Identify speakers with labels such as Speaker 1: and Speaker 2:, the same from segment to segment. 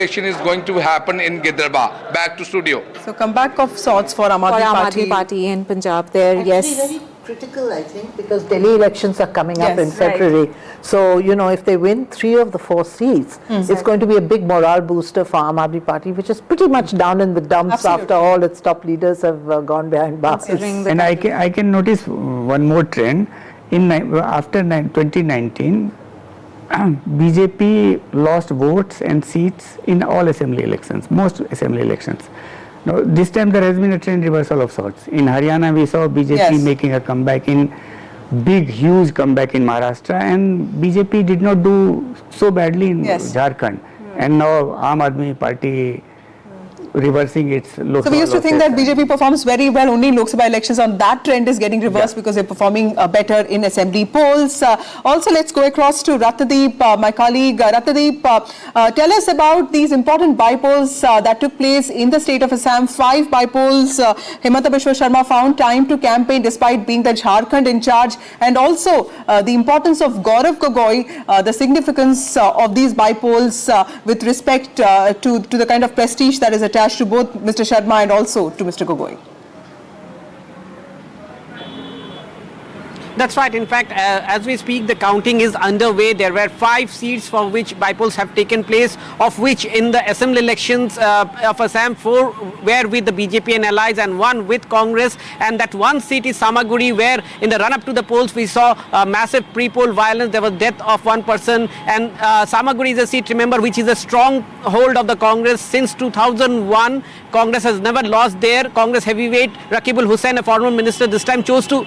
Speaker 1: election is going to happen in Gidraba. Back to studio.
Speaker 2: So comeback of sorts for Aam Aadmi
Speaker 3: Party in Punjab there,
Speaker 4: Actually,
Speaker 3: yes.
Speaker 4: very critical, I think, because Delhi elections are coming up
Speaker 2: Yes,
Speaker 4: in February. So, you know, if they win 3 of the 4 seats, it's going to be a big morale booster for Aam Aadmi Party, which is pretty much down in the dumps after all its top leaders have gone behind bars.
Speaker 5: And I can notice one more trend. After 2019, BJP lost votes and seats in all assembly elections, most assembly elections. Now, this time there has been a trend reversal of sorts. In Haryana, we saw BJP making a comeback, huge comeback in Maharashtra, and BJP did not do so badly in Jharkhand. And now Aam Aadmi Party reversing its Lok Sabha.
Speaker 2: So we used to think that BJP performs very well only in Lok Sabha elections, and that trend is getting reversed because they're performing better in assembly polls. Also, let's go across to Ratnadeep, my colleague. Ratnadeep, tell us about these important bypolls that took place in the state of Assam. 5 bypolls. Hemant Sharma found time to campaign despite being the Jharkhand in charge, and also the importance of Gaurav Gogoi, the significance of these bypolls with respect to the kind of prestige that is attached to both Mr. Sharma and also to Mr. Gogoi.
Speaker 6: That's right. In fact, as we speak, the counting is underway. There were 5 seats for which bypolls have taken place, of which in the assembly elections of Assam, 4 were with the BJP and allies and 1 with Congress. And that 1 seat is Samaguri, where in the run-up to the polls, we saw massive pre-poll violence. There was death of 1 person. And Samaguri is a seat, remember, which is a strong hold of the Congress since 2001. Congress has never lost there. Congress heavyweight Rakibul Hussain, a former minister, this time chose to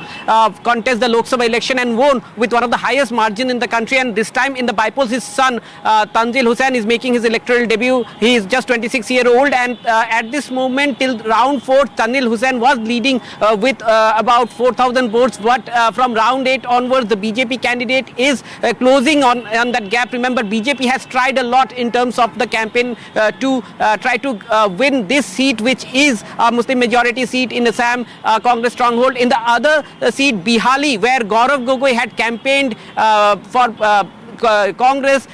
Speaker 6: contest the Lok Sabha election and won with one of the highest margin in the country. And this time in the bypolls, his son Tanzil Hussain is making his electoral debut. He is just 26-year-old, and at this moment till round 4, Tanzil Hussain was leading with about 4,000 votes. But from round 8 onwards, the BJP candidate is closing on that gap. Remember, BJP has tried a lot in terms of the campaign to try to win this seat, which is a Muslim majority seat in Assam, Congress stronghold. In the other seat, Bihali, where Gaurav Gogoi had campaigned for Congress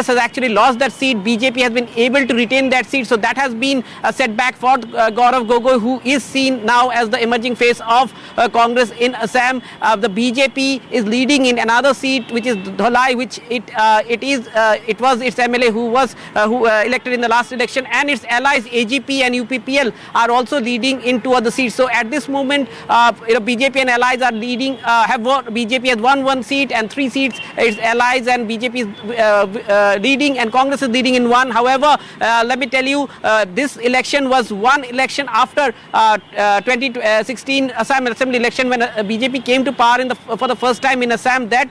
Speaker 6: has actually lost that seat. BJP has been able to retain that seat, so that has been a setback for Gaurav Gogoi, who is seen now as the emerging face of Congress in Assam. The BJP is leading in another seat, which is Dholai, which it was its MLA who was elected in the last election, and its allies AGP and UPPL are also leading in 2 other seats. So at this moment, BJP and allies are leading. BJP has won 1 seat and 3 seats. Its allies and BJP is leading, and Congress is leading in 1. However, let me tell you, this election was one election after 2016 Assam Assembly election, when BJP came to power for the first time in Assam. That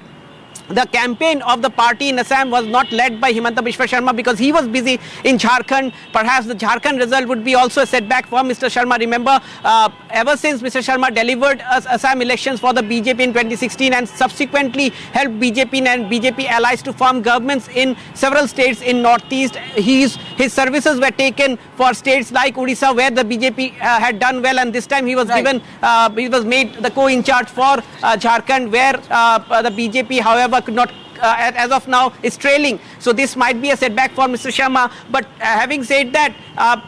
Speaker 6: the campaign of the party in Assam was not led by Hemant Sharma because he was busy in Jharkhand. Perhaps the Jharkhand result would be also a setback for Mr. Sharma. Remember, ever since Mr. Sharma delivered Assam elections for the BJP in 2016 and subsequently helped BJP and BJP allies to form governments in several states in Northeast, his services were taken for states like Odisha, where the BJP had done well, and this time he was given, he was made the co-in-charge for Jharkhand, where the BJP, however, could not as of now is trailing. So this might be a setback for Mr. Sharma. But having said that,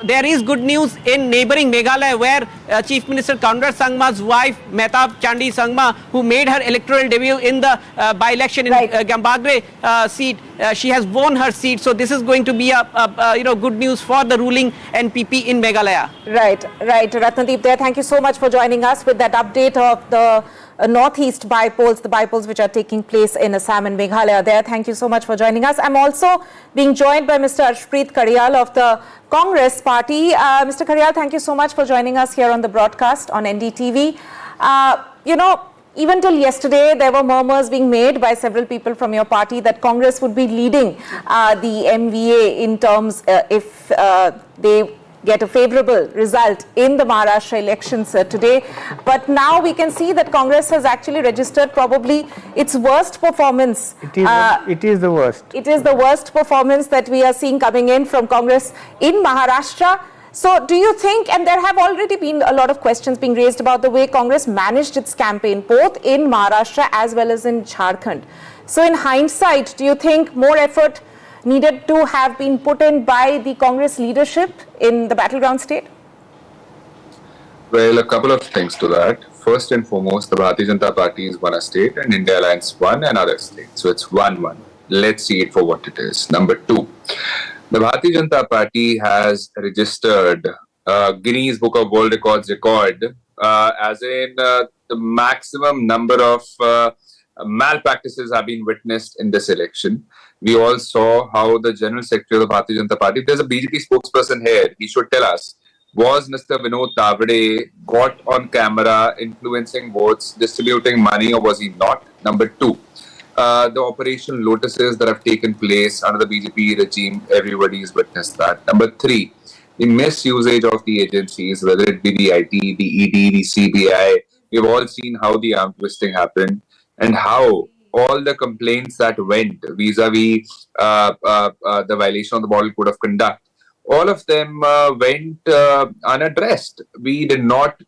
Speaker 6: there is good news in neighboring Meghalaya, where Chief Minister Conrad Sangma's wife, Mehtab Chandi Sangma, who made her electoral debut in the by-election in Gambagre seat, she has won her seat. So this is going to be a good news for the ruling NPP in Meghalaya.
Speaker 3: Right. Ratnadeep there, thank you so much for joining us with that update of the Northeast bypolls, the bypolls which are taking place in Assam and Meghalaya there. Thank you so much for joining us. I'm also being joined by Mr. Arshpreet Karyal of the Congress Party. Mr. Karyal, thank you so much for joining us here on the broadcast on NDTV. Even till yesterday, there were murmurs being made by several people from your party that Congress would be leading the MVA in terms if they get a favorable result in the Maharashtra elections today. But now we can see that Congress has actually registered probably its worst performance.
Speaker 5: It is the worst.
Speaker 3: It is the worst performance that we are seeing coming in from Congress in Maharashtra. So do you think, and there have already been a lot of questions being raised about the way Congress managed its campaign, both in Maharashtra as well as in Jharkhand. So in hindsight, do you think more effort needed to have been put in by the Congress leadership in the battleground state?
Speaker 7: Well, a couple of things to that. First and foremost, the Bharatiya Janata Party is one state and India Alliance one another state. So it's 1-1. Let's see it for what it is. Number two, the Bharatiya Janata Party has registered Guinness Book of World Records record as in the maximum number of malpractices have been witnessed in this election. We all saw how the General Secretary of the Bharatiya Janata Party, if there's a BJP spokesperson here, he should tell us, was Mr. Vinod Tavade got on camera influencing votes, distributing money, or was he not? Number two, the Operation Lotuses that have taken place under the BJP regime, everybody's witnessed that. Number three, the misusage of the agencies, whether it be the IT, the ED, the CBI. We've all seen how the arm twisting happened and how all the complaints that went vis-a-vis the violation of the Model Code of Conduct, all of them went unaddressed. We did not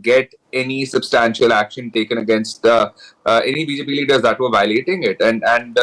Speaker 7: get any substantial action taken against any BJP leaders that were violating it. And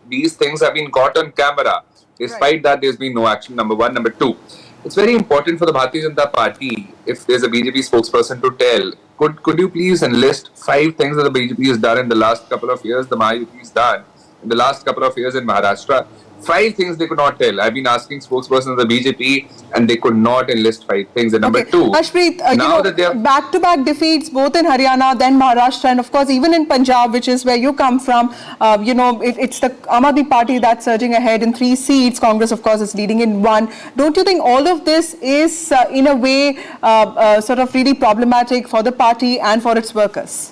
Speaker 7: these things have been caught on camera. Despite that, there's been no action, number one. Number two, it's very important for the Bharatiya Janata Party, if there's a BJP spokesperson to tell, could you please enlist 5 things that the BJP has done in the last couple of years, the Mahayuti has done in the last couple of years in Maharashtra? 5 things they could not tell. I've been asking spokespersons of the BJP and they could not enlist 5 things. And number two,
Speaker 2: Ashpreet,
Speaker 3: now
Speaker 2: that they are back-to-back defeats both in Haryana, then Maharashtra, and of course even in Punjab, which is where you come from. It's the Aam Aadmi Party that's surging ahead in 3 seats. Congress, of course, is leading in 1. Don't you think all of this is, in a way, sort of really problematic for the party and for its workers?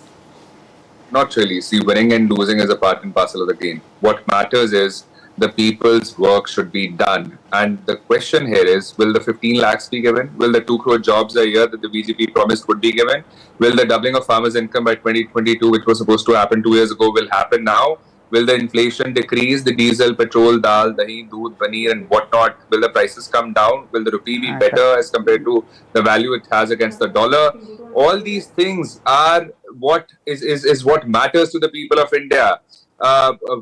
Speaker 7: Not really. See, winning and losing is a part and parcel of the game. What matters is the people's work should be done. And the question here is, will the 15 lakhs be given? Will the 2 crore jobs a year that the BJP promised would be given? Will the doubling of farmers' income by 2022, which was supposed to happen 2 years ago, will happen now? Will the inflation decrease? The diesel, petrol, dal, dahi, doodh, paneer and whatnot, will the prices come down? Will the rupee be better as compared to the value it has against the dollar? All these things are what is what matters to the people of India.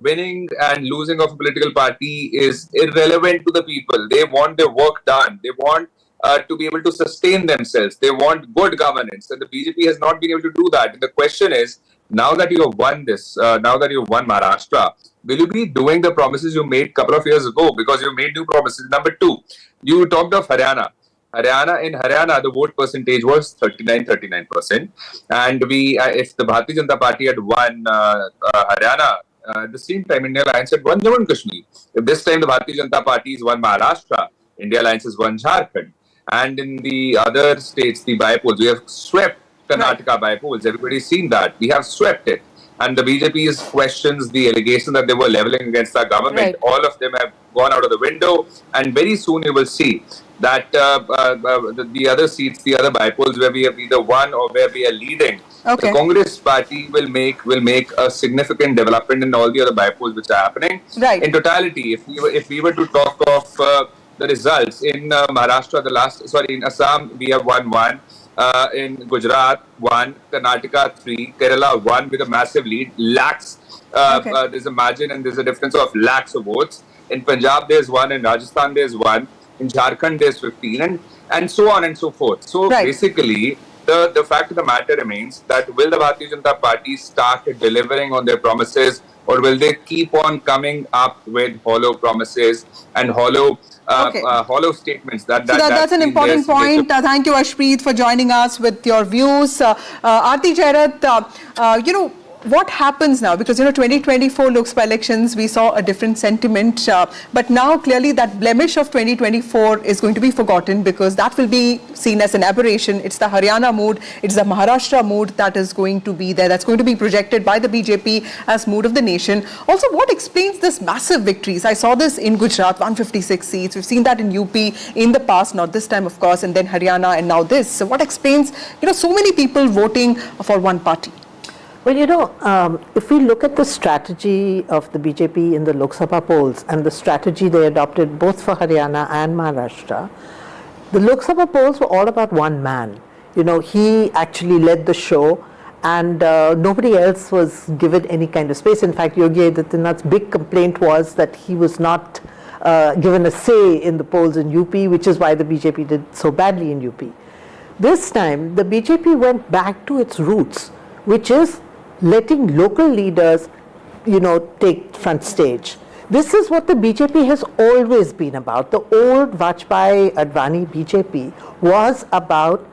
Speaker 7: Winning and losing of a political party is irrelevant to the people. They want their work done. They want to be able to sustain themselves. They want good governance. And the BJP has not been able to do that. And the question is, now that you have won this, now that you have won Maharashtra, will you be doing the promises you made a couple of years ago? Because you made new promises. Number two, you talked of Haryana. In Haryana, the vote percentage was 39%. And if the Bharatiya Janata Party had won Haryana, at the same time, India Alliance had won Jammu and Kashmir. If this time the Bharatiya Janata Party has won Maharashtra, India Alliance has won Jharkhand. And in the other states, the bypolls, we have swept Karnataka bypolls. Everybody's seen that. We have swept it. And the BJP's questions, the allegations that they were leveling against our government, all of them have gone out of the window. And very soon you will see that the other seats, the other bypolls where we have either won or where we are leading, the Congress party will make a significant development in all the other bypolls which are happening. In totality, if we were to talk of the results in Maharashtra, in Assam we have won 1. In Gujarat 1, Karnataka 3, Kerala 1 with a massive lead, lakhs. There's a margin and there's a difference of lakhs of votes. In Punjab there's 1, in Rajasthan there's 1, in Jharkhand there's 15, and so on and so forth. So basically, the fact of the matter remains that will the Bharatiya Janata Party start delivering on their promises, or will they keep on coming up with hollow promises and hollow statements?
Speaker 2: That's an important point. Thank you, Ashpreet, for joining us with your views. Aarti Jairat, what happens now? Because 2024 Lok Sabha elections, we saw a different sentiment, but now clearly that blemish of 2024 is going to be forgotten, because that will be seen as an aberration. It's the Haryana mood, it's the Maharashtra mood that is going to be there, that's going to be projected by the BJP as mood of the nation. Also, what explains this massive victories? I saw this in Gujarat, 156 seats. We've seen that in UP in the past, not this time of course, and then Haryana, and now this. So what explains so many people voting for one party?
Speaker 4: Well, if we look at the strategy of the BJP in the Lok Sabha polls and the strategy they adopted both for Haryana and Maharashtra, the Lok Sabha polls were all about one man. He actually led the show, and nobody else was given any kind of space. In fact, Yogi Adityanath's big complaint was that he was not given a say in the polls in UP, which is why the BJP did so badly in UP. This time, the BJP went back to its roots, which is letting local leaders, take front stage. This is what the BJP has always been about. The old Vajpayee-Advani BJP was about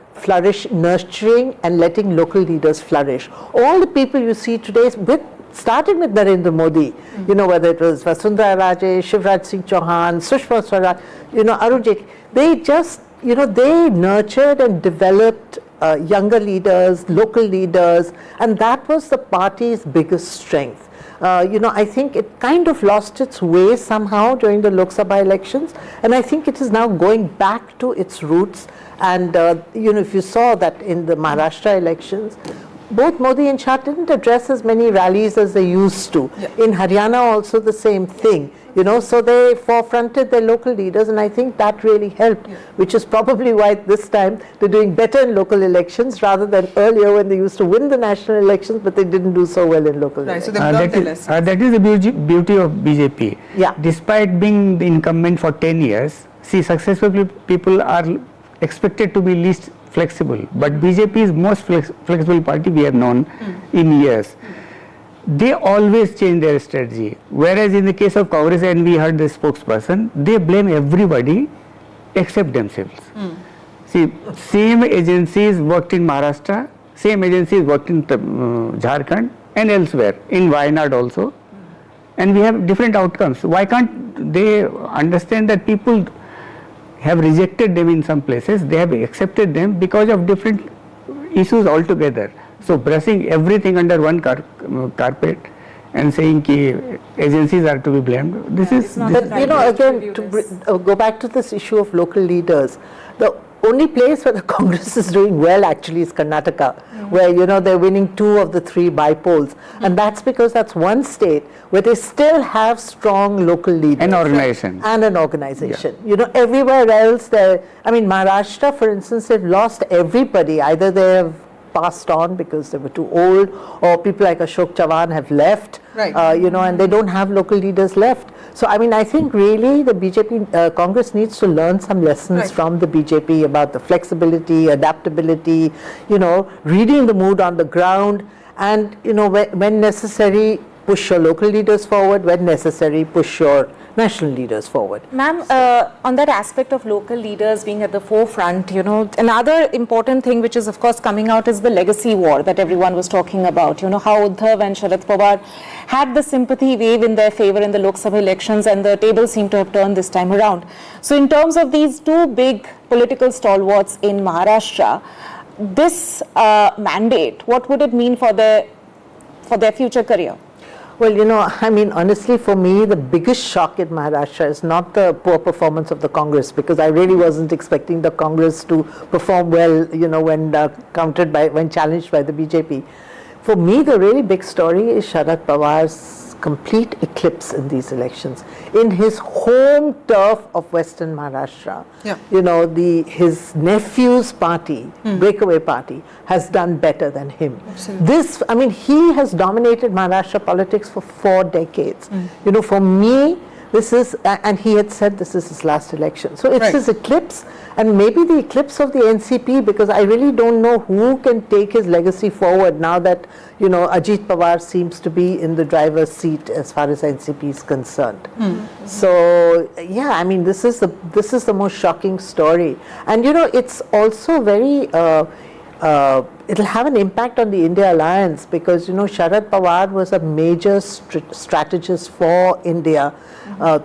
Speaker 4: nurturing and letting local leaders flourish. All the people you see today started with Narendra Modi, whether it was Vasundhara Raje, Shivraj Singh Chauhan, Sushma Swaraj, Arun Jaitley, they just, they nurtured and developed younger leaders, local leaders, and that was the party's biggest strength. I think it kind of lost its way somehow during the Lok Sabha elections, and I think it is now going back to its roots. And, if you saw that in the Maharashtra elections, both Modi and Shah didn't address as many rallies as they used to. Yeah. In Haryana also the same thing, so they forefronted their local leaders, and I think that really helped, which is probably why this time they're doing better in local elections rather than earlier when they used to win the national elections, but they didn't do so well in local elections.
Speaker 2: So
Speaker 5: that is the beauty of BJP.
Speaker 4: Yeah.
Speaker 5: Despite being the incumbent for 10 years, successful people are expected to be least flexible, but BJP is most flexible party we have known in years. They always change their strategy, whereas in the case of Congress, and we heard the spokesperson, they blame everybody except themselves. Same agencies worked in Maharashtra, same agencies worked in Jharkhand and elsewhere, in Wayanad also, and we have different outcomes. Why can't they understand that people have rejected them in some places, they have accepted them because of different issues altogether. So brushing everything under one carpet and saying that agencies are to be blamed, this is...
Speaker 4: again, to go back to this issue of local leaders, the only place where the Congress is doing well actually is Karnataka, where, they're winning 2 of the 3 bypolls. And that's because that's one state where they still have strong local leaders.
Speaker 5: An organization.
Speaker 4: And an organization. Yeah. Everywhere else, Maharashtra, for instance, they've lost everybody. Either they have passed on because they were too old, or people like Ashok Chavan have left, and they don't have local leaders left. So, I think really the BJP, Congress needs to learn some lessons from the BJP about the flexibility, adaptability, reading the mood on the ground, and, when necessary, push your local leaders forward, when necessary, push your national leaders forward.
Speaker 3: Ma'am, on that aspect of local leaders being at the forefront, another important thing which is of course coming out is the legacy war that everyone was talking about. How Uddhav and Sharad Pawar had the sympathy wave in their favor in the Lok Sabha elections, and the tables seem to have turned this time around. So in terms of these 2 big political stalwarts in Maharashtra, this mandate, what would it mean for their future career?
Speaker 4: Well, honestly, for me, the biggest shock in Maharashtra is not the poor performance of the Congress, because I really wasn't expecting the Congress to perform well, when when challenged by the BJP. For me, the really big story is Sharad Pawar's complete eclipse in these elections. In his home turf of Western Maharashtra, his nephew's party, breakaway party, has done better than him. Absolutely. He has dominated Maharashtra politics for 4 decades. For me, this is, and he had said this is his last election. So it's his eclipse, and maybe the eclipse of the NCP, because I really don't know who can take his legacy forward now that, Ajit Pawar seems to be in the driver's seat as far as NCP is concerned. So, this is the most shocking story. And, it's also very, it'll have an impact on the India alliance, because, Sharad Pawar was a major strategist for India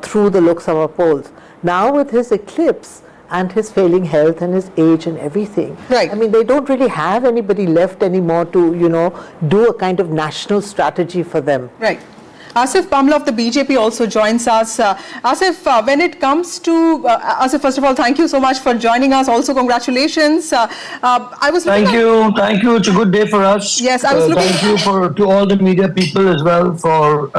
Speaker 4: through the Lok Sabha polls. Now with his eclipse and his failing health and his age and everything, they don't really have anybody left anymore to, do a kind of national strategy for them.
Speaker 2: Right. Asif Pamla of the BJP also joins us. Asif, when it comes to, Asif, first of all, thank you so much for joining us. Also, congratulations. I was
Speaker 8: Thank you. It's a good day for us.
Speaker 2: Yes, I was looking.
Speaker 8: Thank you to all the media people as well for,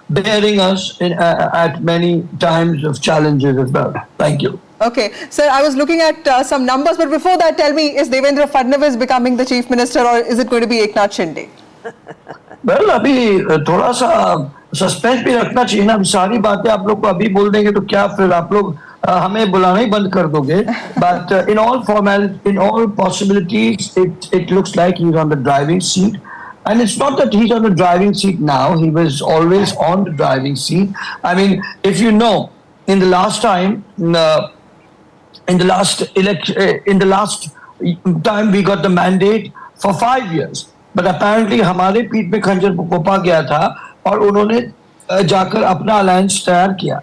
Speaker 8: bearing us at many times of challenges as well. Thank you.
Speaker 2: Okay, sir, I was looking at some numbers, but before that, tell me, is Devendra Fadnavis becoming the chief minister, or is it going to be Eknath Shinde?
Speaker 8: Well, अभी थोड़ा सा suspense भी रखना चाहिए ना. सारी बातें आप लोग को अभी बोल देंगे तो क्या फिर आप लोग हमें बुलाना ही बंद कर दोगे. But in all possibilities, it looks like he's on the driving seat. And it's not that he's on the driving seat now. He was always on the driving seat. I mean, if you know, in the last time, in the last election, in the last time we got the mandate for 5 years. But apparently हमारे पीठ पे खंजर Copa गया था और उन्होंने जाकर अपना अलायंस तैयार किया.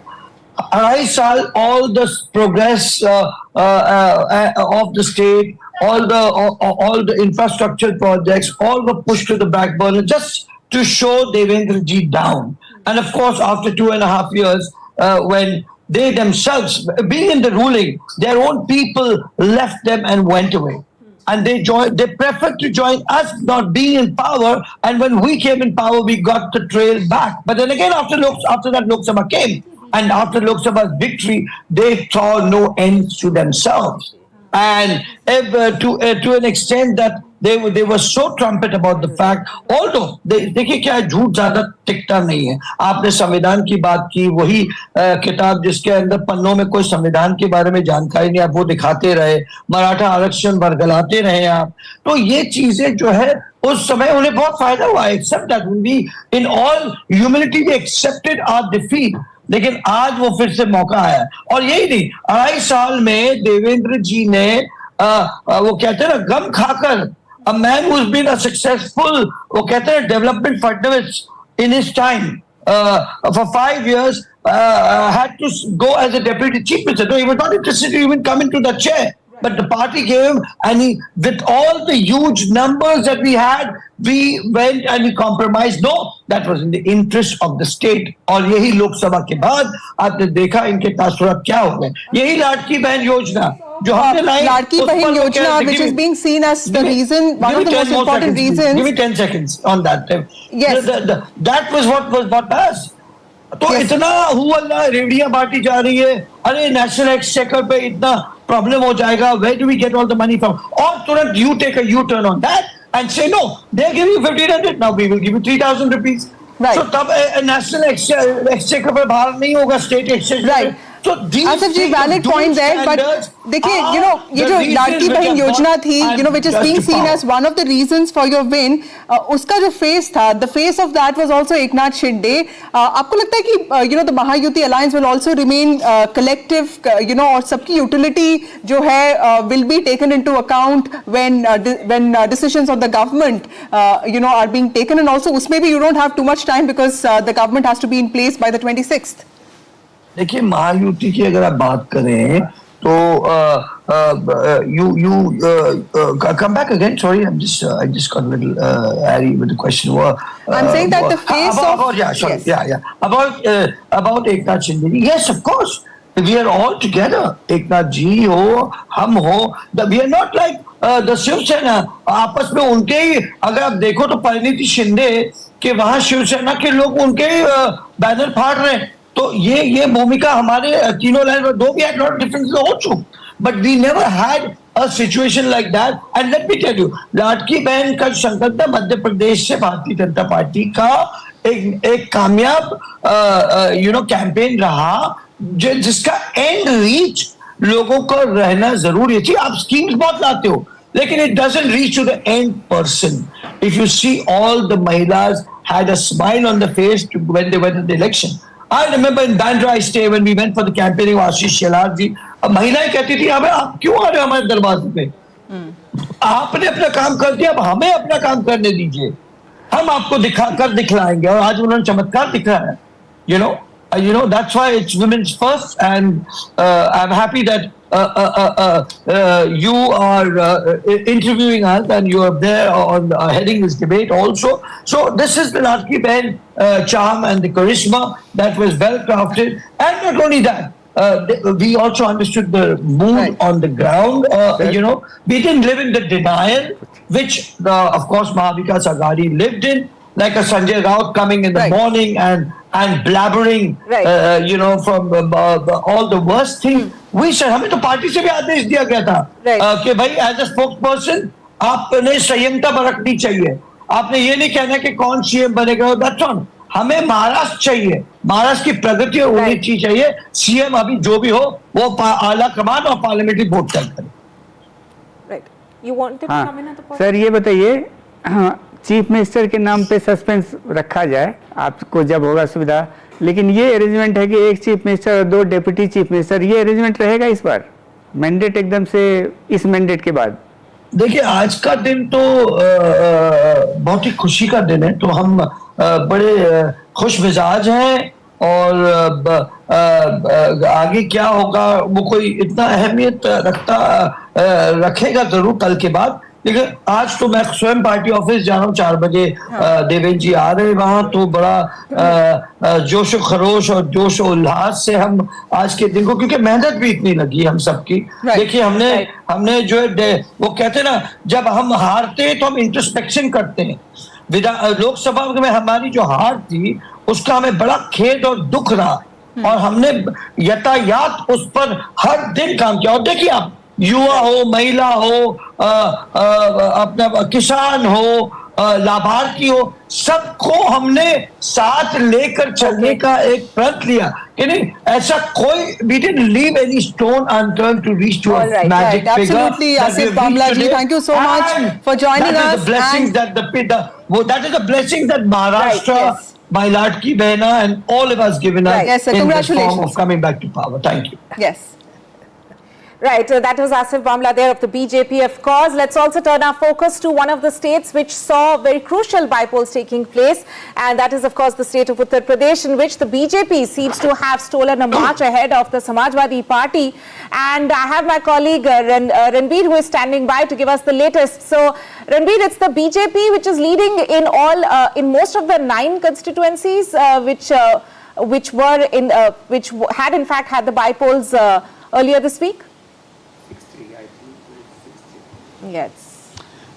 Speaker 8: 2.5 साल, all the progress of the state, all the infrastructure projects, all were pushed to the back burner just to show Devendra ji down. And of course, after 2.5 years, when they themselves, being in the ruling, their own people left them and went away. And they preferred to join us not being in power. And when we came in power, we got the trail back. But then again, after that Lok Sabha came, and after Lok Sabha's victory, they saw no end to themselves. And to an extent that they were so trumpet about the fact, although देखिए क्या झूठ ज्यादा टिकता नहीं है. आपने संविधान की बात की, वही किताब जिसके अंदर पन्नों में कोई संविधान के बारे में जानकारी नहीं, आप वो दिखाते रहे. मराठा आरक्षण बरगलाते रहे आप. तो ये चीजें जो है उस समय उन्हें बहुत फायदा हुआ. Except that we in all humility we accepted our defeat. लेकिन आज वो फिर से मौका आया. और यही नहीं, 2.5 साल में देवेंद्र जी ने वो कहते हैं ना, गम खाकर, a man who's been a successful, वो कहते हैं development Fadnavis in his time for 5 years had to go as a deputy chief minister. No, he was not interested to even come into the chair. But the party gave him, and he, with all the huge numbers that we had, we went and we compromised. No, that was in the interest of the state. और यही लोकसभा के बाद आपने देखा इनके तासुरात क्या हो गए. यही लाडकी बहन योजना जो हमने लाई,
Speaker 2: लाडकी बहन योजना, which is being seen as the reason, one of the most important reasons.
Speaker 8: Give me 10 seconds on that.
Speaker 2: Yes.
Speaker 8: That was what passed. तो इतना हुआ, रेवड़ियां बांटी जा रही है. अरे नेशनल एक्सचेकर पे इतना प्रॉब्लम हो जाएगा. Where do we get all the money from? और तुरंत you take a U-turn on that and say no, they're giving you 1,500, now we will give you 3,000 rupees.
Speaker 2: Right.
Speaker 8: So तब national exchequer पे भार नहीं होगा state exchequer.
Speaker 2: Right.
Speaker 8: So
Speaker 2: Asif ji, valid point there, but देखिए, you know, ये जो लाडकी बहन योजना थी, you know, which is being seen as one of the reasons for your win, उसका जो face था, the face of that was also Eknath Shinde. आपको लगता है कि you know the Mahayuti alliance will also remain collective, you know, और सबकी utility जो है will be taken into account when decisions of the government you know are being taken, and also उसमें भी you don't have too much time because the government has to be in place by the 26th.
Speaker 8: देखिए, महायुति की अगर आप बात करें तो you come back again. Sorry, I just got a little airy with the question.
Speaker 2: I'm saying that the face
Speaker 8: about Eknath Shinde. Yes, of course, we are all together. Eknath ji ho, हम हो. We are not like the Shiv Sena. आपस में उनके ही, अगर आप देखो तो परिणीति शिंदे के वहां शिवसेना के लोग उनके बैनर फाड़ रहे हैं. तो ये भूमिका हमारे तीनों लाइन में, दो भी had lot of differences also, but we never had a situation like that. And let me tell you, लाडकी बहन का संकल्प मध्य प्रदेश से भारतीय जनता पार्टी का एक कामयाब you know कैंपेन रहा, जिसका एंड रीच लोगों को रहना जरूरी है. आप स्कीम्स बहुत लाते हो, लेकिन it doesn't reach to the end person. If you see, all the mahilas had a smile on the face when they went to the election. I remember in Bandra I stay when we went for the campaigning of Ashish Shelar ji. अब महिलाएं कहती थी, हमें आप क्यों आ रहे हो हमारे दरवाजे पे? आपने अपना काम कर दिया, अब हमें अपना काम करने दीजिए, हम आपको दिखलाएंगे. और आज उन्होंने चमत्कार दिखाया. You know that's why it's women's first, and I'm happy that you are interviewing us and you are there on heading this debate also. So this is the Ladki Behan charm and the charisma that was well crafted. And not only that, we also understood the mood on the ground. You know, we didn't live in the denial, which of course Mahavikas Aghadi lived in, like a Sanjay Raut coming in the morning and blabbering, you know, from all the worst thing. We said, हमें तो party से भी आदेश दिया गया था कि भाई as a spokes person आपने संयमता बरतनी चाहिए. आपने ये नहीं कहना कि कौन सीएम बनेगा. That's on. हमें महाराष्ट्र चाहिए, महाराष्ट्र की प्रगति होनी चाहिए। सीएम अभी जो भी हो वो आला कमान और पार्लियामेंट्री वोट तय करे।
Speaker 3: Right. You wanted to come in at the point?
Speaker 5: Sir ये बताइए, चीफ मिनिस्टर के नाम पे सस्पेंस रखा जाए आपको जब होगा सुविधा, लेकिन ये अरेंजमेंट है कि एक चीफ मिनिस्टर और 2 डेप्यूटी चीफ मिनिस्टर, ये अरेंजमेंट रहेगा इस बार मैंडेट एकदम से इस मैंडेट के बाद? देखिए
Speaker 8: आज का दिन तो बहुत ही खुशी का दिन है, तो हम बड़े खुश मिजाज हैं और आगे क्या होगा वो कोई इतना अहमियत रखेगा जरूर कल के बाद, लेकिन आज तो मैं स्वयं पार्टी ऑफिस जा रहा हूँ 4 बजे। देवेंद्र जी आ रहे हैं वहां, तो बड़ा जोश खरोश और जोश उल्लास से हम आज के दिन को, क्योंकि मेहनत भी इतनी लगी हम सबकी। देखिए हमने जो है वो कहते हैं ना, जब हम हारते हैं तो हम इंट्रोस्पेक्शन करते हैं। लोकसभा में हमारी जो हार थी उसका हमें बड़ा खेद और दुख रहा, और हमने यातायात उस पर हर दिन काम किया। और देखिए आप युवा हो, महिला हो, अपना किसान हो, लाभार्थी हो, सबको हमने साथ लेकर चलने का एक प्रण लिया कि नहीं, ऐसा कोई we didn't leave any stone unturned to reach to a magic figure.
Speaker 2: Absolutely, Asif Bamla ji, thank you so much for joining us.
Speaker 8: That is the blessings that the blessings that Maharashtra, my Latki Behna, and all of us given us
Speaker 2: yes, sir.
Speaker 8: in the form of coming back to power. Thank you.
Speaker 2: Yes.
Speaker 3: Right, that was Asif Bamla there of the BJP, of course. Let's also turn our focus to one of the states which saw very crucial bypolls taking place, and that is, of course, the state of Uttar Pradesh, in which the BJP seems to have stolen a march ahead of the Samajwadi Party. And I have my colleague Ranbir, who is standing by to give us the latest. So, Ranbir, it's the BJP which is leading in all, in most of the 9 constituencies which had in fact had the bypolls earlier this week. Yes.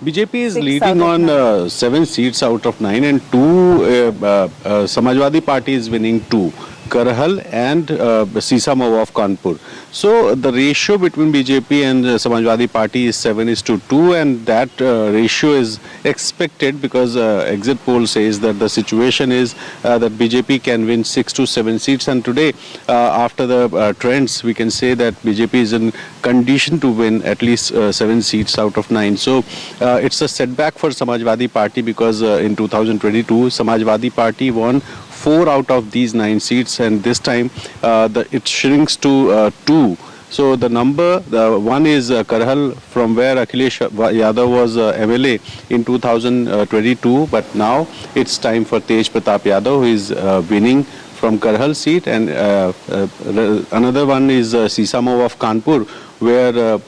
Speaker 9: BJP is leading on 7 seats out of 9, and 2 Samajwadi Party is winning 2, Karhal and Sisamova of Kanpur. So the ratio between BJP and Samajwadi Party is 7:2, and that ratio is expected because exit poll says that the situation is that BJP can win 6 to 7 seats, and today after the trends we can say that BJP is in condition to win at least 7 seats out of 9. So it's a setback for Samajwadi Party because in 2022 Samajwadi Party won 4 out of these 9 seats, and this time it shrinks to 2. So the number, one is Karhal, from where Akhilesh Yadav was MLA in 2022, but now it's time for Tej Pratap Yadav, who is winning from Karhal seat, and another one is Sisamova of Kanpur, where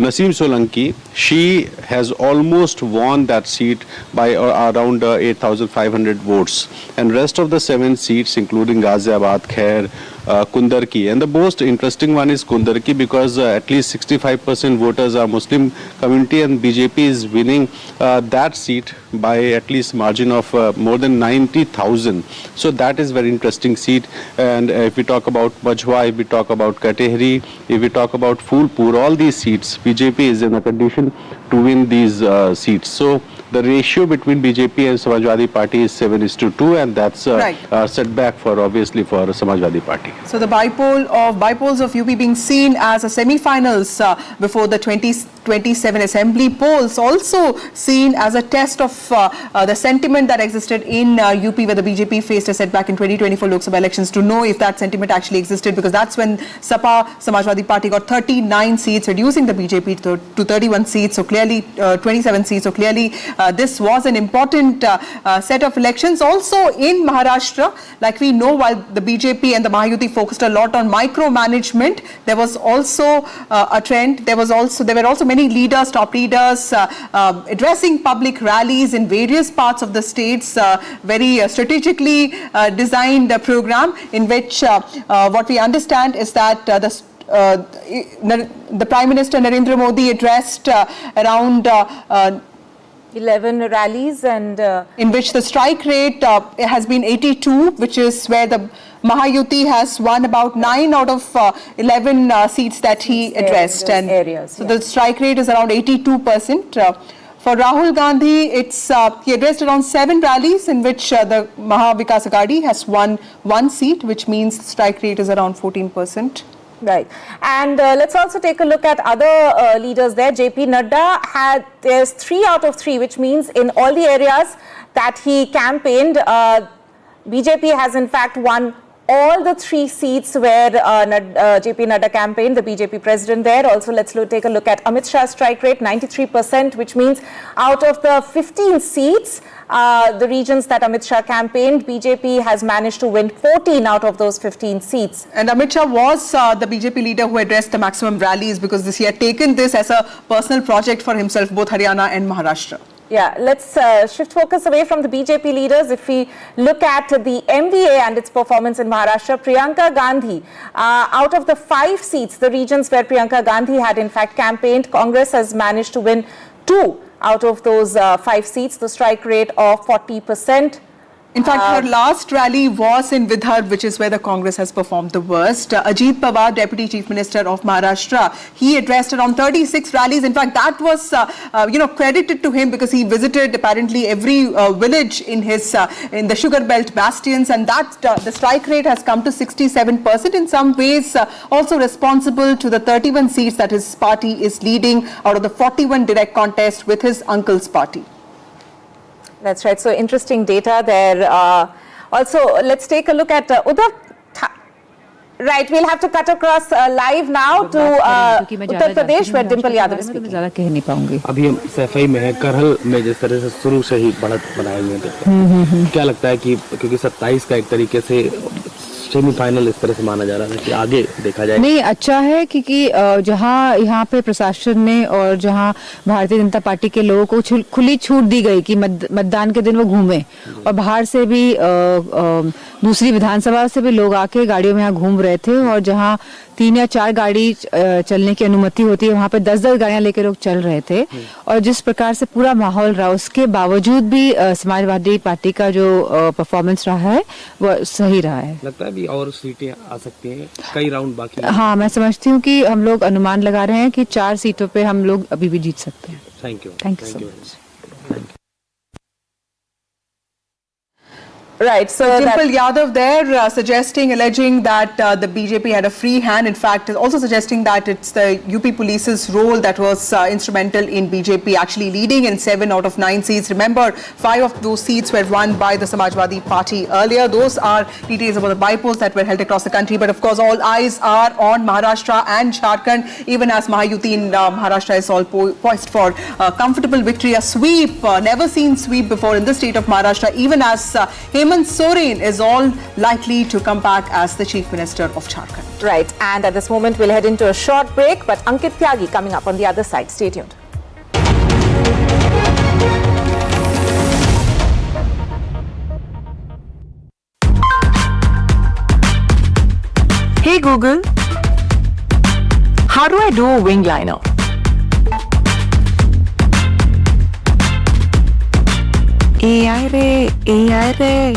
Speaker 9: Naseem Solanki, she has almost won that seat by around 8,500 votes, and rest of the 7 seats including Ghaziabad, Khair, Kundarki, and the most interesting one is Kundarki because at least 65% voters are Muslim community, and BJP is winning that seat by at least margin of more than 90,000. So that is very interesting seat. And if we talk about Majhwa, if we talk about Katehri, if we talk about Phulpur, all these seats, BJP is in a condition to win these seats. So the ratio between BJP and Samajwadi Party is 7:2, and that's a setback for obviously for Samajwadi Party.
Speaker 2: So the bypolls of UP being seen as a semi-finals before the 2027 assembly polls, also seen as a test of the sentiment that existed in UP, where the BJP faced a setback in 2024 Lok Sabha elections, to know if that sentiment actually existed, because that's when Sapa Samajwadi Party got 39 seats, reducing the BJP to 31 seats, so clearly 27 seats. So clearly this was an important set of elections. Also in Maharashtra, like we know, while the BJP and the Mahayuti focused a lot on micromanagement, there was also a trend. There were also many leaders, top leaders, addressing public rallies in various parts of the states, very strategically designed program in which what we understand is that the Prime Minister Narendra Modi addressed around
Speaker 3: 11 rallies, and
Speaker 2: in which the strike rate has been 82, which is where the Mahayuti has won about 9 out of 11 seats that he addressed, and
Speaker 3: areas,
Speaker 2: so the strike rate is around 82%. For Rahul Gandhi, he addressed around 7 rallies in which the Maha Vikas Aghadi has won 1 seat, which means the strike rate is around 14%.
Speaker 3: Right. And let's also take a look at other leaders there. JP Nadda there's 3 out of 3, which means in all the areas that he campaigned, BJP has in fact won all the 3 seats where JP Nadda campaigned, the BJP president there. Also, let's take a look at Amit Shah's strike rate, 93%, which means out of the 15 seats, the regions that Amit Shah campaigned, BJP has managed to win 14 out of those 15 seats.
Speaker 2: And Amit Shah was the BJP leader who addressed the maximum rallies because he had taken this as a personal project for himself, both Haryana and Maharashtra.
Speaker 3: Yeah, let's shift focus away from the BJP leaders. If we look at the MVA and its performance in Maharashtra, Priyanka Gandhi, out of the 5 seats, the regions where Priyanka Gandhi had in fact campaigned, Congress has managed to win 2 out of those 5 seats, the strike rate of 40%.
Speaker 2: In fact, her last rally was in Vidarbha, which is where the Congress has performed the worst. Ajit Pawar, Deputy Chief Minister of Maharashtra, he addressed around 36 rallies. In fact, that was, credited to him because he visited apparently every village in the sugar belt bastions, and that the strike rate has come to 67%. In some ways, also responsible to the 31 seats that his party is leading out of the 41 direct contest with his uncle's party.
Speaker 3: That's right. So interesting data there. Also, let's take a look at Uddhav. Right, we'll have to cut across live now to Uttar Pradesh, where Dimple Yadav is speaking.
Speaker 10: अभी हम सफाई में है, करहल में जिस तरह से शुरू से ही बढ़त बनाए हुए हैं, क्या लगता है कि क्योंकि 27 का एक तरीके से सेमीफाइनल इस तरह से माना जा रहा है कि आगे देखा जाए?
Speaker 11: नहीं, अच्छा है क्योंकि जहां यहाँ पे प्रशासन ने और जहां भारतीय जनता पार्टी के लोगों को खुली छूट दी गई कि मतदान के दिन वो घूमें, और बाहर से भी दूसरी विधानसभा से भी लोग आके गाड़ियों में यहाँ घूम रहे थे, और जहां 3 या 4 गाड़ी चलने की अनुमति होती है वहां पे 10-10 गाड़ियां लेके लोग चल रहे थे, और जिस प्रकार से पूरा माहौल रहा उसके बावजूद भी समाजवादी पार्टी का जो परफॉर्मेंस रहा है वो सही रहा है।
Speaker 10: लगता है अभी और सीटें आ सकती हैं, कई राउंड बाकी हैं।
Speaker 11: हाँ, मैं समझती हूँ कि हम लोग अनुमान लगा रहे हैं कि 4 सीटों पे हम लोग अभी भी जीत सकते हैं।
Speaker 10: Thank you
Speaker 11: so much.
Speaker 3: Right, so
Speaker 2: Dimple Yadav there alleging that the BJP had a free hand. In fact, also suggesting that it's the UP police's role that was instrumental in BJP actually leading in 7 out of 9 seats. Remember, 5 of those seats were won by the Samajwadi Party earlier. Those are details about the bypolls that were held across the country. But of course, all eyes are on Maharashtra and Jharkhand, even as Mahayuti in Maharashtra is all poised for a comfortable victory, a sweep, never seen sweep before in the state of Maharashtra, even as Hemant Soren is all likely to come back as the Chief Minister of Jharkhand.
Speaker 3: Right, and at this moment we'll head into a short break, but Ankit Tyagi coming up on the other side. Stay tuned.
Speaker 12: Hey Google, how do I do a wing liner? AI Ray.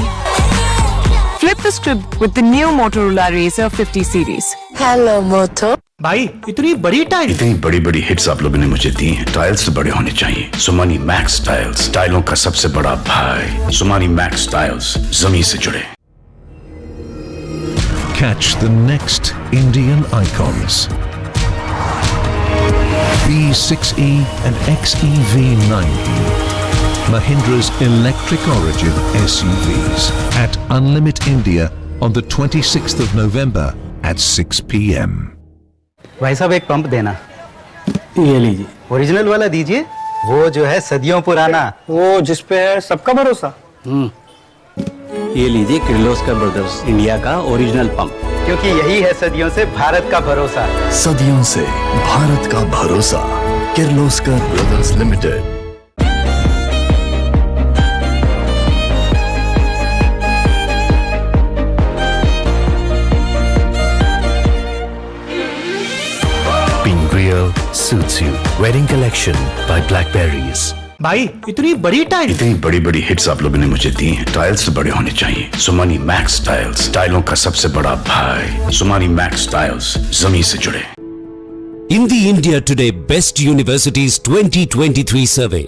Speaker 12: Flip the script with the new Motorola Razr 50 series.
Speaker 13: Hello Moto.
Speaker 14: भाई इतनी बड़ी hits आप लोगों ने मुझे दी हैं। Tiles तो बड़े होने चाहिए। सुमानी मैक्स टाइल्स, टाइलों का सबसे बड़ा भाई। सुमानी मैक्स टाइल्स, जमीन से जुड़े।
Speaker 15: Catch the next Indian icons. B6E and XEV9E. Mahindra's electric origin SUVs at Unlimit India on the 26th of November at 6 p.m.
Speaker 16: भाई साहब एक पंप देना। ये लीजिए। ओरिजिनल वाला दीजिए, वो जो है सदियों पुराना,
Speaker 17: वो जिसपे है सबका भरोसा।
Speaker 16: ये लीजिए किर्लोस्कर ब्रदर्स इंडिया का ओरिजिनल पंप, क्योंकि यही है सदियों से भारत का भरोसा।
Speaker 18: सदियों से भारत का भरोसा, Kirloskar brothers limited. Suits you. Wedding collection by Blackberries.
Speaker 14: भाई इतनी बड़ी हिट्स आप लोगों ने मुझे दी हैं। टाइल्स तो बड़े होने चाहिए। सुमानी मैक्स टाइल्स, टाइलों का सबसे बड़ा भाई। सुमानी मैक्स टाइल्स, जमीन से जुड़े।
Speaker 19: In the India Today Best Universities 2023 survey,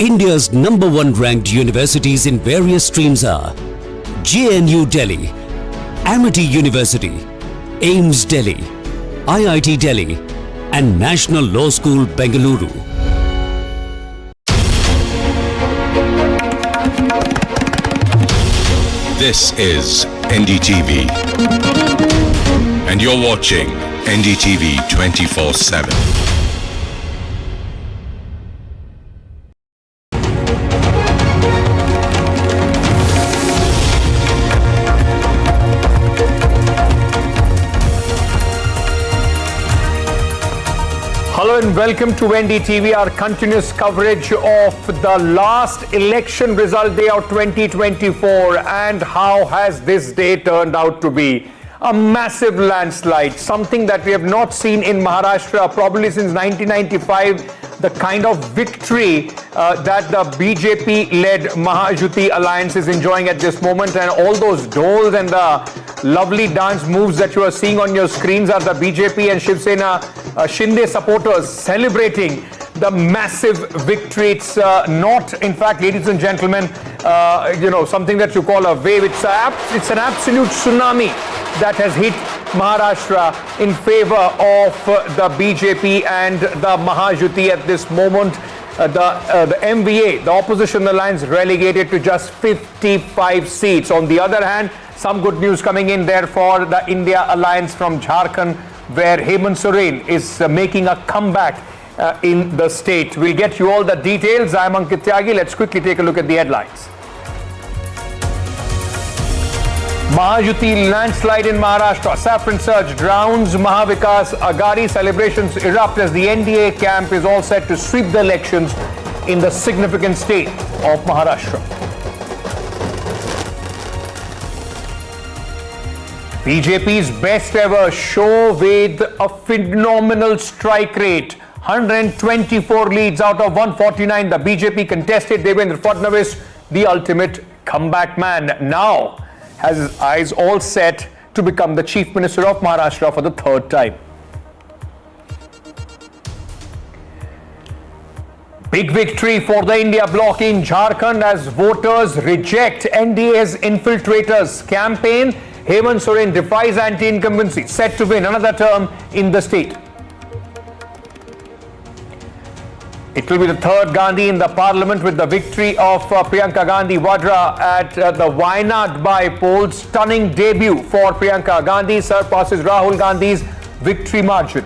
Speaker 13: India's #1 ranked universities in various streams are JNU Delhi, Amity University, AIMS Delhi, IIT Delhi and National Law School Bengaluru.
Speaker 19: This is NDTV and you're watching NDTV 24/7.
Speaker 17: Hello and welcome to NDTV, our continuous coverage of the last election result day of 2024. And how has this day turned out to be? A massive landslide, something that we have not seen in Maharashtra probably since 1995. The kind of victory that the BJP-led Mahayuti alliance is enjoying at this moment, and all those doles and the lovely dance moves that you are seeing on your screens are the BJP and Shiv Sena Shinde supporters celebrating the massive victory. It's not, in fact, ladies and gentlemen, something that you call a wave. It's an absolute tsunami that has hit Maharashtra in favor of the BJP and the Mahayuti at this moment. The MVA, the opposition alliance, relegated to just 55 seats. On the other hand, some good news coming in there for the India alliance from Jharkhand, where Hemant Soren is making a comeback in the state. We'll get you all the details. I'm Ankit Tyagi. Let's quickly take a look at the headlines. Mahayuti landslide in Maharashtra. Saffron surge drowns Mahavikas Aghadi. Celebrations erupt as the NDA camp is all set to sweep the elections in the significant state of Maharashtra. BJP's best ever show with a phenomenal strike rate. 124 leads out of 149. The BJP contested Devendra Fadnavis, the ultimate comeback man, now has his eyes all set to become the Chief Minister of Maharashtra for the third time. Big victory for the India bloc in Jharkhand as voters reject NDA's infiltrators campaign. Hemant Soren defies anti-incumbency, set to win another term in the state. It will be the third Gandhi in the parliament, with the victory of Priyanka Gandhi Vadra at the Wayanad bypoll. Stunning debut for Priyanka Gandhi, surpasses Rahul Gandhi's victory margin.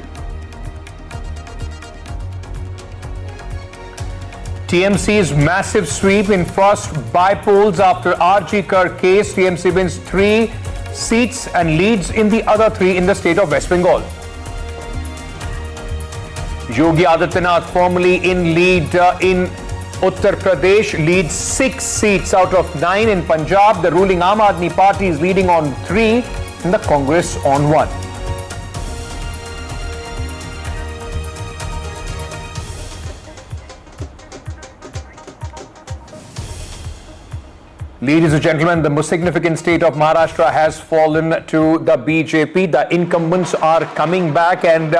Speaker 17: TMC's massive sweep in first bypolls after RG Kar case. TMC wins 3 seats and leads in the other 3 in the state of West Bengal. Yogi Adityanath, formerly in lead in Uttar Pradesh, leads 6 seats out of 9 in Punjab. The ruling Aam Aadmi Party is leading on 3 and the Congress on 1. Ladies and gentlemen, the most significant state of Maharashtra has fallen to the BJP. The incumbents are coming back, and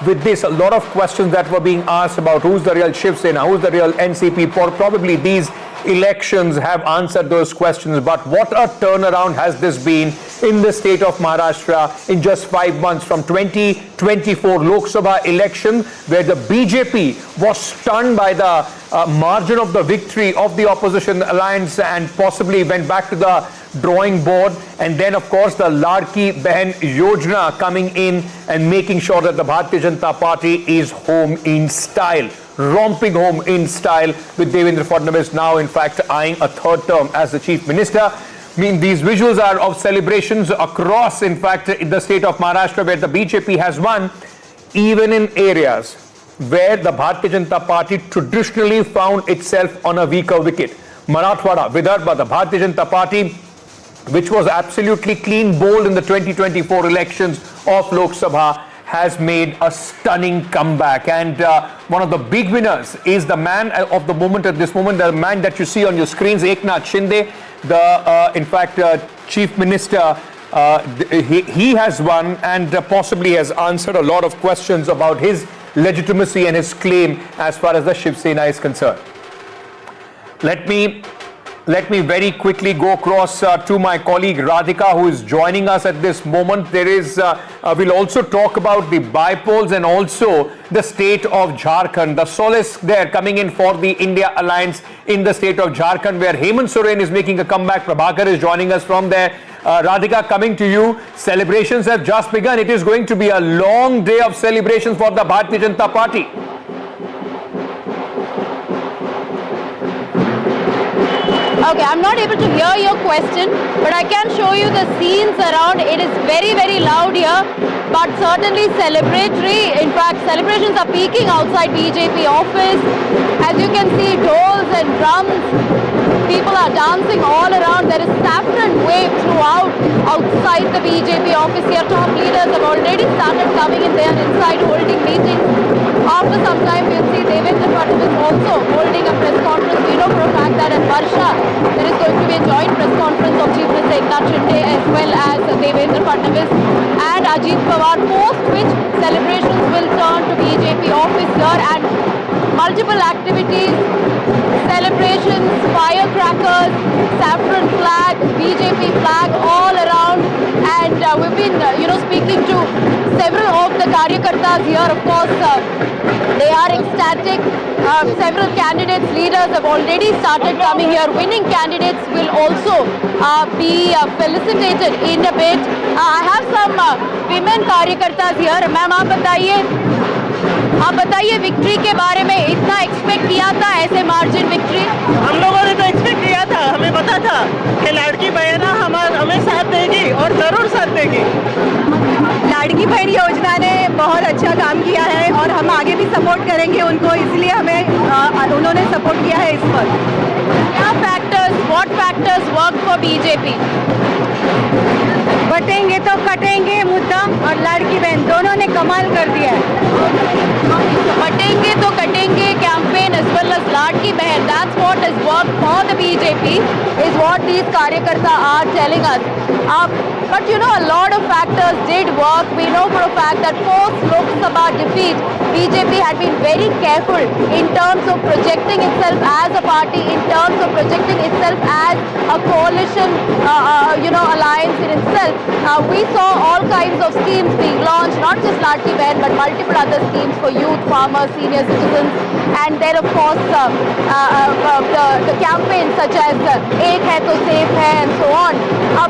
Speaker 17: with this, a lot of questions that were being asked about who's the real Shiv Sena, who's the real NCP, probably these elections have answered those questions. But what a turnaround has this been in the state of Maharashtra in just 5 months, from 2024 Lok Sabha election, where the BJP was stunned by the margin of the victory of the opposition alliance and possibly went back to the drawing board. And then, of course, the Ladki Behan Yojana coming in and making sure that the Bharatiya Janata Party is home in style, romping home in style, with Devendra Fadnavis now, in fact, eyeing a third term as the Chief Minister. I mean, these visuals are of celebrations across, in fact, in the state of Maharashtra, where the BJP has won, even in areas where the Bharatiya Janata Party traditionally found itself on a weaker wicket. Marathwada, Vidarbha, the Bharatiya Janata Party, which was absolutely clean bowled in the 2024 elections of Lok Sabha, has made a stunning comeback. And one of the big winners is the man of the moment at this moment, the man that you see on your screens, Eknath Shinde, the Chief Minister. He has won and possibly has answered a lot of questions about his legitimacy and his claim as far as the Shiv Sena is concerned. Let me very quickly go across to my colleague Radhika, who is joining us at this moment. We'll also talk about the bypolls and also the state of Jharkhand. The solace there coming in for the India Alliance in the state of Jharkhand, where Hemant Soren is making a comeback. Prabhakar is joining us from there. Radhika, coming to you. Celebrations have just begun. It is going to be a long day of celebrations for the Bharatiya Janata Party.
Speaker 20: Okay, I'm not able to hear your question, but I can show you the scenes around. It is very, very loud here, but certainly celebratory. In fact, celebrations are peaking outside BJP office. As you can see, dolls and drums. People are dancing all around. There is saffron wave throughout outside the BJP office here. Top leaders have already started coming in there inside holding meetings. After some time, we'll see Devendra Fadnavis also holding a press conference. We know for a fact that at Varsha, there is going to be a joint press conference of Chief Minister Eknath Shinde as well as Devendra Fadnavis and Ajit Pawar, post which celebrations will turn to BJP office here and multiple activities, celebrations, firecrackers, saffron flag, BJP flag all around, and we've been speaking to several of the karyakartas here. Of course, they are ecstatic. Several candidates, leaders have already started coming here. Winning candidates will also be felicitated in a bit. I have some women karyakartas here. Ma'am, आप बताइए victory के बारे में. इतना expect किया था ऐसे margin victory?
Speaker 21: हम लोगों ने तो एक्सपेक्ट किया था. हमें पता था कि लाड़की बहन हमें साथ देगी और जरूर साथ देगी.
Speaker 20: लाड़की बहन योजना ने बहुत अच्छा काम किया है और हम आगे भी सपोर्ट करेंगे उनको, इसलिए हमें उन्होंने सपोर्ट किया है इस पर. क्या factors, what factors work for BJP? बटेंगे तो कटेंगे मुद्दा और लाड़की बहन दोनों ने कमाल कर दिया है. बटेंगे तो कटेंगे कैंपेन as well as लाड़की बहन, that's what has worked for the BJP, is what these karyakarta are telling us. But a lot of factors did work. We know for a fact that post Lok Sabha defeat, BJP had been very careful in terms of projecting itself as a party, in terms of projecting itself as a coalition, alliance in itself. We saw all kinds of schemes being launched, not just Ladki Behan, but multiple other schemes for youth, farmers, senior citizens, and then of course the campaigns such as Ek Hai To Safe Hai and so on.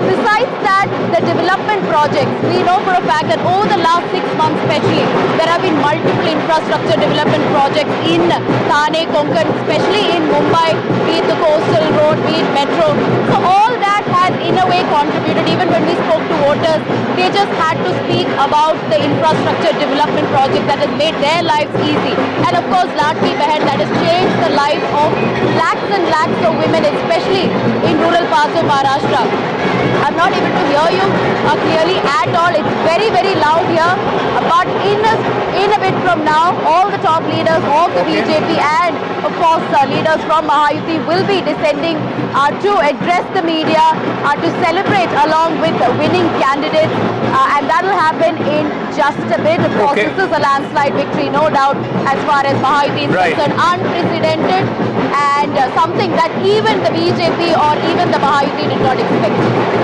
Speaker 20: Besides that, the development projects, we know for a fact that over the last 6 months especially, there have been multiple infrastructure development projects in Thane, Konkan, especially in Mumbai, be it the coastal road, be it metro. So all that has in a way contributed. Even when we spoke to voters, they just had to speak about the infrastructure development project that has made their lives easy. And of course, Ladki Behan, that has changed the lives of lakhs and lakhs of women, especially in rural parts of Maharashtra. I'm not able to hear you clearly at all. It's very, very loud here. But in a bit from now, all the top leaders of the BJP and of course leaders from Mahayuti will be descending to address the media, to celebrate along with winning candidates, and that will happen in just a bit. Of course, this is a landslide victory, no doubt, as far as Mahayuti is concerned. Unprecedented and something that even the BJP or even the Mahayuti did not expect.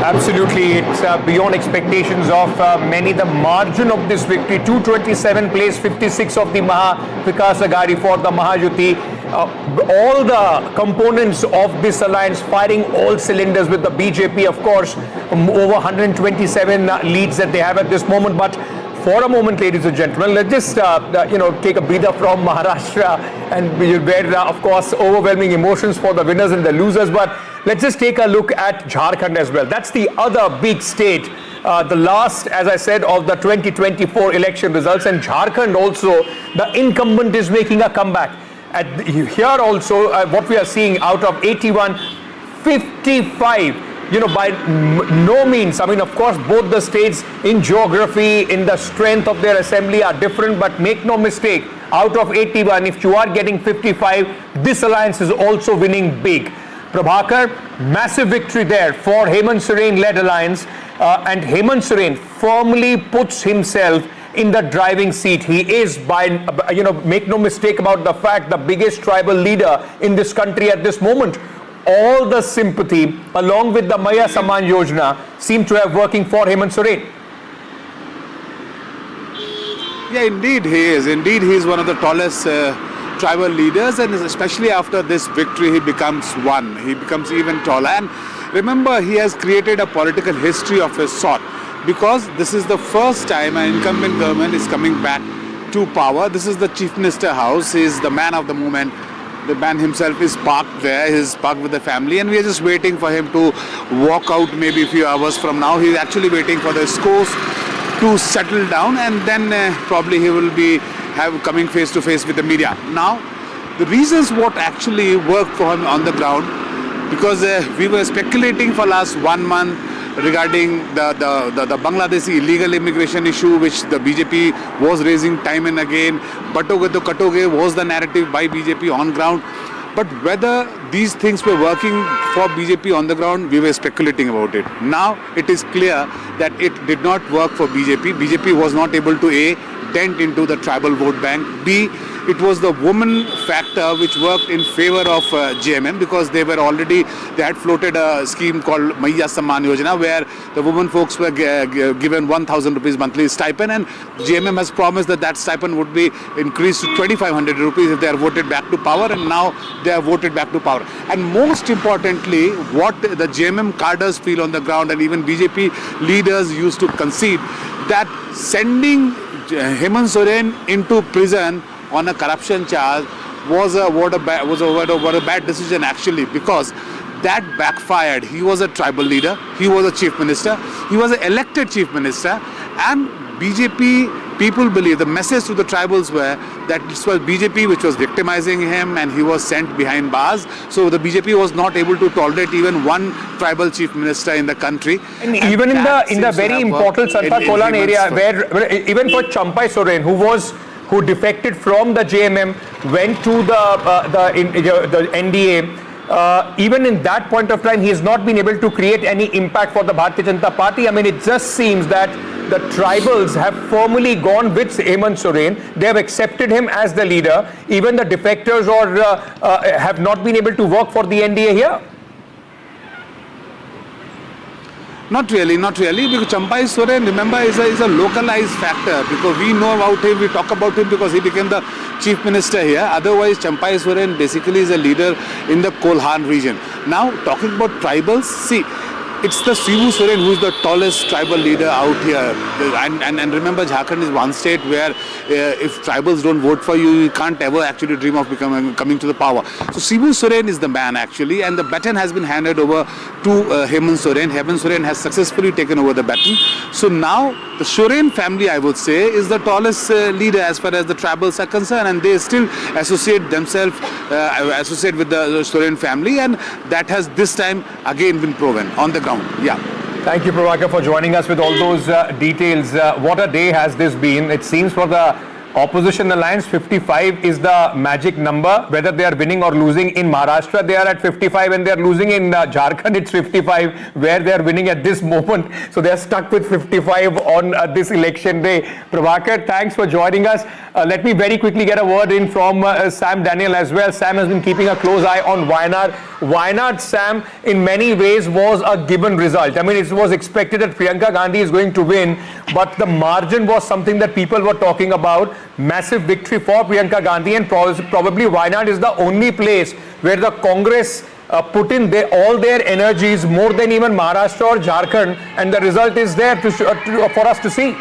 Speaker 17: Absolutely, it's beyond expectations of many. The margin of this victory, 227 plays 56 of the Maha Vikas Aghadi for the Mahayuti. All the components of this alliance firing all cylinders with the BJP, of course, over 127 leads that they have at this moment. But for a moment, ladies and gentlemen, let's just take a breather from Maharashtra, and where of course overwhelming emotions for the winners and the losers. But let's just take a look at Jharkhand as well. That's the other big state, the last, as I said, of the 2024 election results. And Jharkhand also, the incumbent is making a comeback. Here also, what we are seeing, out of 81, 55, by no means, I mean, of course, both the states in geography, in the strength of their assembly are different, but make no mistake, out of 81, if you are getting 55, this alliance is also winning big. Prabhakar, massive victory there for Hemant Soren led alliance, and Hemant Soren firmly puts himself in the driving seat. He is, make no mistake about the fact, the biggest tribal leader in this country at this moment. All the sympathy, along with the Maya Saman Yojana, seem to have working for Hemant Soren.
Speaker 1: Yeah, indeed he is. Indeed, he is one of the tallest tribal leaders, and especially after this victory, he becomes one. He becomes even taller. And remember, he has created a political history of his sort, because this is the first time an incumbent government is coming back to power. This is the Chief Minister house. He is the man of the moment. The man himself is parked there. He is parked with the family, and we are just waiting for him to walk out maybe a few hours from now. He is actually waiting for the scores to settle down, and then probably he will be coming face to face with the media. Now, the reasons what actually worked for him on the ground, because we were speculating for last 1 month regarding the Bangladeshi illegal immigration issue, which the BJP was raising time and again. Batoge to Katoge was the narrative by BJP on ground. But whether these things were working for BJP on the ground, we were speculating about it. Now it is clear that it did not work for BJP. BJP was not able to A, dent into the tribal vote bank, B, it was the woman factor which worked in favor of JMM, because they had floated a scheme called Maya Saman Yojana, where the women folks were given 1,000 rupees monthly stipend, and JMM has promised that stipend would be increased to 2,500 rupees if they are voted back to power, and now they are voted back to power. And most importantly, what the JMM cadres feel on the ground, and even BJP leaders used to concede, that sending Hemant Soren into prison on a corruption charge was a bad decision actually, because that backfired. He was a tribal leader, he was a chief minister, he was an elected chief minister, and BJP people believe, the message to the tribals were that this was BJP which was victimizing him, and he was sent behind bars. So the BJP was not able to tolerate even one tribal chief minister in the country.
Speaker 17: And even in the very important Santa Kolan area, where even for Champai Soren, who defected from the JMM, went to the NDA, even in that point of time, he has not been able to create any impact for the Bharatiya Janata Party. I mean, it just seems that the tribals have firmly gone with Hemant Soren. They have accepted him as the leader. Even the defectors have not been able to work for the NDA here.
Speaker 1: Not really, because Champai Soren, remember, is a localized factor, because we know about him, we talk about him because he became the chief minister here. Otherwise, Champai Soren basically is a leader in the Kolhan region. Now, talking about tribals, see, it's the Shibu Soren who is the tallest tribal leader out here. And remember, Jharkhand is one state where if tribals don't vote for you, you can't ever actually dream of coming to the power. So Shibu Soren is the man actually, and the baton has been handed over to Hemant Soren. Hemant Soren has successfully taken over the baton. So now the Soren family, I would say, is the tallest leader as far as the tribals are concerned, and they still associate themselves with the Soren family, and that has this time again been proven on the ground. Yeah.
Speaker 17: Thank you, Priyanka, for joining us with all those details. What a day has this been. It seems for the opposition alliance, 55 is the magic number. Whether they are winning or losing in Maharashtra, they are at 55, and they are losing in Jharkhand, it's 55, where they are winning at this moment. So they are stuck with 55 on this election day. Prabhakar, thanks for joining us. Let me very quickly get a word in from Sam Daniel as well. Sam has been keeping a close eye on Wayanad. Wayanad, Sam, in many ways was a given result. I mean, it was expected that Priyanka Gandhi is going to win, but the margin was something that people were talking about. Massive victory for Priyanka Gandhi, and probably Wayanad is the only place where the Congress put in all their energies more than even Maharashtra or Jharkhand, and the result is there for us to see.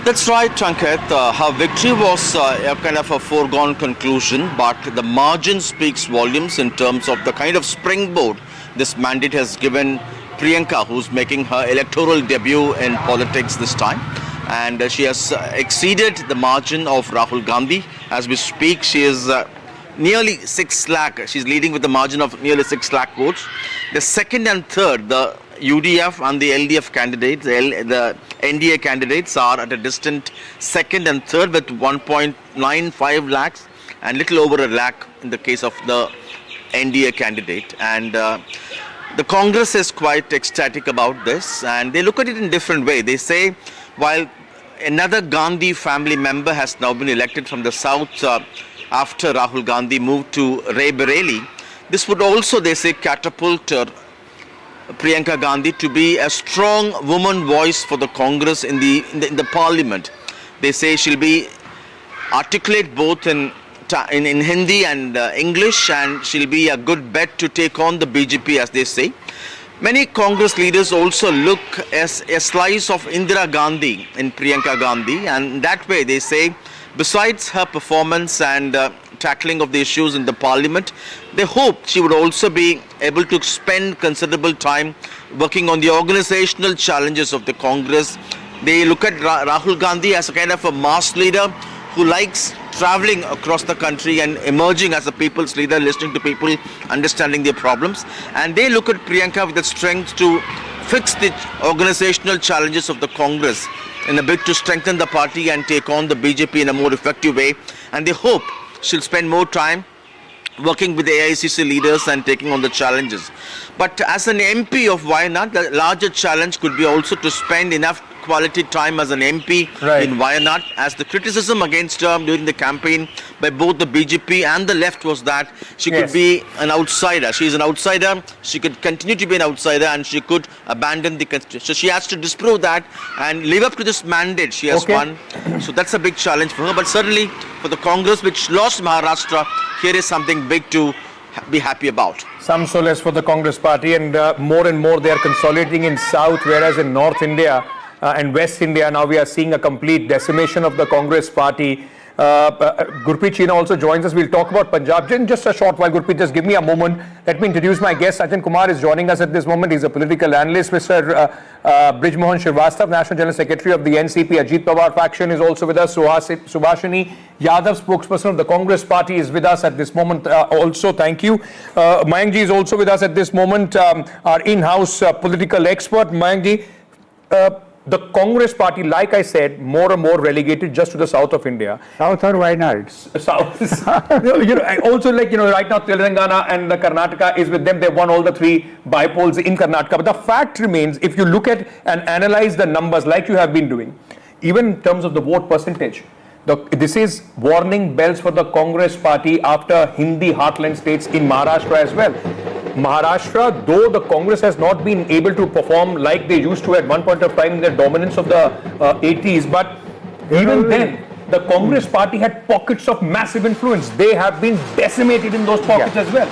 Speaker 22: That's right, Chanket. Her victory was a kind of a foregone conclusion, but the margin speaks volumes in terms of the kind of springboard this mandate has given Priyanka, who's making her electoral debut in politics this time. And she has exceeded the margin of Rahul Gandhi. As we speak, she is nearly 6 lakh. She's leading with a margin of nearly 6 lakh votes. The second and third, the UDF and the LDF candidates, the NDA candidates are at a distant second and third with 1.95 lakhs and little over a lakh in the case of the NDA candidate. And The Congress is quite ecstatic about this, and they look at it in a different way. They say, while another Gandhi family member has now been elected from the south after Rahul Gandhi moved to Raebareli, this would also, they say, catapult Priyanka Gandhi to be a strong woman voice for the Congress in the parliament. They say she'll be articulate both in Hindi and English, and she'll be a good bet to take on the BJP, as they say. Many Congress leaders also look as a slice of Indira Gandhi in Priyanka Gandhi, and that way they say, besides her performance and tackling of the issues in the parliament, they hope she would also be able to spend considerable time working on the organizational challenges of the Congress. They look at Rahul Gandhi as a kind of a mass leader who likes traveling across the country and emerging as a people's leader, listening to people, understanding their problems. And they look at Priyanka with the strength to fix the organizational challenges of the Congress in a bid to strengthen the party and take on the BJP in a more effective way. And they hope she'll spend more time working with the AICC leaders and taking on the challenges. But as an MP of Wayanad, the larger challenge could be also to spend enough quality time as an MP in Wayanad, as the criticism against her during the campaign by both the BJP and the left was that she could be an outsider. She is an outsider, she could continue to be an outsider, and she could abandon the constitution. So she has to disprove that and live up to this mandate she has won. So that's a big challenge for her. But certainly for the Congress, which lost Maharashtra, here is something big to be happy about.
Speaker 17: Some solace for the Congress party, and more they are consolidating in South, whereas in North India and West India, now we are seeing a complete decimation of the Congress party. Gurpreet China also joins us. We'll talk about Punjab in just a short while. Gurpreet, just give me a moment. Let me introduce my guest. Sachin Kumar is joining us at this moment. He's a political analyst. Mr. Brijmohan Srivastava, National General Secretary of the NCP. Ajit Pawar faction is also with us. Subhashini Yadav, spokesperson of the Congress party, is with us at this moment also. Thank you. Mayankji is also with us at this moment, our in-house political expert. Mayankji, the Congress party, like I said, more and more relegated just to the south of India.
Speaker 5: South or Wayanad? South.
Speaker 17: Also, right now Telangana and Karnataka is with them. They won all the 3 bypolls in Karnataka. But the fact remains, if you look at and analyze the numbers like you have been doing, even in terms of the vote percentage, this is warning bells for the Congress party after Hindi heartland states in Maharashtra as well. Maharashtra, though the Congress has not been able to perform like they used to at one point of time in the dominance of the 80s, but even then, the Congress party had pockets of massive influence. They have been decimated in those pockets as well.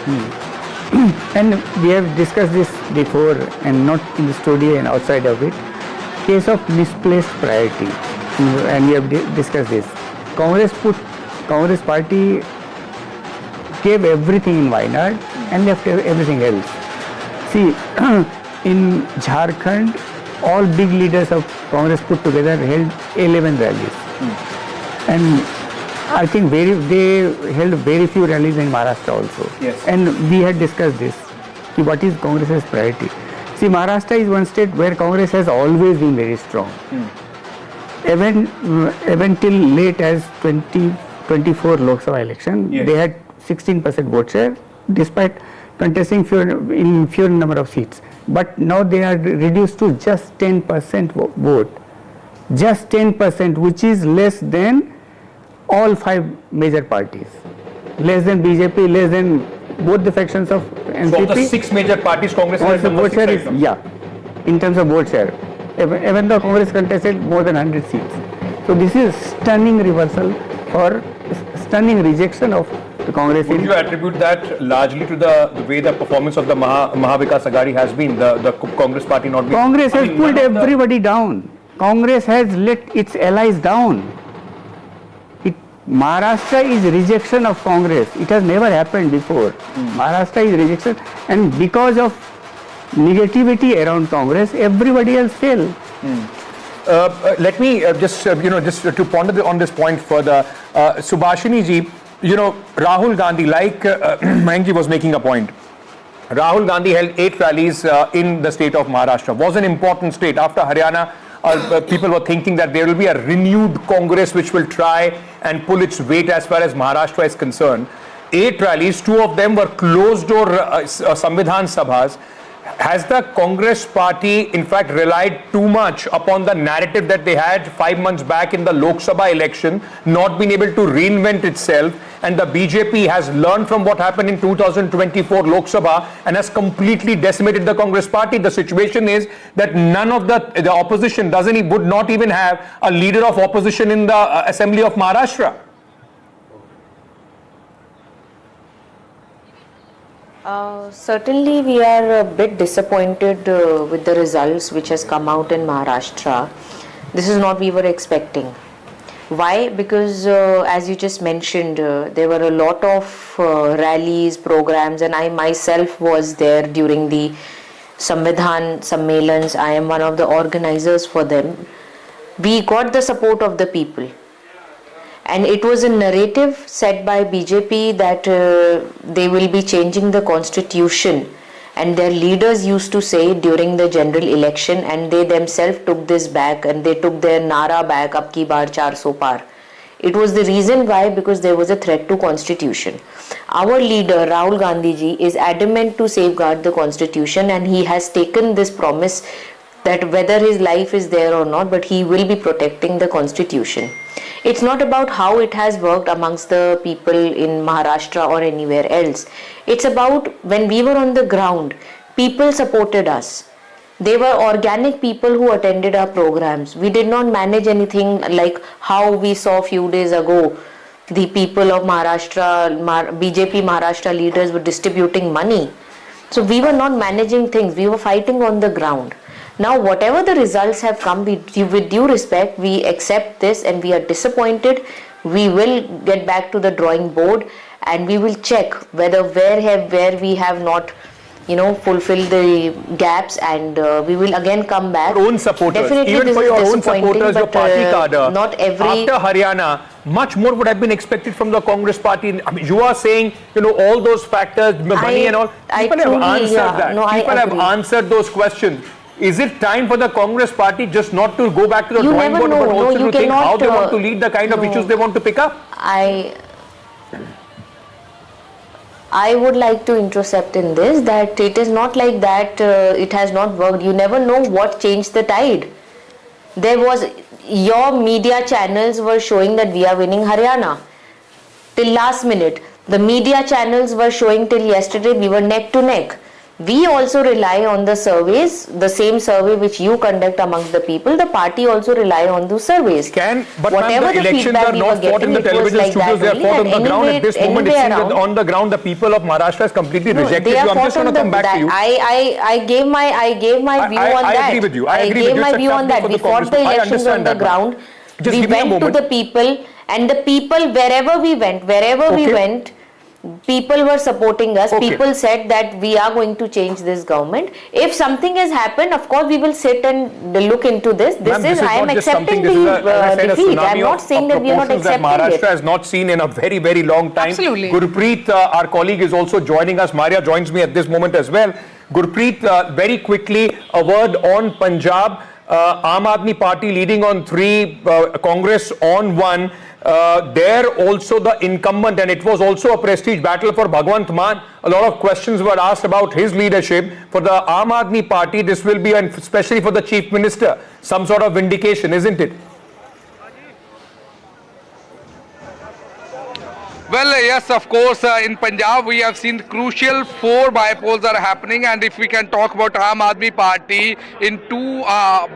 Speaker 5: And we have discussed this before, and not in the studio and outside of it. Case of misplaced priority, and we have discussed this. Congress party gave everything in Wayanad and left everything else. See, in Jharkhand, all big leaders of Congress put together held 11 rallies. And I think they held very few rallies in Maharashtra also.
Speaker 17: Yes.
Speaker 5: And we had discussed this. What is Congress's priority? See, Maharashtra is one state where Congress has always been very strong. Even till late as 2024 Lok Sabha election, they had 16% vote share, despite contesting fewer number of seats. But now they are reduced to just 10% vote. Just 10%, which is less than all 5 major parties. Less than BJP, less than both the factions of NCP.
Speaker 17: So of the 6 major parties, Congress has the
Speaker 5: vote share is, in terms of vote share. Even though Congress contested more than 100 seats. So this is stunning reversal or stunning rejection of the Congress.
Speaker 17: Would you attribute that largely to the way the performance of the Mahavikas Aghadi has been, the Congress party not being...
Speaker 5: Congress has pulled everybody down. Congress has let its allies down. Maharashtra is rejection of Congress. It has never happened before. Maharashtra is rejection, and because of negativity around Congress, everybody else failed.
Speaker 17: Let me just to ponder on this point further. Subhashini ji, Rahul Gandhi, like Mayankji was making a point. Rahul Gandhi held 8 rallies in the state of Maharashtra. Was an important state. After Haryana, people were thinking that there will be a renewed Congress which will try and pull its weight as far as Maharashtra is concerned. 8 rallies, 2 of them were closed door Samvidhan Sabhas. has the Congress party in fact relied too much upon the narrative that they had 5 months back in the Lok Sabha election, not been able to reinvent itself, and the BJP has learned from what happened in 2024 Lok Sabha and has completely decimated the Congress party? The situation is that none of the opposition would not even have a leader of opposition in the Assembly of Maharashtra.
Speaker 6: Certainly we are a bit disappointed with the results which has come out in Maharashtra. This is not we were expecting. Why? Because as you just mentioned, there were a lot of rallies, programs, and I myself was there during the Samvidhan Sammelans. I am one of the organizers for them. We got the support of the people. And it was a narrative set by BJP that they will be changing the constitution, and their leaders used to say during the general election, and they themselves took this back and they took their nara back, ab ki baar 400 par. It was the reason why, because there was a threat to constitution. Our leader Rahul Gandhi ji is adamant to safeguard the constitution, and he has taken this promise that whether his life is there or not, but he will be protecting the constitution. It's not about how it has worked amongst the people in Maharashtra or anywhere else. It's about when we were on the ground, people supported us. They were organic people who attended our programs. We did not manage anything like how we saw few days ago. The people of Maharashtra, BJP Maharashtra leaders were distributing money. So we were not managing things. We were fighting on the ground. Now, whatever the results have come, with due respect, we accept this and we are disappointed. We will get back to the drawing board and we will check whether where we have not, fulfilled the gaps, and we will again come back.
Speaker 17: Your own supporters,
Speaker 6: definitely
Speaker 17: even for your own supporters, your party cadre,
Speaker 6: not every.
Speaker 17: After Haryana, much more would have been expected from the Congress party. I mean, you are saying, all those factors, money and all. People have answered that. People have answered those questions. Is it time for the Congress party just not to go back to the drawing board, but also to think how they want to lead, the kind of issues they want to pick up?
Speaker 6: I would like to intercept in this, that it is not like that it has not worked. You never know what changed the tide. Your media channels were showing that we are winning Haryana. Till last minute. The media channels were showing till yesterday we were neck to neck. We also rely on the surveys, the same survey which you conduct amongst the people. The party also rely on those surveys.
Speaker 17: But whatever the elections are not fought in the television studios, they are fought on the ground. At this moment, it seems that on the ground, the people of Maharashtra has completely rejected you. I'm just going to come back to you.
Speaker 6: I gave my view on that.
Speaker 17: I agree with you.
Speaker 6: I gave my view on that. We fought the elections on the ground. We went to the people, and the people, wherever we went, people were supporting us. People said that we are going to change this government. If something has happened, of course we will sit and look into this. I am accepting the defeat. I am not saying that we are not accepting
Speaker 17: that Maharashtra
Speaker 6: it.
Speaker 17: has not seen in a very, very long time.
Speaker 6: Absolutely.
Speaker 17: Gurpreet, our colleague, is also joining us. Maria joins me at this moment as well. Gurpreet, very quickly, a word on Punjab. Aam Aadmi Party leading on 3, Congress on 1. There also the incumbent, and it was also a prestige battle for Bhagwant Mann. A lot of questions were asked about his leadership. For the Aam Aadmi Party, this will be, and especially for the Chief Minister, some sort of vindication, isn't it?
Speaker 7: Well, yes, of course, in Punjab we have seen crucial 4 bypolls are happening, and if we can talk about Aam Aadmi Party, in 2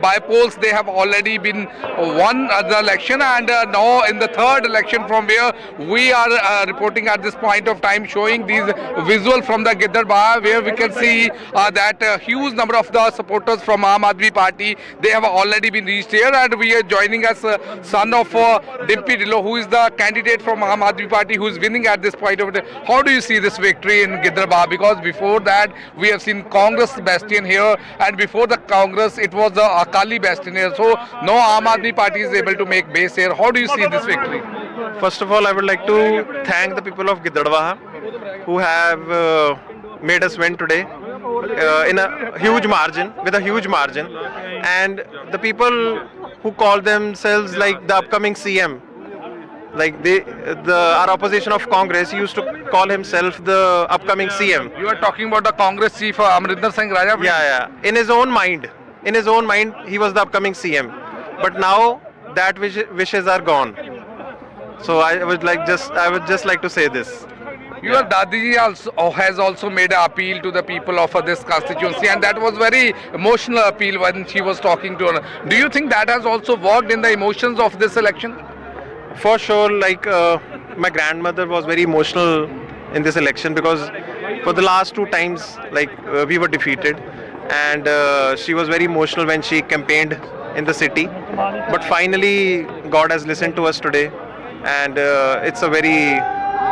Speaker 7: bypolls they have already been won the election, and now in the 3rd election from where we are reporting at this point of time, showing these visuals from the Giddarbah, where we can see that a huge number of the supporters from Aam Aadmi Party, they have already been reached here, and we are joining us son of Dimpy Dhillon, who is the candidate from Aam Aadmi Party, who is winning at this point of time. How do you see this victory in Giddarbah? Because before that we have seen Congress bastion here, and before the Congress it was the Akali bastion here. So no Aam Aadmi Party is able to make base here. How do you see this victory?
Speaker 23: First of all, I would like to thank the people of Giddarbah who have made us win today in a huge margin, with a huge margin, and the people who call themselves like the upcoming CM, like our opposition of Congress used to call himself the upcoming CM.
Speaker 7: You are talking about the Congress chief Amruta Fadnavis?
Speaker 23: Yeah. In his own mind, he was the upcoming CM. But now that wishes are gone. So I would just like to say this.
Speaker 7: Your Dadiji has also made an appeal to the people of this constituency, and that was very emotional appeal when she was talking to her. Do you think that has also worked in the emotions of this election?
Speaker 23: For sure, my grandmother was very emotional in this election because for the last 2 times, we were defeated, and she was very emotional when she campaigned in the city. But finally, God has listened to us today, and it's a very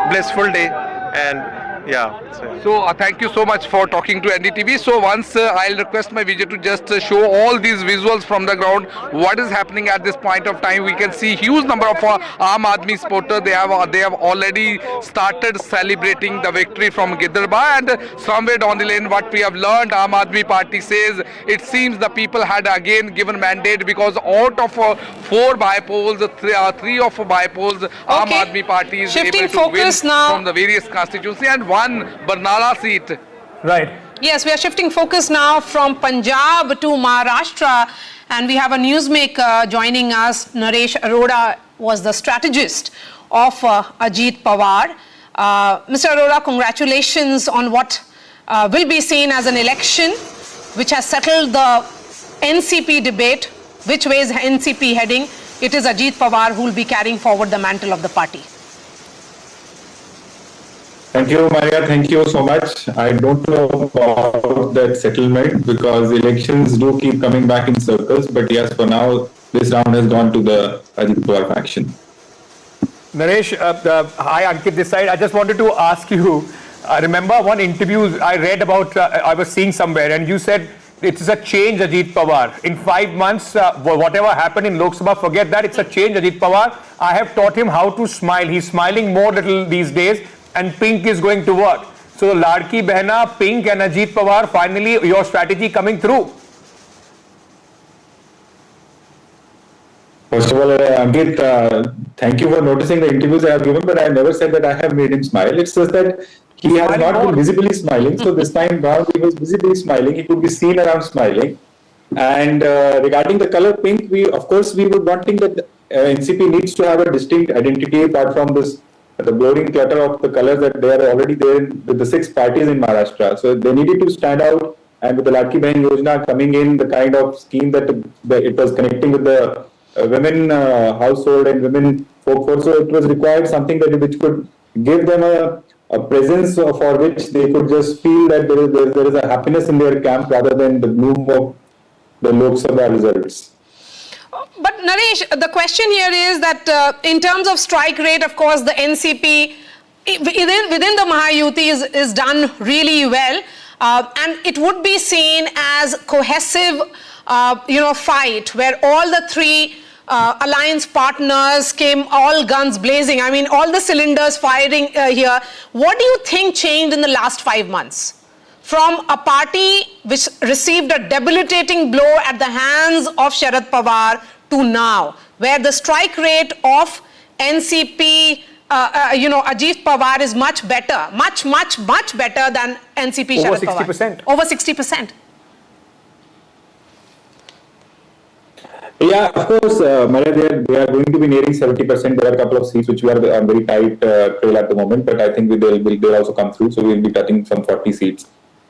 Speaker 23: blissful day. And yeah.
Speaker 7: So thank you so much for talking to NDTV. So once I'll request my video to just show all these visuals from the ground. What is happening at this point of time? We can see huge number of Aam Aadmi supporters. They have already started celebrating the victory from Gidarba, and somewhere down the lane, what we have learned, Aam Aadmi Party says it seems the people had again given mandate because out of 4 bypolls, 3 of bypolls, Aam Aadmi Party is able to win from the various constituencies and one Barnala seat.
Speaker 17: Right.
Speaker 4: Yes, we are shifting focus now from Punjab to Maharashtra, and we have a newsmaker joining us. Naresh Arora was the strategist of Ajit Pawar. Mr. Arora, congratulations on what will be seen as an election which has settled the NCP debate. Which way is NCP heading? It is Ajit Pawar who will be carrying forward the mantle of the party.
Speaker 8: Thank you, Maria. Thank you so much. I don't know about that settlement because elections do keep coming back in circles. But yes, for now, this round has gone to the Ajit Pawar faction.
Speaker 17: Naresh, hi Ankit this side. I just wanted to ask you, remember one interview I read about, I was seeing somewhere, and you said it is a change, Ajit Pawar. In 5 months, whatever happened in Lok Sabha, forget that. It's a change, Ajit Pawar. I have taught him how to smile. He's smiling more little these days. And Pink is going to work. So Ladki Behna, Pink and Ajit Pawar, finally your strategy coming through.
Speaker 8: First of all, Ankit, thank you for noticing the interviews I have given, but I never said that I have made him smile. It's just that he has not been visibly smiling. So this time round, he was visibly smiling. He could be seen around smiling. And regarding the color pink, we were wanting that NCP needs to have a distinct identity apart from this the blurring clutter of the colors that they are already there with the 6 parties in Maharashtra. So they needed to stand out, and with the Ladki Behan Yojana coming in, the kind of scheme that it was connecting with the women household and women workforce, so it was required something which could give them a presence for which they could just feel that there is a happiness in their camp rather than the gloom of the Lok Sabha results.
Speaker 4: But Naresh, the question here is that in terms of strike rate, of course, the NCP within the Mahayuti is done really well, and it would be seen as cohesive, fight where all the 3 alliance partners came all guns blazing. I mean, all the cylinders firing here. What do you think changed in the last 5 months? From a party which received a debilitating blow at the hands of Sharad Pawar to now, where the strike rate of NCP, Ajit Pawar is much better, much better than NCP Sharad Pawar. Over 60%. Over 60%.
Speaker 8: Yeah, of course, Maria, they are going to be nearing 70%. There are a couple of seats which we are very tight trail at the moment, but I think they'll also come through, so we'll be touching some 40 seats.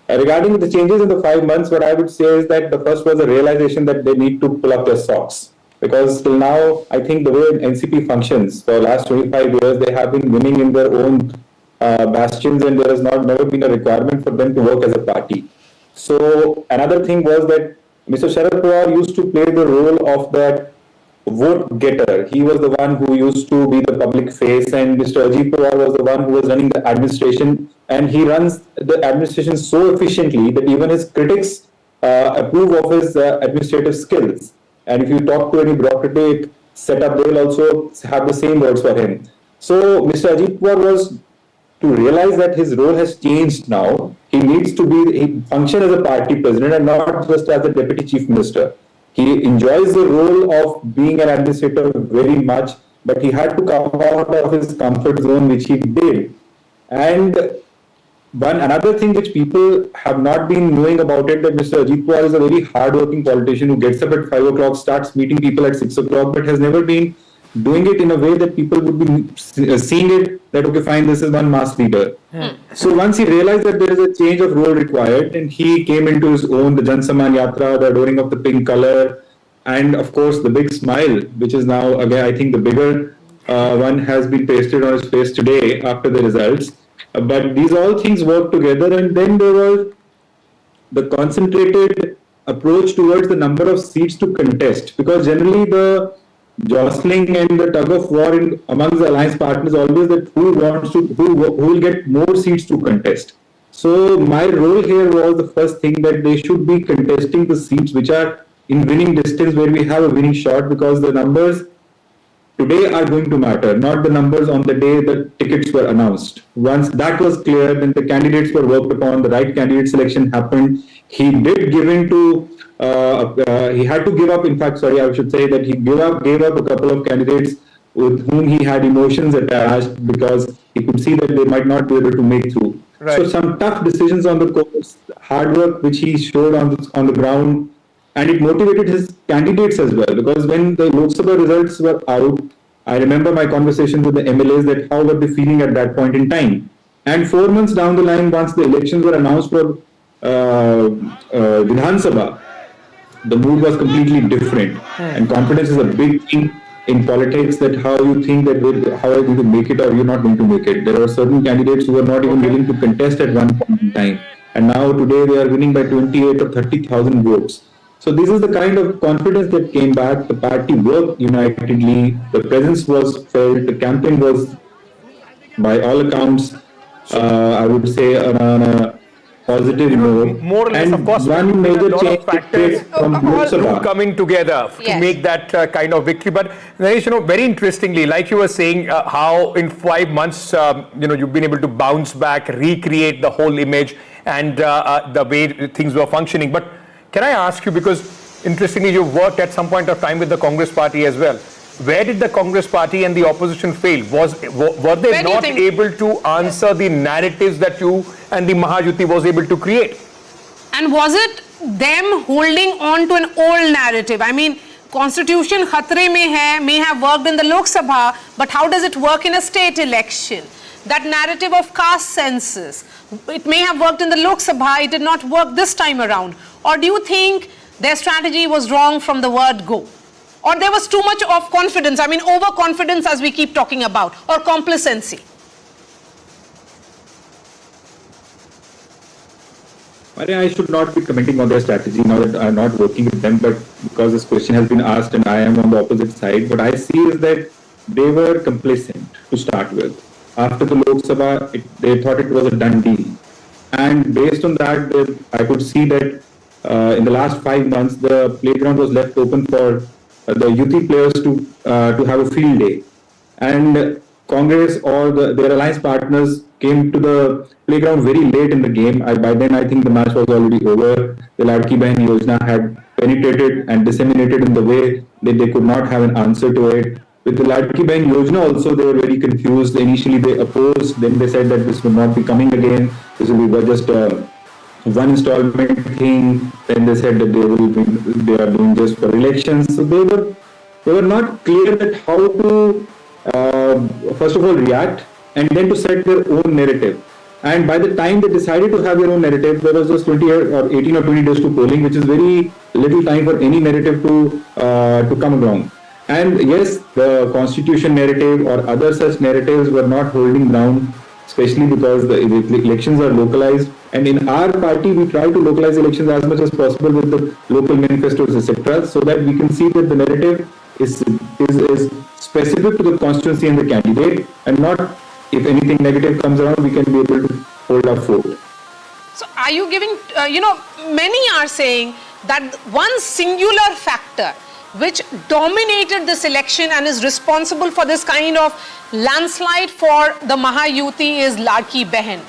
Speaker 8: Regarding the changes in the 5 months, what I would say is that the first was a realization that they need to pull up their socks. Because till now, I think the way NCP functions, for the last 25 years, they have been winning in their own bastions, and there has never been a requirement for them to work as a party. So another thing was that Mr. Sharad Pawar used to play the role of that vote getter. He was the one who used to be the public face, and Mr. Ajit Pawar was the one who was running the administration, and he runs the administration so efficiently that even his critics approve of his administrative skills. And if you talk to any bureaucratic setup, they will also have the same words for him. So Mr. Ajit Pawar was to realize that his role has changed now. He needs to function as a party president and not just as the deputy chief minister. He enjoys the role of being an administrator very much, but he had to come out of his comfort zone, which he did. And another thing which people have not been knowing about it, that Mr. Ajit Pawar is a very hard-working politician who gets up at 5 o'clock, starts meeting people at 6 o'clock, but has never been doing it in a way that people would be seeing it, that, okay, fine, this is one mass leader. So once he realized that there is a change of role required, and he came into his own, the Jan Samman Yatra, the adorning of the pink color, and of course the big smile, which is now, again, I think the bigger one has been pasted on his face today after the results. But these all things work together, and then there was the concentrated approach towards the number of seats to contest, because generally the jostling and the tug of war amongst the alliance partners always that who will get more seats to contest. So my role here was the first thing, that they should be contesting the seats which are in winning distance, where we have a winning shot, because the numbers today are going to matter, not the numbers on the day the tickets were announced. Once that was clear, then the candidates were worked upon, the right candidate selection happened. He did give in to, he had to give up, in fact, sorry, I should say that he gave up a couple of candidates with whom he had emotions attached, because he could see that they might not be able to make through. Right. So some tough decisions on the course, hard work which he showed on the ground, and it motivated his candidates as well, because when the Lok Sabha results were out, I remember my conversations with the MLAs, that how were they feeling at that point in time. And 4 months down the line, once the elections were announced for Vidhan Sabha, the mood was completely different. And confidence is a big thing in politics, that how you think that how are you going to make it or you're not going to make it. There are certain candidates who are not even willing to contest at one point in time. And now today they are winning by 28 or 30,000 votes. So this is the kind of confidence that came back. The party worked unitedly. The presence was felt. The campaign was, by all accounts, I would say, on a positive note.
Speaker 17: More or less,
Speaker 8: and
Speaker 17: of course,
Speaker 8: one major change
Speaker 17: factors coming together to make that kind of victory. But Naresh, very interestingly, like you were saying, how in 5 months, you've been able to bounce back, recreate the whole image and the way things were functioning. But can I ask you, because interestingly, you worked at some point of time with the Congress party as well. Where did the Congress party and the opposition fail? Were they not able to answer the narratives that you and the Mahayuti was able to create?
Speaker 4: And was it them holding on to an old narrative? I mean, Constitution khatre mein hai, may have worked in the Lok Sabha, but how does it work in a state election? That narrative of caste census, it may have worked in the Lok Sabha, it did not work this time around. Or do you think their strategy was wrong from the word go? Or there was too much of confidence, I mean overconfidence as we keep talking about, or complacency?
Speaker 8: I should not be commenting on their strategy now that I am not working with them, but because this question has been asked and I am on the opposite side, what I see is that they were complacent to start with. After the Lok Sabha, they thought it was a done deal. And based on that, I could see that in the last 5 months, the playground was left open for the youth players to have a field day. And Congress or their alliance partners came to the playground very late in the game. By then, I think the match was already over. The Ladki Bahin Yojana had penetrated and disseminated in the way that they could not have an answer to it. With the Ladki Bahin Yojana also, they were very confused. Initially, they opposed. Then they said that this will not be coming again. This will be just one installment thing. Then they said that they are doing just for elections. So they were not clear that how to first of all react and then to set their own narrative. And by the time they decided to have their own narrative, there was just 20 or 18 or 20 days to polling, which is very little time for any narrative to come along. And yes, the constitution narrative or other such narratives were not holding ground, especially because the elections are localized. And in our party, we try to localize elections as much as possible with the local manifestos, etc., so that we can see that the narrative is specific to the constituency and the candidate, and not, if anything negative comes around, we can be able to hold up forward.
Speaker 4: So are you giving, many are saying that one singular factor which dominated this election and is responsible for this kind of landslide for the Mahayuti is Ladki Bahin.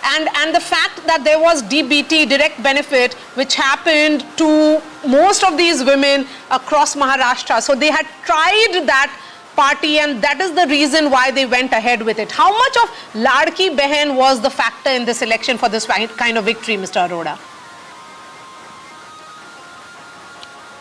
Speaker 4: And the fact that there was DBT, direct benefit, which happened to most of these women across Maharashtra. So they had tried that party, and that is the reason why they went ahead with it. How much of Ladki Behan was the factor in this election for this kind of victory, Mr. Arora?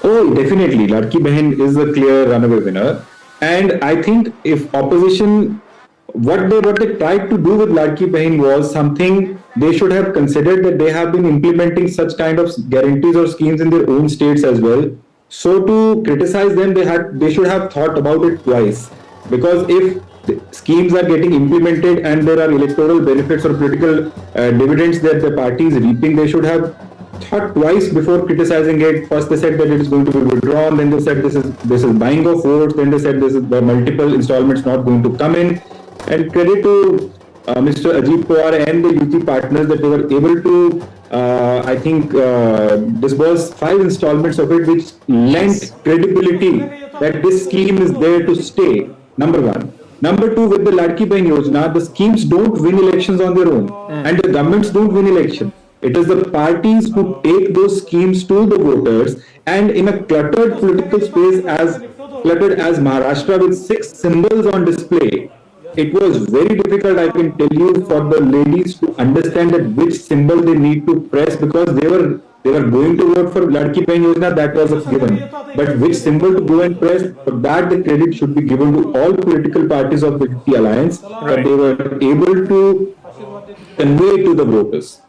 Speaker 8: Oh, definitely. Ladki Behan is the clear runaway winner. And I think if opposition, what they tried to do with Ladki Behan was something they should have considered, that they have been implementing such kind of guarantees or schemes in their own states as well. So to criticize them, they should have thought about it twice. Because if the schemes are getting implemented and there are electoral benefits or political dividends that the party is reaping, they should have thought twice before criticizing it. First they said that it is going to be withdrawn, then they said this is buying of votes, then they said this is the multiple installments not going to come in. And credit to Mr. Ajit Pawar and the UT partners that they were able to I think disburse 5 installments of it, which lent credibility that this scheme is there to stay. Number one. Number two, with the Ladki Behan Yojana, the schemes don't win elections on their own, and the governments don't win elections. It is the parties who take those schemes to the voters, and in a cluttered political space as cluttered as Maharashtra with 6 symbols on display, it was very difficult, I can tell you, for the ladies to understand that which symbol they need to press, because they were going to vote for Ladki Behan Yojana, that was a given. But which symbol to go and press, for that the credit should be given to all political parties of the alliance, that they were able to convey to the voters.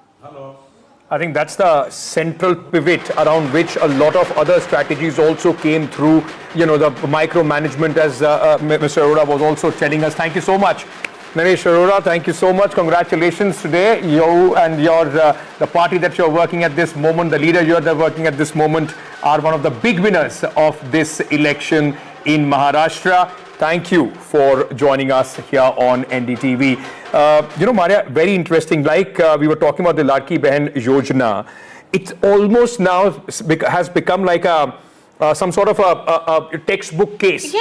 Speaker 17: I think that's the central pivot around which a lot of other strategies also came through, you know, the micromanagement, as Mr. Arora was also telling us. Thank you so much. Naresh Arora, thank you so much. Congratulations today. You and the party that you're working at this moment, the leader you're working at this moment, are one of the big winners of this election in Maharashtra. Thank you for joining us here on NDTV. You know, Maria, very interesting. Like we were talking about the Ladki Behan Yojana, it almost now has become like some sort of a textbook case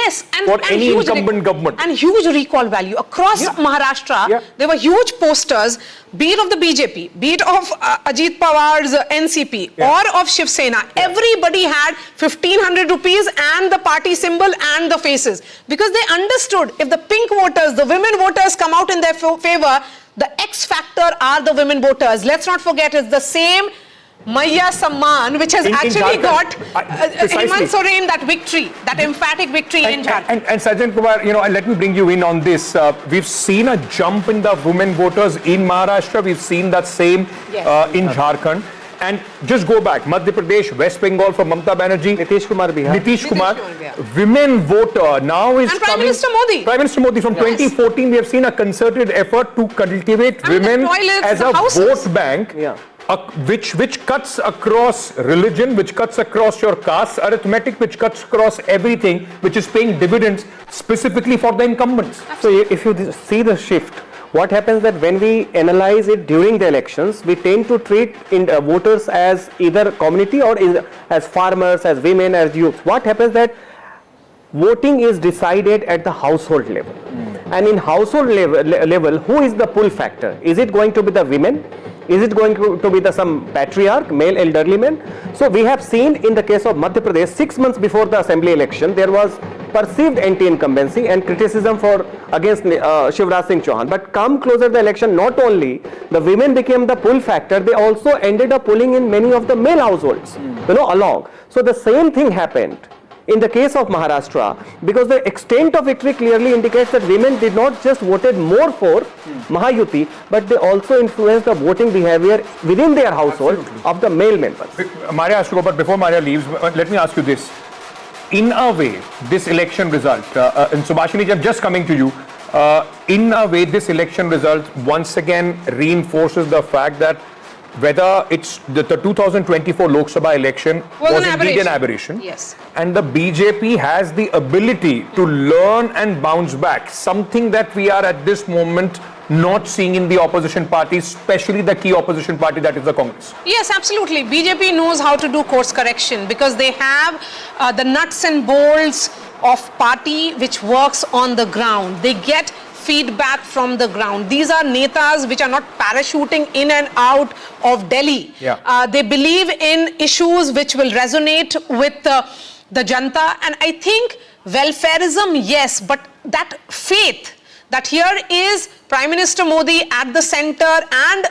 Speaker 17: for any incumbent government.
Speaker 4: And huge recall value. Across Maharashtra, there were huge posters, be it of the BJP, be it of Ajit Pawar's NCP, or of Shiv Sena. Everybody had 1500 rupees and the party symbol and the faces. Because they understood, if the pink voters, the women voters come out in their favor, the X factor are the women voters. Let's not forget, it's the same Maya Samman, which has actually got Hemant Soren that victory, that emphatic victory in Jharkhand.
Speaker 17: And Sajjan Kumar, you know, let me bring you in on this. We've seen a jump in the women voters in Maharashtra. We've seen that same in Jharkhand. And just go back, Madhya Pradesh, West Bengal for Mamata Banerjee, Nitish Kumar, women voter now is
Speaker 4: and Prime Minister Modi.
Speaker 17: Prime Minister Modi from 2014, we have seen a concerted effort to cultivate women as a vote bank. Which cuts across religion, which cuts across your caste arithmetic, which cuts across everything, which is paying dividends specifically for the incumbents.
Speaker 9: So if you see the shift, what happens that when we analyze it during the elections, we tend to treat voters as either community or as farmers, as women, as youth. What happens that voting is decided at the household level. And in household level, who is the pull factor? Is it going to be the women? Is it going to be some patriarch, male elderly men? So we have seen in the case of Madhya Pradesh, 6 months before the assembly election, there was perceived anti-incumbency and criticism against Shivraj Singh Chauhan. But come closer to the election, not only the women became the pull factor, they also ended up pulling in many of the male households, you know, along. So the same thing happened in the case of Maharashtra, because the extent of victory clearly indicates that women did not just voted more for Mahayuti, but they also influenced the voting behavior within their household of the male members.
Speaker 17: Maria has to go, but before Maria leaves, let me ask you this. In a way, this election result, and Subhashini, I'm just coming to you, in a way, this election result once again reinforces the fact that whether it's the 2024 Lok Sabha election was indeed an aberration.
Speaker 4: Yes.
Speaker 17: And the BJP has the ability to learn and bounce back, something that we are at this moment not seeing in the opposition parties, especially the key opposition party, that is the Congress.
Speaker 4: Yes, absolutely. BJP knows how to do course correction because they have the nuts and bolts of party which works on the ground. They get feedback from the ground. These are netas which are not parachuting in and out of Delhi. They believe in issues which will resonate with the Janta, and I think welfareism, yes, but that faith that here is Prime Minister Modi at the center and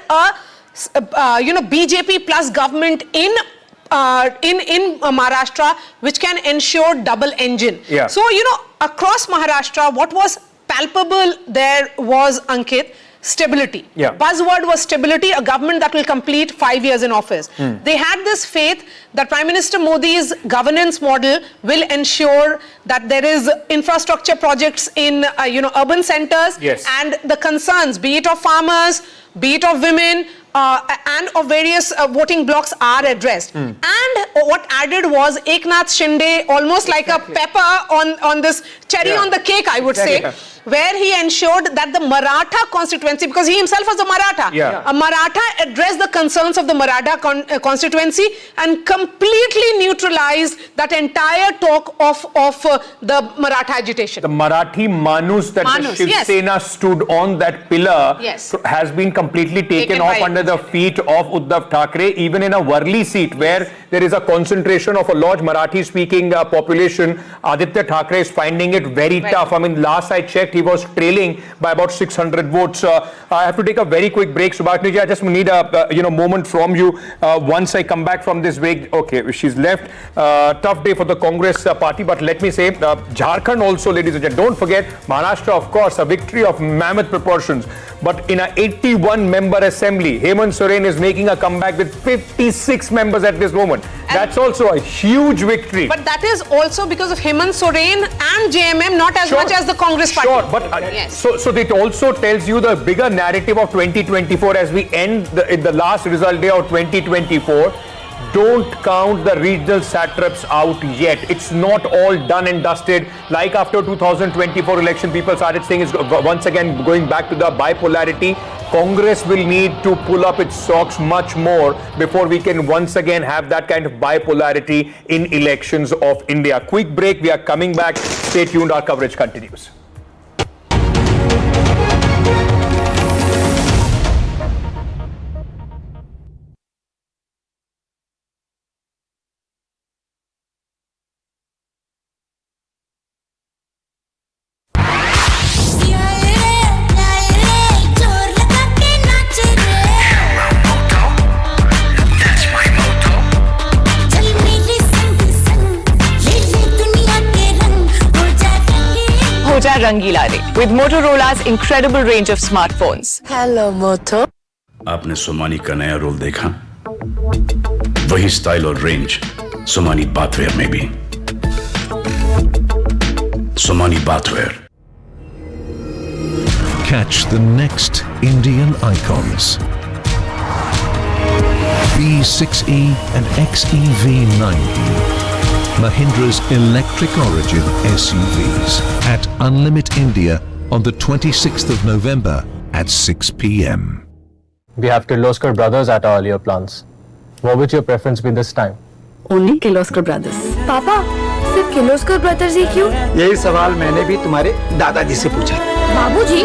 Speaker 4: BJP plus government in Maharashtra, which can ensure double engine.
Speaker 17: Yeah.
Speaker 4: So, across Maharashtra, what was palpable there was, Ankit, stability.
Speaker 17: Yeah.
Speaker 4: Buzzword was stability, a government that will complete 5 years in office. They had this faith that Prime Minister Modi's governance model will ensure that there is infrastructure projects in urban centers,
Speaker 17: yes,
Speaker 4: and the concerns, be it of farmers, be it of women, and of various voting blocks are addressed. And what added was Eknath Shinde, almost like a pepper on this cherry on the cake, I would say, where he ensured that the Maratha constituency, because he himself was a Maratha, a Maratha addressed the concerns of the Maratha constituency and completely neutralized that entire talk of the Maratha agitation.
Speaker 17: The Marathi Manus that the Shiv Sena stood on, that pillar, has been completely taken off under the feet of Uddhav Thackeray, even in a Worli seat where there is a concentration of a large Marathi-speaking population. Aditya Thackeray is finding it very tough. I mean, last I checked, he was trailing by about 600 votes. I have to take a very quick break. Subhashini, I just need a moment from you. Once I come back from this break, okay, she's left. Tough day for the Congress party, but let me say, Jharkhand also, ladies and gentlemen, don't forget, Maharashtra, of course, a victory of mammoth proportions. But in an 81-member assembly, Hemant Soren is making a comeback with 56 members at this moment. That's also a huge victory.
Speaker 4: But that is also because of Hemant Soren and JMM, not as much as the Congress party.
Speaker 17: Sure, but so it also tells you the bigger narrative of 2024 as we end the last result day of 2024. Don't count the regional satraps out yet. It's not all done and dusted. Like after 2024 election, people started saying it's once again going back to the bipolarity. Congress will need to pull up its socks much more before we can once again have that kind of bipolarity in elections of India. Quick break. We are coming back. Stay tuned. Our coverage continues.
Speaker 12: Rangila Re, with Motorola's incredible range of smartphones. Hello, Moto.
Speaker 14: आपने सोमानी का नया role देखा? वही style और range Somani bathware में भी। Somani bathware.
Speaker 15: Catch the next Indian icons. B6E and XEV90. Mahindra's electric origin SUVs at Unlimit India on the 26th of November at 6 p.m.
Speaker 9: We have Kirloskar brothers at our earlier plants. What would your preference be this time?
Speaker 12: Only Kirloskar brothers.
Speaker 20: पापा सिर्फ Kirloskar brothers ही क्यों?
Speaker 16: यही सवाल मैंने भी तुम्हारे दादाजी से पूछा।
Speaker 20: बाबूजी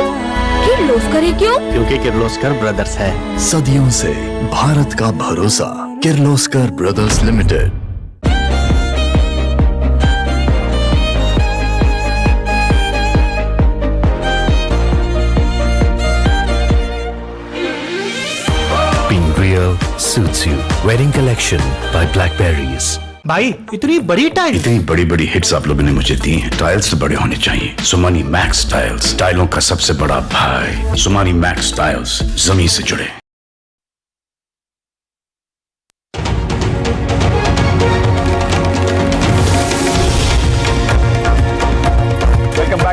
Speaker 20: किर्लोस्कर ही क्यों?
Speaker 16: क्योंकि किर्लोस्कर ब्रदर्स है।
Speaker 18: सदियों से भारत का भरोसा Kirloskar brothers limited.
Speaker 15: Suits you. Wedding collection by Blackberries.
Speaker 16: भाई इतनी बड़ी टाइल,
Speaker 14: इतनी बड़ी बड़ी हिट्स आप लोगों ने मुझे दी हैं। टाइल्स तो बड़े होने चाहिए। सुमानी मैक्स टाइल्स, टाइलों का सबसे बड़ा भाई। सुमानी मैक्स टाइल्स, जमीन से जुड़े।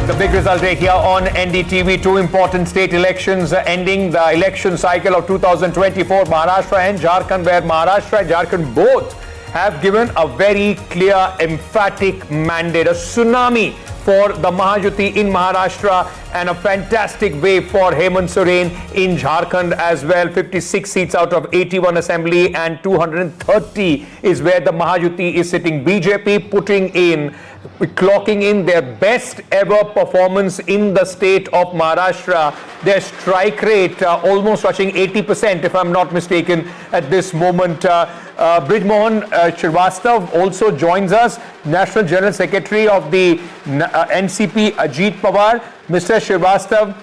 Speaker 17: The big result day here on NDTV. Two important state elections ending the election cycle of 2024. Maharashtra and Jharkhand, where Maharashtra and Jharkhand both have given a very clear, emphatic mandate, a tsunami for the Mahayuti in Maharashtra and a fantastic way for Hemant Soren in Jharkhand as well. 56 seats out of 81 assembly and 230 is where the Mahayuti is sitting. BJP clocking in their best ever performance in the state of Maharashtra. Their strike rate almost touching 80%, if I'm not mistaken, at this moment. Brijmohan Shrivastava also joins us, National General Secretary of the NCP, Ajit Pawar. Mr. Shrivastava,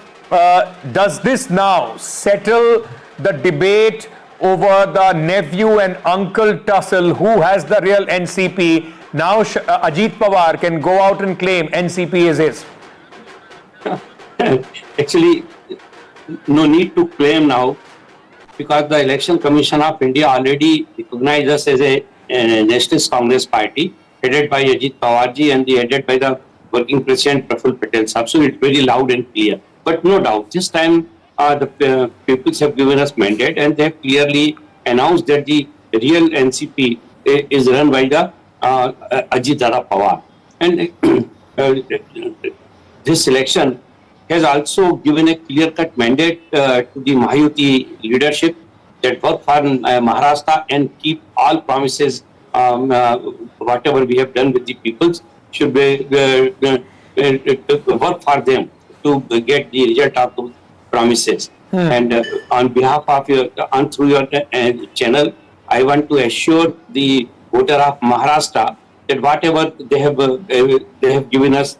Speaker 17: does this now settle the debate over the nephew and uncle tussle? Who has the real NCP? Now Ajit Pawar can go out and claim NCP is his.
Speaker 2: Actually, no need to claim now, because the Election Commission of India already recognized us as a Nationalist Congress Party, headed by Ajit Pawar ji and headed by the working president Praful Patel. So it's very loud and clear. But no doubt, this time the peoples have given us mandate, and they have clearly announced that the real NCP is run by the Ajit Dada Pawar. And this election has also given a clear-cut mandate to the Mahayuti leadership that work for Maharashtra and keep all promises, whatever we have done with the peoples, should be work for them to get the result of those promises. And on behalf of your, through your channel, I want to assure the voter of Maharashtra that whatever they have given us,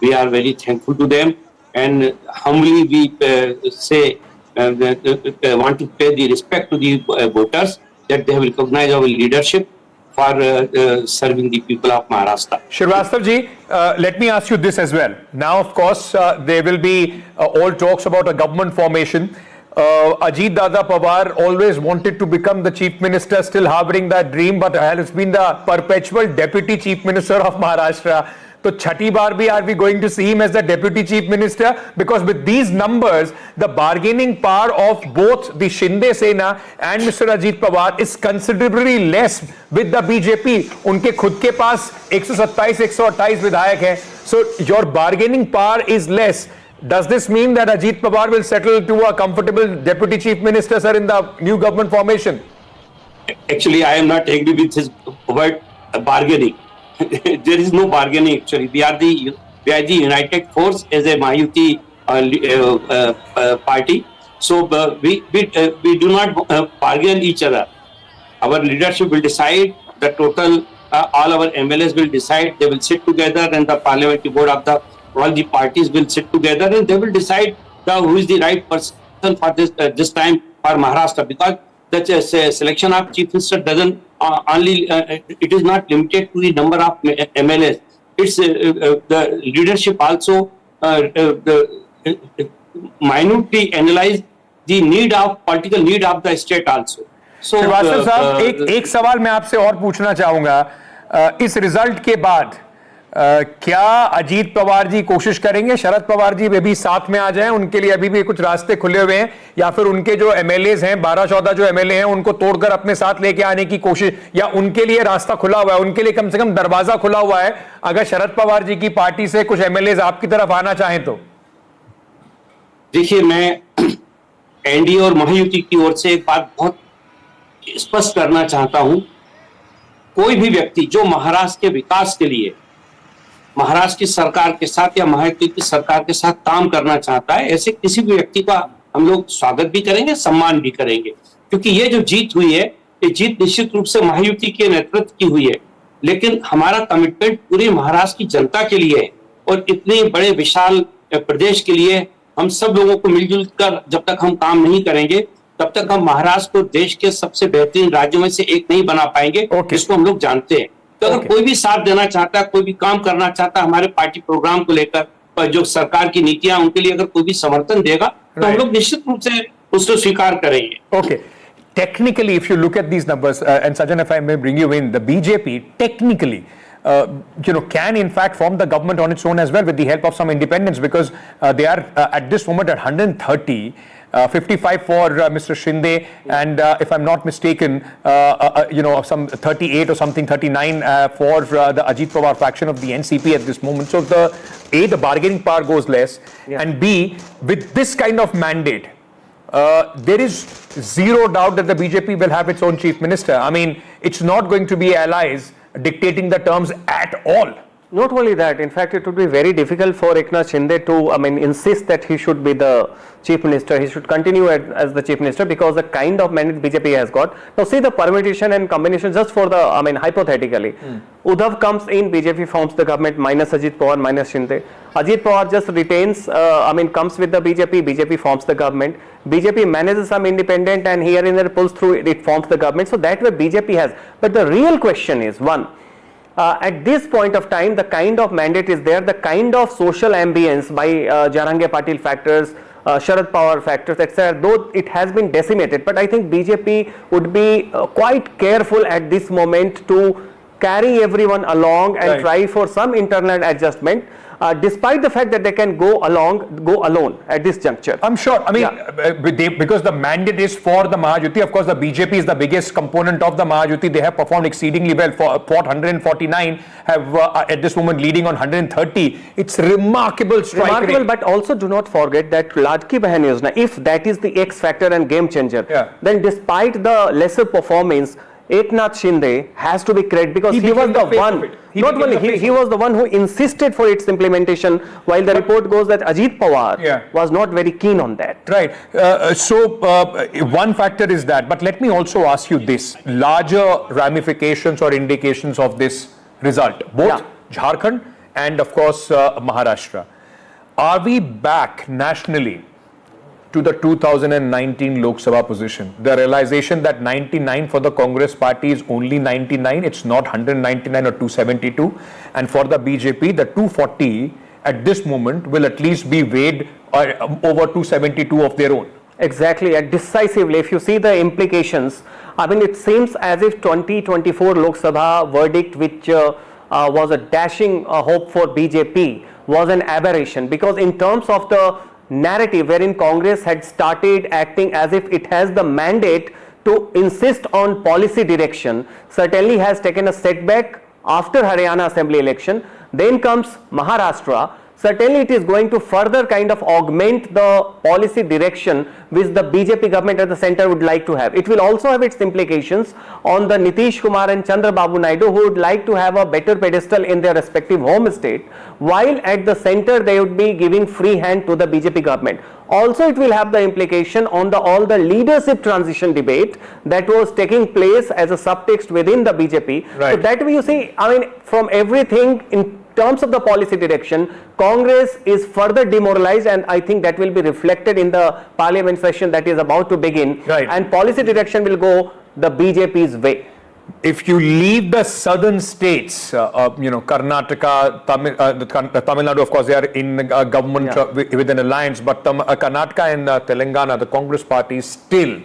Speaker 2: we are very thankful to them. And humbly we say, want to pay the respect to the voters that they have recognized our leadership for serving the people of Maharashtra.
Speaker 17: Shrivastava ji, let me ask you this as well. Now, of course, there will be all talks about a government formation. Ajit Dada Pawar always wanted to become the chief minister, still harboring that dream, but has been the perpetual deputy chief minister of Maharashtra. So, chhati baar bhi are we going to see him as the deputy chief minister? Because with these numbers, the bargaining power of both the Shinde Sena and Mr. Ajit Pawar is considerably less with the BJP. Unke khud ke paas 127-128 vidhayak hai. So, your bargaining power is less. Does this mean that Ajit Pawar will settle to a comfortable deputy chief minister, sir, in the new government formation?
Speaker 2: Actually, I am not agree with his word bargaining. There is no bargaining actually. We are the united force as a Mahayuti party. So we do not bargain each other. Our leadership will decide the total. All our MLAs will decide. They will sit together, and the parliamentary board of all the parties will sit together, and they will decide who is the right person for this time for Maharashtra. Because the selection of chief minister doesn't it is not limited to the number of MLAs. It's the leadership also minutely analyze the need of political need of the state also. So
Speaker 17: Srivastava साहब, एक सवाल मैं आपसे और पूछना चाहूंगा. इस result के बाद क्या अजीत पवार जी कोशिश करेंगे शरद पवार जी वे भी साथ में आ जाएं? उनके लिए अभी भी कुछ रास्ते खुले हुए हैं, या फिर उनके जो एमएलएज हैं 12-14 जो एमएलए हैं उनको तोड़कर अपने साथ लेके आने की कोशिश, या उनके लिए रास्ता खुला हुआ है, उनके लिए कम से कम दरवाजा खुला हुआ है अगर शरद पवार जी की पार्टी से कुछ एमएलएज आपकी तरफ आना चाहें तो?
Speaker 2: देखिए, मैं एनडीए और महायुति की ओर से एक बात बहुत स्पष्ट करना चाहता हूं. कोई भी व्यक्ति जो महाराष्ट्र के विकास के लिए महाराष्ट्र की सरकार के साथ या महायुति की सरकार के साथ काम करना चाहता है, ऐसे किसी भी व्यक्ति का हम लोग स्वागत भी करेंगे, सम्मान भी करेंगे. क्योंकि ये जो जीत हुई है, ये जीत निश्चित रूप से महायुति के नेतृत्व की हुई है, लेकिन हमारा कमिटमेंट पूरी महाराष्ट्र की जनता के लिए है. और इतने बड़े विशाल प्रदेश के लिए हम सब लोगों को मिलजुल कर जब तक हम काम नहीं करेंगे, तब तक हम महाराष्ट्र को देश के सबसे बेहतरीन राज्यों में से एक नहीं बना पाएंगे. इसको हम लोग जानते हैं. तो अगर कोई भी साथ देना चाहता है, कोई भी काम करना चाहता है हमारे पार्टी प्रोग्राम को लेकर, जो सरकार की नीतियां उनके लिए अगर कोई भी समर्थन देगा, तो हम लोग निश्चित रूप से उसको स्वीकार करेंगे.
Speaker 17: Okay. Technically, if you look at these numbers, and Sajan, if I may bring you in, the BJP technically, can in fact form the government on its own as well with the help of some independents, because they are at this moment at 130. 55 for Mr. Shinde, and if I'm not mistaken, some 38 or something, 39 for the Ajit Pawar faction of the NCP at this moment. So the bargaining power goes less, and B, with this kind of mandate, there is zero doubt that the BJP will have its own chief minister. I mean, it's not going to be allies dictating the terms at all
Speaker 9: Not only that, in fact, it would be very difficult for Eknath Shinde to, insist that he should be the chief minister. He should continue as the chief minister because the kind of mandate BJP has got. Now, see the permutation and combination just for the, hypothetically. Uddhav comes in, BJP forms the government minus Ajit Pawar, minus Shinde. Ajit Pawar just retains, comes with the BJP, BJP forms the government. BJP manages some independent and here and there pulls through, it forms the government. So that way BJP has. But the real question is, one, at this point of time, the kind of mandate is there, the kind of social ambience by Jharkhand Patil factors, Sharad Pawar factors, etc., though it has been decimated. But I think BJP would be quite careful at this moment to carry everyone along and try for some internal adjustment. Despite the fact that they can go alone at this juncture.
Speaker 17: I'm sure. Because the mandate is for the Mahayuti. Of course, the BJP is the biggest component of the Mahayuti. They have performed exceedingly well. For 149, have at this moment leading on 130. It's remarkable strike rate.
Speaker 9: But also do not forget that Ladki Bahan Yojana, if that is the X factor and game changer, then despite the lesser performance, Eknath Shinde has to be credited because he was the one. Not only he was the one who insisted for its implementation, while the report goes that Ajit Pawar was not very keen on that.
Speaker 17: Right. One factor is that. But let me also ask you this: larger ramifications or indications of this result, both Jharkhand and of course Maharashtra. Are we back nationally to the 2019 Lok Sabha position? The realization that 99 for the Congress party is only 99, it's not 199 or 272, and for the BJP, the 240 at this moment will at least be weighed over 272 of their own.
Speaker 9: Exactly, and decisively, if you see the implications, it seems as if 2024 Lok Sabha verdict, which was a dashing hope for BJP, was an aberration, because in terms of the narrative wherein Congress had started acting as if it has the mandate to insist on policy direction, certainly has taken a setback after Haryana Assembly election. Then comes Maharashtra. Certainly it is going to further kind of augment the policy direction which the BJP government at the center would like to have. It will also have its implications on the Nitish Kumar and Chandrababu Naidu, who would like to have a better pedestal in their respective home state, while at the center they would be giving free hand to the BJP government. Also, it will have the implication on all the leadership transition debate that was taking place as a subtext within the BJP. Right. So that way you see, from everything in terms of the policy direction, Congress is further demoralized, and I think that will be reflected in the parliament session that is about to begin. Right. And policy direction will go the BJP's way.
Speaker 17: If you leave the southern states, Karnataka, Tamil Nadu, of course, they are in government with an alliance, but Karnataka and Telangana, the Congress party still,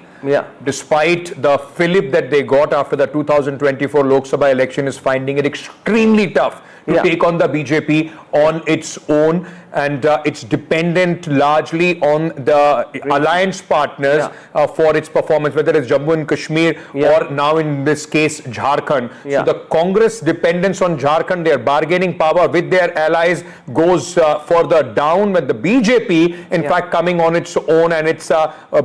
Speaker 17: despite the fillip that they got after the 2024 Lok Sabha election, is finding it extremely tough to take on the BJP on its own, and it's dependent largely on the alliance partners for its performance, whether it's Jammu and Kashmir or now in this case Jharkhand. So the Congress dependence on Jharkhand, their bargaining power with their allies goes further down, with the BJP in fact coming on its own, and its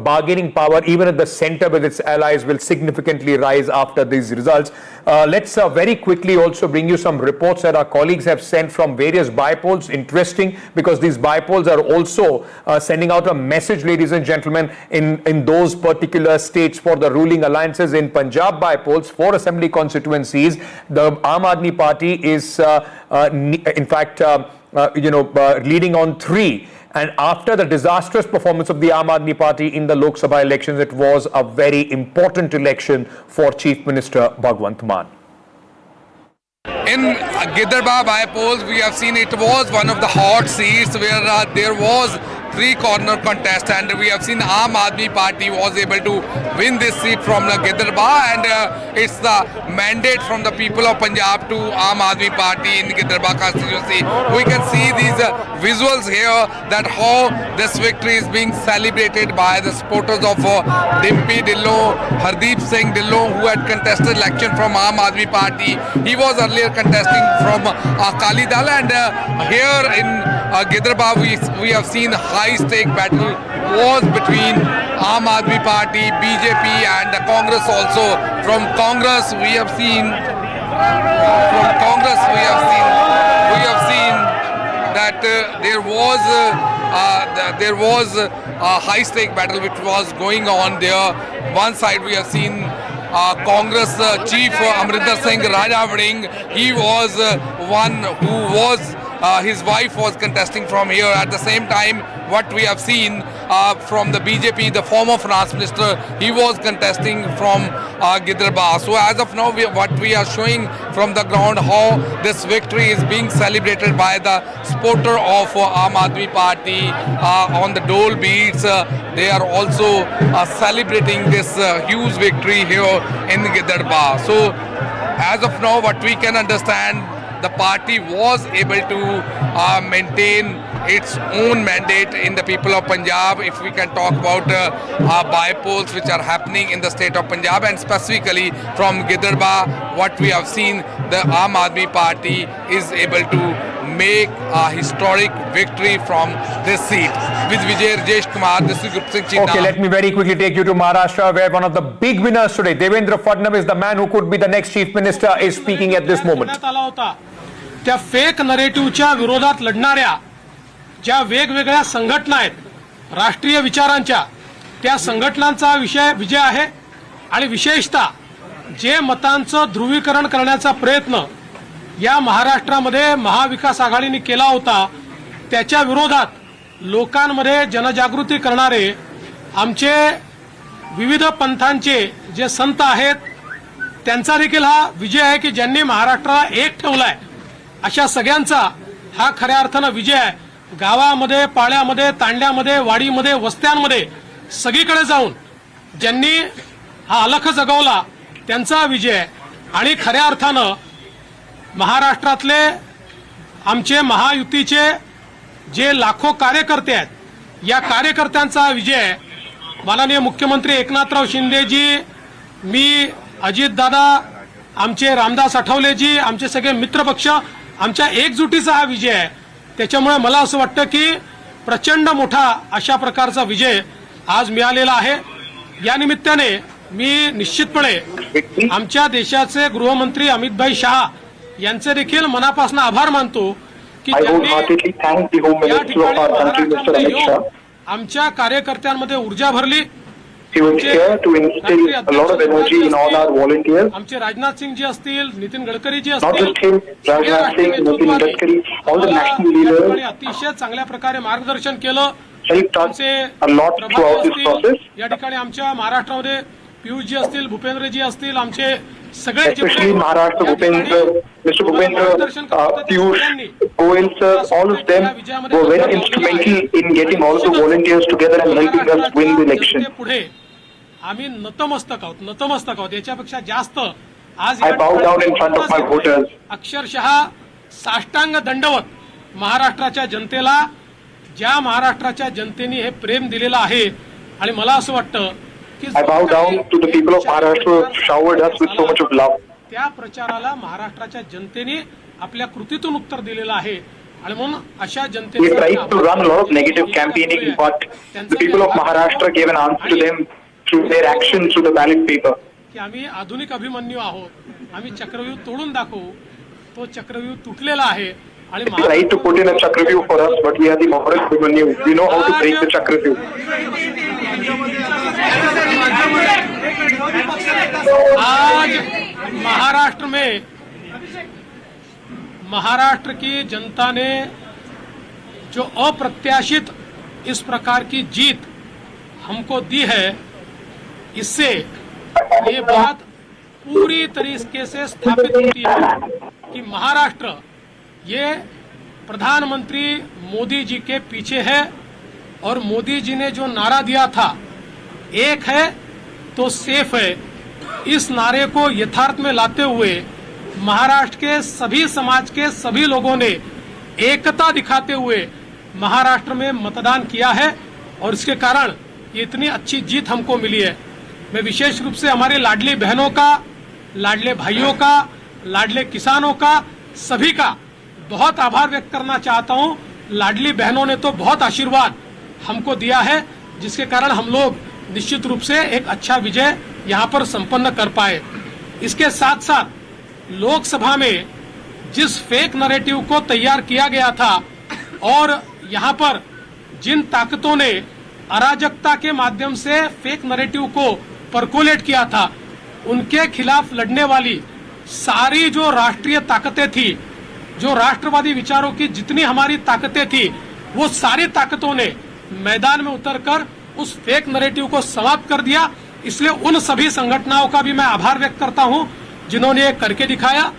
Speaker 17: bargaining power even at the center with its allies will significantly rise after these results. Let's very quickly also bring you some reports that our colleagues have sent from various bypolls. Interesting, because these bypolls are also sending out a message, ladies and gentlemen, in those particular states for the ruling alliances. In Punjab bypolls, 4 assembly constituencies, the Aam Aadmi Party is in fact leading on 3. And after the disastrous performance of the Aam Aadmi Party in the Lok Sabha elections, it was a very important election for Chief Minister Bhagwant Mann.
Speaker 7: In Giderba bypolls, we have seen it was one of the hot seats where there was 3-corner contest, and we have seen Aam Aadmi Party was able to win this seat from the Giderba, and it's the mandate from the people of Punjab to Aam Aadmi Party in Giderba constituency. We can see these visuals here that how this victory is being celebrated by the supporters of Dimpy Dhillon, Hardeep Singh Dhillon, who had contested election from Aam Aadmi Party. He was earlier contesting from Akali Dal, and here in Giderba we have seen high-stake battle was between Aam Aadmi Party, BJP and the Congress also. From Congress we have seen that there was a high stake battle which was going on there. One side we have seen Congress chief Amruta Fadnavis. He was one who was his wife was contesting from here. At the same time, what we have seen from the BJP, the former finance minister, he was contesting from Giderba. So as of now, what we are showing from the ground, how this victory is being celebrated by the supporter of Aam Aadmi Party on the dole beats. They are also celebrating this huge victory here in Giderba. So as of now, what we can understand, the party was able to maintain its own mandate in the people of Punjab. If we can talk about bypolls which are happening in the state of Punjab, and specifically from Giderba, what we have seen, the Aam Aadmi Party is able to make a historic victory from this seat. With Vijay Rajesh Kumar, this is Gupta Singh.
Speaker 17: Okay, let me very quickly take you to Maharashtra, where one of the big winners today, Devendra Fadnavis, the man who could be the next chief minister, is speaking at this moment.
Speaker 3: त्या fake नरेटिव्हच्या विरोधात लढणाऱ्या ज्या वेगवेगळ्या संघटना आहेत राष्ट्रीय विचारांच्या, त्या संघटनांचा विजय आहे. आणि विशेषतः जे मतांचं ध्रुवीकरण करण्याचा प्रयत्न या महाराष्ट्रामध्ये महाविकास आघाडीने केला होता, त्याच्या विरोधात लोकांमध्ये जनजागृती करणारे आमचे विविध पंथांचे जे संत आहेत, त्यांचा देखील हा विजय आहे की ज्यांनी महाराष्ट्राला एक ठेवलाय. अशा सगळ्यांचा हा खऱ्या अर्थानं विजय आहे. गावामध्ये, पाड्यामध्ये, तांड्यामध्ये, वाडीमध्ये, वस्त्यांमध्ये सगळीकडे जाऊन ज्यांनी हा अलख जगवला त्यांचा विजय आहे. आणि खऱ्या अर्थानं महाराष्ट्रातले आमचे महायुतीचे जे लाखो कार्यकर्ते आहेत, या कार्यकर्त्यांचा विजय आहे. माननीय मुख्यमंत्री एकनाथराव शिंदेजी, मी, अजितदादा, आमचे रामदास आठवलेजी, आमचे सगळे मित्रपक्ष, आमच्या एकजुटीचा हा विजय आहे. त्याच्यामुळे मला असं वाटतं की प्रचंड मोठा अशा प्रकारचा विजय आज मिळालेला आहे. या निमित्ताने मी निश्चितपणे आमच्या देशाचे गृहमंत्री अमितभाई शहा यांचे देखील मनापासून आभार मानतो की त्यांनी या ठिकाणी महाराष्ट्रामध्ये येऊन आमच्या कार्यकर्त्यांमध्ये ऊर्जा भरली.
Speaker 10: He was here to instill a lot of energy in all our volunteers.
Speaker 3: आमचे राजनाथ सिंग जी असतील, नितीन गडकरी जी
Speaker 10: Not
Speaker 3: असतील,
Speaker 10: just him, Rajnath Singh, Nitin Gadkari, all the national leaders
Speaker 3: अतिशय चांगल्या प्रकारे मार्गदर्शन केलं.
Speaker 10: helped us a lot throughout this process.
Speaker 3: या ठिकाणी आमच्या महाराष्ट्रामध्ये पियुषजी असतील, भूपेंद्रजी असतील, आमचे सगळे
Speaker 10: Especially Maharashtra, Mr. Bhupendra, Piyush, Goyal sir, all of them were very instrumental in getting all of the volunteers together and helping us win the election.
Speaker 3: पुढे आम्ही नतमस्तक आहोत. याच्यापेक्षा जास्त आज
Speaker 10: I bow down in front of my voters.
Speaker 3: अक्षरशः साष्टांग दंडवत महाराष्ट्राच्या जनतेला, ज्या महाराष्ट्राच्या जनतेने हे प्रेम दिलेलं आहे. आणि मला असं वाटतं की
Speaker 10: I bow down to the people of Maharashtra who have showered us with so much of love.
Speaker 3: त्या प्रचाराला महाराष्ट्राच्या जनतेने आपल्या कृतीतून उत्तर दिलेलं आहे. आणि म्हणून अशा
Speaker 10: We
Speaker 3: जनतेचा
Speaker 10: tried to run a lot of negative campaigning, but the people of Maharashtra gave an answer to them through their actions, through the ballot paper.
Speaker 3: की आम्ही आधुनिक अभिमन्यू आहोत, आम्ही चक्रव्यूह तोडून दाखवू. तो चक्रव्यूह तुटलेला आहे. आणि
Speaker 10: They tried to put in a Chakravyuh for us, but we are the moral Abhimanyu. We know how to break the Chakravyuh.
Speaker 3: आज महाराष्ट्र में महाराष्ट्र की जनता ने जो अप्रत्याशित इस प्रकार की जीत हमको दी है, इससे ये बात पूरी तरीके से स्थापित होती है कि महाराष्ट्र ये प्रधानमंत्री मोदी जी के पीछे है. और मोदी जी ने जो नारा दिया था, एक है तो सेफ है, इस नारे को यथार्थ में लाते हुए महाराष्ट्र के सभी समाज के सभी लोगों ने एकता दिखाते हुए महाराष्ट्र में मतदान किया है. और इसके कारण ये इतनी अच्छी जीत हमको मिली है. मैं विशेष रूप से हमारे लाडली बहनों का, लाडले भाइयों का, लाडले किसानों का, सभी का बहुत आभार व्यक्त करना चाहता हूं. लाडली बहनों ने तो बहुत आशीर्वाद हमको दिया है, जिसके कारण हम लोग निश्चित रूप से एक अच्छा विजय यहां पर संपन्न कर पाए. इसके साथ साथ लोकसभा में जिस फेक नैरेटिव को तैयार किया गया था और यहाँ पर जिन ताकतों ने अराजकता के माध्यम से फेक नैरेटिव को परकोलेट किया था, उनके खिलाफ लड़ने वाली सारी जो राष्ट्रीय ताकतें थी, जो राष्ट्रवादी विचारों की जितनी हमारी ताकतें थी, वो सारी ताकतों ने मैदान में उतरकर उस फेक नैरेटिव को समाप्त कर दिया। इसलिए उन सभी संगठनों का भी मैं आभार व्यक्त करता हूं जिन्होंने ये करके दिखाया।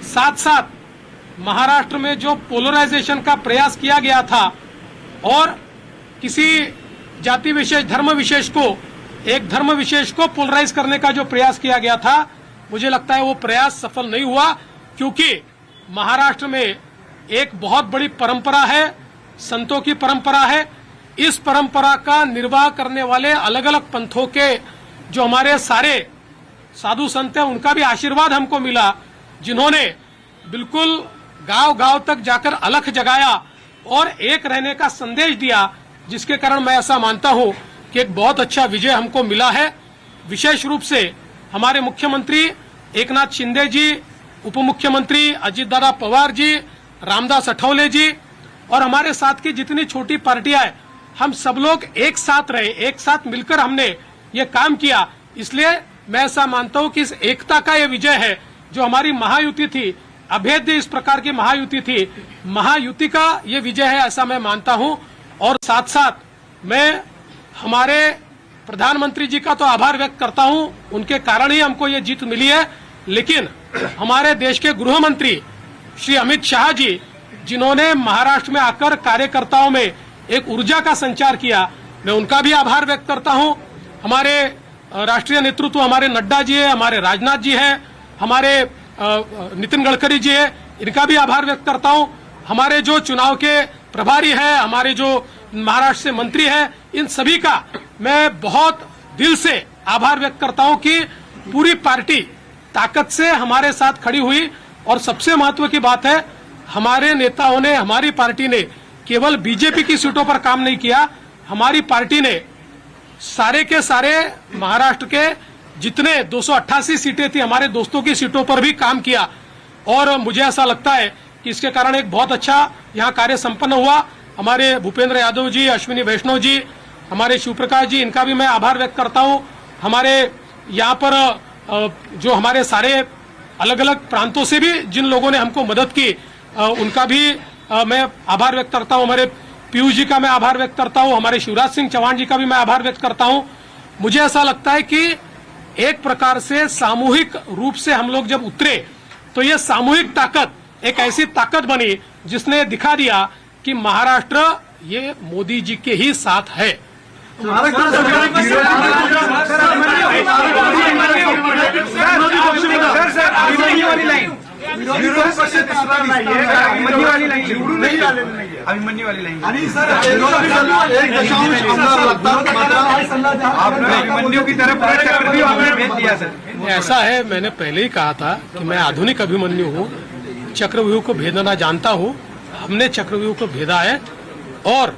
Speaker 3: साथ साथ महाराष्ट्र में जो पोलराइजेशन का प्रयास किया गया था और किसी जाति विशेष, धर्म विशेष को, एक धर्म विशेष को पोलराइज करने का जो प्रयास किया गया था, मुझे लगता है वो प्रयास सफल नहीं हुआ, क्योंकि महाराष्ट्र में एक बहुत बड़ी परंपरा है, संतों की परंपरा है। इस परंपरा का निर्वाह करने वाले अलग अलग पंथों के जो हमारे सारे साधु संत हैं, उनका भी आशीर्वाद हमको मिला, जिन्होंने बिल्कुल गांव गांव तक जाकर अलख जगाया और एक रहने का संदेश दिया, जिसके कारण मैं ऐसा मानता हूं कि एक बहुत अच्छा विजय हमको मिला है। विशेष रूप से हमारे मुख्यमंत्री एकनाथ शिंदे जी, उप मुख्यमंत्री अजित दादा पवार जी, रामदास अठौले जी और हमारे साथ की जितनी छोटी पार्टियां हैं, हम सब लोग एक साथ रहे, एक साथ मिलकर हमने ये काम किया। इसलिए मैं ऐसा मानता हूं कि इस एकता का ये विजय है। जो हमारी महायुति थी, अभेद्य इस प्रकार की महायुति थी, महायुति का ये विजय है, ऐसा मैं मानता हूं। और साथ साथ मैं हमारे प्रधानमंत्री जी का तो आभार व्यक्त करता हूं, उनके कारण ही हमको ये जीत मिली है। लेकिन हमारे देश के गृह मंत्री श्री अमित शाह जी, जिन्होंने महाराष्ट्र में आकर कार्यकर्ताओं में एक ऊर्जा का संचार किया, मैं उनका भी आभार व्यक्त करता हूं। हमारे राष्ट्रीय नेतृत्व, हमारे नड्डा जी है, हमारे राजनाथ जी है, हमारे नितिन गडकरी जी है, इनका भी आभार व्यक्त करता हूं। हमारे जो चुनाव के प्रभारी है, हमारे जो महाराष्ट्र से मंत्री है, इन सभी का मैं बहुत दिल से आभार व्यक्त करता हूं कि पूरी पार्टी ताकत से हमारे साथ खड़ी हुई। और सबसे महत्व की बात है, हमारे नेताओं ने, हमारी पार्टी ने केवल बीजेपी की सीटों पर काम नहीं किया, हमारी पार्टी ने सारे के सारे महाराष्ट्र के जितने 288 सीटें थी, हमारे दोस्तों की सीटों पर भी काम किया। और मुझे ऐसा लगता है कि इसके कारण एक बहुत अच्छा यहाँ कार्य संपन्न हुआ। हमारे भूपेंद्र यादव जी, अश्विनी वैष्णव जी, हमारे शिवप्रकाश जी, इनका भी मैं आभार व्यक्त करता हूँ। हमारे यहाँ पर जो हमारे सारे अलग अलग प्रांतों से भी जिन लोगों ने हमको मदद की, उनका भी मैं आभार व्यक्त करता हूँ। हमारे पीयूष जी का मैं आभार व्यक्त करता हूँ, हमारे शिवराज सिंह चौहान जी का भी मैं आभार व्यक्त करता हूँ। मुझे ऐसा लगता है कि एक प्रकार से सामूहिक रूप से हम लोग जब उतरे, तो ये सामूहिक ताकत एक ऐसी ताकत बनी जिसने दिखा दिया कि महाराष्ट्र ये मोदी जी के ही साथ है। ऐसा है, मैंने पहले ही कहा था कि मैं आधुनिक अभिमन्यु हूँ, चक्रव्यूह को भेदना जानता हूँ। हमने चक्रव्यूह को भेदा है और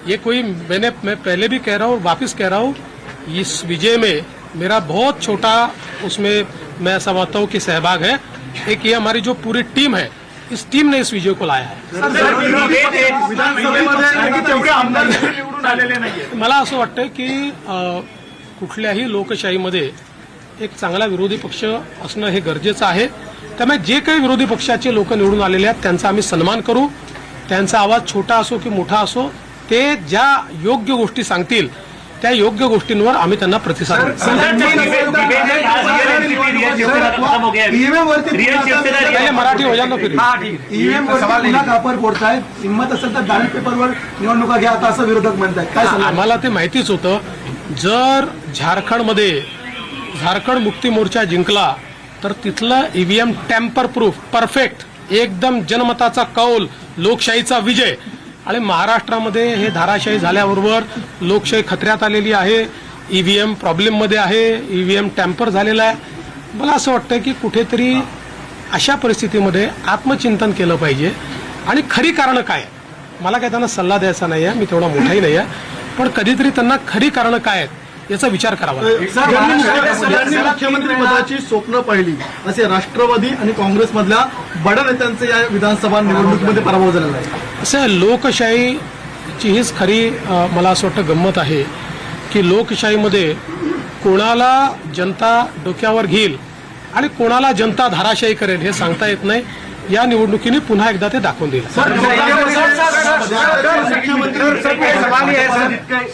Speaker 3: ये कोई मैं पहले भी कह रहा हूँ, वापस कह रहा हूँ, इस विजय में मेरा बहुत छोटा उसमें मैं समझता हूँ कि सहभाग है। एक ये हमारी जो पूरी टीम है, इस टीम ने इस विजय को लाया है। मला असं वाटतं की कुठल्याही लोकशाहीमध्ये एक चांगला विरोधी पक्ष असणं हे गरजेचं आहे। त्यामुळे जे काही विरोधी पक्षाचे लोक निवडून आलेले आहेत त्यांचा आम्ही सन्मान करू। त्यांचा आवाज छोटा असो की मोठा असो, ते ज्या योग्य गोष्टी सांगतील त्या योग्य गोष्टींवर आम्ही त्यांना प्रतिसाद देऊ। मराठी हो जाणं फिर
Speaker 11: ईव्हीएम वापर फोडताय, हिंमत असेल तर बॅलेट पेपरवर निवडणुका घ्या आता असं विरोधक म्हणतात, काय सांगा?
Speaker 3: आम्हाला ते माहितीच होतं, जर झारखंडमध्ये झारखंड मुक्ती मोर्चा जिंकला तर तिथलं ईव्हीएम टॅम्पर प्रूफ, परफेक्ट, एकदम जनमताचा कौल, लोकशाहीचा विजय। आणि महाराष्ट्रामध्ये हे धाराशाही झाल्याबरोबर लोकशाही खतऱ्यात आलेली आहे, ईव्हीएम प्रॉब्लेम मध्ये आहे, ईव्हीएम टॅम्पर झालेला आहे। मला असं वाटतं की कुठेतरी अशा परिस्थितीमध्ये आत्मचिंतन केलं पाहिजे आणि खरी कारणं काय, मला काय त्यांना सल्ला द्यायचा नाही आहे, मी तेवढा मोठाही नाही आहे, पण कधीतरी त्यांना खरी कारणं काय आहेत याचा विचार करावा.
Speaker 11: मुख्यमंत्री पदाची स्वप्न पाहिली असे राष्ट्रवादी आणि काँग्रेसमधल्या बड्या नेत्यांचे या विधानसभा निवडणुकीमध्ये पराभव झालेला आहे.
Speaker 3: असं लोकशाहीची हीच खरी मला असं वाटतं गंमत आहे की लोकशाहीमध्ये कोणाला जनता डोक्यावर घेईल आणि कोणाला जनता धाराशायी करेल हे सांगता येत नाही. या निवडणुकीने पुन्हा एकदा ते दाखवून दिलं.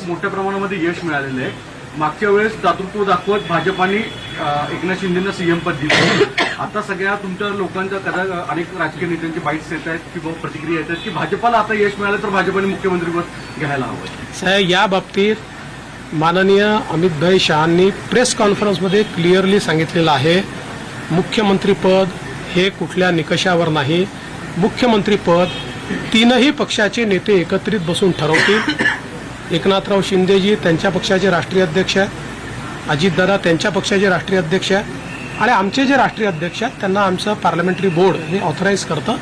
Speaker 13: मोठ्या प्रमाणामध्ये यश मिळालेलं आहे. मागच्या वेळेस दातृत्व दाखवत भाजपाने एकनाथ शिंदेना सीएम पद दिलं. आता सगळ्या तुमच्या लोकांच्या अनेक राजकीय नेत्यांचे बाईट्स येत आहेत किंवा प्रतिक्रिया येत आहेत की भाजपाला आता यश मिळालं तर भाजपाने मुख्यमंत्रीपद घ्यायला हवं.
Speaker 3: साहेब, या बाबतीत माननीय अमितभाई शहांनी प्रेस कॉन्फरन्समध्ये क्लिअरली सांगितलेलं आहे, मुख्यमंत्रीपद हे कुठल्या निकषावर नाही. मुख्यमंत्रीपद तीनही पक्षाचे नेते एकत्रित बसून ठरवतील. एकनाथराव शिंदेजी त्यांच्या पक्षाचे राष्ट्रीय अध्यक्ष आहेत, अजितदादा त्यांच्या पक्षाचे राष्ट्रीय अध्यक्ष आहेत आणि आमचे जे राष्ट्रीय अध्यक्ष आहेत त्यांना आमचं पार्लमेंटरी बोर्ड हे ऑथराईज करतं.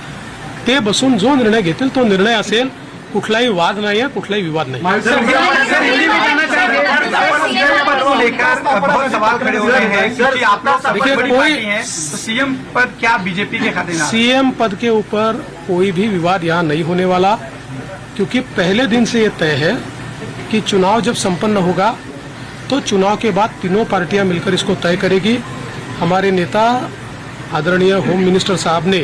Speaker 3: ते बसून जो निर्णय घेतील तो निर्णय असेल. कुठलाही वाद नाही आहे, कुठलाही विवाद नाही.
Speaker 16: सीएम पद क्या बीजेपी के खाते में?
Speaker 3: सीएम पद के ऊपर कोई भी विवाद यहाँ नहीं होने वाला, क्योंकि पहले दिन से ये तय है कि चुनाव जब संपन्न होगा तो चुनाव के बाद तीनों पार्टियां मिलकर इसको तय करेगी. हमारे नेता आदरणीय होम मिनिस्टर साहब ने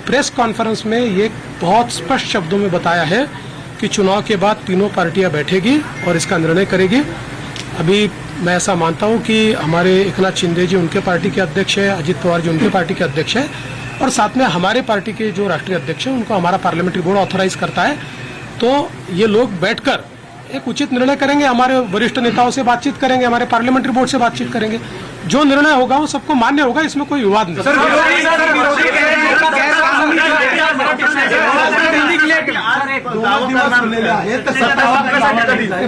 Speaker 3: प्रेस कॉन्फ्रेंस में ये बहुत स्पष्ट शब्दों में बताया है कि चुनाव के बाद तीनों पार्टियां बैठेगी और इसका निर्णय करेगी. अभी मैं ऐसा मानता हूं कि हमारे एकनाथ शिंदे जी उनके पार्टी के अध्यक्ष है, अजित पवार जी उनके पार्टी के अध्यक्ष है और साथ में हमारे पार्टी के जो राष्ट्रीय अध्यक्ष हैं उनको हमारा पार्लियामेंट्री बोर्ड ऑथराइज करता है. तो ये लोग बैठकर एक उचित निर्णय करेंगे. हमारे वरिष्ठ नेताओं से बातचीत करेंगे, हमारे पार्लियामेंट्री बोर्ड से बातचीत करेंगे. जो निर्णय होगा वो सबको मान्य होगा, इसमें कोई विवाद नहीं.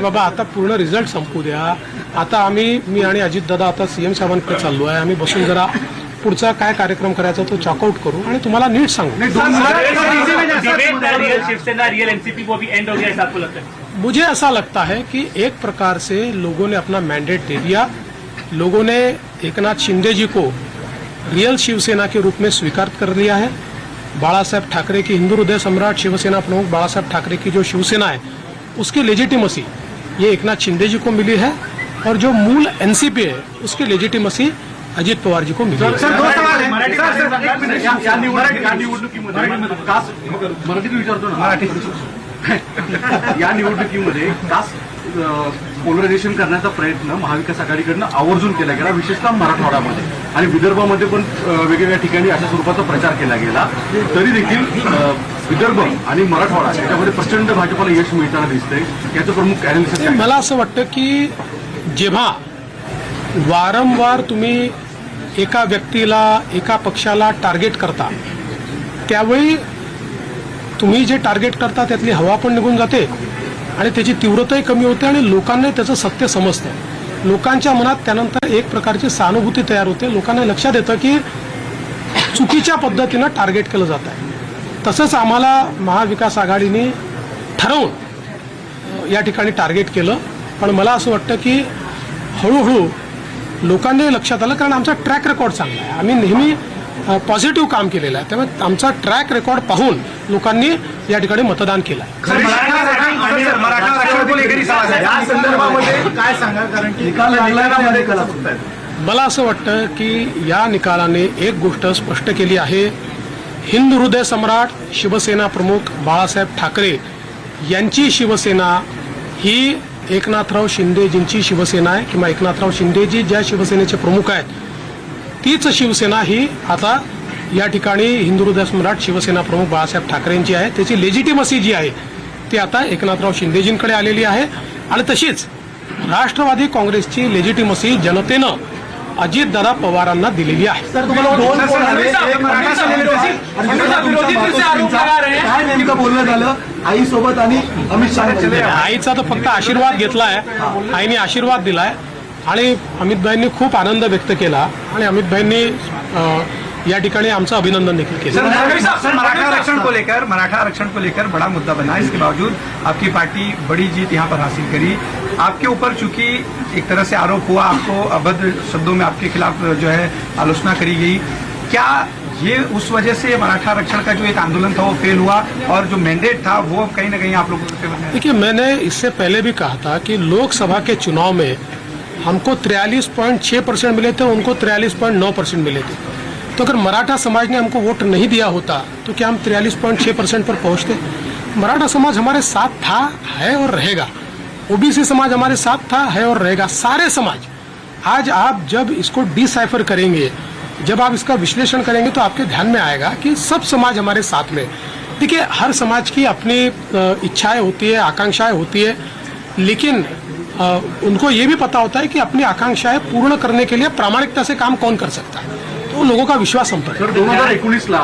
Speaker 3: बाबा, आता पूर्ण रिझल्ट संपू द्या. आता मी आणि अजितदादा आता सीएम साहेबांकडे चाललो आहे. आम्ही बसून जरा पुढचा काय कार्यक्रम करायचा तो चॉकआउट करू आणि तुम्हाला नीट सांगू. मुझे ऐसा लगता है कि एक प्रकार से लोगों ने अपना मैंडेट दे दिया. लोगों ने एकनाथ शिंदे जी को रियल शिवसेना के रूप में स्वीकार कर लिया है. बाला साहब ठाकरे की हिंदू हृदय सम्राट शिवसेना प्रमुख बाला साहब ठाकरे की जो शिवसेना है उसकी लेजिटिमसी ये एकनाथ शिंदे जी को मिली है और जो मूल एनसीपी है उसकी लेजिटिमसी अजित पवार जी को मिली है.
Speaker 13: या निवडणुकीमध्ये कास्ट पोलरायझेशन करण्याचा प्रयत्न महाविकास आघाडीकडनं आवर्जून केला गेला, विशेषतः मराठवाड्यामध्ये आणि विदर्भामध्ये पण वेगवेगळ्या ठिकाणी अशा स्वरूपाचा प्रचार केला गेला. तरी देखील विदर्भ आणि मराठवाडा याच्यामध्ये प्रचंड भाजपाला यश मिळताना दिसतंय. याचं प्रमुख अॅनालिसिस
Speaker 3: मला असं वाटतं की जेव्हा वारंवार तुम्ही एका व्यक्तीला एका पक्षाला टार्गेट करता त्यावेळी तुम्ही जे टार्गेट करता त्यातली हवा पण निघून जाते आणि त्याची तीव्रताही कमी होते आणि लोकांना त्याचं सत्य समजतं. लोकांच्या मनात त्यानंतर एक प्रकारची सहानुभूती तयार होते. लोकांना लक्षात येतं की चुकीच्या पद्धतीनं टार्गेट केलं जात आहे. तसंच आम्हाला महाविकास आघाडीने ठरवून या ठिकाणी टार्गेट केलं. पण मला असं वाटतं की हळूहळू लोकांनी लक्षात आलं, कारण आमचा ट्रॅक रेकॉर्ड चांगला आहे. आम्ही नेहमी पॉझिटिव्ह काम केलेलं आहे. त्यामुळे आमचा ट्रॅक रेकॉर्ड पाहून लोकांनी या ठिकाणी मतदान केलं. मला असं वाटतं की या निकालाने एक गोष्ट स्पष्ट केली आहे, हिंदू हृदय सम्राट शिवसेना प्रमुख बाळासाहेब ठाकरे यांची शिवसेना ही एकनाथराव शिंदेजींची शिवसेना आहे किंवा एकनाथराव शिंदेजी ज्या शिवसेनेचे प्रमुख आहेत तीच शिवसेना ही आता या ठिकाणी हिंदू हृदय सम्राट शिवसेना प्रमुख बाळासाहेब ठाकरेंची आहे. त्याची लेजिटिमसी जी आहे ती आता एकनाथराव शिंदेजींकडे आलेली आहे आणि तशीच राष्ट्रवादी काँग्रेसची लेजिटिमसी जनतेनं अजितदादा पवारांना दिलेली आहे.
Speaker 11: बोलणं झालं आईसोबत आणि अमित शहा
Speaker 3: आईचा तर फक्त आशीर्वाद घेतलाय. आईने आशीर्वाद दिलाय आणि अमितभाईंनी खूप आनंद व्यक्त केला आणि अमितभाईंनी या ठिकाणी आमचं अभिनंदन देखील केलं.
Speaker 16: मराठा आरक्षण को लेकर बड़ा मुद्दा बना. इसके बावजूद आपकी पार्टी बड़ी जीत यहाँ पर हासिल करी. आपके ऊपर चूंकि
Speaker 1: एक तरह से आरोप हुआ, आपको अभद्र शब्दों में आपके खिलाफ जो है आलोचना करी गई, क्या ये उस वजह से मराठा आरक्षण का जो एक आंदोलन था वो फेल हुआ और जो मैंडेट था वो कहीं ना कहीं आप लोगों के फेवर में?
Speaker 3: देखिए, मैंने इससे पहले भी कहा था कि लोकसभा के चुनाव में हमको 43.6% मिले थे, उनको 43.9% मिले थे। तो अगर मराठा समाज ने हमको वोट नहीं दिया होता तो क्या हम 43.6% पर पहुंचते? मराठा समाज हमारे साथ था, है और रहेगा। ओबीसी समाज हमारे साथ था, है और रहेगा। सारे समाज। आज आप जब इसको डिसाइफर करेंगे, जब आप इसका विश्लेषण करेंगे तो आपके ध्यान में आएगा कि सब समाज हमारे साथ में। देखिए, हर समाज की अपनी इच्छाएं होती है, आकांक्षाएं होती है, लेकिन उनको ये भी पता होता है कि अपनी आकांक्षाएं पूर्ण करने के लिए प्रामाणिकता से काम कौन कर सकता है। तो लोगों का विश्वास हम पर है।
Speaker 13: 2019ला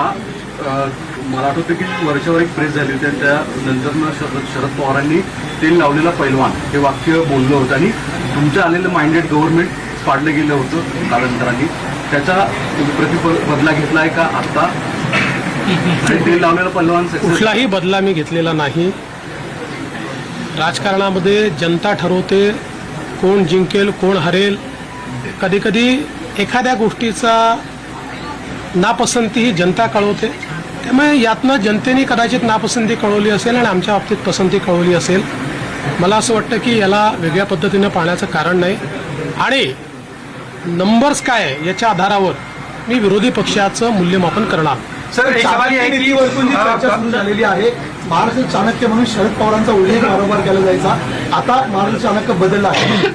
Speaker 13: मराठोपैकी वरच्यावर एक प्रेस झाली होती आणि त्यानंतर शरद पवारांनी तेल लावलेला पैलवान हे वाक्य बोललं होतं आणि तुमचं आलेलं माइंडेड गव्हर्नमेंट पाडलं गेलं होतं कालांतराने, त्याचा बदला घेतलाय का आता? तेल लावलेला पैलवान
Speaker 3: कुठलाही बदला मी घेतलेला नाही। राजकारणामध्ये जनता ठरवते कोण जिंकेल, कोण हरेल। कधी कधी एखाद्या गोष्टीचा नापसंती ही जनता कळवते, त्यामुळे यातनं जनतेने कदाचित नापसंती कळवली असेल आणि आमच्या बाबतीत पसंती कळवली असेल। मला असं वाटतं की याला वेगळ्या पद्धतीनं पाहण्याचं कारण नाही आणि नंबर्स काय आहे याच्या आधारावर मी विरोधी पक्षाचं मूल्यमापन करणार।
Speaker 11: सर, एक सवाल आहे की चर्चा सुरू झालेली आहे, महाराष्ट्र चाणक्य म्हणून शरद पवारांचा उल्लेख वारंवार केला जायचा, आता महाराष्ट्र चाणक्य बदलला आहे।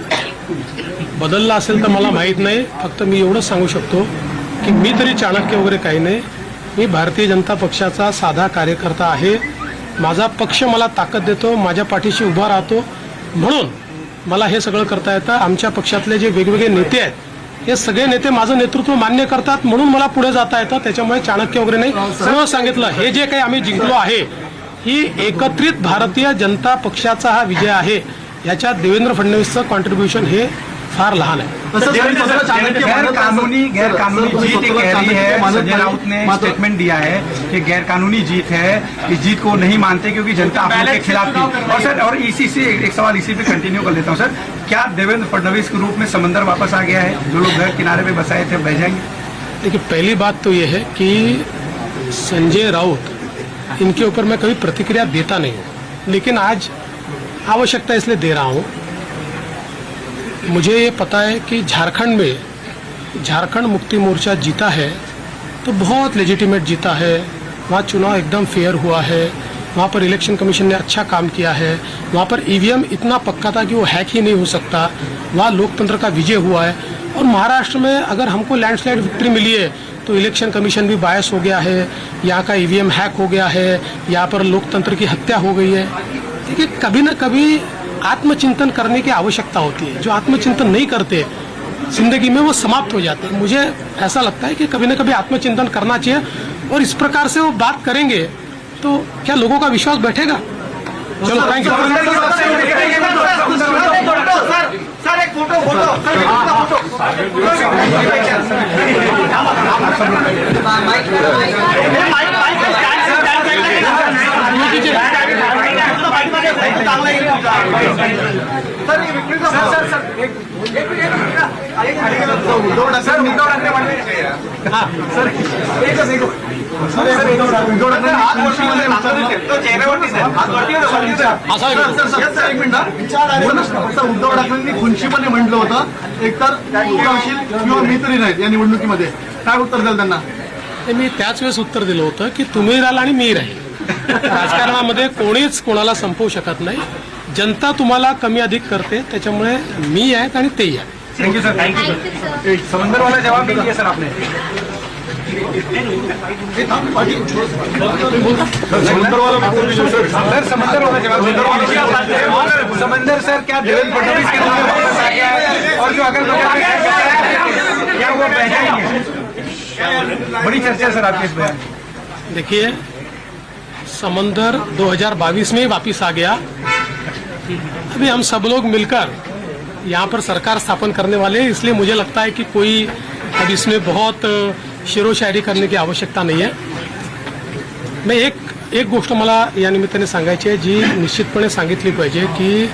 Speaker 3: बदलला असेल तर मला माहीत नाही, फक्त मी एवढंच सांगू शकतो की मी तरी चाणक्य वगैरे काही नाही। मी भारतीय जनता पक्षाचा साधा कार्यकर्ता आहे। माझा पक्ष मला ताकद देतो, माझ्या पाठीशी उभा राहतो, म्हणून मला हे सगळं करता येतं। आमच्या पक्षातले जे वेगवेगळे नेते आहेत हे सगळे नेते माझं नेतृत्व मान्य करतात, म्हणून मला पुढे जाता येतं। त्याच्यामुळे चाणक्य वगैरे नाही। सर्व सांगितलं, हे जे काही आम्ही जिंकलो आहे ही एकत्रित भारतीय जनता पक्षाचा हा विजय आहे। याच्यात देवेंद्र फडणवीसचं कॉन्ट्रीब्युशन हे फार लहान है।
Speaker 1: गैरकानूनी जीत कह रही है, संजय राउत ने स्टेटमेंट दिया है कि गैरकानूनी जीत है, इस जीत को नहीं मानते क्योंकि जनता आप लोगों के खिलाफ थी। और सर, और इसी से एक सवाल इसी पे कंटिन्यू कर लेता हूँ सर, क्या देवेंद्र फडणवीस के रूप में समंदर वापस आ गया है? जो लोग घर किनारे पे बसाए थे बह जाएंगे?
Speaker 3: देखिए, पहली बात तो ये है कि संजय राउत, इनके ऊपर मैं कभी प्रतिक्रिया देता नहीं हूँ, लेकिन आज आवश्यकता इसलिए दे रहा हूँ। मुझे ये पता है कि झारखंड में झारखंड मुक्ति मोर्चा जीता है तो बहुत लेजिटिमेट जीता है। वहाँ चुनाव एकदम फेयर हुआ है, वहाँ पर इलेक्शन कमीशन ने अच्छा काम किया है, वहाँ पर ईवीएम इतना पक्का था कि वो हैक ही नहीं हो सकता। वहाँ लोकतंत्र का विजय हुआ है। और महाराष्ट्र में अगर हमको लैंडस्लाइड विक्ट्री मिली है तो इलेक्शन कमीशन भी बायस हो गया है, यहाँ का ईवीएम हैक हो गया है, यहाँ पर लोकतंत्र की हत्या हो गई है। देखिए, कभी न कभी आत्मचिंतन करने की आवश्यकता होती है। जो आत्मचिंतन नहीं करते जिंदगी में वो समाप्त हो जाते हैं। मुझे ऐसा लगता है कि कभी न कभी आत्मचिंतन करना चाहिए और इस प्रकार से वो बात करेंगे तो क्या लोगों का विश्वास बैठेगा? चलो, थैंक यू।
Speaker 11: सर, एक फोटो उद्धव ठाकरेंनी खुनशीपणे म्हटलं होतं, एकतर उठावशील किंवा मी तरी नाहीत या निवडणुकीमध्ये, काय उत्तर द्याल त्यांना?
Speaker 3: मी त्याच वेळेस उत्तर दिलं होतं की तुम्ही राहाल आणि मी राहील। राजकारणामध्ये कोणीच कोणाला संपवू शकत नाही। जनता तुम्हाला कमी अधिक करते, त्याच्यामुळे मी आहेत आणि तेही आहेत।
Speaker 1: Thank you sir, thank you. समंदर वाला जवाब नहीं दिया सर आपने। समंदर सर, क्या देवेंद्र फडणवीस के नाम पे वापस आ गया है? और जो अगर क्या वो बह जाएंगे? बड़ी चर्चा सर आपके इस बयान।
Speaker 3: देखिए, समंदर 2022 में वापिस आ गया। अभी हम सब लोग मिलकर यहाँ पर सरकार स्थापन करने वाले हैं, इसलिए मुझे लगता है कि कोई अब इसमें बहुत शेरो शायरी करने की आवश्यकता नहीं है। मैं एक गोष्ट मला या निमित्ताने सांगायची आहे जी निश्चितपणे सांगितली पाहिजे की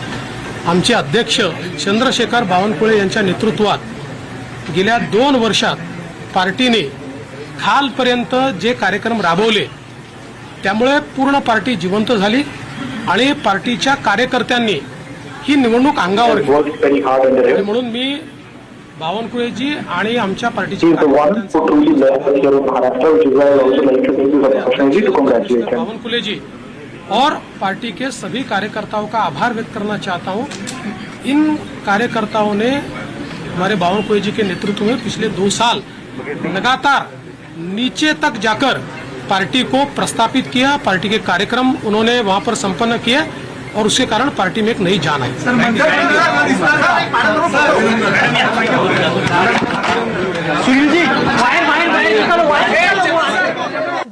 Speaker 3: आमचे अध्यक्ष चंद्रशेखर बावनकुळे यांच्या नेतृत्वात गेल्या 2 वर्षात पार्टीने खालपर्यंत जे कार्यक्रम राबवले त्यामुळे पूर्ण पार्टी जिवंत झाली आणि पार्टीच्या कार्यकर्त्यांनी ही निवडणूक अंगावर घेतली. म्हणून मी बावनकुळेजी आणि आमच्या पार्टीचे बावनकुळेजी और पार्टी के सभी कार्यकर्ताओं का आभार व्यक्त करना चाहता हूं. इन कार्यकर्ताओं ने हमारे बावनकुळेजी के नेतृत्व में पिछले 2 साल लगातार नीचे तक जाकर पार्टी को प्रस्तापित किया. पार्टी के कार्यक्रम उन्होंने वहां पर संपन्न किए और उसके कारण पार्टी में एक नई जान आई.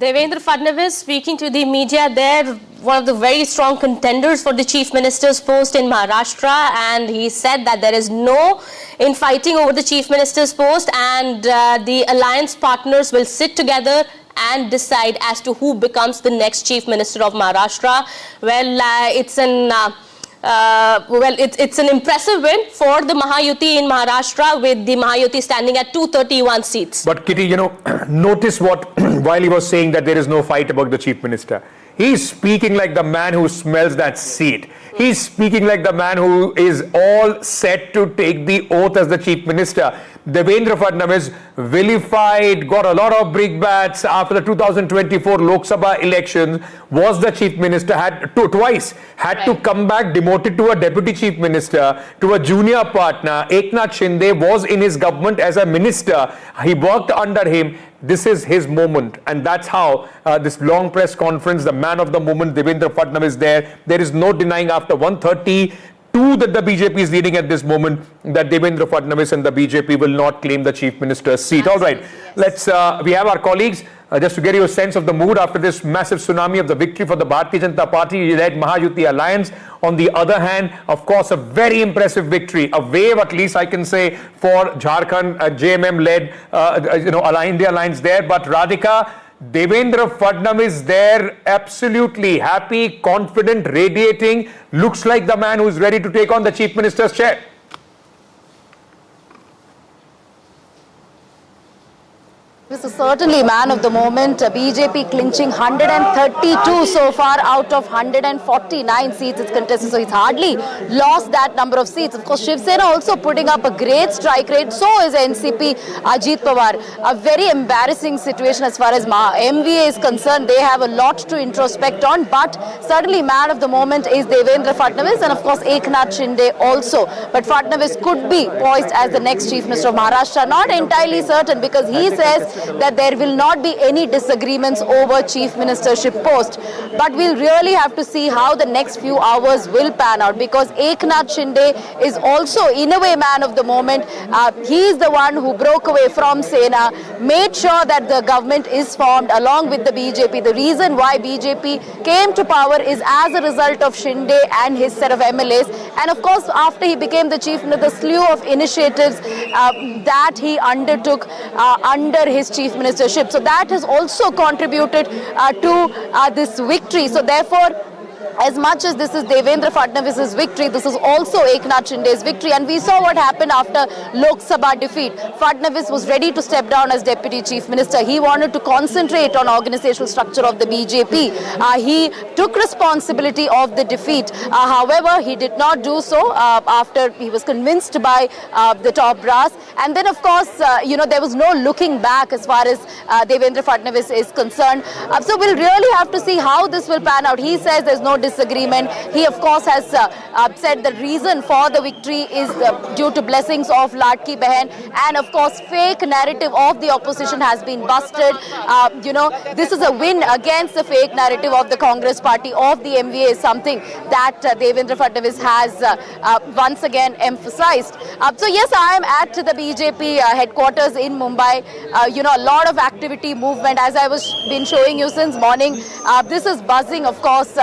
Speaker 19: Devendra Fadnavis speaking to the media there, one of the very strong contenders for the chief minister's post in Maharashtra, and he said that there is no infighting over the chief minister's post, and the alliance partners will sit together and decide as to who becomes the next chief minister of Maharashtra. Well, it's an impressive win for the Mahayuti in Maharashtra, with the Mahayuti standing at 231 seats.
Speaker 17: But Kitty, notice what, while he was saying that there is no fight about the chief minister, he's speaking like the man who smells that seat. He's speaking like the man who is all set to take the oath as the chief minister. Devendra Fadnavis vilified, got a lot of brickbats after the 2024 Lok Sabha elections, was the chief minister, twice had to come back, demoted to a deputy chief minister, to a junior partner. Eknath Shinde was in his government as a minister. He worked under him. This is his moment, and that's how this long press conference, the man of the moment, Devendra Fadnavis there is no denying after 132 that the BJP is leading at this moment, that Devendra Fadnavis and the BJP will not claim the chief minister's seat. All right, let's we have our colleagues just to get you a sense of the mood after this massive tsunami of the victory for the Bharatiya Janata Party-led Mahayuti alliance. On the other hand, of course, a very impressive victory, a wave at least I can say for Jharkhand JMM-led India alliance there. But Radhika, Devendra Fadnavis there, absolutely happy, confident, radiating, looks like the man who is ready to take on the chief minister's chair.
Speaker 20: This is certainly man of the moment. BJP clinching 132 so far out of 149 seats it's contested. So it's hardly lost that number of seats. Of course, Shiv Sena also putting up a great strike rate. So is NCP Ajit Pawar. A very embarrassing situation as far as MVA is concerned. They have a lot to introspect on. But certainly man of the moment is Devendra Fadnavis, and of course Eknath Shinde also. But Fadnavis could be poised as the next chief minister of Maharashtra. Not entirely certain, because he says that there will not be any disagreements over chief ministership post. But we'll really have to see how the next few hours will pan out, because Eknath Shinde is also in a way man of the moment. He is the one who broke away from Sena, made sure that the government is formed along with the BJP. The reason why BJP came to power is as a result of Shinde and his set of MLAs. And of course, after he became the chief minister, the slew of initiatives that he undertook under his chief ministership. So that has also contributed to this victory. So therefore, as much as this is Devendra Fadnavis' victory, this is also Eknath Shinde's victory. And we saw what happened after Lok Sabha defeat. Fadnavis was ready to step down as deputy chief minister. He wanted to concentrate on organizational structure of the BJP. He took responsibility of the defeat. However, he did not do so after he was convinced by the top brass. And then, of course, there was no looking back as far as Devendra Fadnavis is concerned. So we'll really have to see how this will pan out. He says there's no disagreement. He, of course, has said the reason for the victory is due to blessings of Ladki Behan, and of course fake narrative of the opposition has been busted. This is a win against the fake narrative of the Congress party of the MVA is something that Devendra Fadnavis has once again emphasized. So yes, I am at the BJP headquarters in Mumbai. A lot of activity, movement, as I was been showing you since morning. This is buzzing, of course.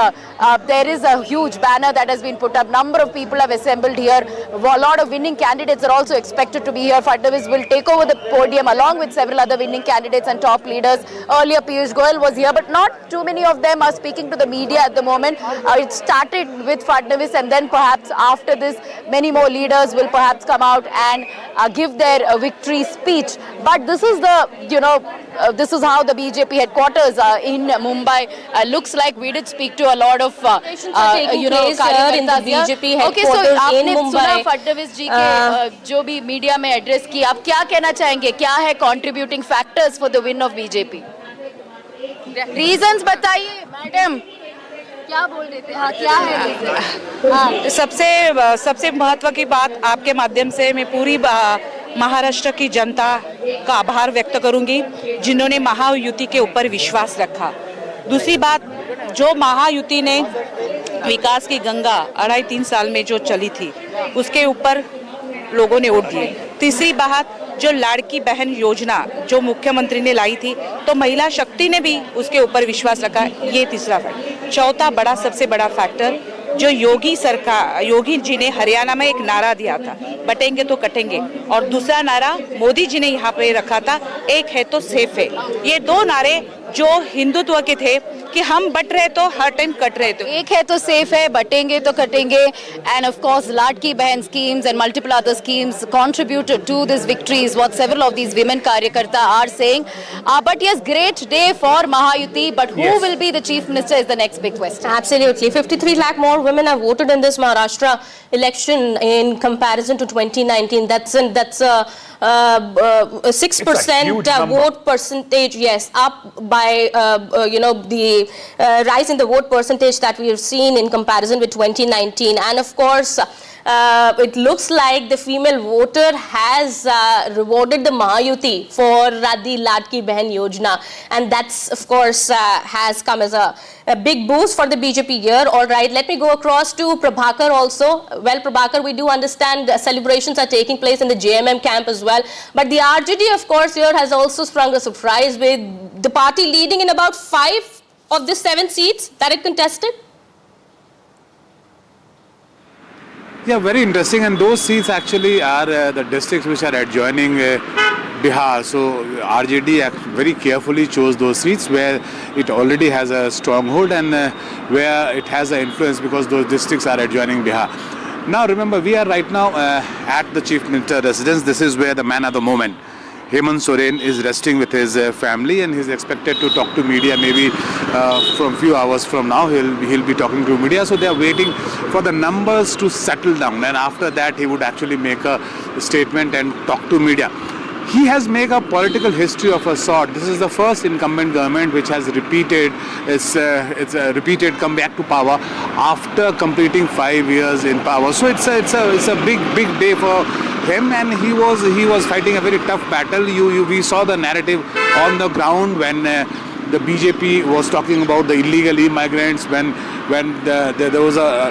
Speaker 20: There is a huge banner that has been put up. Number of people have assembled here. A lot of winning candidates are also expected to be here. Fadnavis will take over the podium along with several other winning candidates and top leaders. Earlier, Piyush Goyal was here, but not too many of them are speaking to the media at the moment. It started with Fadnavis, and then perhaps after this, many more leaders will perhaps come out and give their victory speech. But this is the, this is how the BJP headquarters in Mumbai looks like. We did speak to a lot of,
Speaker 19: place here in the BJP headquarters
Speaker 20: okay, so आपने
Speaker 19: in
Speaker 20: सुना
Speaker 19: Mumbai.
Speaker 20: Fadnavis जी के जो भी media में address की, आप क्या कहना चाहेंगे? क्या है contributing factors for the win of BJP? Reasons बताइए, मैडम. क्या बोल रहे थे? हाँ, क्या है reason? हाँ.
Speaker 5: सबसे महत्व की बात आपके माध्यम से मैं पूरी महाराष्ट्र की जनता का आभार व्यक्त करूंगी जिन्होंने महायुति के ऊपर विश्वास रखा. दूसरी बात, जो महायुति ने विकास की गंगा 2.5-3 साल में जो चली थी उसके ऊपर लोगों ने वोट दिए. तीसरी बात, जो लाड़की बहन योजना जो मुख्यमंत्री ने लाई थी तो महिला शक्ति ने भी उसके ऊपर विश्वास रखा. ये तीसरा फैक्टर. चौथा बड़ा सबसे बड़ा फैक्टर, जो योगी जी ने हरियाणा में एक नारा दिया था, बटेंगे तो कटेंगे, और दूसरा नारा मोदी जी ने यहाँ पे रखा था, एक है तो सेफ है. ये दो नारे जो हिंदुत्व के थे कि हम बट रहे तो हर टाइम कट रहे थे.
Speaker 20: एक है तो सेफ है, बटेंगे तो कटेंगे, and of course लाडकी बहन schemes and multiple other schemes contributed to this victory is what several of these women karyakarta are saying. But yes, great day for Mahayuti, but who will be the chief minister is the next big question.
Speaker 19: Absolutely. 53 lakh more women have voted in this Maharashtra election in comparison to 2019. That's a 6% vote percentage, yes, up by the rise in the vote percentage that we have seen in comparison with 2019. And of course, it looks like the female voter has rewarded the Mahayuti for the Ladki Behan Yojana, and that's of course has come as a big boost for the BJP here. All right, let me go across to Prabhakar also. Well, Prabhakar, we do understand celebrations are taking place in the JMM camp as well, but the RJD of course here has also sprung a surprise with the party leading in about 5 of the 7 seats that it contested.
Speaker 21: Yeah, very interesting, and those seats actually are the districts which are adjoining Bihar. So RJD very carefully chose those seats where it already has a stronghold and where it has an influence because those districts are adjoining Bihar. Now remember, we are right now at the Chief Minister residence. This is where the man of the moment, Hemant Soren, is resting with his family, and he's expected to talk to media maybe from few hours from now. He'll be talking to media. So they are waiting for the numbers to settle down, and after that he would actually make a statement and talk to media. He has made a political history of a sort. This is the first incumbent government which has repeated its repeated comeback to power after completing 5 years in power. So it's a big day for him, and he was fighting a very tough battle. We saw the narrative on the ground when the BJP was talking about the illegal immigrants, when there was a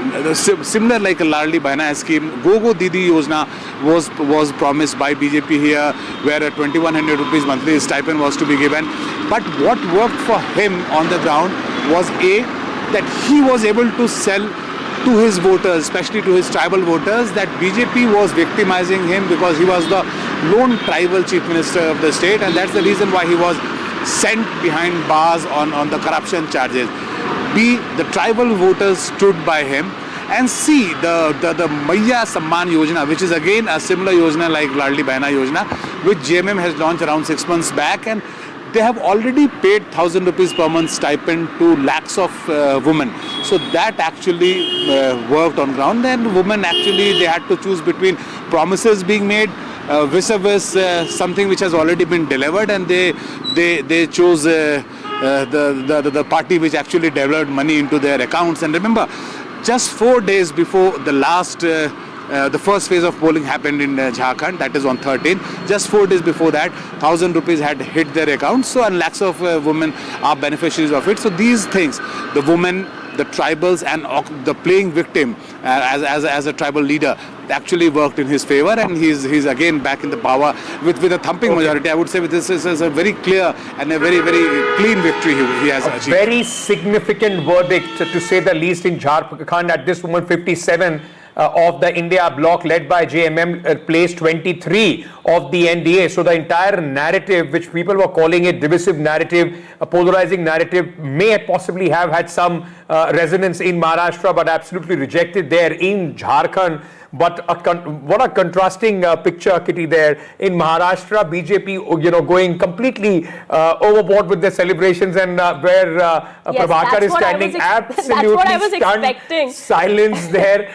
Speaker 21: similar like a Ladli Bahna scheme. Go Didi Yojana was promised by BJP here, where a 2100 rupees monthly stipend was to be given. But what worked for him on the ground was that he was able to sell to his voters, especially to his tribal voters, that BJP was victimizing him because he was the lone tribal chief minister of the state, and that's the reason why he was sent behind bars on the corruption charges. The tribal voters stood by him, and see the Maiya Samman Yojana, which is again a similar Yojana like Ladli Bahna Yojana, which JMM has launched around 6 months back, and they have already paid 1,000 rupees per month stipend to lakhs of women. So that actually worked on ground. Then women actually, they had to choose between promises being made vis-a-vis something which has already been delivered, and they chose the party which actually delivered money into their accounts. And remember, just 4 days before the last the first phase of polling happened in Jharkhand, that is on 13th. Just 4 days before that, 1,000 rupees had hit their accounts. So, and lakhs of women are beneficiaries of it. So these things, the women the tribals and the playing victim as a tribal leader actually worked in his favor, and he's again back in the power with a thumping majority. I would say this is a very clear and a very clean victory he has achieved.
Speaker 17: Very significant verdict, to say the least, in Jharkhand at this moment. 57 of the India bloc led by JMM placed 23 of the NDA. So the entire narrative, which people were calling a divisive narrative, a polarizing narrative, may possibly have had some resonance in Maharashtra, but absolutely rejected there in Jharkhand. But what a contrasting picture, Kitty, there in Maharashtra. BJP, going completely overboard with their celebrations, and where Prabhakar is standing absolutely stunned silence there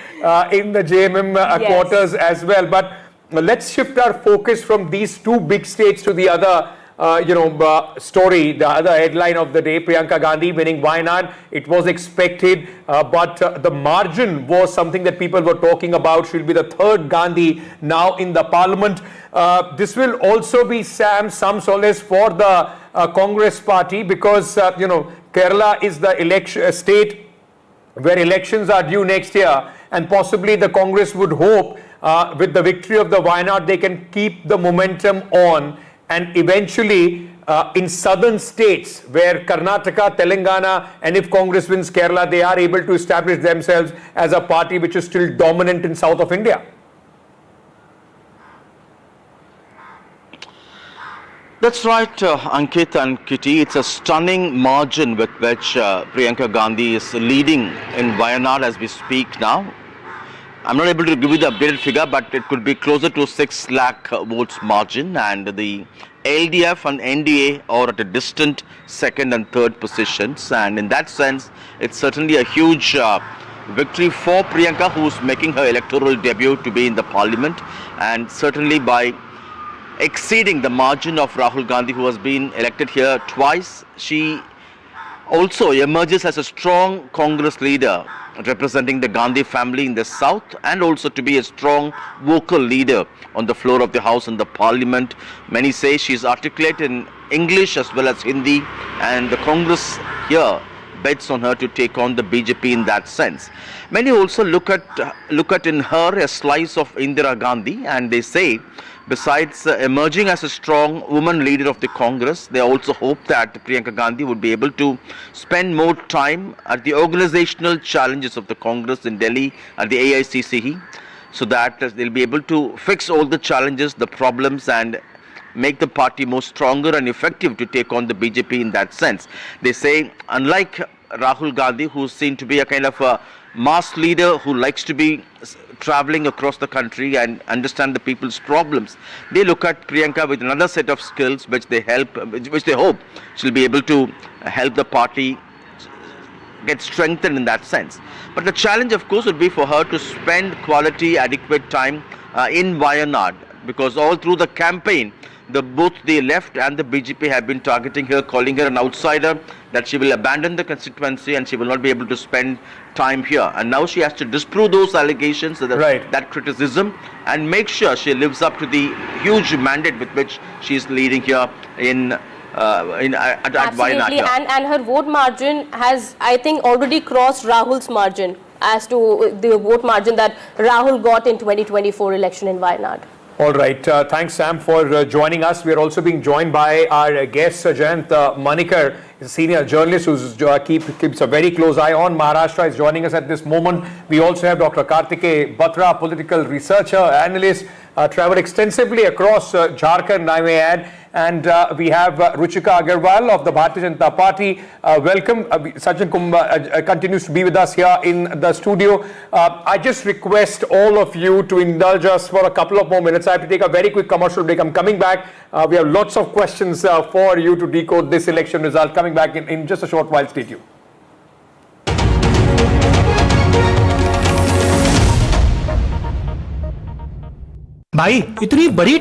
Speaker 17: in the JMM quarters as well. But let's shift our focus from these two big states to the other story, the other headline of the day. Priyanka Gandhi winning Wayanad. It was expected, but the margin was something that people were talking about. She'll be the third Gandhi now in the parliament. This will also be, Sam, some solace for the Congress party, because Kerala is the state where elections are due next year, and possibly the Congress would hope with the victory of the Wayanad they can keep the momentum on. And eventually, in southern states where Karnataka, Telangana, and if Congress wins Kerala, they are able to establish themselves as a party which is still dominant in south of India.
Speaker 6: That's right, Ankit and Kitty. It's a stunning margin with which Priyanka Gandhi is leading in Wayanad as we speak now. I'm not able to give you the updated figure, but it could be closer to 6 lakh votes margin, and the LDF and NDA are at a distant second and third positions, and in that sense it's certainly a huge victory for Priyanka, who's making her electoral debut to be in the parliament, and certainly by exceeding the margin of Rahul Gandhi, who has been elected here twice. She also emerges as a strong Congress leader representing the Gandhi family in the south, and also to be a strong vocal leader on the floor of the House and the Parliament. Many say she's articulate in English as well as Hindi, and the Congress here bets on her to take on the BJP in that sense. Many also look at in her a slice of Indira Gandhi, and they say, besides emerging as a strong woman leader of the Congress, they also hope that Priyanka Gandhi would be able to spend more time at the organizational challenges of the Congress in Delhi at the AICC, so that they'll be able to fix all the challenges, the problems, and make the party more stronger and effective to take on the BJP in that sense. They say, unlike Rahul Gandhi, who's seen to be a kind of a mass leader who likes to be traveling across the country and understand the people's problems, they look at Priyanka with another set of skills which they hope she'll be able to help the party get strengthened in that sense. But the challenge, of course, would be for her to spend quality, adequate time in Wayanad, because all through the campaign, both the left and the BJP have been targeting her, calling her an outsider, that she will abandon the constituency and she will not be able to spend time here. And now she has to disprove those allegations, that criticism, and make sure she lives up to the huge mandate with which she is leading here at Wayanad.
Speaker 19: And her vote margin has, I think, already crossed Rahul's margin as to the vote margin that Rahul got in 2024 election in Wayanad.
Speaker 17: All right. Thanks, Sam, for joining us. We are also being joined by our guest, Jayant Manikar, a senior journalist who keeps a very close eye on Maharashtra, is joining us at this moment. We also have Dr. Kartikeya Batra, political researcher, analyst, traveled extensively across Jharkhand, I may add. And we have Ruchika Agarwal of the Bharatiya Janata Party. Welcome. Sachin Kumar continues to be with us here in the studio. I just request all of you to indulge us for a couple of more minutes. I have to take a very quick commercial break. I'm coming back. We have lots of questions for you to decode this election result. Coming back in just a short while. Stay tuned.
Speaker 14: भाई इतनी बड़ी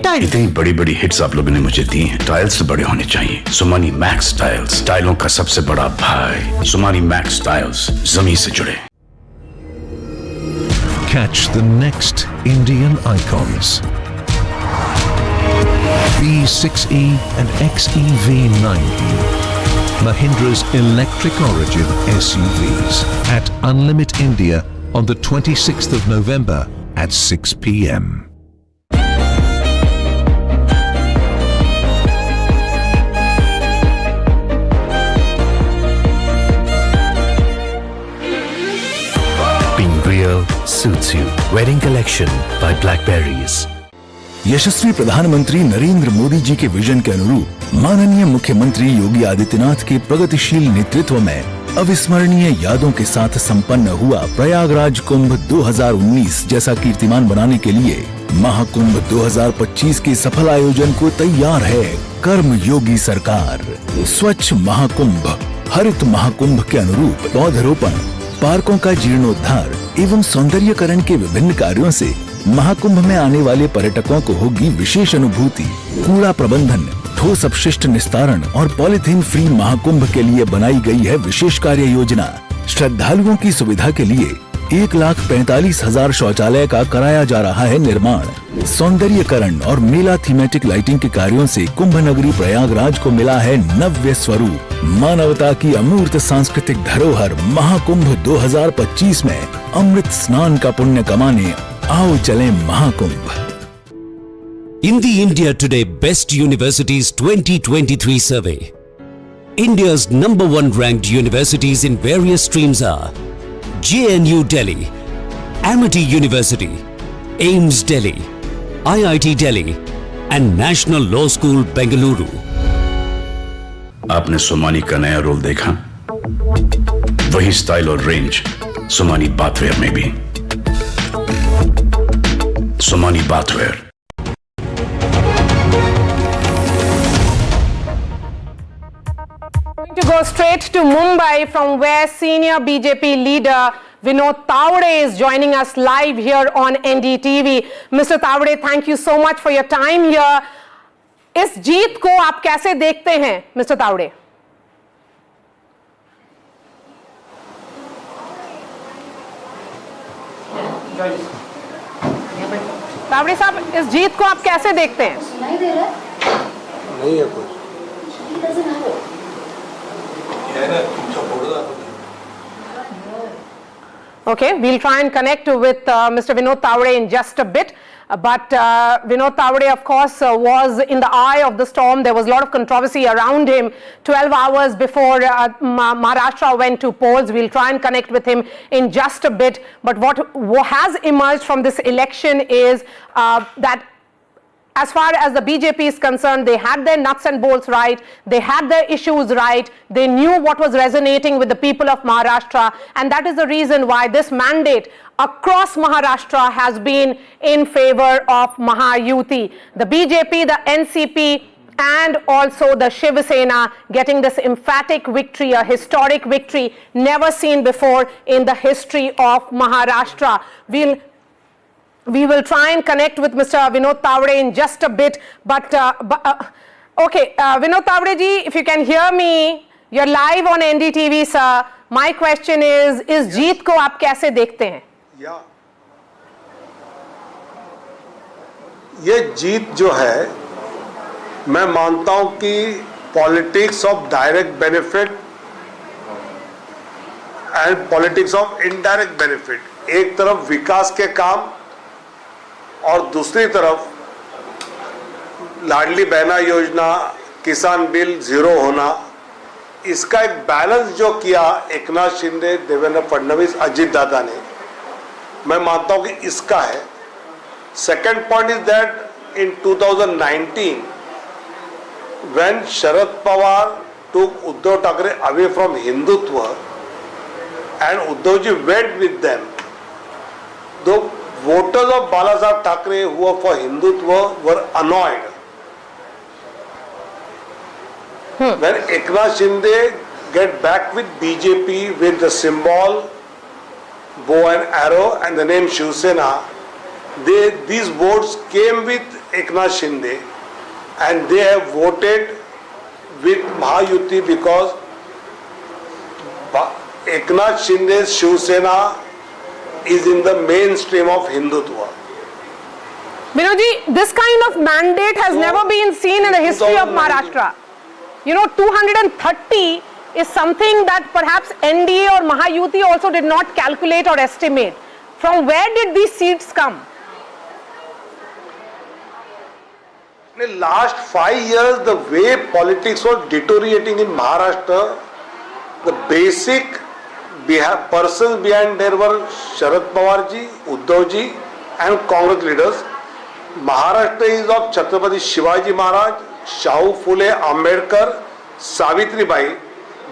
Speaker 14: बड़ी hits आप लोगों ने मुझे दी हैं। Tiles तो बड़े होने चाहिए। सुमानी मैक्स टाइल्स, टाइलों का सबसे बड़ा भाई। सुमानी मैक्स टाइल्स, जमीन से जुड़े।
Speaker 15: Catch the next Indian icons. B6E and XEV90. Mahindra's electric origin SUVs at Unlimit India on the 26th of November at 6 p.m.
Speaker 18: Being real suits you. Wedding collection by Blackberries. यशस्वी प्रधानमंत्री नरेंद्र मोदी जी के vision के अनुरूप माननीय मुख्यमंत्री योगी आदित्यनाथ के प्रगतिशील नेतृत्व में अविस्मरणीय यादों के साथ संपन्न हुआ प्रयागराज कुंभ 2019 जैसा कीर्तिमान बनाने के लिए महाकुंभ 2025 के सफल आयोजन को तैयार है कर्म योगी सरकार। स्वच्छ महाकुंभ, हरित महाकुंभ के अनुरूप पौधरोपण, पार्कों का जीर्णोद्धार एवं सौंदर्यकरण के विभिन्न कार्यों से महाकुंभ में आने वाले पर्यटकों को होगी विशेष अनुभूति। कूड़ा प्रबंधन, ठोस अपशिष्ट निस्तारण और पॉलिथीन फ्री महाकुंभ के लिए बनाई गई है विशेष कार्य योजना। श्रद्धालुओं की सुविधा के लिए 1,45,000 शौचालय का कराया जा रहा है निर्माण। सौंदर्यकरण और मेला थीमेटिक लाइटिंग के कार्यों से कुंभ नगरी प्रयागराज को मिला है नव्य स्वरूप। मानवता की अमूर्त सांस्कृतिक धरोहर महाकुंभ 2025 में अमृत स्नान का पुण्य कमाने आओ चलें Mahakumbh.
Speaker 8: In the India Today Best Universities 2023 survey, India's #1 ranked universities in various streams are JNU Delhi, Amity University, AIMS Delhi, IIT Delhi and National Law School Bengaluru.
Speaker 14: आपने सोमानी का नया रोल देखा? वही स्टाइल और रेंज सोमानी बाथवेयर में भी। Somani bathware.
Speaker 4: To go straight to Mumbai, from where senior BJP leader Vinod Tawade is joining us live here on NDTV. Mr. Tawade, thank you so much for your time here. इस जीत को आप कैसे देखते हैं, Mr. Tawade? Tawde साहब, इस जीत को आप कैसे देखते हैं?
Speaker 22: नहीं दे रहा नहीं है कुछ।
Speaker 4: Okay, we'll try and connect with Mr. Vinod Tawade in just a bit. But Vinod Tawade, of course, was in the eye of the storm. There was a lot of controversy around him 12 hours before Maharashtra went to polls. We'll try and connect with him in just a bit. But what has emerged from this election is that as far as the BJP is concerned, they had their nuts and bolts right, they had their issues right, they knew what was resonating with the people of Maharashtra, and that is the reason why this mandate across Maharashtra has been in favor of Mahayuti. The BJP, the NCP, and also the Shiv Sena getting this emphatic victory, a historic victory never seen before in the history of Maharashtra. We will try and connect with Mr. Vinod Tawade in just a bit, but okay, Vinod Tawade ji, if you can hear me, you're live on NDTV, sir. My question is जीत को आप कैसे देखते हैं?
Speaker 22: ये जीत जो है, मैं मानता हूं कि politics of direct benefit and politics of indirect benefit, एक तरफ विकास के काम और दूसरी तरफ लाडली बहना योजना, किसान बिल जीरो होना, इसका एक बैलेंस जो किया एकनाथ शिंदे, देवेंद्र फडणवीस, अजित दादा ने, मैं मानता हूं कि इसका है। Second point is that in 2019 when Sharad Pawar took Uddhav Thackeray away from Hindutva and Uddhavji went with them, the voters of Balasaheb Thackeray who were for Hindutva were annoyed. When Eknath Shinde get back with BJP with the symbol bow and arrow and the name Shiv Sena, these votes came with Eknath Shinde and they have voted with Mahayuti because Eknath Shinde's Shiv Sena is in the mainstream of Hindutva.
Speaker 4: Vinodji, this kind of mandate has never been seen in the history of Maharashtra. You know, 230 is something that perhaps NDA or Mahayuti also did not calculate or estimate. From where did these seats come?
Speaker 22: In the last 5 years, the way politics was deteriorating in Maharashtra, the basic persons behind there were Sharad Pawar ji, Uddhav ji and Congress leaders. Maharashtra is of Chhatrapati Shivaji Maharaj, Shahu Phule, Ambedkar, Savitri Bai.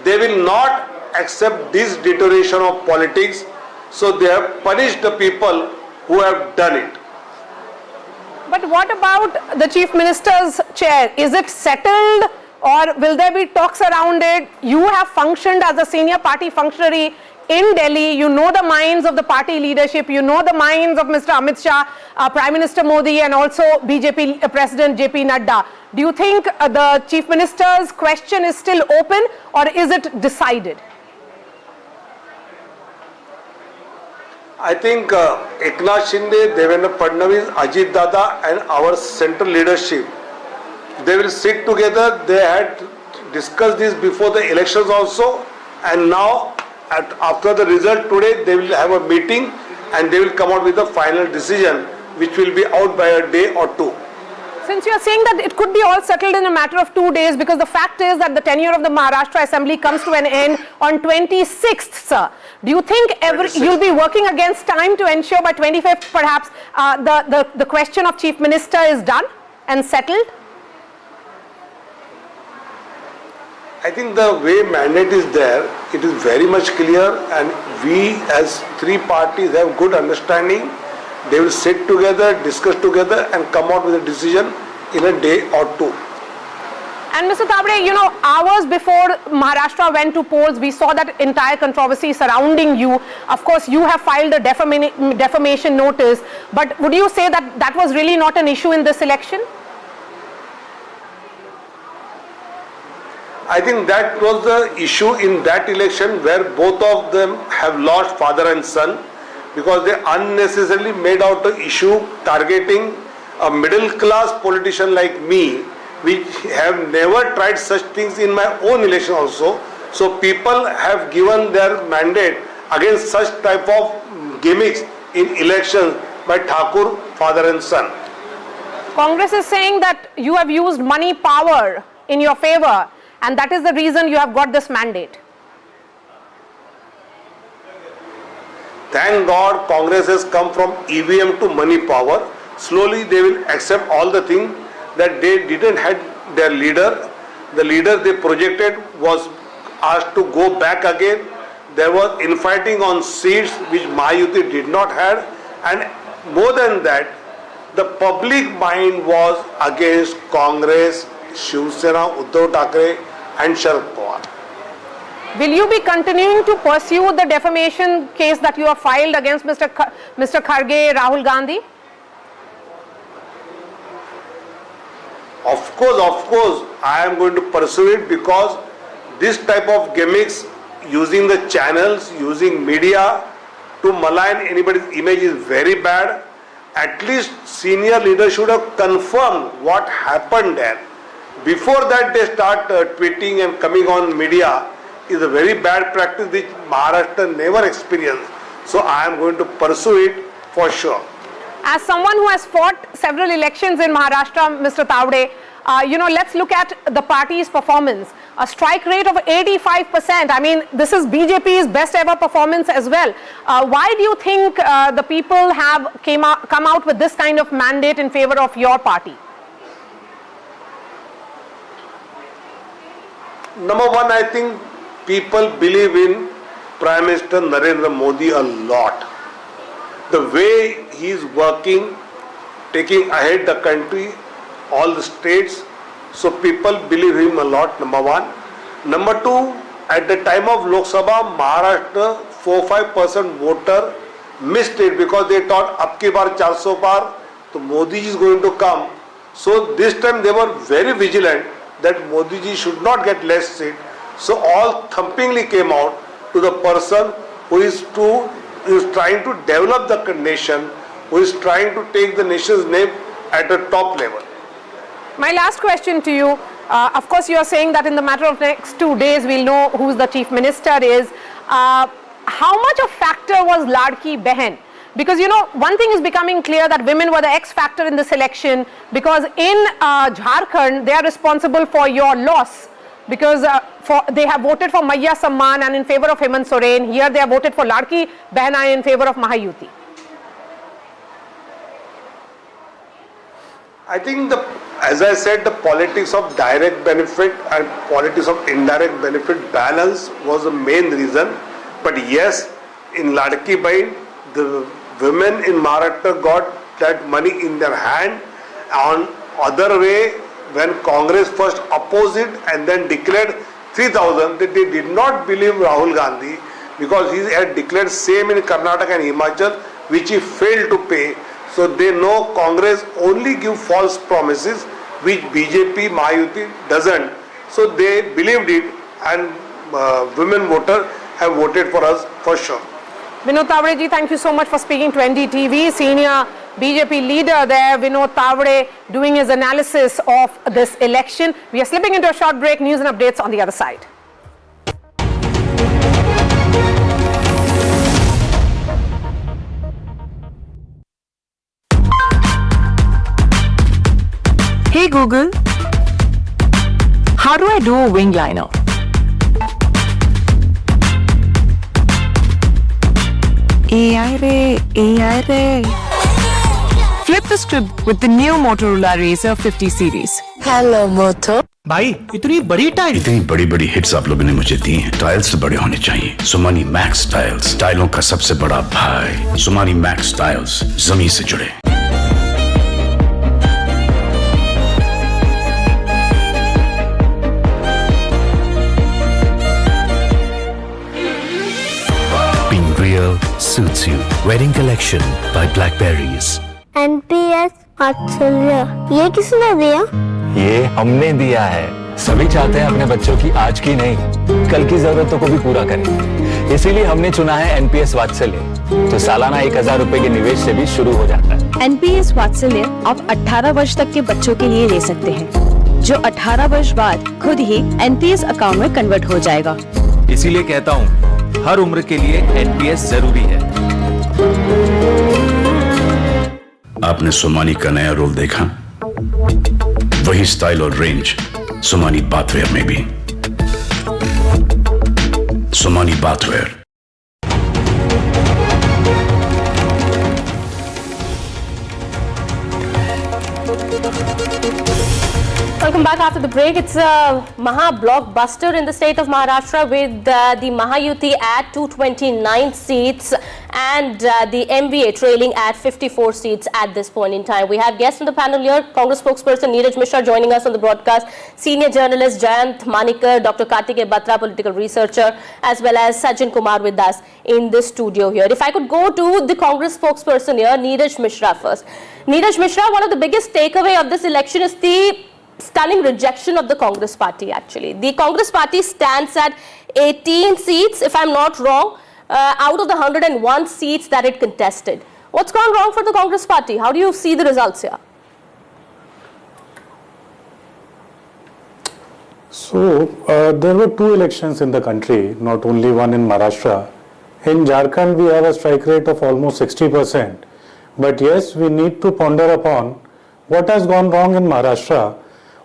Speaker 22: They will not accept this deterioration of politics, so they have punished the people who have done it.
Speaker 4: But what about the Chief Minister's chair? Is it settled or will there be talks around it? You have functioned as a senior party functionary in Delhi. You know the minds of the party leadership. You know the minds of Mr. Amit Shah, Prime Minister Modi and also BJP President JP Nadda. Do you think the Chief Minister's question is still open or is it decided?
Speaker 22: I think Eknath Shinde, Devendra Fadnavis, Ajit Dada and our central leadership, they will sit together. They had discussed this before the elections also, and now after the result today they will have a meeting and they will come out with a final decision which will be out by a day or two.
Speaker 4: Since you are saying that it could be all settled in a matter of 2 days, because the fact is that the tenure of the Maharashtra Assembly comes to an end on 26th, sir. Do you think you'll be working against time to ensure by 25th perhaps the question of Chief Minister is done and settled?
Speaker 22: I think the way mandate is there, it is very much clear, and we as three parties have good understanding. They will sit together, discuss together and come out with a decision in a day or two.
Speaker 4: And Mr. Tawde, you know, hours before Maharashtra went to polls, we saw that entire controversy surrounding you. Of course, you have filed a defamation notice, but would you say that that was really not an issue in this election?
Speaker 22: I think that was the issue in that election where both of them have lost father and son, because they unnecessarily made out the issue targeting a middle class politician like me, which have never tried such things in my own election also. So people have given their mandate against such type of gimmicks in elections by Thakur, father and son.
Speaker 4: Congress is saying that you have used money power in your favor and that is the reason you have got this mandate.
Speaker 22: Thank God Congress has come from EVM to money power. Slowly they will accept all the things that they didn't have their leader. The leader they projected was asked to go back again. There was infighting on seats which Mahayuti did not have, and more than that, the public mind was against Congress, Shiv Sena, Uddhav Thackeray and Sharad Pawar.
Speaker 4: Will you be continuing to pursue the defamation case that you have filed against Mr. Kharge, Rahul Gandhi?
Speaker 22: Of course, I am going to pursue it, because this type of gimmicks, using the channels, using media to malign anybody's image is very bad. At least senior leaders should have confirmed what happened there. Before that they start tweeting and coming on media is a very bad practice which Maharashtra never experienced. So I am going to pursue it for sure.
Speaker 4: As someone who has fought several elections in Maharashtra, Mr. Tawde, let's look at the party's performance. A strike rate of 85%. I mean, this is BJP's best ever performance as well. Why do you think the people have come out with this kind of mandate in favor of your party?
Speaker 22: Number one, I think people believe in Prime Minister Narendra Modi a lot. The way he is working, taking ahead the country, all the states, so people believe him a lot, number one. Number two, at the time of Lok Sabha, Maharashtra 4-5% voter missed it because they thought ab ki baar 400 par, so Modi ji is going to come. So this time they were very vigilant that Modi ji should not get less seat. So all thumpingly came out to the person who is trying to develop the nation, who is trying to take the nation's name at a top level.
Speaker 4: My last question to you, Of course, you are saying that in the matter of next 2 days, we'll know who the chief minister is. How much of factor was Ladki Behan? Because, you know, one thing is becoming clear that women were the X factor in this election, because in Jharkhand, they are responsible for your loss, because they have voted for Maiya Samman and in favor of Hemant Soren. Here they have voted for Ladki Behan and in favor of Mahayuti.
Speaker 22: I think, as I said, the politics of direct benefit and politics of indirect benefit balance was the main reason. But yes, in Ladki Bahin, the women in Maharashtra got that money in their hand. On other way, when Congress first opposed it and then declared 3,000, they did not believe Rahul Gandhi, because he had declared same in Karnataka and Himachal, which he failed to pay. So they know Congress only give false promises, which BJP, Mahayuti doesn't. So they believed it, and women voters have voted for us for sure.
Speaker 4: Vinod Tavade ji, thank you so much for speaking to NDTV. Senior BJP leader there, Vinod Tavade, doing his analysis of this election. We are slipping into a short break. News and updates on the other side.
Speaker 2: Hey Google, how do I do a wing liner? AI Ray. Flip the script with the new Motorola Razr 50 series.
Speaker 12: Hello Moto.
Speaker 14: भाई इतनी बड़ी बड़ी hits आप लोगों ने मुझे दी हैं। Tiles तो बड़े होने चाहिए। सुमानी मैक्स टाइल्स, टाइलों का सबसे बड़ा भाई। सुमानी मैक्स टाइल्स, जमीन से जुड़े।
Speaker 8: Real suits you. Wedding collection by Blackberries.
Speaker 12: NPS वात्सल्य, ये किसने दिया?
Speaker 23: ये हमने दिया है। सभी चाहते हैं अपने बच्चों की आज की नहीं, कल की जरूरतों को भी पूरा करें। इसीलिए हमने चुना है NPS वात्सल्य, जो सालाना 1000 रुपए के निवेश से भी शुरू हो जाता है।
Speaker 2: NPS वात्सल्य आप 18 वर्ष तक के बच्चों के लिए ले सकते हैं, जो 18 वर्ष बाद खुद ही NPS अकाउंट में कन्वर्ट हो जाएगा।
Speaker 23: इसीलिए कहता हूँ, हर उम्र के लिए NPS जरूरी है।
Speaker 14: आपने सोमानी का नया रोल देखा? वही स्टाइल और रेंज सोमानी बाथवेयर में भी। Somani bathware.
Speaker 19: Welcome back after the break. It's a Maha blockbuster in the state of Maharashtra with the Mahayuti at 229 seats and the MVA trailing at 54 seats at this point in time. We have guests on the panel here, Congress spokesperson Neeraj Mishra joining us on the broadcast, senior journalist Jayant Manikar, Dr. Kartikeya Batra, political researcher, as well as Sajjan Kumar with us in the studio here. If I could go to the Congress spokesperson here, Neeraj Mishra first. Neeraj Mishra, one of the biggest takeaway of this election is the stunning rejection of the Congress party actually. The Congress party stands at 18 seats, if I'm not wrong, out of the 101 seats that it contested. What's gone wrong for the Congress party? How do you see the results here?
Speaker 24: So, there were two elections in the country, not only one in Maharashtra. In Jharkhand, we have a strike rate of almost 60%. But yes, we need to ponder upon what has gone wrong in Maharashtra.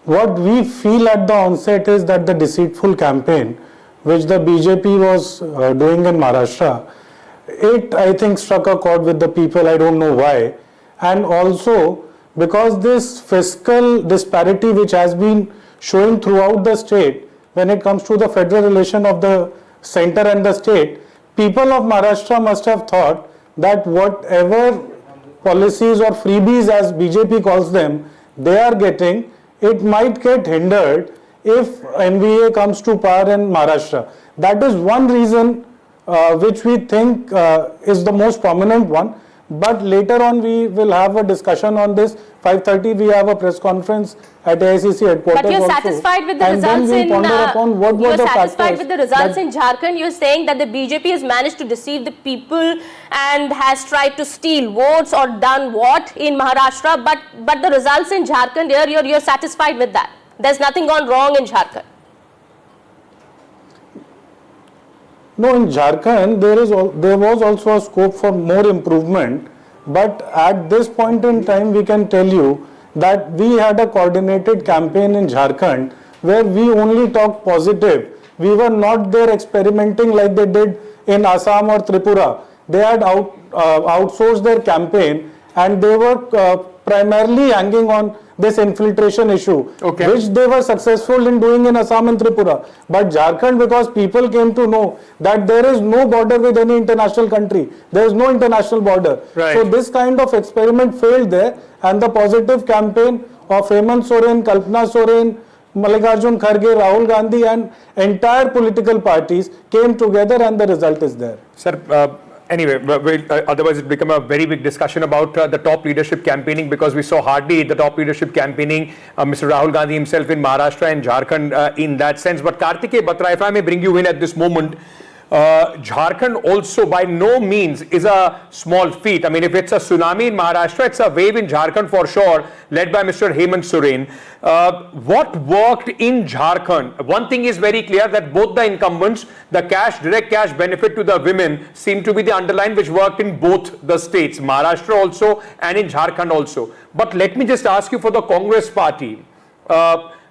Speaker 24: What we feel at the onset is that the deceitful campaign which the BJP was doing in Maharashtra, it I think struck a chord with the people, I don't know why. And also because this fiscal disparity which has been showing throughout the state when it comes to the federal relation of the center and the state, people of Maharashtra must have thought that whatever policies or freebies as BJP calls them, they are getting, it might get hindered if NVA comes to power in Maharashtra. That is one reason which we think is the most prominent one. But later on we will have a discussion on this. 5:30 we have a press conference at AICC headquarters.
Speaker 19: But you're satisfied with the results in Jharkhand. You're saying that the BJP has managed to deceive the people and has tried to steal votes or done what in Maharashtra. But the results in Jharkhand here, you're satisfied with that? There's nothing gone wrong in Jharkhand.
Speaker 24: No, in Jharkhand there was also a scope for more improvement, but at this point in time we can tell you that we had a coordinated campaign in Jharkhand where we only talked positive. We were not there experimenting like they did in Assam or Tripura. They had outsourced their campaign and they were primarily hanging on this infiltration issue, which they were successful in doing in Assam and Tripura. But Jharkhand, because people came to know that there is no border with any international country, there is no international border. So this kind of experiment failed there, and the positive campaign of Hemant Soren, Kalpana Soren, Mallikarjun Kharge, Rahul Gandhi and entire political parties came together, and the result is there.
Speaker 17: Sir, anyway, otherwise it become a very big discussion about the top leadership campaigning, because we saw hardly the top leadership campaigning, Mr. Rahul Gandhi himself in Maharashtra and Jharkhand in that sense. But Kartikeya Batra, if I may bring you in at this moment, Jharkhand also by no means is a small feat. I mean, if it's a tsunami in Maharashtra, it's a wave in Jharkhand for sure, led by Mr. Hemant Soren. What worked in Jharkhand? One thing is very clear, that both the incumbents, the direct cash benefit to the women seem to be the underline which worked in both the states, Maharashtra also and in Jharkhand also. But let me just ask you, for the Congress party,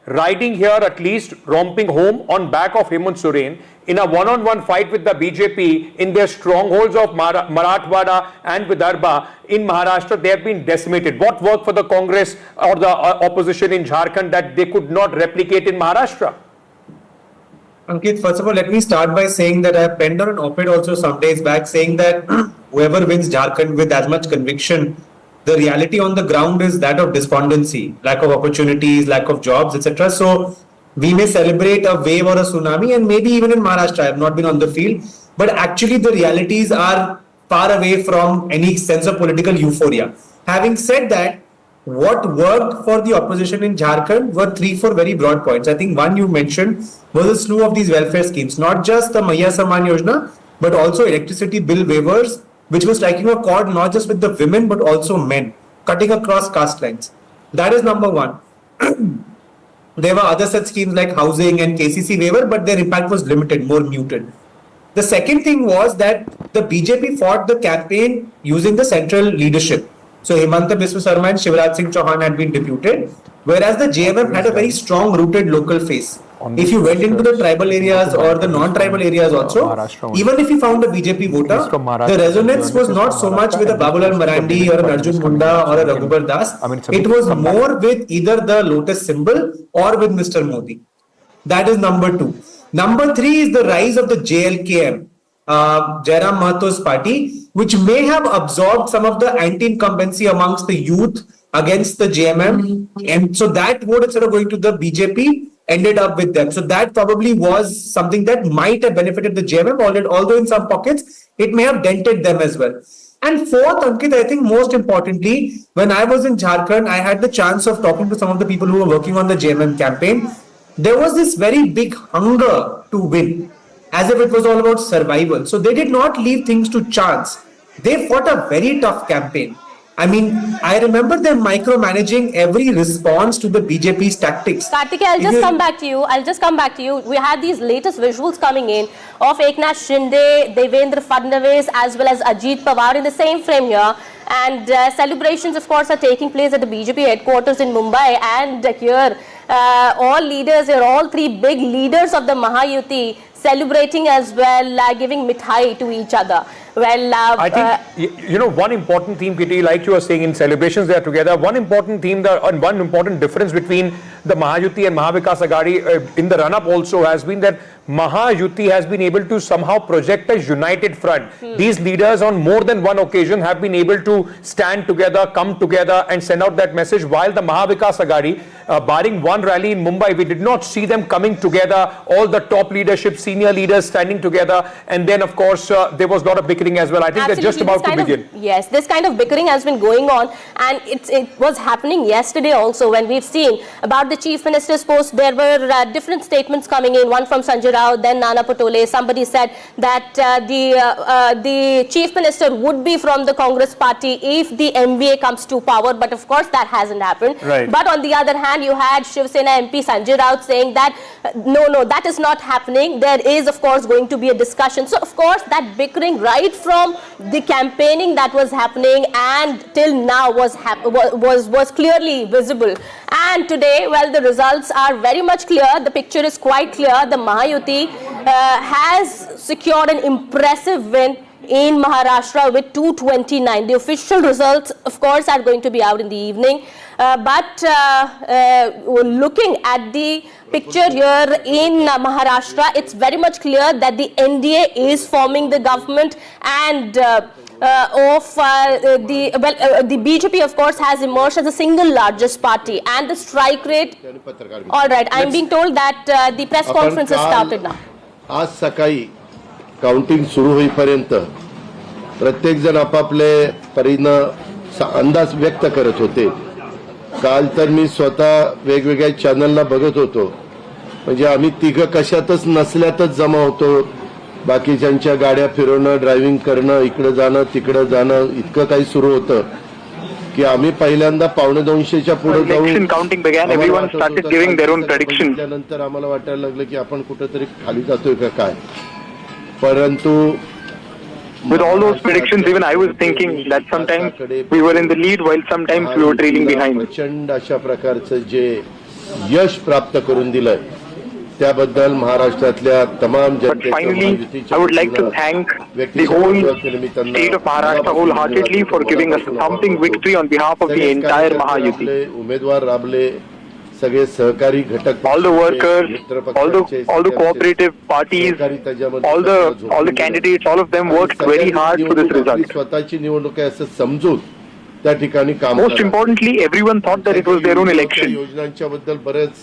Speaker 17: riding here at least, romping home on back of Hemant Soren in a one-on-one fight with the BJP in their strongholds of Marathwada and Vidarbha in Maharashtra, they have been decimated. What worked for the Congress or the opposition in Jharkhand that they could not replicate in Maharashtra?
Speaker 7: Ankit, first of all, let me start by saying that I have penned on an op-ed also some days back saying that whoever wins Jharkhand with as much conviction, the reality on the ground is that of despondency, lack of opportunities, lack of jobs, etc. So we may celebrate a wave or a tsunami, and maybe even in Maharashtra, I have not been on the field, but actually the realities are far away from any sense of political euphoria. Having said that, what worked for the opposition in Jharkhand were 3-4 very broad points. I think one you mentioned was a slew of these welfare schemes, not just the Maiya Samman Yojana, but also electricity bill waivers, which was striking a chord not just with the women, but also men, cutting across caste lines. That is number one. There were other such schemes like housing and KCC waiver, but their impact was limited, more muted. The second thing was that the BJP fought the campaign using the central leadership. So Hemanta Biswa Sarma and Shivraj Singh Chauhan had been deputed, whereas the JMM had a very strong rooted local face. If you went into the tribal areas or the non-tribal areas also, even if you found a BJP voter, the resonance was not so much with a Babulal Marandi or an Arjun Munda or a Raghubar Das. It was more with either the lotus symbol or with Mr. Modi. That is number two. Number three is the rise of the JLKM, Jairam Mahato's party, which may have absorbed some of the anti-incumbency amongst the youth against the JMM. And so that vote, instead of going to the BJP, ended up with them. So that probably was something that might have benefited the JMM, although in some pockets, it may have dented them as well. And fourth, Ankit, I think most importantly, when I was in Jharkhand, I had the chance of talking to some of the people who were working on the JMM campaign. There was this very big hunger to win, as if it was all about survival. So they did not leave things to chance. They fought a very tough campaign. I mean, I remember them micromanaging every response to the BJP's tactics.
Speaker 19: Kartikeya, I'll just come back to you. We had these latest visuals coming in of Eknath Shinde, Devendra Fadnavis, as well as Ajit Pawar in the same frame here. And celebrations, of course, are taking place at the BJP headquarters in Mumbai. And here, all leaders here, all three big leaders of the Mahayuti celebrating as well, giving mithai to each other. Well,
Speaker 17: I think, one important theme, Kitty, like you were saying, in celebrations they are together. One important theme and one important difference between the Mahayuti and Mahavikas Aghadi in the run-up also has been that Mahayuti has been able to somehow project a united front. These leaders on more than one occasion have been able to stand together, come together and send out that message, while the Mahavikas Aghadi, barring one rally in Mumbai, we did not see them coming together, all the top leadership, senior leaders standing together, and then of course there was a lot of bickering as well. I think they're just about to begin.
Speaker 19: Yes, this kind of bickering has been going on, and it was happening yesterday also when we've seen about the Chief Minister's post. There were different statements coming in, one from Sanjay Rao, then Nana Patole. Somebody said that the chief minister would be from the Congress party if the MVA comes to power, but of course that hasn't happened.
Speaker 17: Right.
Speaker 19: But on the other hand, you had Shiv Sena MP Sanjay Raut saying that no, that is not happening. There is of course going to be a discussion. So of course that bickering right from the campaigning that was happening and till now was clearly visible. And today, well, the results are very much clear. The picture is quite clear. The Mahayuti has secured an impressive win in Maharashtra with 229. The official results, of course, are going to be out in the evening. But looking at the picture here in Maharashtra, it's very much clear that the NDA is forming the government, and the BJP, of course, has emerged as the single largest party, and the strike rate. All right, I'm being told that the press conference has started now.
Speaker 9: आज सकाळी counting सुरू होईपर्यंत प्रत्येक जण आपापले परीनं अंदाज व्यक्त करत होते. काल तर मी स्वतः वेगवेगळ्या चॅनलला बघत होतो, म्हणजे आम्ही तिघ कशातच नसल्यातच जमा होतो. बाकीच्यांच्या गाड्या फिरवणं, ड्रायव्हिंग करणं, इकडे जाणं तिकडे जाणं, इतकं काही सुरू होतं की आम्ही पहिल्यांदा 1:45च्या पुढे जाऊन
Speaker 10: counting began. Everyone started giving their own predictions.
Speaker 9: त्यानंतर आम्हाला वाटायला लागलं की आपण कुठेतरी खाली जातोय का काय. परंतु
Speaker 10: with all those predictions, even I was thinking that sometimes we were in the lead while sometimes we were trailing behind.
Speaker 9: प्रचंड अशा प्रकारचं जे यश प्राप्त करून दिलंय त्याबद्दल महाराष्ट्रातल्या तमाम जनतेचं
Speaker 10: Finally, I would like to thank the whole state of Maharashtra wholeheartedly for giving us a thumping victory on behalf of the entire Mahayuti.
Speaker 9: उमेदवार राबले, सगळे सहकारी घटक,
Speaker 10: all the workers, all the cooperative parties, all the candidates, all of them worked very hard for this result.
Speaker 9: स्वतःची निवडणूक आहे असं समजून त्या ठिकाणी काम.
Speaker 10: Most importantly, everyone thought that it was their own election.
Speaker 9: योजनांच्या बद्दल बरेच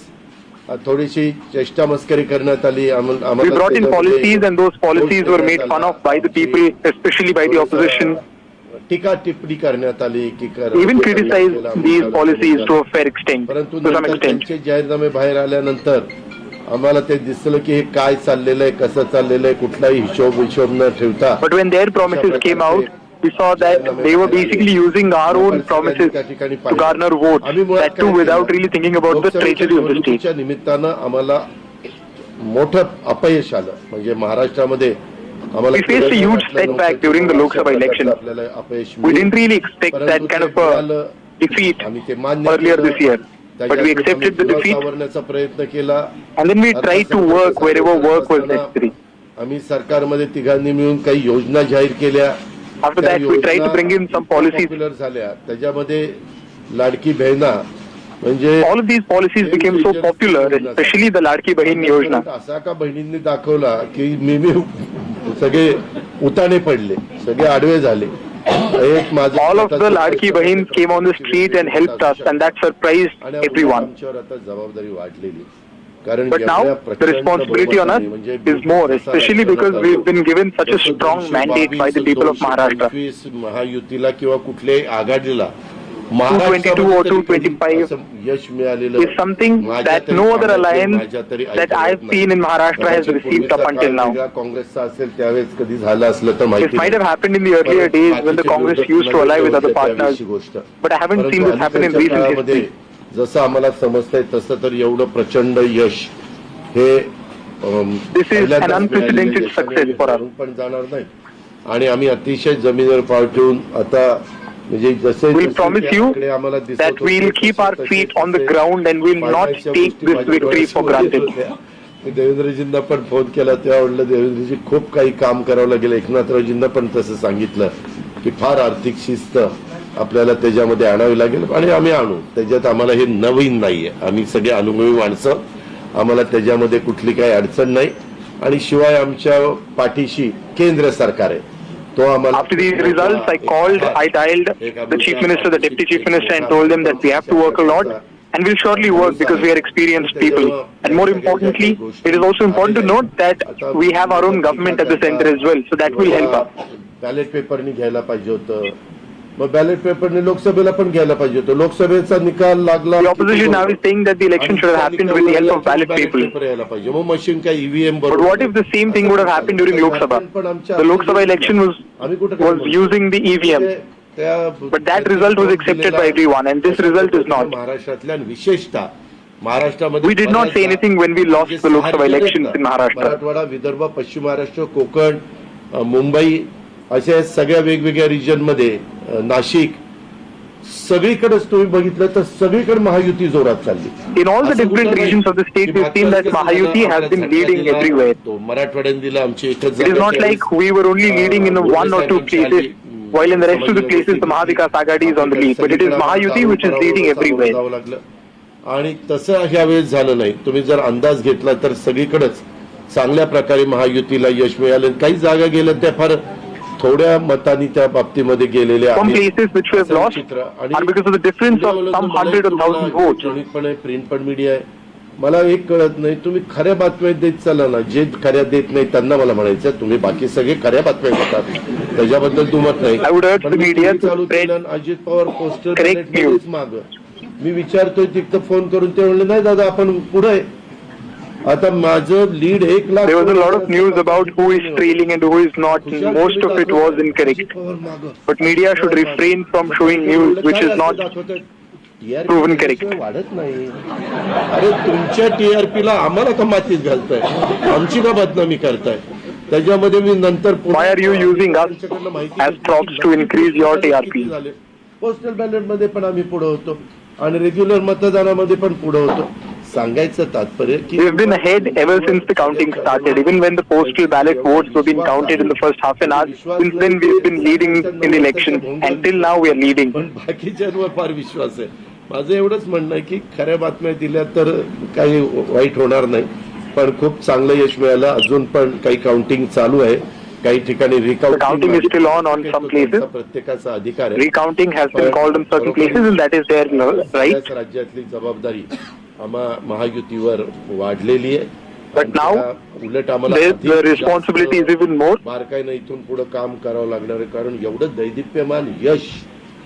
Speaker 9: थोडीशी चेष्टा मस्करी करण्यात आली.
Speaker 10: We brought in policies and those policies were made fun of by the people, especially by the opposition.
Speaker 9: टीका टिप्पणी करण्यात आली की
Speaker 10: even criticized these policies to a fair extent,
Speaker 9: परंतु
Speaker 10: to some extent.
Speaker 9: त्यांचे जाहीरनामे बाहेर आल्यानंतर आम्हाला ते दिसलं की हे काय चाललेलं आहे, कसं चाललेलं आहे, कुठलाही हिशोब न ठेवता.
Speaker 10: But when their promises came out, we saw that they were basically using our own promises to garner votes, that too without really thinking about the treasury of the state.
Speaker 9: निमित्तानं आम्हाला मोठं अपयश आलं. म्हणजे महाराष्ट्रामध्ये
Speaker 10: We faced a huge setback during the Lok Sabha election. We didn't really expect that kind of a defeat earlier this year. But we accepted the defeat and then we tried to work wherever work was necessary.
Speaker 9: आम्ही सरकारमध्ये तिघांनी मिळून काही योजना जाहीर केल्या.
Speaker 10: After that we tried to bring in some policies.
Speaker 9: त्याच्यामध्ये लाडकी बहिणा म्हणजे
Speaker 10: all of these policies became so popular, especially the Ladki Bahin Yojana.
Speaker 9: असा का बहिणींनी दाखवला की मी सगळे उताने पडले, सगळे आडवे झाले.
Speaker 10: All of the Ladki Bahins came on the street and helped us, and that surprised everyone. But now the responsibility on us is more, especially because we've been given such a strong mandate by the people of Maharashtra.
Speaker 9: महायुतीला किंवा कुठल्याही आघाडीला
Speaker 10: 222 or 225 is something that no other alliance that I've seen in Maharashtra has received up until now. This might have happened in the earlier days when the Congress used to ally with other partners, but I haven't seen this happen in recent history.
Speaker 9: जसं आम्हाला समजतंय तसं तर एवढं प्रचंड यश हे
Speaker 10: This is an unprecedented success for us.
Speaker 9: पण जाणार नाही. आणि आम्ही अतिशय जमिनीवर पाय ठेवून आता
Speaker 10: we promise you that we'll keep our feet on the ground and we'll not take this victory for granted.
Speaker 9: देवेंद्रजींना पण फोन केला तेव्हा म्हटलं देवेंद्रजी खूप काही काम करावं लागेल. एकनाथरावजींना पण तसं सांगितलं की फार आर्थिक शिस्त आपल्याला त्याच्यामध्ये आणावी लागेल आणि आम्ही आणू. त्याच्यात आम्हाला हे नवीन नाहीये. आम्ही सगळे अनुभवी माणसं, आम्हाला त्याच्यामध्ये कुठली काही अडचण नाही. आणि शिवाय आमच्या पाठीशी केंद्र सरकार आहे.
Speaker 10: After these results, I dialed the Chief Minister, the Deputy Chief Minister, and told them that we have to work a lot and we'll surely work because we are experienced people. And more importantly, it is also important to note that we have our own government at the center as well, so that will help us.
Speaker 9: Ballot पेपरनी घ्यायला पाहिजे होतं. मग ballot पेपरने लोकसभेला पण घ्यायला पाहिजे होतं. लोकसभेचा निकाल लागला.
Speaker 10: The opposition now is saying that the election should have happened with the help of ballot people.
Speaker 9: यायला पाहिजे. मग मशीन काय EVM
Speaker 10: But what if the same thing would have happened during Lok Sabha? The Lok Sabha election was using the EVM. But that result was accepted by everyone, and this result is not.
Speaker 9: महाराष्ट्रातल्या विशेषतः महाराष्ट्रामध्ये
Speaker 10: We did not say anything when we lost the Lok Sabha elections in Maharashtra.
Speaker 9: Marathwada, Vidarbha, पश्चिम महाराष्ट्र, कोकण, मुंबई अशा सगळ्या वेगवेगळ्या region मध्ये, नाशिक, सगळीकडेच तुम्ही बघितलं तर सगळीकडे महायुती जोरात चालली.
Speaker 10: In all the different regions of the state, we've seen that Mahayuti has been leading everywhere.
Speaker 9: मराठवाड्याने दिलं आमची एकच.
Speaker 10: It is not like we were only leading in one or two places, while in the rest of the places the Mahavikas Aghadi is on the lead. But it is Mahayuti which is leading everywhere.
Speaker 9: आणि तसं ह्या वेळेस झालं नाही. तुम्ही जर अंदाज घेतला तर सगळीकडेच चांगल्या प्रकारे महायुतीला यश मिळालं. काही जागा गेल्या त्या फार थोड्या मतांनी त्या बाबतीमध्ये गेलेल्या
Speaker 10: Some places which we have lost are because of the difference of some 100 or 1000 votes.
Speaker 9: पण आहे, प्रिंट पण मीडिया आहे. मला एक कळत नाही, तुम्ही खऱ्या बातम्या देत चाला ना. जे खऱ्या देत नाही त्यांना मला म्हणायचं तुम्ही बाकी सगळे खऱ्या बातम्या देतात, त्याच्याबद्दल दुमत नाही. चालू केलं. अजित पवार पोस्टर माग मी विचारतोय तिथं फोन करून, ते म्हणले नाही दादा आपण पुढे. आता माझं lead 1 lakh.
Speaker 10: There was a lot of news about who is trailing and who is not. Most of it was incorrect. But media should refrain from showing news which is not proven correct.
Speaker 9: वाढत नाही. अरे तुमच्या TRP ला आम्हाला का मातीत घालताय, आमची का बदनामी करताय. त्याच्यामध्ये मी नंतर
Speaker 10: Why are you using us as props to increase your TRP?
Speaker 9: Postal ballot मध्ये पण आम्ही पुढे होतो आणि रेग्युलर मतदानामध्ये पण पुढे होतो. सांगायचं तात्पर्य की
Speaker 10: we have been ahead ever since the counting started. Even when the postal ballot votes were being counted in the first half an hour, since then we have been leading in the election, and till now we are leading.
Speaker 9: पण बाकीच्यांवर फार विश्वास आहे. माझं एवढंच म्हणणं आहे की खऱ्या बातम्या दिल्या तर काही वाईट होणार नाही. पण खूप चांगलं यश मिळालं. अजून पण काही काउंटिंग चालू आहे. काही ठिकाणी
Speaker 10: counting is still on some places.
Speaker 9: प्रत्येकाचा अधिकार आहे.
Speaker 10: Recounting has been called in certain places, and that is their right.
Speaker 9: राज्यातली जबाबदारी महायुतीवर वाढलेली आहे.
Speaker 10: But now
Speaker 9: उलट आम्हाला
Speaker 10: the responsibility is even more.
Speaker 9: बारकाईनं इथून पुढे काम करावं लागणार आहे. कारण एवढं दैदिप्यमान यश.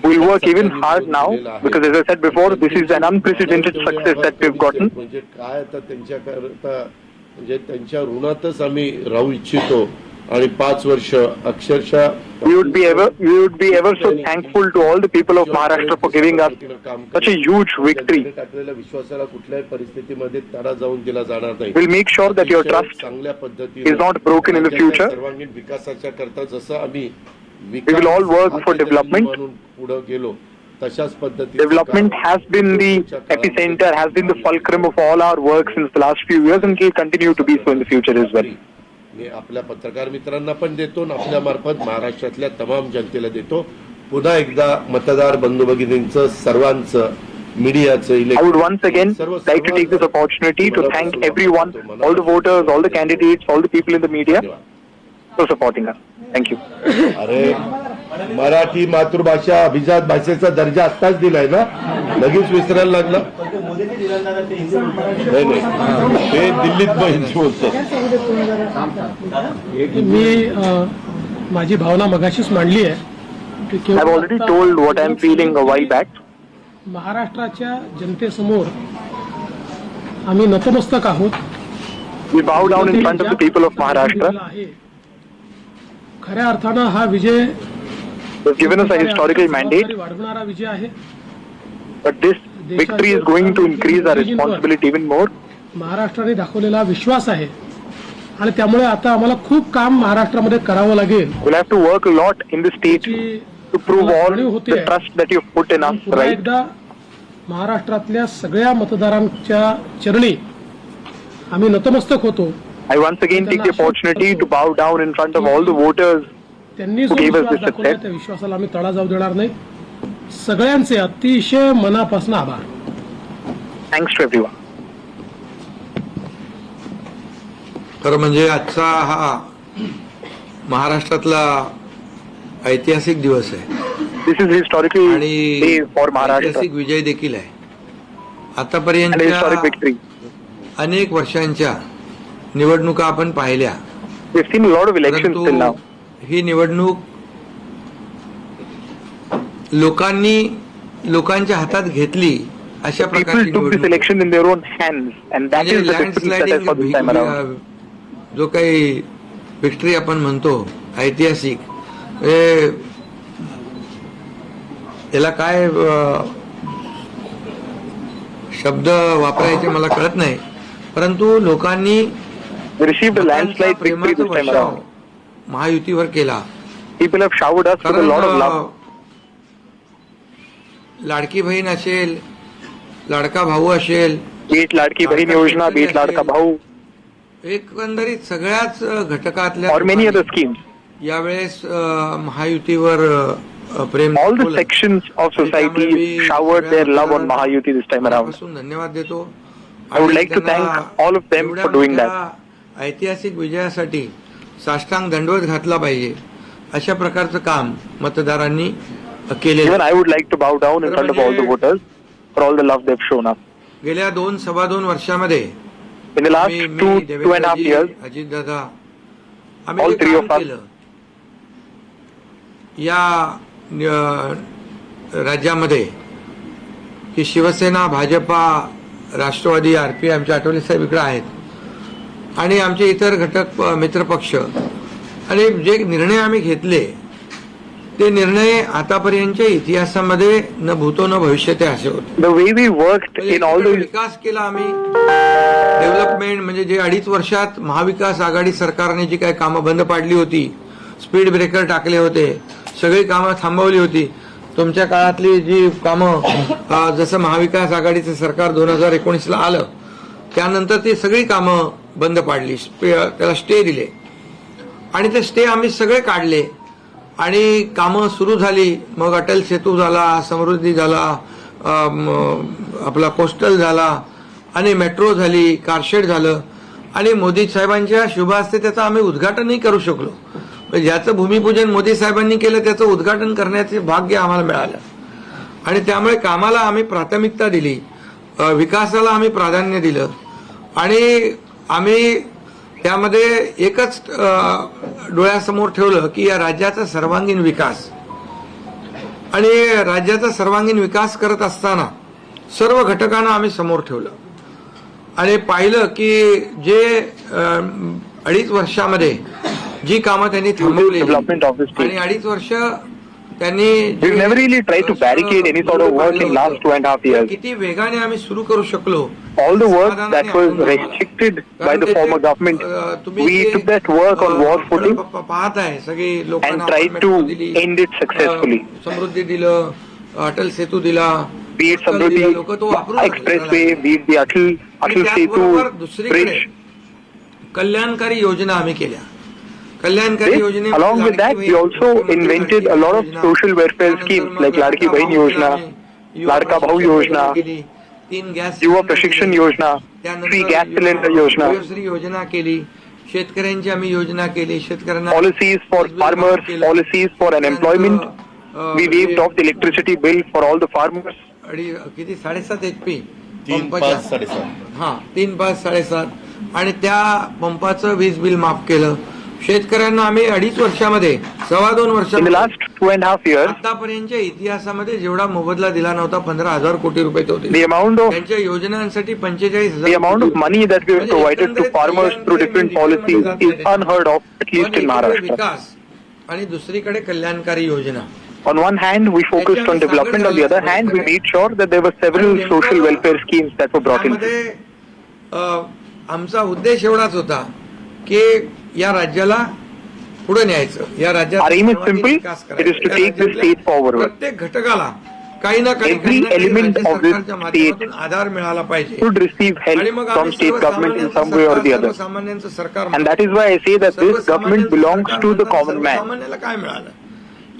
Speaker 10: We'll work even hard now because, as I said before, this is an unprecedented success that we've gotten.
Speaker 9: म्हणजे काय आता त्यांच्याकरता म्हणजे त्यांच्या ऋणातच आम्ही राहू इच्छितो. आणि 5 वर्ष अक्षरशः
Speaker 10: we would be ever so thankful to all the people of Maharashtra for giving us such a huge victory.
Speaker 9: टाकलेल्या विश्वासाला कुठल्याही परिस्थितीमध्ये तडा जाऊन दिला जाणार नाही.
Speaker 10: We'll make sure that your trust
Speaker 9: चांगल्या पद्धतीने
Speaker 10: is not broken in the future.
Speaker 9: सर्वांगीण विकासाच्या करता जसं आम्ही
Speaker 10: We will all work for development.
Speaker 9: पुढे गेलो तशाच पद्धतीने
Speaker 10: Development has been the epicenter, has been the fulcrum of all our work since the last few years, and will continue to be so in the future as well.
Speaker 9: मी आपल्या पत्रकार मित्रांना पण देतो आणि आपल्या मार्फत महाराष्ट्रातल्या तमाम जनतेला देतो. पुन्हा एकदा मतदार बंधू भगिनींचं, सर्वांचं, मीडियाचं,
Speaker 10: I would once again like to take this opportunity to thank everyone, all the voters, all the candidates, all the people in the media for supporting us. Thank you.
Speaker 9: अरे मराठी मातृभाषा अभिजात भाषेचा दर्जा आत्ताच दिलाय ना, लगेच विसरायला लागला. नाही नाही, ते दिल्लीत बोलतो.
Speaker 3: मी माझी भावना मगाशीच मांडली आहे.
Speaker 10: I've already told what I'm feeling a while back.
Speaker 3: महाराष्ट्राच्या जनतेसमोर आम्ही नतमस्तक आहोत.
Speaker 10: We bow down in front of the people of Maharashtra.
Speaker 3: खऱ्या अर्थानं हा विजय
Speaker 10: They've given us a historical mandate.
Speaker 3: वाढवणारा विजय आहे.
Speaker 10: But this victory is going to increase our responsibility even more.
Speaker 3: महाराष्ट्राने दाखवलेला विश्वास आहे आणि त्यामुळे आता आम्हाला खूप काम महाराष्ट्रामध्ये करावं लागेल.
Speaker 10: We'll have to work a lot in the state to prove all the trust that you've put in us, right?
Speaker 3: एकदा महाराष्ट्रातल्या सगळ्या मतदारांच्या चरणी आम्ही नतमस्तक होतो.
Speaker 10: I once again take the opportunity to bow down in front of all the voters
Speaker 3: त्यांनी
Speaker 10: who
Speaker 3: जो
Speaker 10: gave us
Speaker 3: विश्वास
Speaker 10: this
Speaker 3: दाखवला
Speaker 10: success.
Speaker 3: त्या विश्वासाला आम्ही तडा जाऊ देणार नाही. सगळ्यांचे अतिशय मनापासून आभार.
Speaker 10: Thanks to everyone.
Speaker 1: खरं म्हणजे आजचा हा महाराष्ट्रातला ऐतिहासिक दिवस आहे.
Speaker 10: This is historical day for Maharashtra.
Speaker 1: ऐतिहासिक विजय देखील आहे.
Speaker 10: And
Speaker 1: आतापर्यंत
Speaker 10: a historic victory.
Speaker 1: अनेक वर्षांच्या निवडणुका आपण पाहिल्या.
Speaker 10: We've seen a lot of elections till now.
Speaker 1: ही निवडणूक लोकांच्या हातात घेतली अशा
Speaker 10: People
Speaker 1: प्रकारची
Speaker 10: took this election in their own hands, and that is the difference that I saw this time around.
Speaker 1: जो काही विक्ट्री आपण म्हणतो ऐतिहासिक, याला काय शब्द वापरायचे मला कळत नाही, परंतु लोकांनी
Speaker 10: received a landslide victory this time around.
Speaker 1: महायुतीवर केला.
Speaker 10: People have showered us with a lot of love.
Speaker 1: Ladki Bahin असेल, लाडका भाऊ असेल,
Speaker 10: बीट लाडकी बहीण योजना, बीट लाडका भाऊ,
Speaker 1: एकंदरीत सगळ्याच घटकातल्या
Speaker 10: or many other schemes.
Speaker 1: यावेळेस महायुतीवर प्रेम,
Speaker 10: all the sections of society showered their love on Mahayuti this time around.
Speaker 1: धन्यवाद देतो.
Speaker 10: I would like to thank all of them for doing that.
Speaker 1: ऐतिहासिक विजयासाठी साष्टांग दंडवत घातला पाहिजे अशा प्रकारचं काम मतदारांनी केले.
Speaker 10: Even I would like to bow down in front of all the voters for all the love they've shown us.
Speaker 1: गेल्या 2-2.25 वर्षामध्ये
Speaker 10: in the last 2.5 years,
Speaker 1: Ajit Dada,
Speaker 10: all three of us,
Speaker 1: या राज्यामध्ये की शिवसेना, भाजपा, राष्ट्रवादी, RP, आमचे आठवले साहेब इकडे आहेत आणि आमचे इतर घटक मित्रपक्ष, आणि जे निर्णय आम्ही घेतले ते निर्णय आतापर्यंतच्या इतिहासामध्ये न भूतो न भविष्यते असे होते.
Speaker 10: the way we worked in all the
Speaker 1: विकास केला आम्ही, डेव्हलपमेंट म्हणजे जे 2.5 वर्षात महाविकास आघाडी सरकारने जी काही कामं बंद पाडली होती, स्पीड ब्रेकर टाकले होते, सगळी कामं थांबवली होती. तुमच्या काळातली जी कामं, जसं महाविकास आघाडीचं सरकार 2019ला आलं त्यानंतर ती सगळी कामं बंद पाडली, त्याला स्टे दिले आणि ते स्टे आम्ही सगळे काढले आणि कामं सुरू झाली. मग अटल सेतू झाला, समृद्धी झाला, आपला कोस्टल झाला आणि मेट्रो झाली, कारशेड झालं आणि मोदी साहेबांच्या शुभ हस्ते त्याचं आम्ही उद्घाटनही करू शकलो. ज्याचं भूमिपूजन मोदी साहेबांनी केलं त्याचं उद्घाटन करण्याचे भाग्य आम्हाला मिळालं आणि त्यामुळे कामाला आम्ही प्राथमिकता दिली, विकासाला आम्ही प्राधान्य दिलं आणि आम्ही त्यामध्ये एकच डोळ्यासमोर ठेवलं की या राज्याचा सर्वांगीण विकास. आणि राज्याचा सर्वांगीण विकास करत असताना सर्व घटकांना आम्ही समोर ठेवलं आणि पाहिलं की जे 2.5 वर्षामध्ये जी कामं त्यांनी थांबवली आणि 2.5 वर्ष त्यांनी
Speaker 10: we never really tried to barricade any sort of work in last 2.5 years.
Speaker 1: किती वेगाने आम्ही सुरू करू शकलो.
Speaker 10: All the work that was restricted by the former government, we took that work on war footing
Speaker 1: पाहत आहे सगळी लोकांना
Speaker 10: and tried to end it successfully.
Speaker 1: समृद्धी दिलं, अटल सेतू दिला,
Speaker 10: be it Samruddhi expressway, be it the Atal Setu bridge.
Speaker 1: कल्याणकारी योजना आम्ही केल्या. कल्याणकारी योजने
Speaker 10: along with that we also invented a lot of social welfare schemes like ladki bahin yojana, ladka bhau yojana,
Speaker 1: 3 gas
Speaker 10: युवा प्रशिक्षण योजना, free gas cylinder योजना,
Speaker 1: योजना केली, शेतकऱ्यांची आम्ही योजना केली, शेतकऱ्यांना
Speaker 10: policies for farmers, policies for unemployment. We waived off the electricity bill for all the farmers.
Speaker 1: किती 7.5 HP
Speaker 6: 3-5-7.5
Speaker 1: हा 3-5-7.5 आणि त्या पंपाचं वीज बिल माफ केलं. शेतकऱ्यांना आम्ही 2.5 वर्षामध्ये 2.25 वर्षात
Speaker 10: in the last 2.5 years
Speaker 1: आतापर्यंतच्या इतिहासामध्ये जेवढा मोबदला दिला नव्हता 15,000 कोटी रुपये होते.
Speaker 10: the amount of
Speaker 1: त्यांच्या योजनांसाठी 45,000
Speaker 10: the amount of money that we have provided to farmers through different policies is unheard of, at least in Maharashtra.
Speaker 1: विकास आणि दुसरीकडे कल्याणकारी योजना.
Speaker 10: On one hand we focused on development, on the other hand we made sure that there were several social welfare schemes that were brought in.
Speaker 1: आमचा उद्देश एवढाच होता की या राज्याला पुढे न्यायचं, या राज्यात
Speaker 10: Our aim is simple, it is to take this state forward.
Speaker 1: प्रत्येक घटकाला काही ना काही
Speaker 10: Every element of this state
Speaker 1: आधार मिळाला पाहिजे
Speaker 10: should receive help from state government in some way or the other.
Speaker 1: सामान्यांचं सरकार,
Speaker 10: And that is why I say that this government belongs to the common man.
Speaker 1: सामान्याला काय मिळालं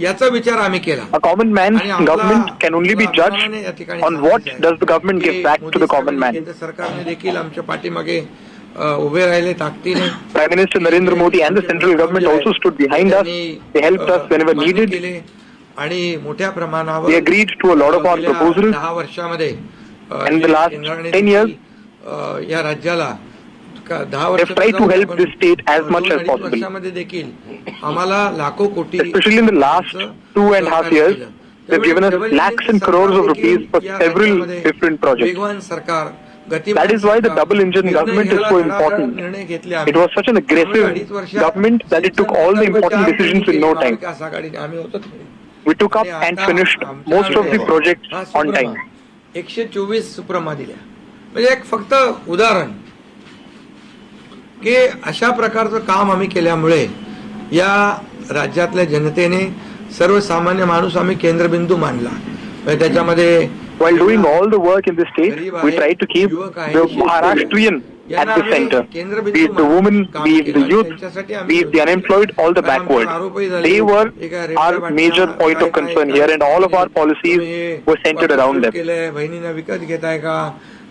Speaker 1: याचा विचार आम्ही केला.
Speaker 10: A common man's government can only be judged on what does the government give back to the common man.
Speaker 1: केंद्र सरकारने देखील आमच्या पाठीमागे उभे राहिले ताकदीने.
Speaker 10: Prime Minister Narendra Modi and the central government also stood behind us. They helped us whenever needed.
Speaker 1: आणि मोठ्या प्रमाणावर
Speaker 10: They agreed to a lot of our proposals.
Speaker 1: 10 वर्षामध्ये
Speaker 10: And in the last 10 years,
Speaker 1: या राज्याला 10
Speaker 10: they have tried to help this state as much as possible.
Speaker 1: वर्षामध्ये देखील आम्हाला लाखो कोटी,
Speaker 10: Especially in the last 2.5 years, They've given us lakhs and crores of rupees for several different projects.
Speaker 1: वेगवान सरकार,
Speaker 10: That is why the double engine government is so important. It was such an aggressive government that it took all the important decisions in no time. We took up and finished most of the projects on time.
Speaker 1: 124 सुप्रमा दिल्या. म्हणजे एक फक्त उदाहरण की अशा प्रकारचं काम आम्ही केल्यामुळे या राज्यातल्या जनतेने सर्वसामान्य माणूस आम्ही केंद्रबिंदू मानला. त्याच्यामध्ये
Speaker 10: While doing all the work in the state, we tried to keep the Maharashtrian at the center. Be it the women, be it the youth, be it the unemployed, all the backward. They were our major point of concern here, and all of our policies were centered around them.
Speaker 1: बहिणींना विकत घेताय का,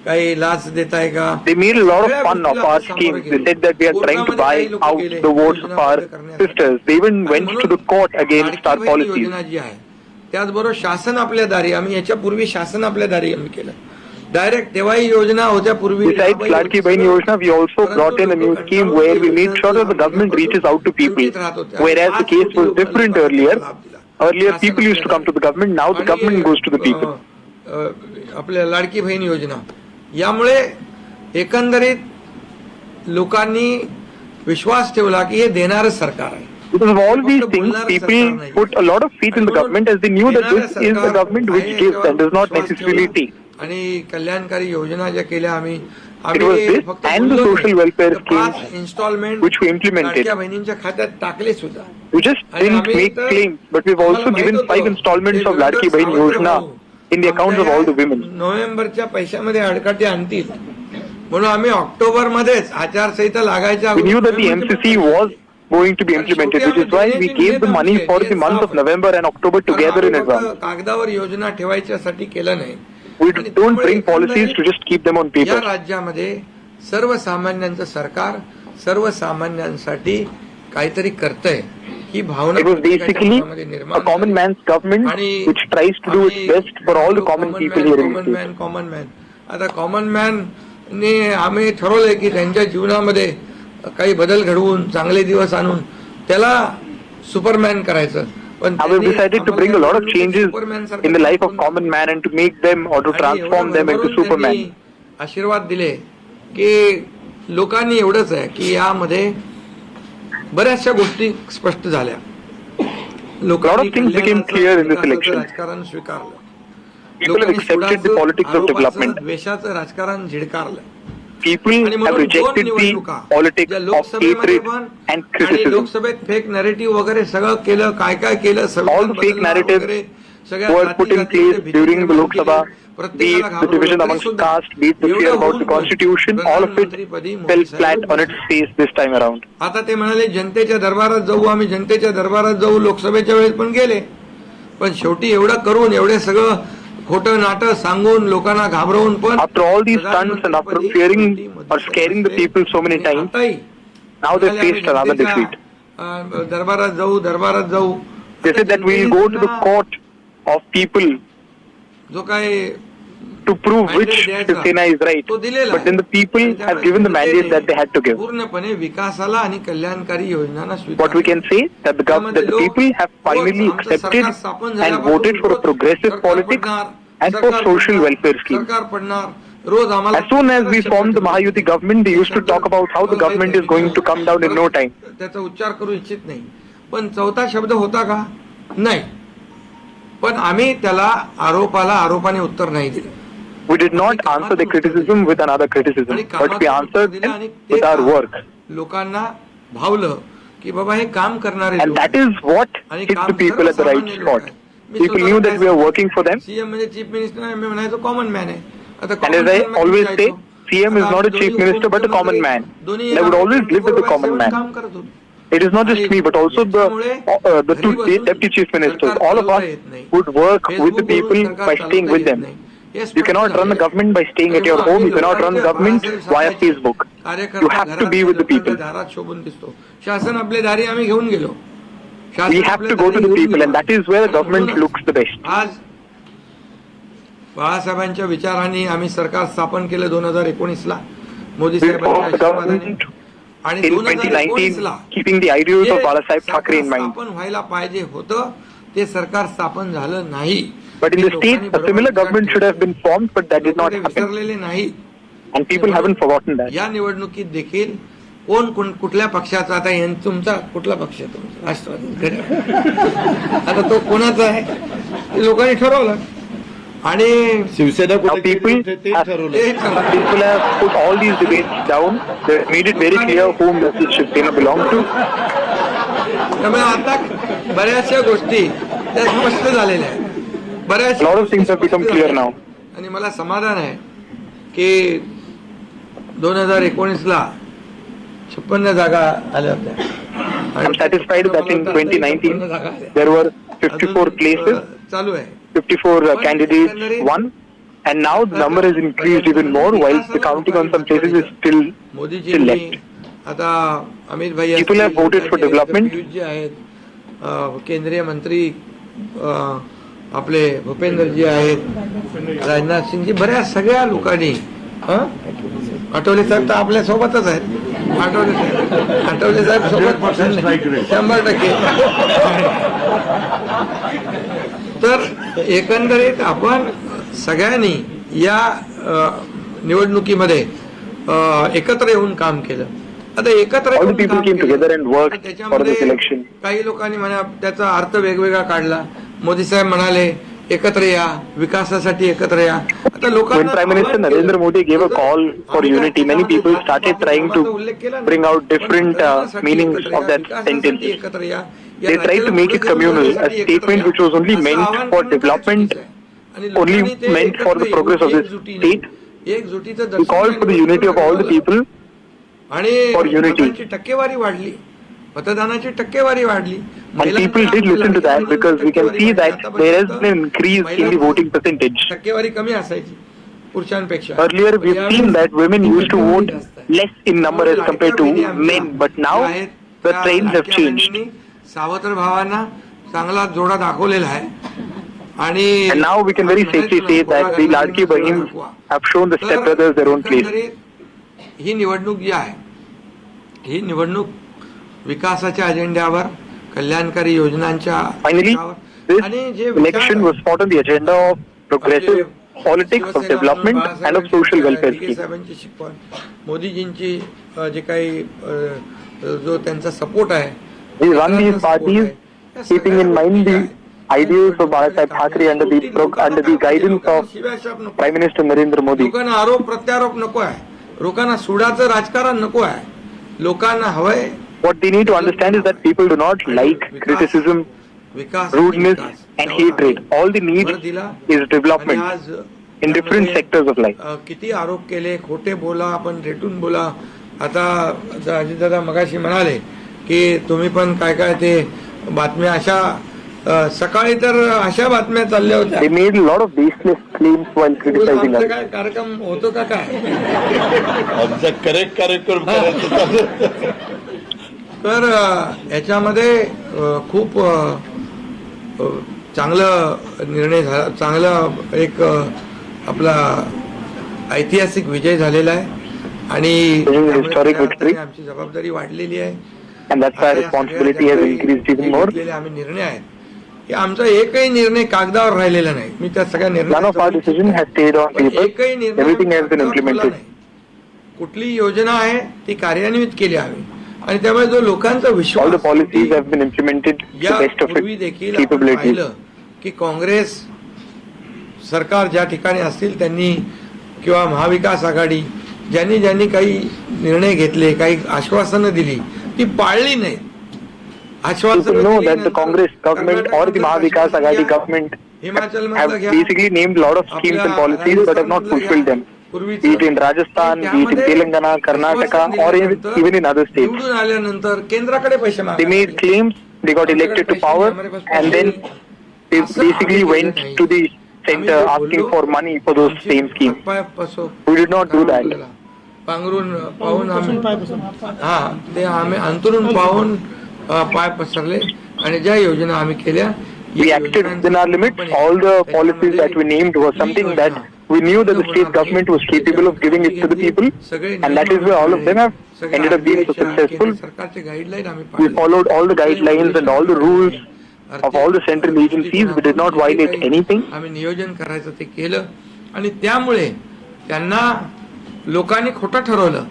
Speaker 1: काही लाच देताय का.
Speaker 10: They made a lot of fun of our schemes. They said that we are trying to buy out the votes of our sisters. They even went to the court against our policies.
Speaker 1: त्याचबरोबर शासन आपल्या दारी, आम्ही याच्यापूर्वी शासन आपल्या दारी आम्ही केलं. डायरेक्ट तेव्हाही योजना होत्या पूर्वी.
Speaker 10: Besides Ladki Bahin Yojana, we also brought in a new scheme where we made sure that the government reaches out to people. Whereas the case was different earlier. Earlier people used to come to the government, now the government goes to the people.
Speaker 1: आपल्या लाडकी बहीण योजना, यामुळे एकंदरीत लोकांनी विश्वास ठेवला की हे देणारं सरकार आहे.
Speaker 10: Because of all these things, people put a lot of faith in the government as they knew that this is the government which gives and does not necessarily take.
Speaker 1: आणि कल्याणकारी योजना ज्या केल्या आम्ही,
Speaker 10: It was this and the social welfare schemes
Speaker 1: instalment
Speaker 10: which we implemented.
Speaker 1: लाडक्या बहिणींच्या खात्यात टाकले सुद्धा.
Speaker 10: We just didn't make claims, but we've also given 5 installments of Ladki Bahin Yojana in the accounts of all the women.
Speaker 1: नोव्हेंबरच्या पैशामध्ये अडकाटे आणतील म्हणून आम्ही October मध्येच आचारसंहिता लागायच्या
Speaker 10: We knew that the MCC was going to be implemented, which is why we gave the money for the month of November and October together in advance.
Speaker 1: कागदावर योजना ठेवायच्यासाठी केलं नाही.
Speaker 10: We don't bring policies to just keep them on paper.
Speaker 1: या राज्यामध्ये सर्वसामान्यांचं सरकार सर्वसामान्यांसाठी काहीतरी करतंय ही भावना.
Speaker 10: It was basically a common man's government which tries to do its best for all the common people here in the state.
Speaker 1: Common man. आता common man ने आम्ही ठरवलंय की त्यांच्या जीवनामध्ये काही बदल घडवून चांगले दिवस आणून त्याला सुपरमॅन करायचं. पण
Speaker 10: we decided to bring a lot of changes in the life of common man and to make them or to transform them into superman.
Speaker 1: आशीर्वाद दिले की लोकांनी एवढंच आहे की यामध्ये बऱ्याचशा गोष्टी स्पष्ट झाल्या.
Speaker 10: लोकांनी
Speaker 1: राजकारण स्वीकारलं.
Speaker 10: People have accepted the politics of development.
Speaker 1: द्वेषाचं राजकारण झिडकारलं.
Speaker 10: People have rejected the politics of hatred and criticism.
Speaker 1: लोकसभेत फेक नॅरेटिव्ह वगैरे सगळं केलं. काय काय केलं.
Speaker 10: All the fake narratives were put in place during the Lok Sabha. Be it the division amongst caste, be it the fear about the constitution, all of it fell flat on its face this time around.
Speaker 1: आता ते म्हणाले जनतेच्या दरबारात जाऊ, आम्ही जनतेच्या दरबारात जाऊ. लोकसभेच्या वेळेस पण गेले, पण शेवटी एवढं करून एवढे सगळं खोटं नाटक सांगून लोकांना घाबरवून पण
Speaker 10: after all these stunts and after fearing or scaring the people so many times, now they faced another defeat.
Speaker 1: दरबारात जाऊ.
Speaker 10: They said that we will go to the court of people
Speaker 1: जो काय
Speaker 10: to prove which Sena is right. But then the people have given the mandate that they had to give.
Speaker 1: पूर्णपणे विकासाला आणि कल्याणकारी योजनांना
Speaker 10: What we can say that the people have finally accepted and voted for a progressive politics and for social welfare schemes.
Speaker 1: सरकार पडणार. रोज आम्हाला
Speaker 10: As soon as we formed the Mahayuti government, they used to talk about how the government is going to come down in no time.
Speaker 1: त्याचा उच्चार करू इच्छित नाही, पण चौथा शब्द होता का? नाही. पण आम्ही त्याला आरोपाने उत्तर नाही दिले.
Speaker 10: We did not answer the criticism with another criticism, but we answered them with our work.
Speaker 1: लोकांना भावलं की बाबा हे काम करणारे.
Speaker 10: And that is what hit the people at the right spot. People knew that we were working for them.
Speaker 1: CM म्हणजे chief minister आहे, मी म्हणायचो common man आहे.
Speaker 10: And as I always say, CM is not a chief minister but a common man. And I would always live with the common man. It is not just me, but also the two deputy chief ministers. All of us would work with the people by staying with them. You cannot run the government by staying at your home. You cannot run the government via Facebook. You have to be with the people.
Speaker 1: शासन आपले दारी आम्ही घेऊन गेलो.
Speaker 10: We have to go to the people, and that is where the government looks the best.
Speaker 1: आज बाळासाहेबांच्या विचारांनी आम्ही सरकार स्थापन केलं 2019ला मोदी साहेबांच्या आशीर्वादाने. आणि
Speaker 10: in 2019, keeping the ideals of Bala Sahib Thackeray in mind.
Speaker 1: स्थापन व्हायला पाहिजे होतं ते सरकार स्थापन झालं नाही.
Speaker 10: But in the state, a similar government should have been formed, but that did not happen.
Speaker 1: विसरलेले नाही.
Speaker 10: And people haven't forgotten that.
Speaker 1: या निवडणुकीत देखील कुठल्या पक्षाचा, आता तुमचा कुठला पक्ष आहे तुमचा? राष्ट्रवादी. आता तो कोणाचा आहे ते लोकांनी ठरवलं. आणि
Speaker 9: Shiv Sena
Speaker 10: Now people have put all these debates down. They made it very clear whom Mrs. Shivsena belongs to.
Speaker 1: त्यामुळे आता बऱ्याचशा गोष्टी त्या स्पष्ट झालेल्या आहेत. बऱ्याच
Speaker 10: lot of things have become clear now.
Speaker 1: आणि मला समाधान आहे की 2019ला 56 जागा आल्या होत्या.
Speaker 10: I'm satisfied that in 2019 there were 54 places,
Speaker 1: चालू आहे.
Speaker 10: 54 candidates won, and now the number has increased even more. While the counting on some places is still left.
Speaker 1: आता अमित भाई
Speaker 10: People have voted for development.
Speaker 1: जे आहेत, केंद्रीय मंत्री आपले भूपेंद्रजी आहेत, राजनाथ सिंगजी, बऱ्याच सगळ्या लोकांनी, आठवले साहेब तर आपल्या सोबतच आहेत. आठवले साहेब सोबत 100%. तर एकंदरीत आपण सगळ्यांनी या निवडणुकीमध्ये एकत्र येऊन काम केलं. आता एकत्र
Speaker 10: All the people came together and worked for this election.
Speaker 1: काही लोकांनी म्हणा त्याचा अर्थ वेगवेगळा काढला. मोदी साहेब म्हणाले एकत्र या, विकासासाठी एकत्र या. आता
Speaker 10: When
Speaker 1: लोकांना
Speaker 10: Prime Minister Narendra Modi gave a call for unity, many people started trying to bring out different meanings of that sentence.
Speaker 1: एकत्र या.
Speaker 10: They tried to make it communal, a statement which was only meant for development, only meant for the progress of this state. We called for the unity of all the people.
Speaker 1: आणि
Speaker 10: for unity.
Speaker 1: मतदानाची टक्केवारी वाढली, मतदानाची टक्केवारी वाढली.
Speaker 10: And people did listen to that because we can see that there has been an increase in the voting percentage.
Speaker 1: टक्केवारी कमी असायची पुरुषांपेक्षा.
Speaker 10: Earlier we've seen that women used to vote less in number as compared to men, but now the trends have changed.
Speaker 1: सावत्र भावांना चांगला जोडा दाखवलेला आहे. आणि
Speaker 10: And now we can very safely say that the Ladki Bahins have shown the stepbrothers their own place.
Speaker 1: ही निवडणूक जी आहे, ही निवडणूक विकासाच्या अजेंड्यावर, कल्याणकारी योजनांच्या
Speaker 10: Finally, this election was fought on the agenda of progressive politics, of development and of social welfare schemes.
Speaker 1: साहेबांची शिकवण, मोदीजींची जे काही जो त्यांचा सपोर्ट आहे,
Speaker 10: We run these parties keeping in mind the ideals of Bala Thackeray under the guidance of Prime Minister Narendra Modi.
Speaker 1: लोकांना आरोप प्रत्यारोप नको आहे, लोकांना सुडाचं राजकारण नको आहे. लोकांना हवंय
Speaker 10: What they need to understand is that people do not like criticism, rudeness and hatred. All they need is development in different sectors of life.
Speaker 1: किती आरोप केले, खोटे बोला, आपण रेटून बोला. आता अजितदादा मगाशी म्हणाले की तुम्ही पण काय काय ते बातम्या अशा, सकाळी तर अशा बातम्या चालल्या होत्या.
Speaker 10: They made a lot of baseless claims while criticizing us.
Speaker 1: काय कार्यक्रम होतो का काय?
Speaker 9: आमचा करेक्ट कार्यक्रम करायचा.
Speaker 1: तर याच्यामध्ये खूप चांगलं निर्णय झाला, चांगला एक आपला ऐतिहासिक विजय झालेला आहे. आणि आमची जबाबदारी वाढलेली आहे.
Speaker 10: And that's why responsibility has increased even more.
Speaker 1: आम्ही निर्णय आहेत की आमचा एकही निर्णय कागदावर राहिलेला नाही. मी त्या सगळ्या
Speaker 10: None of our decision has stayed on paper. Everything has been implemented.
Speaker 1: कुठली योजना आहे ती कार्यान्वित केली हवी. आणि त्यामुळे जो लोकांचा विश्वास,
Speaker 10: all the policies have been implemented to the best of its capabilities.
Speaker 1: की काँग्रेस सरकार ज्या ठिकाणी असतील त्यांनी किंवा महाविकास आघाडी ज्यांनी ज्यांनी काही निर्णय घेतले, काही आश्वासनं दिली, ती पाळली नाही.
Speaker 10: People know that the Congress government or the Mahavikas Aghadi government have basically named a lot of schemes and policies but have not fulfilled them. Be it in Rajasthan, be it in Telangana, Karnataka or even in other states.
Speaker 1: निवडून आल्यानंतर केंद्राकडे पैसे
Speaker 10: They made claims, they got elected to power and then they basically went to the center asking for money for those same schemes. We did not do that.
Speaker 1: पांघरून पाहून ते आम्ही अंतरून पाहून पाय पसरले आणि ज्या योजना आम्ही केल्या,
Speaker 10: we acted within our limits. All the policies that we named were something that we knew that the state government was capable of giving it to the people, and that is why all of them have ended up being so successful. We followed all the guidelines and all the rules of all the central agencies. We did not violate anything.
Speaker 1: आम्ही नियोजन करायचं ते केलं आणि त्यामुळे त्यांना लोकांनी खोटं ठरवलं.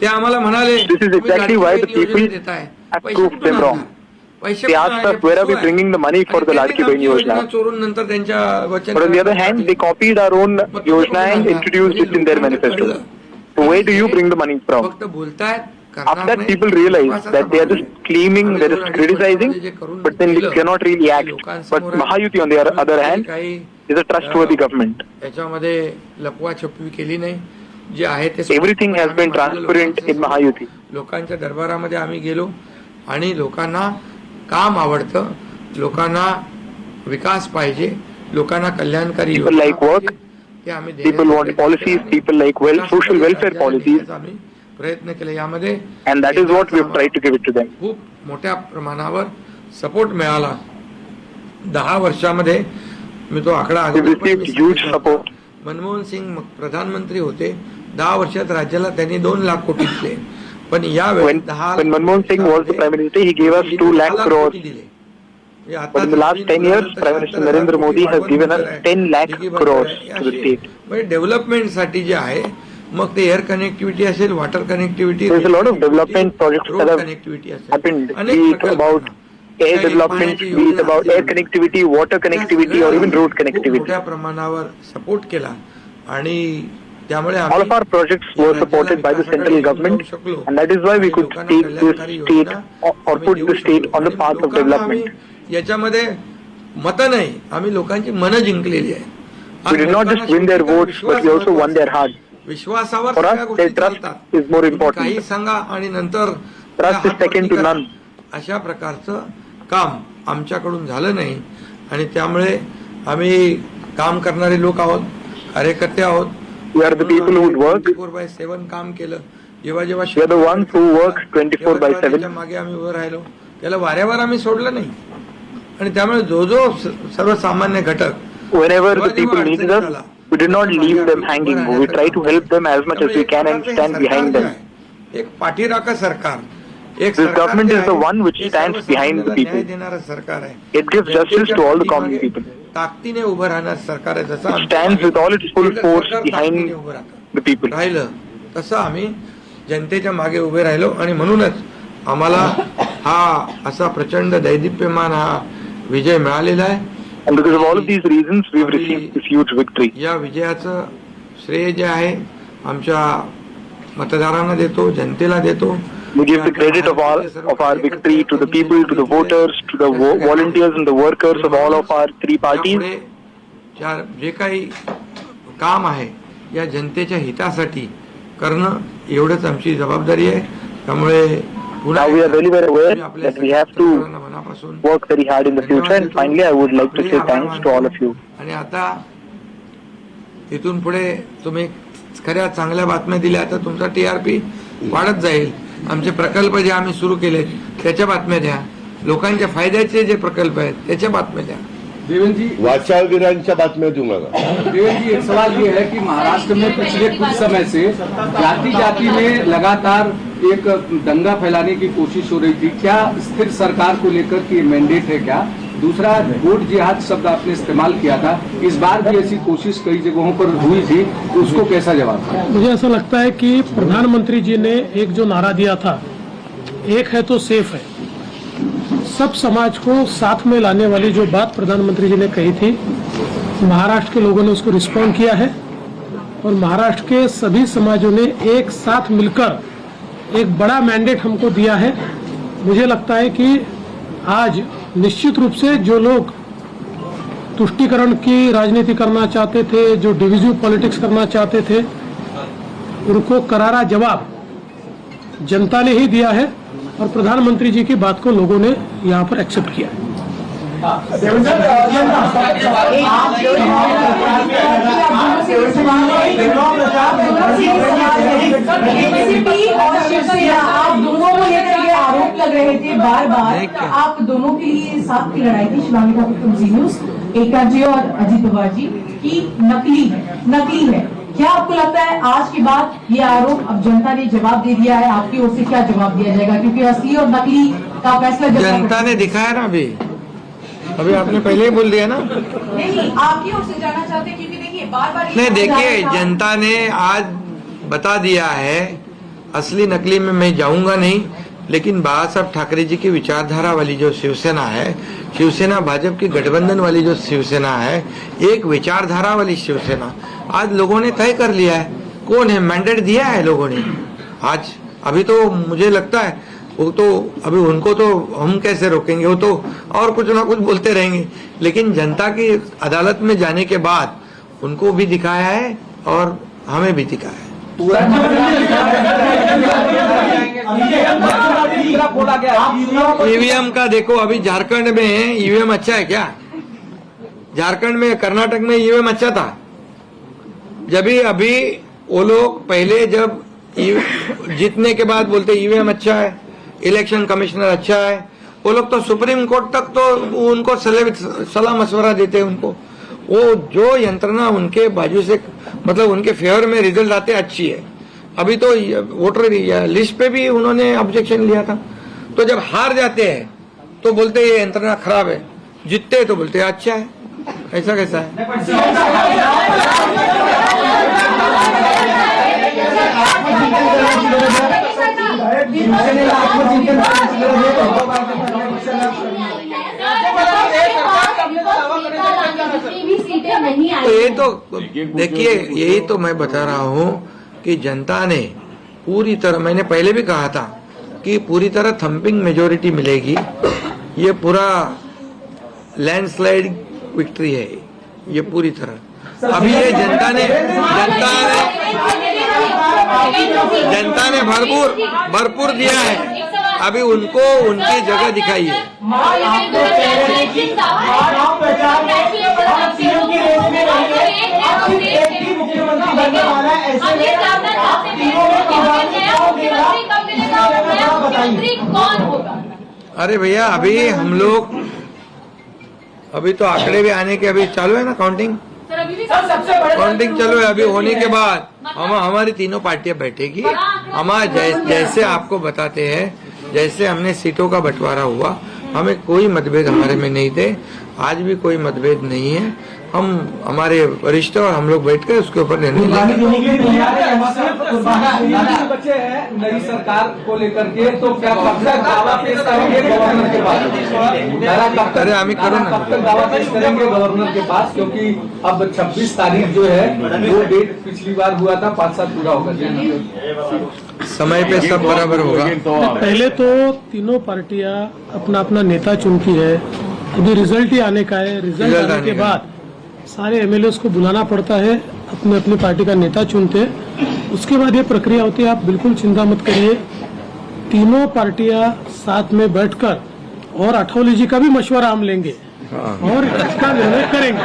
Speaker 1: ते आम्हाला म्हणाले
Speaker 10: This is exactly why the people have proved them wrong. They asked us, where are we bringing the money for the Ladki Bahini Yojana?
Speaker 1: चोरून नंतर त्यांच्या वचन.
Speaker 10: But on the other hand, they copied our own Yojana and introduced it in their manifesto. So where do you bring the money from?
Speaker 1: फक्त बोलतायत.
Speaker 10: After that, people realize that they are just claiming, they are just criticizing, but then they cannot really act. But Mahayuti, on the other hand, is a trustworthy government.
Speaker 1: याच्यामध्ये लपवा छपवी केली नाही. जे आहे ते
Speaker 10: Everything has been transparent in Mahayuti.
Speaker 1: लोकांच्या दरबारामध्ये आम्ही गेलो आणि लोकांना काम आवडतं, लोकांना विकास पाहिजे, लोकांना कल्याणकारी
Speaker 10: People like work, people want policies, people like social welfare policies,
Speaker 1: आम्ही प्रयत्न केले यामध्ये.
Speaker 10: and that is what we have tried to give it to them.
Speaker 1: खूप मोठ्या प्रमाणावर सपोर्ट मिळाला. 10 वर्षामध्ये मी तो आकडा
Speaker 10: huge support.
Speaker 1: मनमोहन सिंग प्रधानमंत्री होते. 10 वर्षात राज्याला त्यांनी 2 लाख कोटी दिले. पण यावेळी
Speaker 10: When Manmohan Singh was the Prime Minister, he gave us 2 lakh crores. But in the last 10 years, Prime Minister Narendra Modi has given us 10 lakh crores to the state.
Speaker 1: म्हणजे डेव्हलपमेंटसाठी जे आहे, मग ते एअर कनेक्टिव्हिटी असेल, water connectivity,
Speaker 10: There is a lot of development projects that have happened, be it about air development, be it about air connectivity, water connectivity, or even road connectivity.
Speaker 1: मोठ्या प्रमाणावर support केला आणि त्यामुळे
Speaker 10: all of our projects were supported by the central government, and that is why we could take this state or put the state on the path of development.
Speaker 1: याच्यामध्ये मत नाही, आम्ही लोकांची मन जिंकलेली आहे.
Speaker 10: We did not just win their votes, but we also won their hearts.
Speaker 1: विश्वासावर
Speaker 10: For us, their trust is more important.
Speaker 1: काही सांगा आणि नंतर
Speaker 10: Trust is second to none.
Speaker 1: अशा प्रकारचं काम आमच्याकडून झालं नाही आणि त्यामुळे आम्ही काम करणारे लोक आहोत, कार्यकर्ते आहोत.
Speaker 10: We are the people who would work.
Speaker 1: 24/7 काम केलं. जेव्हा जेव्हा
Speaker 10: We are the ones who work 24/7.
Speaker 1: मागे आम्ही उभं राहिलो, त्याला वाऱ्यावर आम्ही सोडलं नाही. आणि त्यामुळे जो सर्वसामान्य घटक,
Speaker 10: whenever the people needed us, we did not leave them hanging. We try to help them as much as we can and stand behind them.
Speaker 1: एक पाठीराखा सरकार,
Speaker 10: This government is the one which stands behind the people.
Speaker 1: देणारं सरकार आहे.
Speaker 10: It gives justice to all the common people.
Speaker 1: ताकदीने उभं राहणार सरकार आहे. जसं
Speaker 10: It stands with all its full force behind the people.
Speaker 1: राहिलं तसं आम्ही जनतेच्या मागे उभे राहिलो आणि म्हणूनच आम्हाला हा असा प्रचंड दैदिप्यमान हा विजय मिळालेला आहे.
Speaker 10: And because of all of these reasons, we have received this huge victory.
Speaker 1: या विजयाचं श्रेय जे आहे आमच्या मतदारांना देतो, जनतेला देतो.
Speaker 10: We give the credit of our victory to the people, to the voters, to the volunteers and the workers of all of our 3 parties.
Speaker 1: जे काही काम आहे या जनतेच्या हितासाठी करणं एवढंच आमची जबाबदारी आहे. त्यामुळे
Speaker 10: Now we are very aware that we have to work very hard in the future. And finally, I would like to say thanks to all of you.
Speaker 1: आणि आता इथून पुढे तुम्ही खऱ्या चांगल्या बातम्या दिल्या तर तुमचा TRP वाढत जाईल. आमचे प्रकल्प जे आम्ही सुरू केले त्याच्या बातम्या द्या, लोकांच्या फायद्याचे जे प्रकल्प आहेत त्याच्या बातम्या द्या.
Speaker 9: देवेंद्र जी, वाचाळवीरांच्या बातम्या देऊ नका.
Speaker 5: देवेंद्र जी, एक सवाल ये है कि महाराष्ट्र में पिछले कुछ समय से जाति जाति में लगातार एक दंगा फैलाने की कोशिश हो रही थी. क्या स्थिर सरकार को लेकर कि मैंडेट है क्या? दूसरा, वोट जिहाद शब्द आपने इस्तेमाल किया था, इस बार भी ऐसी कोशिश कई जगहों पर हुई थी, उसको कैसा जवाब?
Speaker 3: मुझे ऐसा लगता है कि प्रधानमंत्री जी ने एक जो नारा दिया था, एक है तो सेफ है, सब समाज को साथ में लाने वाली जो बात प्रधानमंत्री जी ने कही थी, महाराष्ट्र के लोगों ने उसको रिस्पॉन्ड किया है और महाराष्ट्र के सभी समाजों ने एक साथ मिलकर एक बड़ा मैंडेट हमको दिया है. मुझे लगता है कि आज निश्चित रूप से जो लोग तुष्टीकरण की राजनीति करना चाहते थे, जो डिविजिव पॉलिटिक्स करना चाहते थे, उनको करारा जवाब जनता ने ही दिया है और प्रधानमंत्री जी की बात को लोगों ने यहाँ पर एक्सेप्ट किया.
Speaker 20: आरोप लग रहे थे बार बार, आप दोनों के लिए साथ की लड़ाई थी, शिवानी ठाकुर तुम जी न्यूज, एका जी और अजीत पवार जी की नकली है. क्या आपको लगता है आज के बाद ये आरोप अब जनता ने जवाब दे दिया है, आपकी ओर से क्या जवाब दिया जाएगा? क्योंकि असली और नकली का फैसला
Speaker 1: जनता ने दिखाया ना अभी, अभी आपने पहले ही बोल दिया ना।
Speaker 20: नहीं, आपकी ओर से जाना चाहते हैं, क्योंकि देखिए बार-बार
Speaker 1: नहीं, देखिए जनता ने आज बता दिया है, असली नकली में मैं जाऊंगा नहीं, लेकिन बाबा साहब ठाकरे जी की विचारधारा वाली जो शिवसेना है, शिवसेना भाजपा की गठबंधन वाली जो शिवसेना है, एक विचारधारा वाली शिवसेना, आज लोगों ने तय कर लिया है कौन है, मैंडेट दिया है लोगों ने आज। अभी तो मुझे लगता है वो तो अभी उनको तो हम कैसे रोकेंगे, वो तो और कुछ ना कुछ बोलते रहेंगे, लेकिन जनता की अदालत में जाने के बाद उनको भी दिखाया है और हमें भी दिखाया है। ईवीएम का देखो, अभी झारखंड में ईवीएम अच्छा है क्या? झारखंड में, कर्नाटक में ईवीएम अच्छा था। जब अभी वो लोग पहले जब जीतने के बाद बोलते ईवीएम अच्छा है, इलेक्शन कमिश्नर अच्छा है, वो लोग तो सुप्रीम कोर्ट तक तो उनको सलाह मशवरा देते उनको। वो जो यंत्रणा उनके बाजू से, मतलब उनके फेवर में रिजल्ट आते अच्छी है। अभी तो वोटर लिस्ट पे भी उन्होंने ऑब्जेक्शन लिया था। तो जब हार जाते हैं तो बोलते ये यंत्रणा खराब है, जीतते तो बोलते अच्छा है। ऐसा कैसा है? तो ये तो देखिए, यही तो मैं बता रहा हूँ कि जनता ने पूरी तरह, मैंने पहले भी कहा था कि पूरी तरह थम्पिंग मेजोरिटी मिलेगी। ये पूरा लैंडस्लाइड विक्ट्री है ये पूरी तरह। अभी ये जनता ने भरपूर दिया है। अभी उनको उनकी जगह दिखाई है। अरे भैया, अभी हम लोग, अभी तो आंकड़े भी आने के अभी चालू है ना, काउंटिंग चालू है। अभी होने के बाद हमारी तीनों पार्टियां बैठेगी। हमारे जैसे आपको बताते हैं, जैसे हमने सीटों का बंटवारा हुआ, हमें कोई मतभेद हमारे में नहीं थे, आज भी कोई मतभेद नहीं है। हम हमारे वरिष्ठ और हम लोग बैठ कर उसके ऊपर निर्णय लेंगे।
Speaker 5: बच्चे हैं नई सरकार को लेकर के, तो क्या कब तक दावा पेश करेंगे गवर्नर के पास?
Speaker 1: अरे हमें करो ना,
Speaker 5: कब तक दावा पेश करेंगे गवर्नर के पास? क्योंकि अब 26 तारीख जो है वो डेट पिछली बार हुआ था, 5 साल पूरा होगा।
Speaker 1: समय पे सब बराबर होगा।
Speaker 3: पहले तो तीनों पार्टियां अपना अपना नेता चुनती है, अभी रिजल्ट ही आने का है। रिजल्ट आने के बाद सारे एमएलए को बुलाना पड़ता है, अपने अपनी पार्टी का नेता चुनते हैं, उसके बाद ये प्रक्रिया होती है। आप बिल्कुल चिंता मत करिए, तीनों पार्टियां साथ में बैठकर और अठौली जी का भी मशवरा हम लेंगे और इसका निर्णय करेंगे।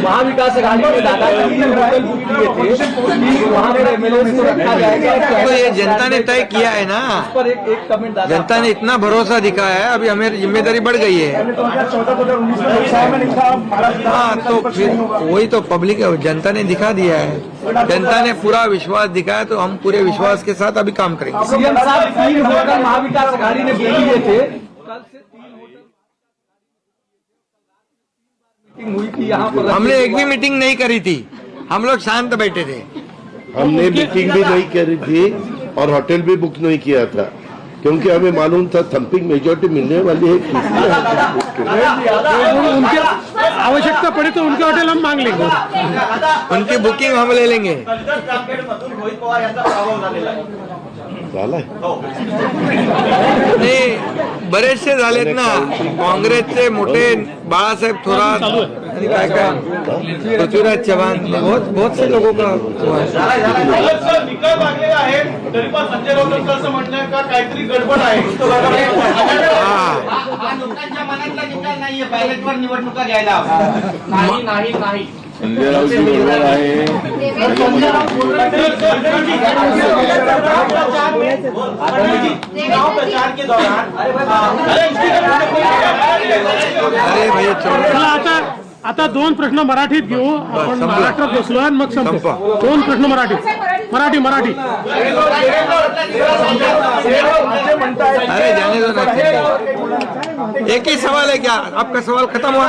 Speaker 5: महाविकास अघाड़ी में
Speaker 1: तो ये जनता ने तय किया है ना,
Speaker 5: पर एक कमेंट,
Speaker 1: जनता ने इतना भरोसा दिखाया है, अभी हमें जिम्मेदारी बढ़ गई है। हाँ, तो फिर वही तो पब्लिक, जनता ने दिखा दिया है, जनता ने पूरा विश्वास दिखाया, तो हम पूरे विश्वास के साथ अभी काम करेंगे।
Speaker 5: सीएम साहब 3 होटल महाविकास अघाड़ी ने बोल दिए थे, कल से 3 होटल मीटिंग हुई थी यहाँ पर।
Speaker 1: हमने एक भी मीटिंग नहीं करी थी, हम लोग शांत बैठे थे।
Speaker 9: हमने मीटिंग भी नहीं करी थी और होटल भी बुक नहीं किया था, क्योंकि हमें मालूम था थम्पिंग मेजोरिटी मिलने वाली है।
Speaker 3: उनके आवश्यकता पड़े तो उनके होटल हम मांग लेंगे,
Speaker 1: उनकी बुकिंग हम ले लेंगे। नाही, बरेचसे झालेत ना, काँग्रेसचे मोठे बाळासाहेब थोरात आणि काय काय पृथ्वीराज चव्हाण, बहुत से लोगों का हुआ है।
Speaker 11: निकाल लागलेला आहे, तरी पण संजय राऊतांचं असं म्हणणं आहे का काहीतरी गडबड आहे।
Speaker 13: लोकांच्या मनातला निकाल नाहीये, बॅलेटवर निवडणुका घ्यायला नाही।
Speaker 11: संजय राऊत बरोबर आहे। चुनाव प्रचार के दौरान
Speaker 1: अरे भैया,
Speaker 3: चला आता 2 प्रश्न मराठीत घेऊ, आपण महाराष्ट्रात बसलो आणि मग संपू। 2 प्रश्न मराठीत। मराठी मराठी
Speaker 1: अरे जाने दो ना, एक ही सवाल है क्या? आपका सवाल खत्म हुआ?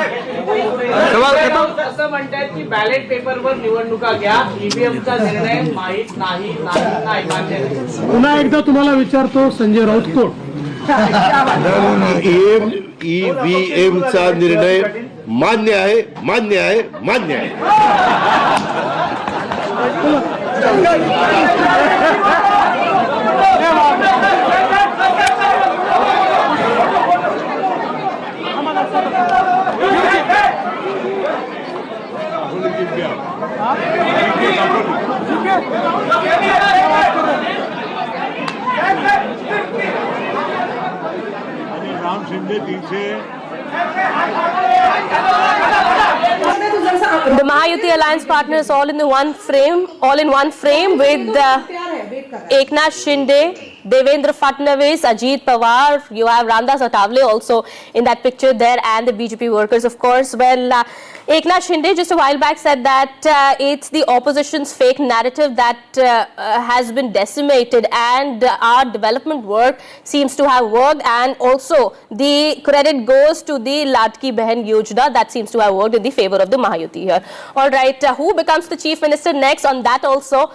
Speaker 1: सवाल खत्म?
Speaker 13: असं म्हणतात की बॅलेट पेपरवर निवडणुका घ्या, ईव्हीएमचा निर्णय माहीत नाही मान्य नाही.
Speaker 3: पुन्हा एकदा तुम्हाला विचारतो, संजय राऊत कोण?
Speaker 9: ईव्हीएमचा निर्णय मान्य आहे, मान्य आहे, मान्य आहे.
Speaker 11: राम शिंदे पीछे.
Speaker 19: The Mahayuti alliance partners all in one frame with Eknath Shinde, Devendra Fadnavis, Ajit Pawar. You have Ramdas Atavale also in that picture there, and the BJP workers, of course. Well, Eknath Shinde just a while back said that it's the opposition's fake narrative that has been decimated, and our development work seems to have worked, and also the credit goes to the Ladki Behan Yojana that seems to have worked in the favor of the Mahayuti here. All right, who becomes the chief minister next? On that also,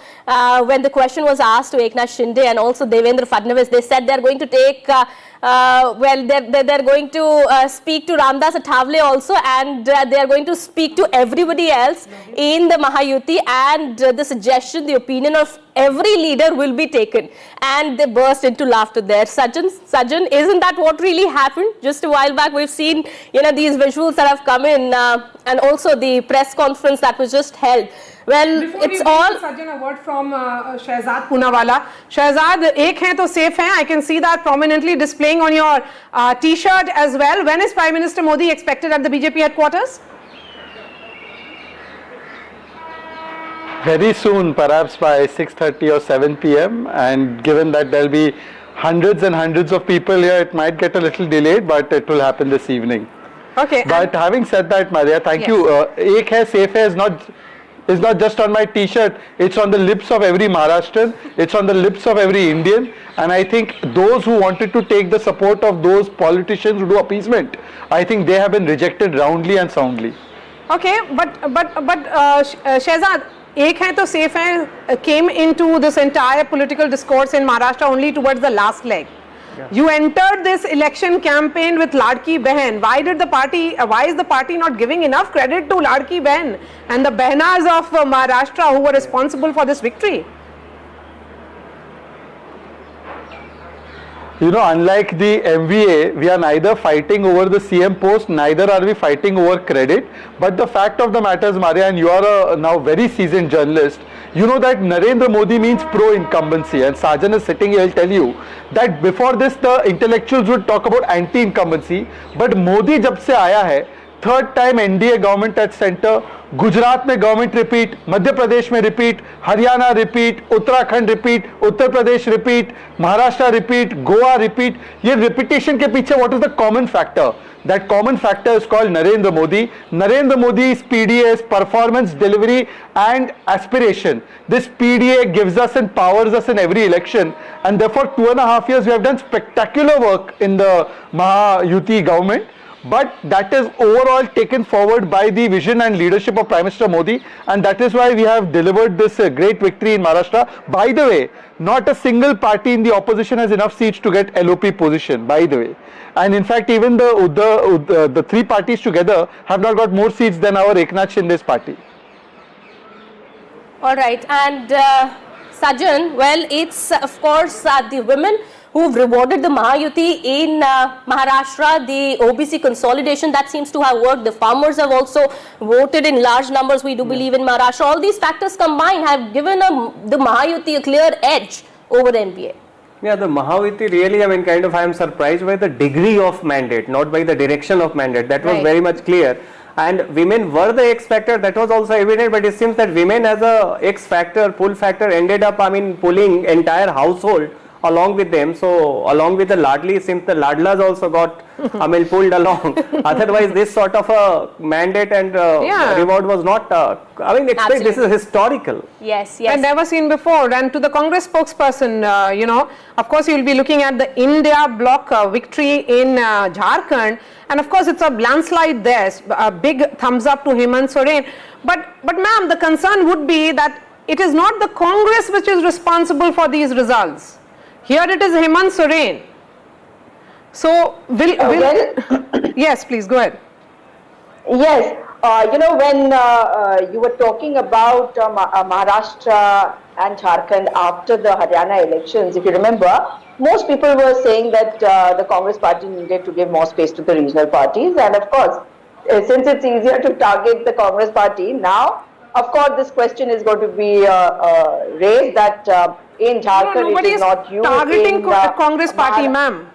Speaker 19: when the question was asked to Eknath Shinde and also Devendra Fadnavis, they said they're going to take they're going to speak to Ramdas Atavale also, and they're going to speak to everybody else in the Mahayuti, and the suggestion, the opinion of every leader will be taken. And they burst into laughter there. Sajan, isn't that what really happened? Just a while back, we've seen, these visuals that have come in, and also the press conference that was just held. Well,
Speaker 4: Before
Speaker 19: it's
Speaker 4: you
Speaker 19: all.
Speaker 4: Sajan, a word from Shehzad Poonawala. Shehzad, ek hai to safe hai. I can see that prominently displaying on your T-shirt as well. When is Prime Minister Modi expected at the BJP headquarters?
Speaker 15: Very soon, perhaps by 6:30 or 7 p.m. And given that there'll be hundreds and hundreds of people here, it might get a little delayed, but it will happen this evening.
Speaker 4: Okay.
Speaker 15: But having said that, Maria, thank you. Ek hai, safe hai is not just on my T-shirt. It's on the lips of every Maharashtrian. It's on the lips of every Indian. And I think those who wanted to take the support of those politicians who do appeasement, I think they have been rejected roundly and soundly.
Speaker 4: Okay, but Shehzad, Ek Hai To Safe Hai came into this entire political discourse in Maharashtra only towards the last leg. You entered this election campaign with Ladki Behan. Why is the party not giving enough credit to Ladki Behan and the Behanas of Maharashtra who were responsible for this victory?
Speaker 15: Unlike the MVA, we are neither fighting over the CM post, neither are we fighting over credit. But the fact of the matter is, Maria, and you are a now very seasoned journalist, you know that Narendra Modi means pro-incumbency, and Sajan is sitting here, he'll tell you that before this the intellectuals would talk about anti-incumbency, but Modi jab se aaya hai, third time NDA government at center, Gujarat में government repeat, Madhya Pradesh में repeat, Haryana repeat, Uttarakhand repeat, Uttar Pradesh repeat, Maharashtra repeat, Goa repeat. ये repetition के पीछे what is the common factor? That common factor is called Narendra Modi. Narendra Modi's PDA's performance, delivery and aspiration. This PDA gives us and powers us in every election, and therefore 2.5 years we have done spectacular work in the Mahayuti government. But that is overall taken forward by the vision and leadership of Prime Minister Modi, and that is why we have delivered this great victory in Maharashtra. By the way, not a single party in the opposition has enough seats to get LOP position, by the way. And in fact, even the three parties together have not got more seats than our Eknath Shinde's party.
Speaker 19: All right, and Sajan, well, it's of course the women who've rewarded the Mahayuti in Maharashtra, the OBC consolidation that seems to have worked. The farmers have also voted in large numbers, we do believe, in Maharashtra. All these factors combined have given the Mahayuti a clear edge over NPA.
Speaker 16: Yeah, the Mahayuti really, I am surprised by the degree of mandate, not by the direction of mandate. That was very much clear. And women were the X factor, that was also evident, but it seems that women as a X factor, pull factor ended up, pulling entire household along with them. So along with the Ladli, since the Ladlas also got pulled along. Otherwise, this sort of a mandate and reward was not. This is historical.
Speaker 19: Yes,
Speaker 4: And never seen before. And to the Congress spokesperson, of course, you will be looking at the India bloc victory in Jharkhand, and of course, it's a landslide there. A big thumbs up to Hemant Soren. But ma'am, the concern would be that it is not the Congress which is responsible for these results. Here it is Hemant Soren. So, yes, please go ahead.
Speaker 8: Yes, when you were talking about Maharashtra and Jharkhand after the Haryana elections, if you remember, most people were saying that the Congress party needed to give more space to the regional parties. And of course, since it's easier to target the Congress party, now, of course, this question is going to be raised that in Jharkhand it is not you.
Speaker 4: Targeting Congress party, ma'am.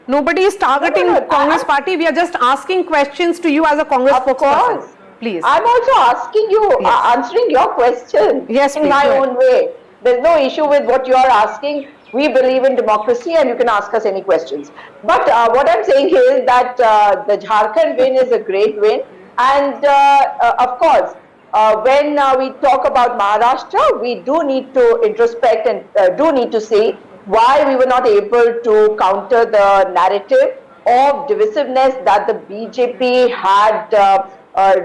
Speaker 4: Nobody is targeting Congress party. We are just asking questions to you as a Congress spokesperson. Please.
Speaker 8: I'm also asking you, answering your question in my own way. There's no issue with what you are asking. We believe in democracy and you can ask us any questions. But what I'm saying is that the Jharkhand win is a great win. And of course, when we talk about Maharashtra, we do need to introspect and do need to see why we were not able to counter the narrative of divisiveness that the BJP had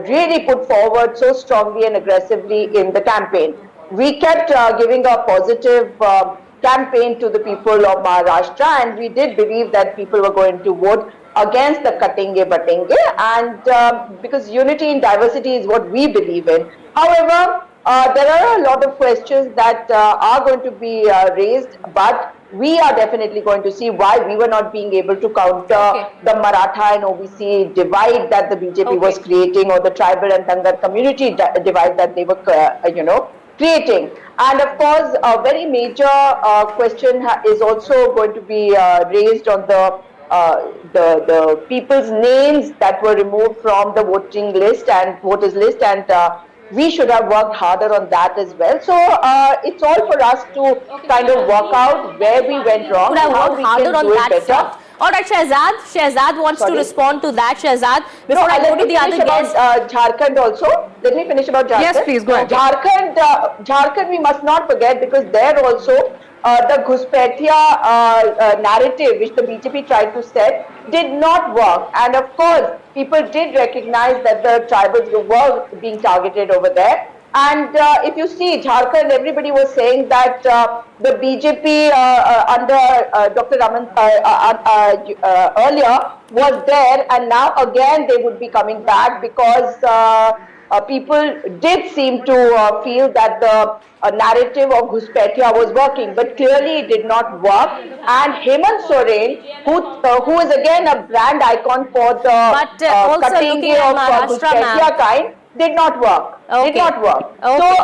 Speaker 8: really put forward so strongly and aggressively in the campaign. We kept giving a positive campaign to the people of Maharashtra, and we did believe that people were going to vote against the Katenge Batenge, and because unity in diversity is what we believe in. However, there are a lot of questions that are going to be raised, but we are definitely going to see why we were not being able to counter the Maratha and OBC divide that the BJP was creating, or the tribal and Dangar community divide that they were, creating. And of course, a very major question is also going to be raised on the people's names that were removed from the voting list and voters list, and we should have worked harder on that as well. So it's all for us to kind of work out where we went wrong and how we can do it better.
Speaker 19: All right, Shehzad wants to respond to that. Shehzad, before I go to the other guests.
Speaker 8: Jharkhand also. Let me finish about Jharkhand.
Speaker 4: Yes, please, go ahead.
Speaker 8: Jharkhand we must not forget, because there also the Ghuspetia narrative which the BJP tried to set did not work. And of course, people did recognize that the tribals were being targeted over there. And if you see Jharkhand, everybody was saying that the BJP under Dr. Raman earlier was there, and now again they would be coming back, because people did seem to feel that the narrative of Ghuspetia was working, but clearly it did not work. And Hemant Soren, who is again a brand icon for the Katenge of Ghuspetia kind, did not work. Did not work. So,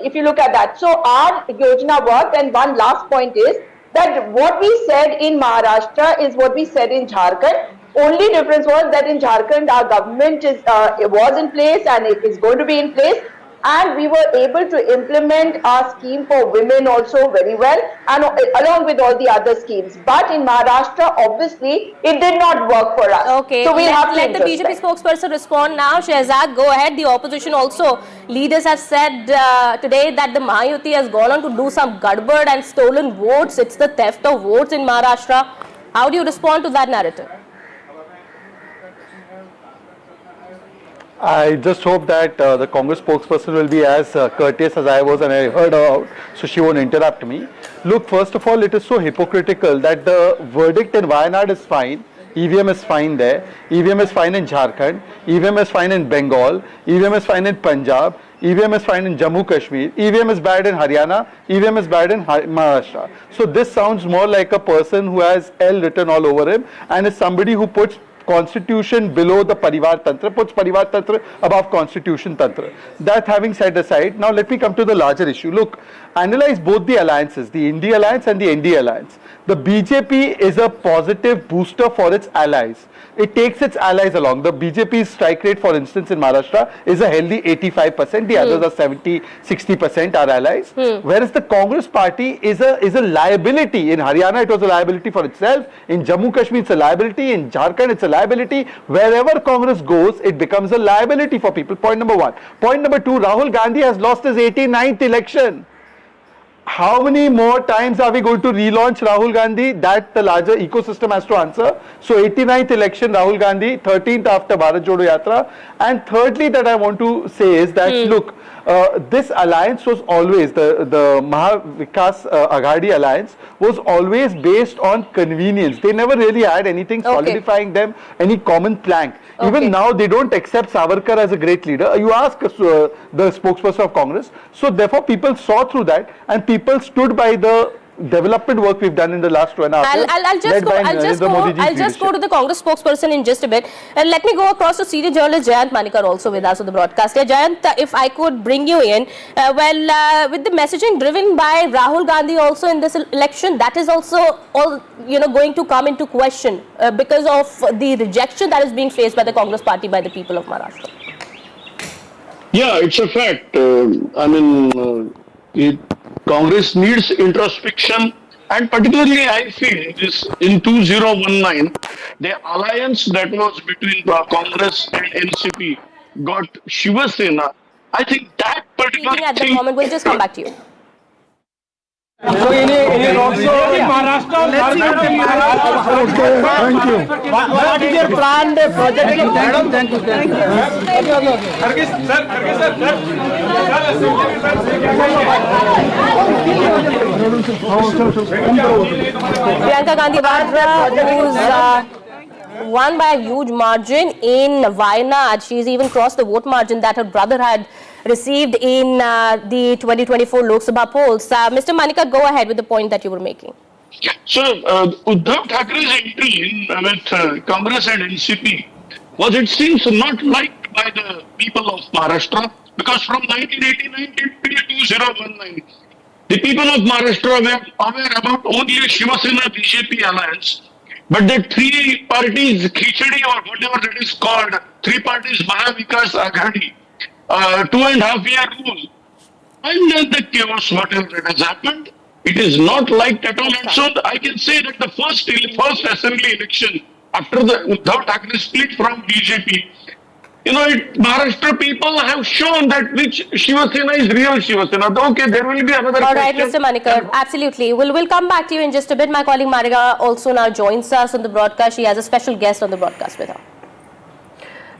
Speaker 8: if you look at that, so our Yojana worked. And one last point is that what we said in Maharashtra is what we said in Jharkhand. Only difference was that in Jharkhand, our government was in place and it is going to be in place. And we were able to implement our scheme for women also very well, and along with all the other schemes. But in Maharashtra, obviously, it did not work for us.
Speaker 19: Okay,
Speaker 8: so we'll have to
Speaker 19: let the BJP spokesperson respond now. Shehzad, go ahead. The opposition also, leaders have said today that the Mahayuti has gone on to do some gadbad and stolen votes. It's the theft of votes in Maharashtra. How do you respond to that narrative?
Speaker 15: I just hope that the Congress spokesperson will be as courteous as I was, and I heard her out, so she won't interrupt me. Look, first of all, it is so hypocritical that the verdict in Wayanad is fine, EVM is fine there, EVM is fine in Jharkhand, EVM is fine in Bengal, EVM is fine in Punjab, EVM is fine in Jammu Kashmir, EVM is bad in Haryana, EVM is bad in Maharashtra. So this sounds more like a person who has L written all over him, and is somebody who puts constitution below the Parivar Tantra, puts Parivar Tantra above constitution Tantra. That having said aside, now let me come to the larger issue. Look, analyze both the alliances, the India Alliance and the ND Alliance. The BJP is a positive booster for its allies. It takes its allies along. The BJP's strike rate, for instance, in Maharashtra is a healthy 85%. The others are 70, 60% are allies. Whereas the Congress party is a liability. In Haryana, it was a liability for itself. In Jammu Kashmir, it's a liability. In Jharkhand, it's a liability. Wherever Congress goes, it becomes a liability for people. Point number one. Point number two, Rahul Gandhi has lost his 89th election. How many more times are we going to relaunch Rahul Gandhi? That the larger ecosystem has to answer. So 89th election, Rahul Gandhi, 13th after Bharat Jodo Yatra. And thirdly that I want to say is that, look, this alliance was always, the Mahavikas Aghadi alliance was always based on convenience. They never really had anything solidifying them, any common plank. Even now, they don't accept Savarkar as a great leader. You ask the spokesperson of Congress. So therefore, people saw through that and people stood by the development work we've done in the last 2.5 years.
Speaker 19: I'll just go to the Congress spokesperson in just a bit. And let me go across to senior journalist Jayant Manikar also with us on the broadcast. Jayant, if I could bring you in, with the messaging driven by Rahul Gandhi also in this election, that is also going to come into question because of the rejection that is being faced by the Congress party by the people of Maharashtra.
Speaker 12: Yeah, it's a fact. Congress needs introspection, and particularly I feel this in 2019, the alliance that was between Congress and NCP got Shiva Sena. I think that particular
Speaker 19: at the moment, we'll just come back to you.
Speaker 3: So in Maharashtra,
Speaker 18: thank you. What is your planned project? Thank you.
Speaker 19: Priyanka Gandhi who's won by a huge margin in Wayanad. She's even crossed the vote margin that her brother had received in the 2024 Lok Sabha polls. Mr. Manikar, go ahead with the point that you were making.
Speaker 12: So, Uddhav Thakere's entry in with Congress and NCP was, it seems, not liked by the people of Maharashtra, because from 1989 till 2019, the people of Maharashtra were aware about only a Shiva Sena BJP alliance, but the three parties, Khichdi or whatever it is called, three parties Mahavikas Aghadi, 2.5 year rule, and the chaos, whatever that has happened, it is not liked at all. And so I can say that the first assembly election after the Uddhav Thackeray split from BJP, Maharashtra people have shown that which Shiva Sena is real Shiva Sena. Okay, there will be another
Speaker 19: All right, Mr. Manikar, absolutely. We'll come back to you in just a bit. My colleague Mariga also now joins us on the broadcast. She has a special guest on the broadcast with her.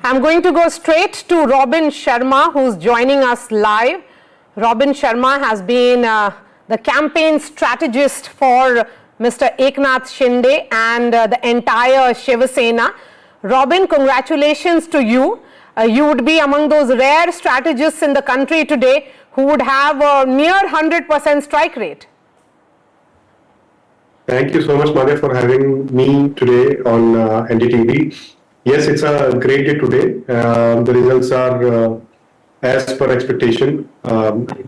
Speaker 4: I'm going to go straight to Robin Sharma, who's joining us live. Robin Sharma has been the campaign strategist for Mr. Eknath Shinde and the entire Shiva Sena. Robin, congratulations to you. You would be among those rare strategists in the country today who would have a near 100% strike rate.
Speaker 24: Thank you so much, Madhav, for having me today on NDTV. Yes, it's a great day today. The results are as per expectation.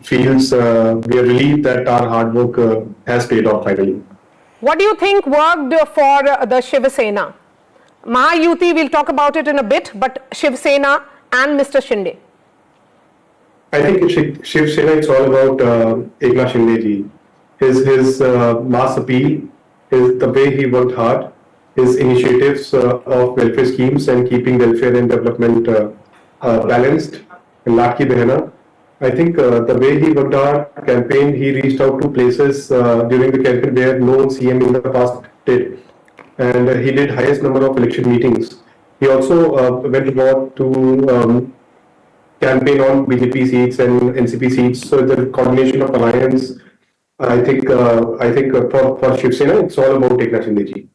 Speaker 24: Feels we are relieved that our hard work has paid off finally.
Speaker 4: What do you think worked for the Shiva Sena? Mahayuti, we'll talk about it in a bit, but Shiv Sena and Mr. Shinde.
Speaker 24: I think Shiv Sena, it's all about Eknath Shinde ji. His mass appeal, the way he worked hard, his initiatives of welfare schemes and keeping welfare and development balanced, and Ladki Behna. I think the way he worked our campaign, he reached out to places during the campaign where no CM in the past did. And he did highest number of election meetings. He also went about to campaign on BJP seats and NCP seats. So the combination of alliance, I think for Shiv Sena, it's all about Eknath Shinde ji.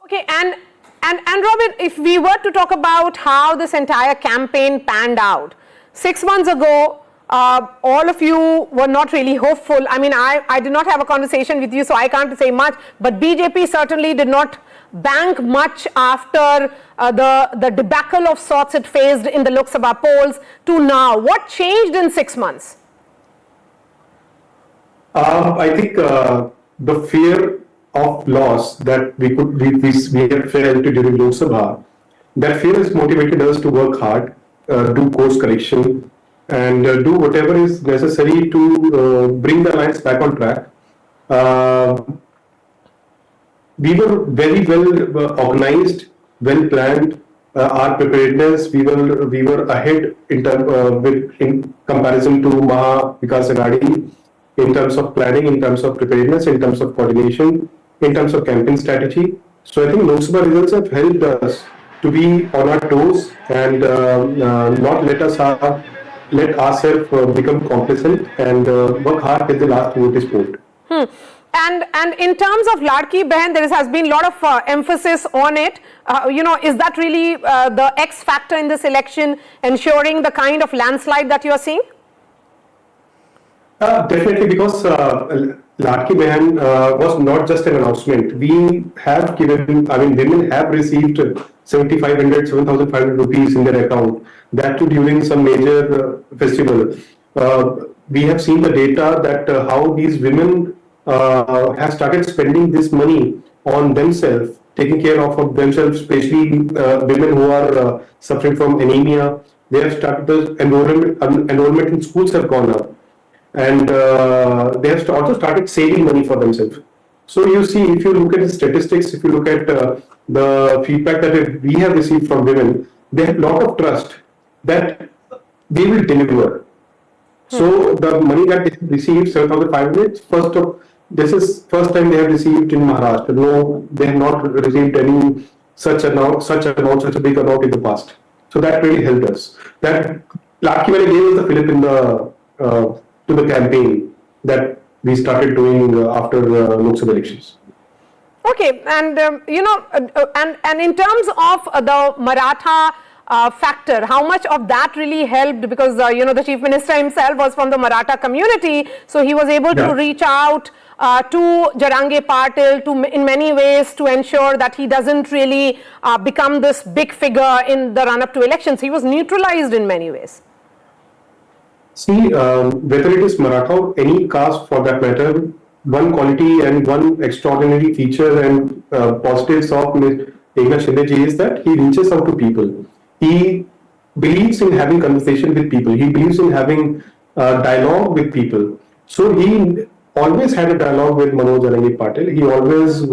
Speaker 4: Okay, and Robin, if we were to talk about how this entire campaign panned out, 6 months ago, all of you were not really hopeful. I mean, I did not have a conversation with you, so I can't say much, but BJP certainly did not bank much after the debacle of sorts it faced in the Lok Sabha polls to now? What changed in 6 months?
Speaker 24: I think the fear of loss that we have felt during Lok Sabha, that fear has motivated us to work hard, do course correction, and do whatever is necessary to bring the alliance back on track. We were very well organized, well planned. Our preparedness, we were ahead in comparison to Mahavikas Aghadi, in terms of planning, in terms of preparedness, in terms of coordination, in terms of campaign strategy. So I think Lok Sabha results have helped us to be on our toes and not let ourselves become complacent and work hard till the last vote is polled.
Speaker 4: And in terms of Ladki Behan, there has been a lot of emphasis on it. Is that really the X factor in this election, ensuring the kind of landslide that you are seeing?
Speaker 24: Definitely, because Ladki Behan was not just an announcement. We have given, women have received 7,500, 7,500 rupees in their account. That too during some major festival. We have seen the data that how these women have started spending this money on themselves, taking care of themselves, especially women who are suffering from anemia. They have started, the enrollment in schools have gone up. And they have also started saving money for themselves. So you see, if you look at the statistics, if you look at the feedback that we have received from women, they have a lot of trust that they will deliver. So the money that they received, 7,500, this is first time they have received in Maharashtra. No, they have not received any such a big amount in the past. So that really helped us. That Ladki Behan gave us the fillip in to the campaign that we started doing after Lok Sabha elections.
Speaker 4: Okay, and and in terms of the Maratha factor, how much of that really helped? Because the Chief Minister himself was from the Maratha community, so he was able to reach out to Jarange Patil in many ways to ensure that he doesn't really become this big figure in the run-up to elections. He was neutralized in many ways.
Speaker 24: See, whether it is Maratha or any caste for that matter, one quality and one extraordinary feature and positives of Eknath Shinde is that he reaches out to people. He believes in having conversation with people. He believes in having dialogue with people. So he always had a dialogue with Manoj Jarangi Patil. He always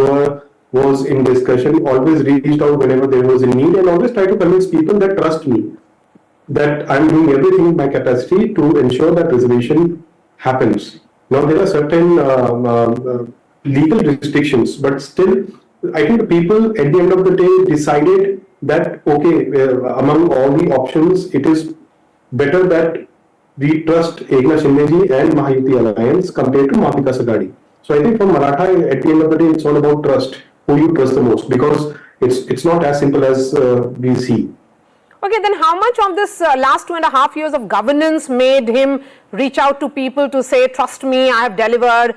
Speaker 24: was in discussion, always reached out whenever there was a need, and always tried to convince people that trust me, that I'm doing everything in my capacity to ensure that reservation happens. Now there are certain legal restrictions, but still I think the people at the end of the day decided that among all the options, it is better that we trust Eknath Shinde and Mahayuti alliance compared to Mahavikas Aghadi. So I think for Maratha, at the end of the day, it's all about trust. Who you trust the most, because it's not as simple as we see.
Speaker 4: Okay, then how much of this last 2.5 years of governance made him reach out to people to say, trust me, I have delivered,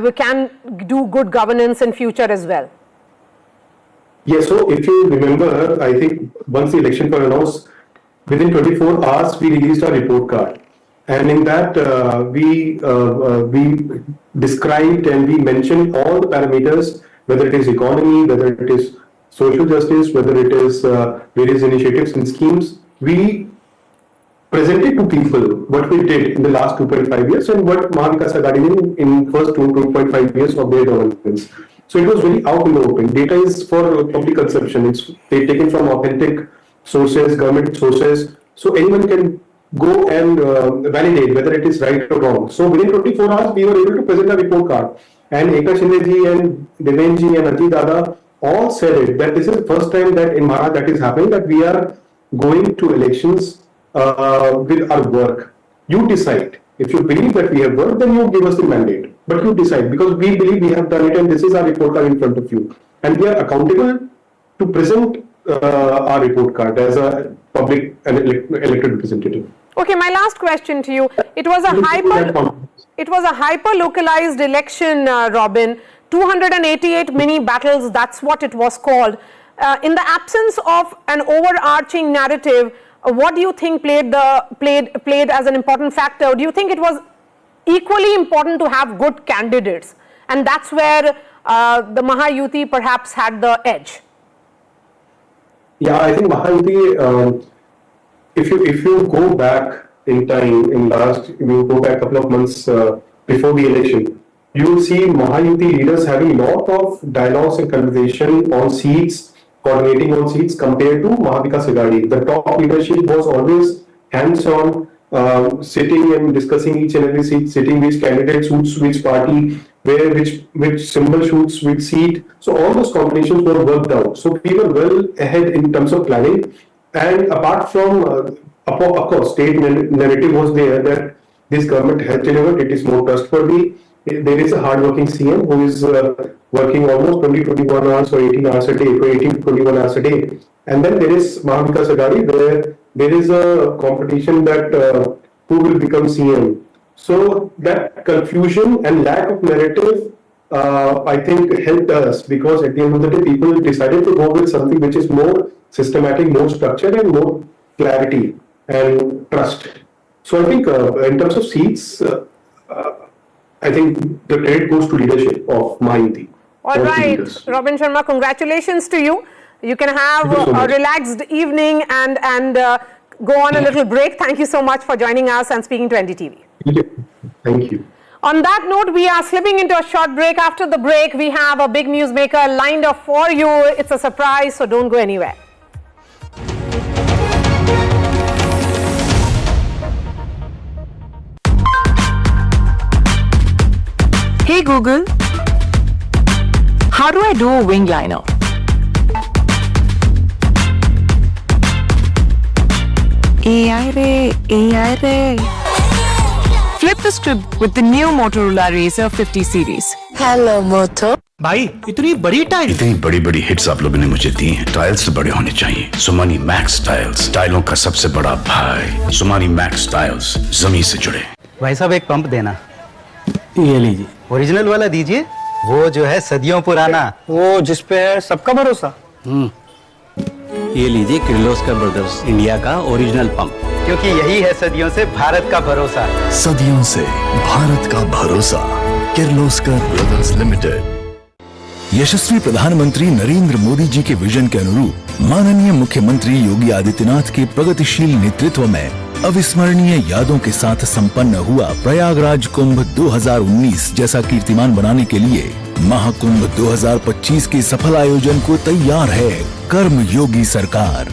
Speaker 4: we can do good governance in future as well?
Speaker 24: Yes, so if you remember, I think once the election was announced, within 24 hours, we released our report card. And in that, we described and we mentioned all the parameters, whether it is economy, whether it is social justice, whether it is various initiatives and schemes. We presented to people what we did in the last 2.5 years and what Mahavikas Aghadi did in first 2.5 years of their governance. So it was very out in the open. Data is for public consumption. It's taken from authentic sources, government sources. So anyone can go and validate whether it is right or wrong. So within 24 hours, we were able to present a report card. And Eknath Shinde ji and Devendra ji and Ajit Dada all said it, that this is the first time that in Maharashtra that is happening, that we are going to elections with our work. You decide. If you believe that we have worked, then you give us the mandate. But you decide, because we believe we have done it and this is our report card in front of you. And we are accountable to present our report card as a public and elected representative.
Speaker 4: Okay, my last question to you. It was a hyper localized election, Robin. 288 mini battles, that's what it was called. In the absence of an overarching narrative, what do you think played as an important factor? Do you think it was equally important to have good candidates, and that's where the Mahayuti perhaps had the edge?
Speaker 2: Yeah, I think Mahayuti, if you go back in time, you go back a couple of months before the election, you will see Mahayuti leaders having a lot of dialogues and conversation on seats, coordinating on seats compared to Mahavikas Aghadi. The top leadership was always hands-on, sitting and discussing each and every seat, sitting which candidate suits which party, where which symbol suits which seat. So all those combinations were worked out. So we were well ahead in terms of planning. And apart from, of course, state narrative was there that this government has delivered, it is more trustworthy. There is a hard-working CM who is working almost 20-21 hours or 18 hours a day, 18-21 hours a day. And then there is Mahavikas Aghadi, where there is a competition that who will become CM. So that confusion and lack of narrative, I think, helped us, because at the end of the day, people decided to go with something which is more systematic, more structured, and more clarity and trust. So I think in terms of seats, I think the credit goes to leadership of Mahayuti.
Speaker 4: All right, Robin Sharma, congratulations to you. You can have a relaxed evening and go on a little break. Thank you so much for joining us and speaking to NDTV.
Speaker 2: Thank you.
Speaker 4: On that note, we are slipping into a short break. After the break, we have a big newsmaker lined up for you. It's a surprise, so don't go anywhere.
Speaker 21: Hey Google, how do I do a wing liner? AI Ray. Flip the script with the new Motorola Razr 50 series. Hello Moto.
Speaker 14: भाई इतनी बड़ी बड़ी hits आप लोगों ने मुझे दी हैं। Tiles बड़े होने चाहिए। सुमानी मैक्स टाइल्स, टाइलों का सबसे बड़ा भाई। सुमानी मैक्स टाइल्स जमीन से जुड़े।
Speaker 22: भाई साहब एक पंप देना।
Speaker 18: ये लीजिए।
Speaker 22: ओरिजिनल वाला दीजिए, वो जो है सदियों पुराना,
Speaker 18: वो जिसपे है सबका भरोसा।
Speaker 22: ये लीजिए किर्लोस्कर ब्रदर्स इंडिया का ओरिजिनल पंप, क्योंकि यही है सदियों से भारत का भरोसा।
Speaker 14: सदियों से भारत का भरोसा, किर्लोस्कर ब्रदर्स लिमिटेड। यशस्वी प्रधानमंत्री नरेंद्र मोदी जी के विजन के अनुरूप माननीय मुख्यमंत्री योगी आदित्यनाथ के प्रगतिशील नेतृत्व में अविस्मरणीय यादों के साथ संपन्न हुआ प्रयागराज कुंभ 2019 जैसा कीर्तिमान बनाने के लिए महाकुंभ 2025 के सफल आयोजन को तैयार है कर्म योगी सरकार।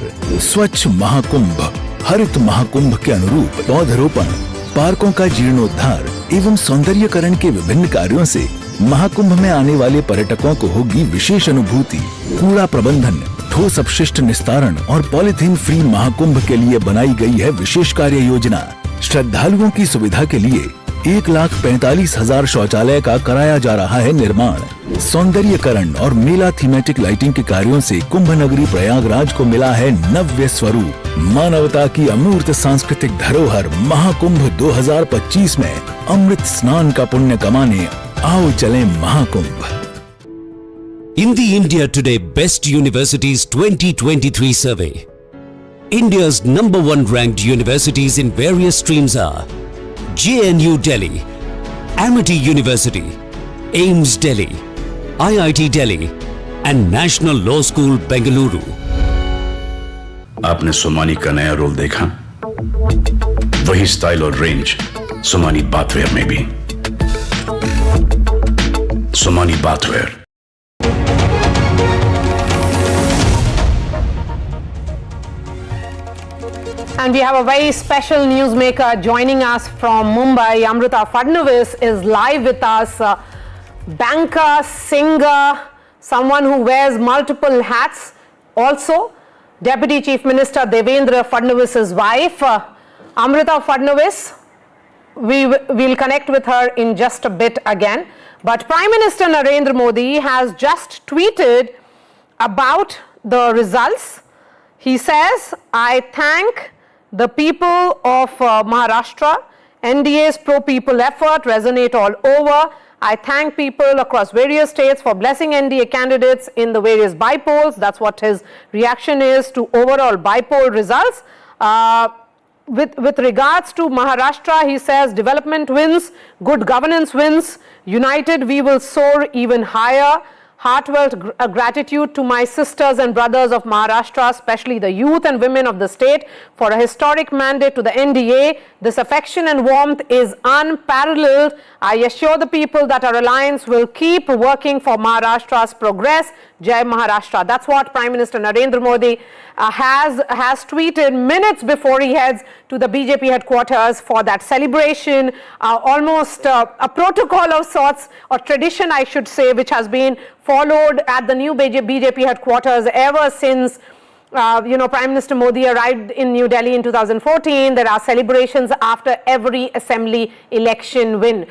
Speaker 14: स्वच्छ महाकुंभ, हरित महाकुंभ के अनुरूप पौधरोपण, पार्कों का जीर्णोद्धार एवं सौंदर्यकरण के विभिन्न कार्यों से महाकुंभ में आने वाले पर्यटकों को होगी विशेष अनुभूति। कूड़ा प्रबंधन, ठोस अपशिष्ट निस्तारण और पॉलीथीन फ्री महाकुंभ के लिए बनाई गई है विशेष कार्य योजना। श्रद्धालुओं की सुविधा के लिए 1,45,000 शौचालय का कराया जा रहा है निर्माण। सौंदर्यकरण और मेला थीमेटिक लाइटिंग के कार्यों से कुंभ नगरी प्रयागराज को मिला है नव्य स्वरूप। मानवता की अमूर्त सांस्कृतिक धरोहर महाकुंभ 2025 में अमृत स्नान का पुण्य कमाने आओ चलें Mahakumbh.
Speaker 23: In the India Today Best Universities 2023 survey, India's #1 ranked universities in various streams are JNU Delhi, Amity University, AIMS Delhi, IIT Delhi and National Law School Bengaluru.
Speaker 14: आपने सोमानी का नया रोल देखा? वही स्टाइल और रेंज सोमानी बाथवेयर में भी। Somani bathware.
Speaker 4: And we have a very special newsmaker joining us from Mumbai. Amruta Fadnavis is live with us. Banker, singer, someone who wears multiple hats. Also, Deputy Chief Minister Devendra Fadnavis' wife. Amruta Fadnavis, we'll connect with her in just a bit again. But Prime Minister Narendra Modi has just tweeted about the results. He says, I thank the people of Maharashtra. NDA's pro-people effort resonate all over. I thank people across various states for blessing NDA candidates in the various bypolls. That's what his reaction is to overall bypoll results. With regards to Maharashtra, he says development wins, good governance wins, united we will soar even higher. Heartfelt gratitude to my sisters and brothers of Maharashtra, especially the youth and women of the state, for a historic mandate to the NDA. This affection and warmth is unparalleled. I assure the people that our alliance will keep working for Maharashtra's progress. Jai Maharashtra. That's what Prime Minister Narendra Modi has tweeted minutes before he heads to the BJP headquarters for that celebration. Almost a protocol of sorts, or tradition I should say, which has been followed at the new BJP headquarters ever since Prime Minister Modi arrived in New Delhi in 2014. There are celebrations after every assembly election win.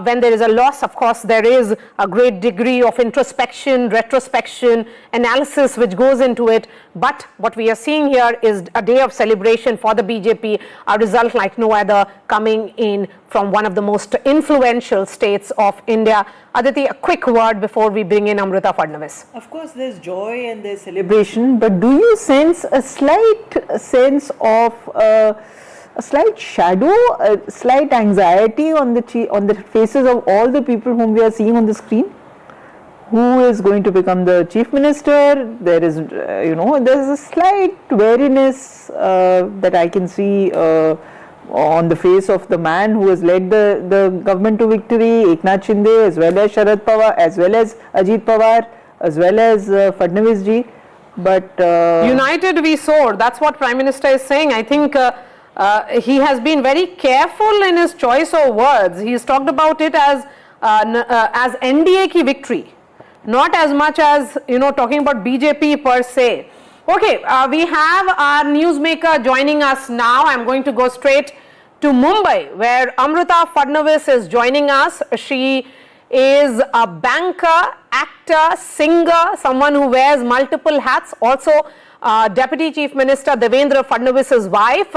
Speaker 4: When there is a loss, of course, there is a great degree of introspection, retrospection, analysis which goes into it. But what we are seeing here is a day of celebration for the BJP, a result like no other coming in from one of the most influential states of India. Aditi, a quick word before we bring in Amruta Fadnavis.
Speaker 6: Of course, there's joy and there's celebration, but do you sense a slight sense of a slight shadow, a slight anxiety on the faces of all the people whom we are seeing on the screen? Who is going to become the chief minister? There is, there's a slight wariness that I can see on the face of the man who has led the government to victory, Eknath Shinde, as well as Sharad Pawar, as well as Ajit Pawar, as well as Fadnavis ji. But
Speaker 4: united we soar. That's what Prime Minister is saying. I think he has been very careful in his choice of words. He's talked about it as NDA ki victory, not as much as talking about BJP per se. Okay, we have our newsmaker joining us now. I'm going to go straight to Mumbai, where Amruta Fadnavis is joining us. She is a banker, actor, singer, someone who wears multiple hats, also Deputy Chief Minister Devendra Fadnavis' wife.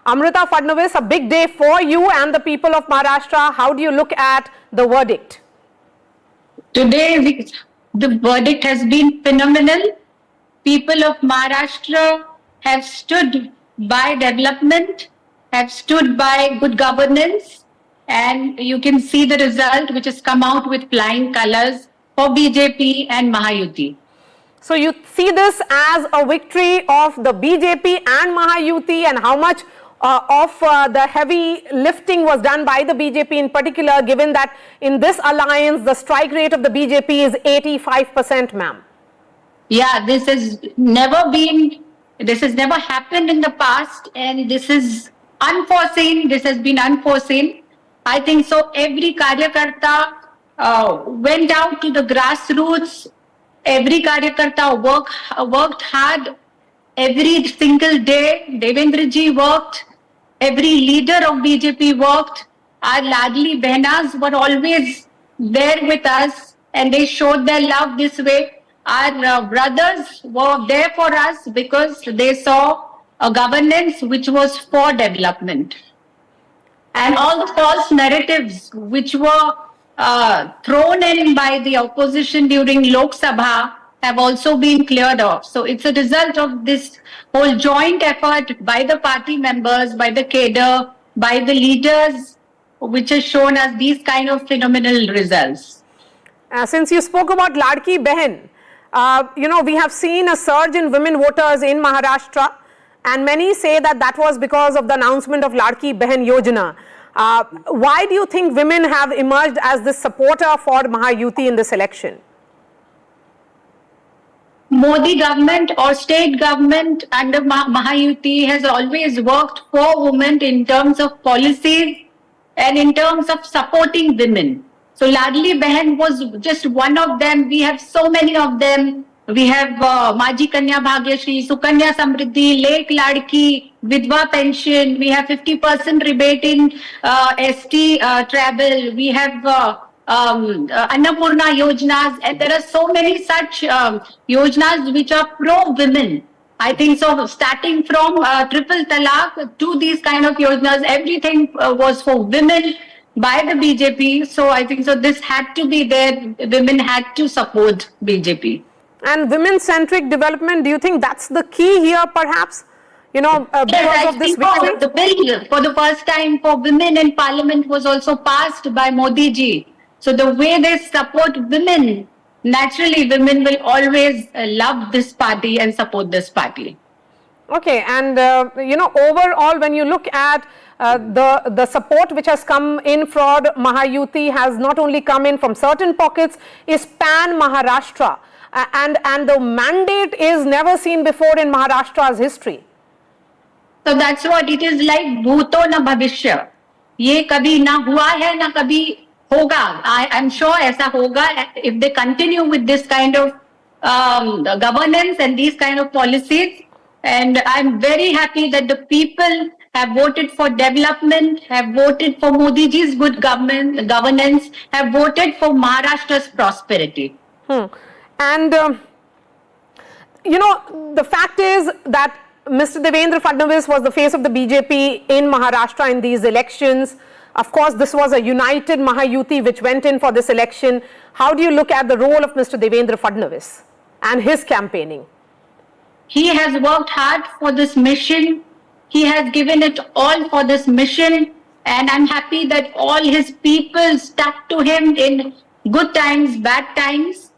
Speaker 4: Amruta Fadnavis, a big day for you and the people of Maharashtra. How do you look at the verdict?
Speaker 7: Today, the verdict has been phenomenal. People of Maharashtra have stood by development, have stood by good governance, and you can see the result which has come out with flying colors for BJP and Mahayuti.
Speaker 4: So you see this as a victory of the BJP and Mahayuti, and how much of the heavy lifting was done by the BJP in particular, given that in this alliance the strike rate of the BJP is 85%, ma'am?
Speaker 7: Yeah, this has never happened in the past, and this is unforeseen. This has been unforeseen. I think so. Every Karyakarta went out to the grassroots. Every Karyakarta worked hard every single day. Devendra ji worked. Every leader of BJP worked. Our Ladli Behnas were always there with us, and they showed their love this way. Our brothers were there for us because they saw a governance which was for development. And all the false narratives which were thrown in by the opposition during Lok Sabha have also been cleared off. So it's a result of this whole joint effort by the party members, by the cadre, by the leaders, which has shown us these kind of phenomenal results.
Speaker 4: Since you spoke about Ladki Behan, we have seen a surge in women voters in Maharashtra, and many say that that was because of the announcement of Ladki Behan Yojana. Why do you think women have emerged as the supporter for Mahayuti in this election?
Speaker 7: Modi government or state government under Mahayuti has always worked for women in terms of policies and in terms of supporting women. So Ladli Behan was just one of them. We have so many of them. We have Maji Kanya Bhagyashri, Sukanya Samriddhi, Lake Ladki, Vidwa pension. We have 50% rebate in ST travel. We have Annapurna Yojnas, and there are so many such Yojnas which are pro-women. I think so, starting from triple talaq to these kind of Yojnas, everything was for women. by the BJP. So I think so this had to be there. Women had to support BJP.
Speaker 4: And women-centric development, do you think that's the key here perhaps? Because of this victory?
Speaker 7: The bill for the first time for women in parliament was also passed by Modi ji. So the way they support women, naturally women will always love this party and support this party.
Speaker 4: Okay, and overall when you look at the support which has come in for Mahayuti has not only come in from certain pockets, is pan Maharashtra, and the mandate is never seen before in Maharashtra's history.
Speaker 7: So that's what it is like. Bhuto na bhavishya. Ye kabhi na hua hai na kabhi hoga. I'm sure aisa hoga if they continue with this kind of governance and these kind of policies. And I'm very happy that the people have voted for development, have voted for Modi ji's good governance, have voted for Maharashtra's prosperity.
Speaker 4: And the fact is that Mr. Devendra Fadnavis was the face of the BJP in Maharashtra in these elections. Of course, this was a united Mahayuti which went in for this election. How do you look at the role of Mr. Devendra Fadnavis and his campaigning?
Speaker 7: He has worked hard for this mission. He has given it all for this mission. And I'm happy that all his people stuck to him in good times, bad times,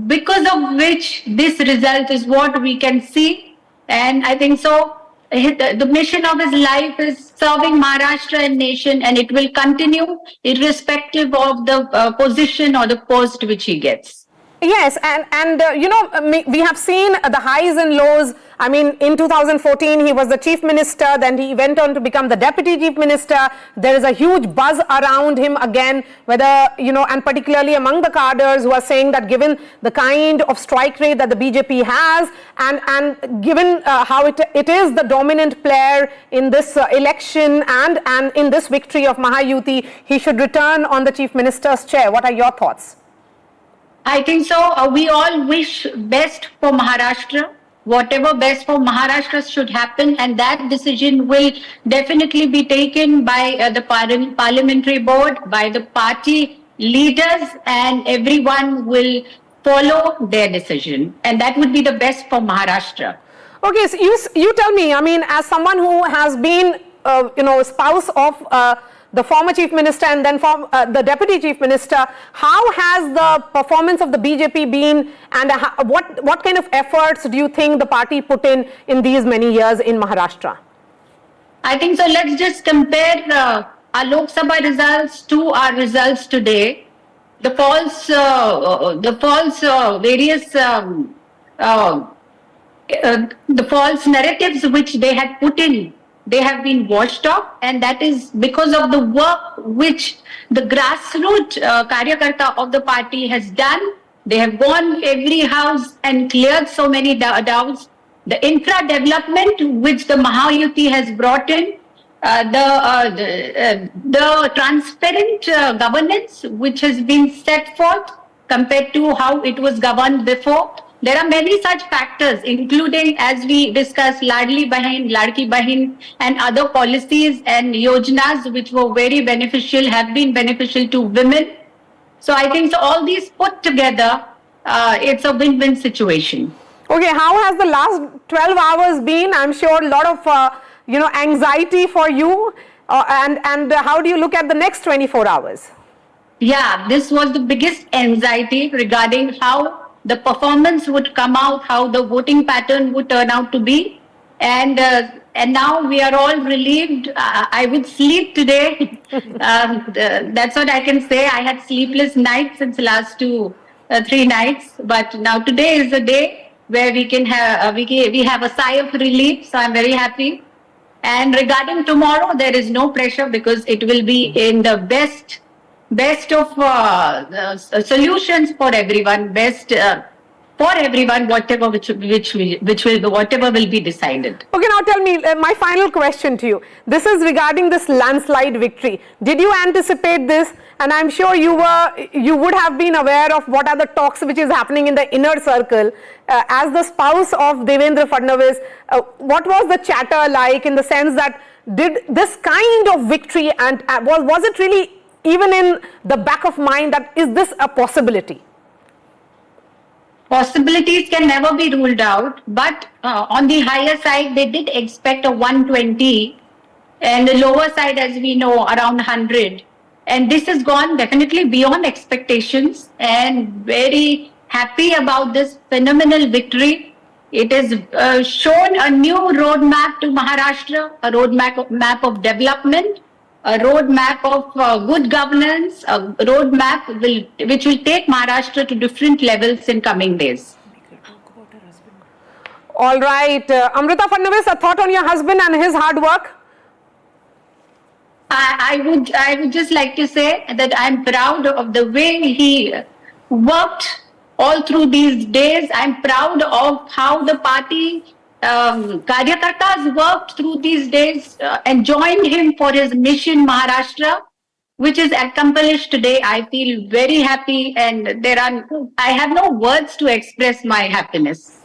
Speaker 7: because of which this result is what we can see. And I think so, the mission of his life is serving Maharashtra and nation, and it will continue irrespective of the position or the post which he gets.
Speaker 4: Yes, and we have seen the highs and lows. I mean, in 2014, he was the chief minister, then he went on to become the deputy chief minister. There is a huge buzz around him again, whether, and particularly among the cadres who are saying that given the kind of strike rate that the BJP has, and given how it is the dominant player in this election and in this victory of Mahayuti, he should return on the chief minister's chair. What are your thoughts?
Speaker 7: I think so. We all wish best for Maharashtra. Whatever best for Maharashtra should happen, and that decision will definitely be taken by the parliamentary board, by the party leaders, and everyone will follow their decision. And that would be the best for Maharashtra.
Speaker 4: Okay, so you tell me, I mean, as someone who has been, spouse of the former chief minister and then the deputy chief minister, how has the performance of the BJP been, and what kind of efforts do you think the party put in these many years in Maharashtra?
Speaker 7: I think so. Let's just compare our Lok Sabha results to our results today. The false narratives which they had put in, they have been washed off, and that is because of the work which the grassroots karyakarta of the party has done. They have gone every house and cleared so many doubts. The infra development which the Mahayuti has brought in, the transparent governance which has been set forth compared to how it was governed before. There are many such factors, including, as we discussed, Ladli Bahin, Ladki Bahin, and other policies and yojanas which were very beneficial, have been beneficial to women. So I think so all these put together, it's a win-win situation.
Speaker 4: Okay, how has the last 12 hours been? I'm sure a lot of anxiety for you, and how do you look at the next 24 hours?
Speaker 7: Yeah, this was the biggest anxiety regarding how the performance would come out, how the voting pattern would turn out to be, and now we are all relieved. I would sleep today. That's what I can say. I had sleepless nights since the last 3 nights, but now today is the day where we can have we have a sigh of relief. So I'm very happy. And regarding tomorrow, there is no pressure because it will be in the best of solutions for everyone, for everyone, whatever whatever will be decided.
Speaker 4: Okay, now tell me, my final question to you. This is regarding this landslide victory. Did you anticipate this? And I'm sure you would have been aware of what are the talks which is happening in the inner circle. As the spouse of Devendra Fadnavis, what was the chatter like, in the sense that did this kind of victory, and was it really even in the back of mind that is this a possibility?
Speaker 7: Possibilities can never be ruled out, but on the higher side, they did expect a 120, and the lower side, as we know, around 100. And this has gone definitely beyond expectations, and very happy about this phenomenal victory. It has shown a new roadmap to Maharashtra, a roadmap of development, a roadmap of good governance, a roadmap which will take Maharashtra to different levels in coming days.
Speaker 4: All right, Amruta Fadnavis, a thought on your husband and his hard work?
Speaker 7: I would just like to say that I'm proud of the way he worked all through these days. I'm proud of how the party Karyakartas worked through these days and joined him for his mission Maharashtra, which is accomplished today. I feel very happy, and I have no words to express my happiness.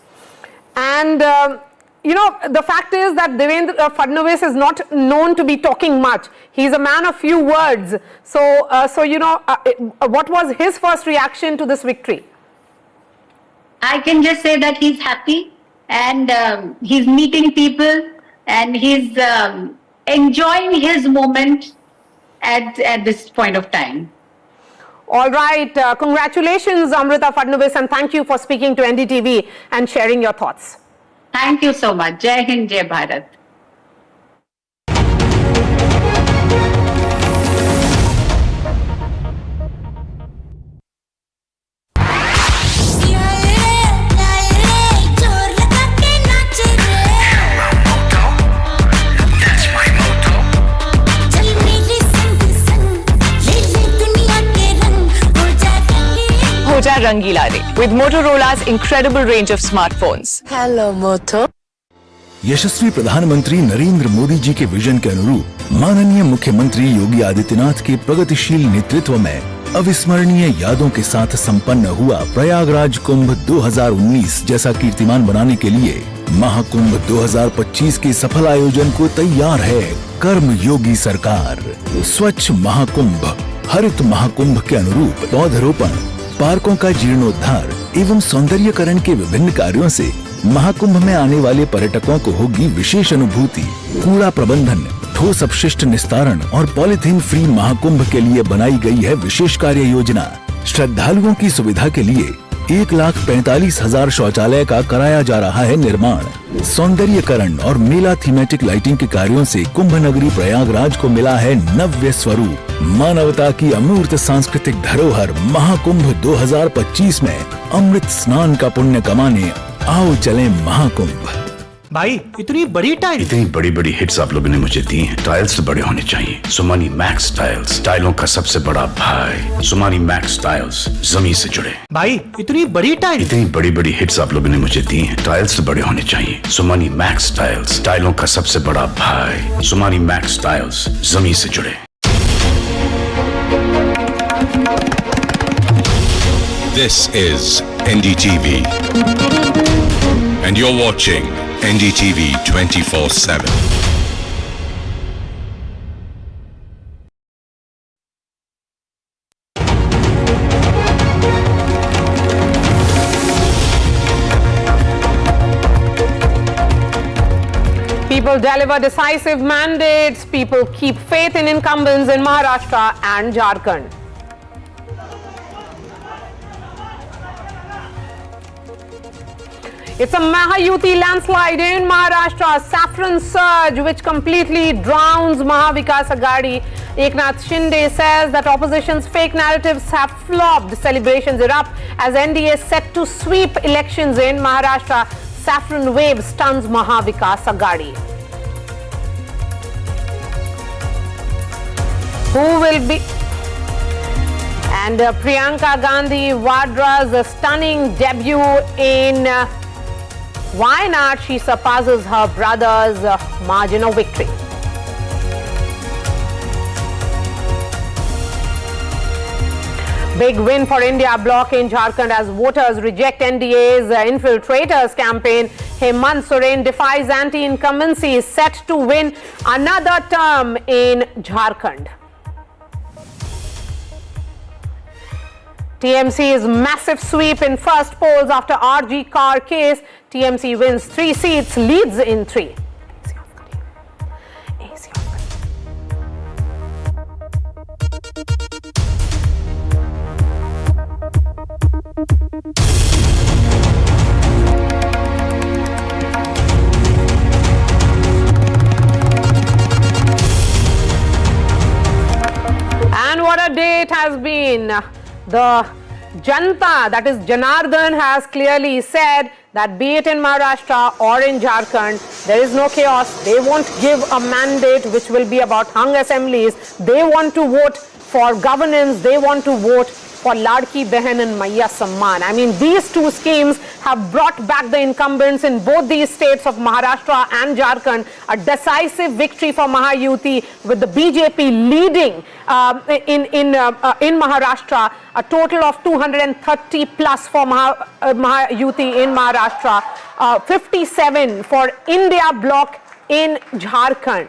Speaker 4: And the fact is that Devendra Fadnavis is not known to be talking much. He's a man of few words. So what was his first reaction to this victory?
Speaker 7: I can just say that he's happy, and he's meeting people, and he's enjoying his moment at this point of time.
Speaker 4: All right. Congratulations, Amruta Fadnavis, and thank you for speaking to NDTV and sharing your thoughts.
Speaker 7: Thank you so much. Jai Hind, Jai Bharat.
Speaker 21: Rangila with Motorola's incredible range of smartphones. Hello, Moto.
Speaker 14: यशस्वी प्रधानमंत्री नरेंद्र मोदी जी के vision के अनुरूप माननीय मुख्यमंत्री योगी आदित्यनाथ के प्रगतिशील नेतृत्व में अविस्मरणीय यादों के साथ संपन्न हुआ प्रयागराज कुंभ 2019 जैसा कीर्तिमान बनाने के लिए महाकुंभ 2025 के सफल आयोजन को तैयार है कर्म योगी सरकार। स्वच्छ महाकुंभ, हरित महाकुंभ के अनुरूप पौधरोपण, पार्कों का जीर्णोद्धार एवं सौंदर्यकरण के विभिन्न कार्यों से महाकुंभ में आने वाले पर्यटकों को होगी विशेष अनुभूति। कूड़ा प्रबंधन, ठोस अपशिष्ट निस्तारण और पॉलीथीन फ्री महाकुंभ के लिए बनाई गई है विशेष कार्य योजना। श्रद्धालुओं की सुविधा के लिए 1,45,000 शौचालय का कराया जा रहा है निर्माण। सौंदर्यकरण और मेला थीमेटिक लाइटिंग के कार्यों से कुंभ नगरी प्रयागराज को मिला है नव्य स्वरूप। मानवता की अमूर्त सांस्कृतिक धरोहर महाकुंभ 2025 में अमृत स्नान का पुण्य कमाने आओ चलें महाकुंभ।
Speaker 22: भाई इतनी बड़ी टाइल,
Speaker 14: इतनी बड़ी बड़ी हिट्स आप लोगों ने मुझे दी हैं। टाइल्स तो बड़े होने चाहिए। सुमानी मैक्स टाइल्स, टाइलों का सबसे बड़ा भाई। सुमानी मैक्स टाइल्स, जमीन से जुड़े।
Speaker 22: भाई इतनी बड़ी टाइल,
Speaker 14: इतनी बड़ी बड़ी हिट्स आप लोगों ने मुझे दी हैं। टाइल्स तो बड़े होने चाहिए। सुमानी मैक्स टाइल्स, टाइलों का सबसे बड़ा भाई। सुमानी मैक्स टाइल्स, जमीन से जुड़े।
Speaker 5: This is NDTV, and you're watching NDTV 24/7.
Speaker 4: People deliver decisive mandates. People keep faith in incumbents in Maharashtra and Jharkhand. It's a Mahayuti landslide in Maharashtra, saffron surge which completely drowns Mahavikas Aghadi. Eknath Shinde says that opposition's fake narratives have flopped. Celebrations erupt as NDA set to sweep elections in Maharashtra. Saffron wave stuns Mahavikas Aghadi. Who will be... And Priyanka Gandhi Vadra's stunning debut in Wayanad. She surpasses her brother's margin of victory. Big win for India bloc in Jharkhand as voters reject NDA's infiltrators campaign. Hemant Soren defies anti-incumbency, set to win another term in Jharkhand. TMC's massive sweep in first polls after RG car case. TMC wins 3 seats, leads in 3. And what a day it has been. The Janta, that is Janardhan, has clearly said that be it in Maharashtra or in Jharkhand, there is no chaos. They won't give a mandate which will be about hung assemblies. They want to vote for governance. They want to vote for Ladki Behan and Maiya Samman. I mean, these two schemes have brought back the incumbents in both these states of Maharashtra and Jharkhand. A decisive victory for Mahayuti, with the BJP leading in Maharashtra. A total of 230 plus for Mahayuti in Maharashtra. 57 for India bloc in Jharkhand.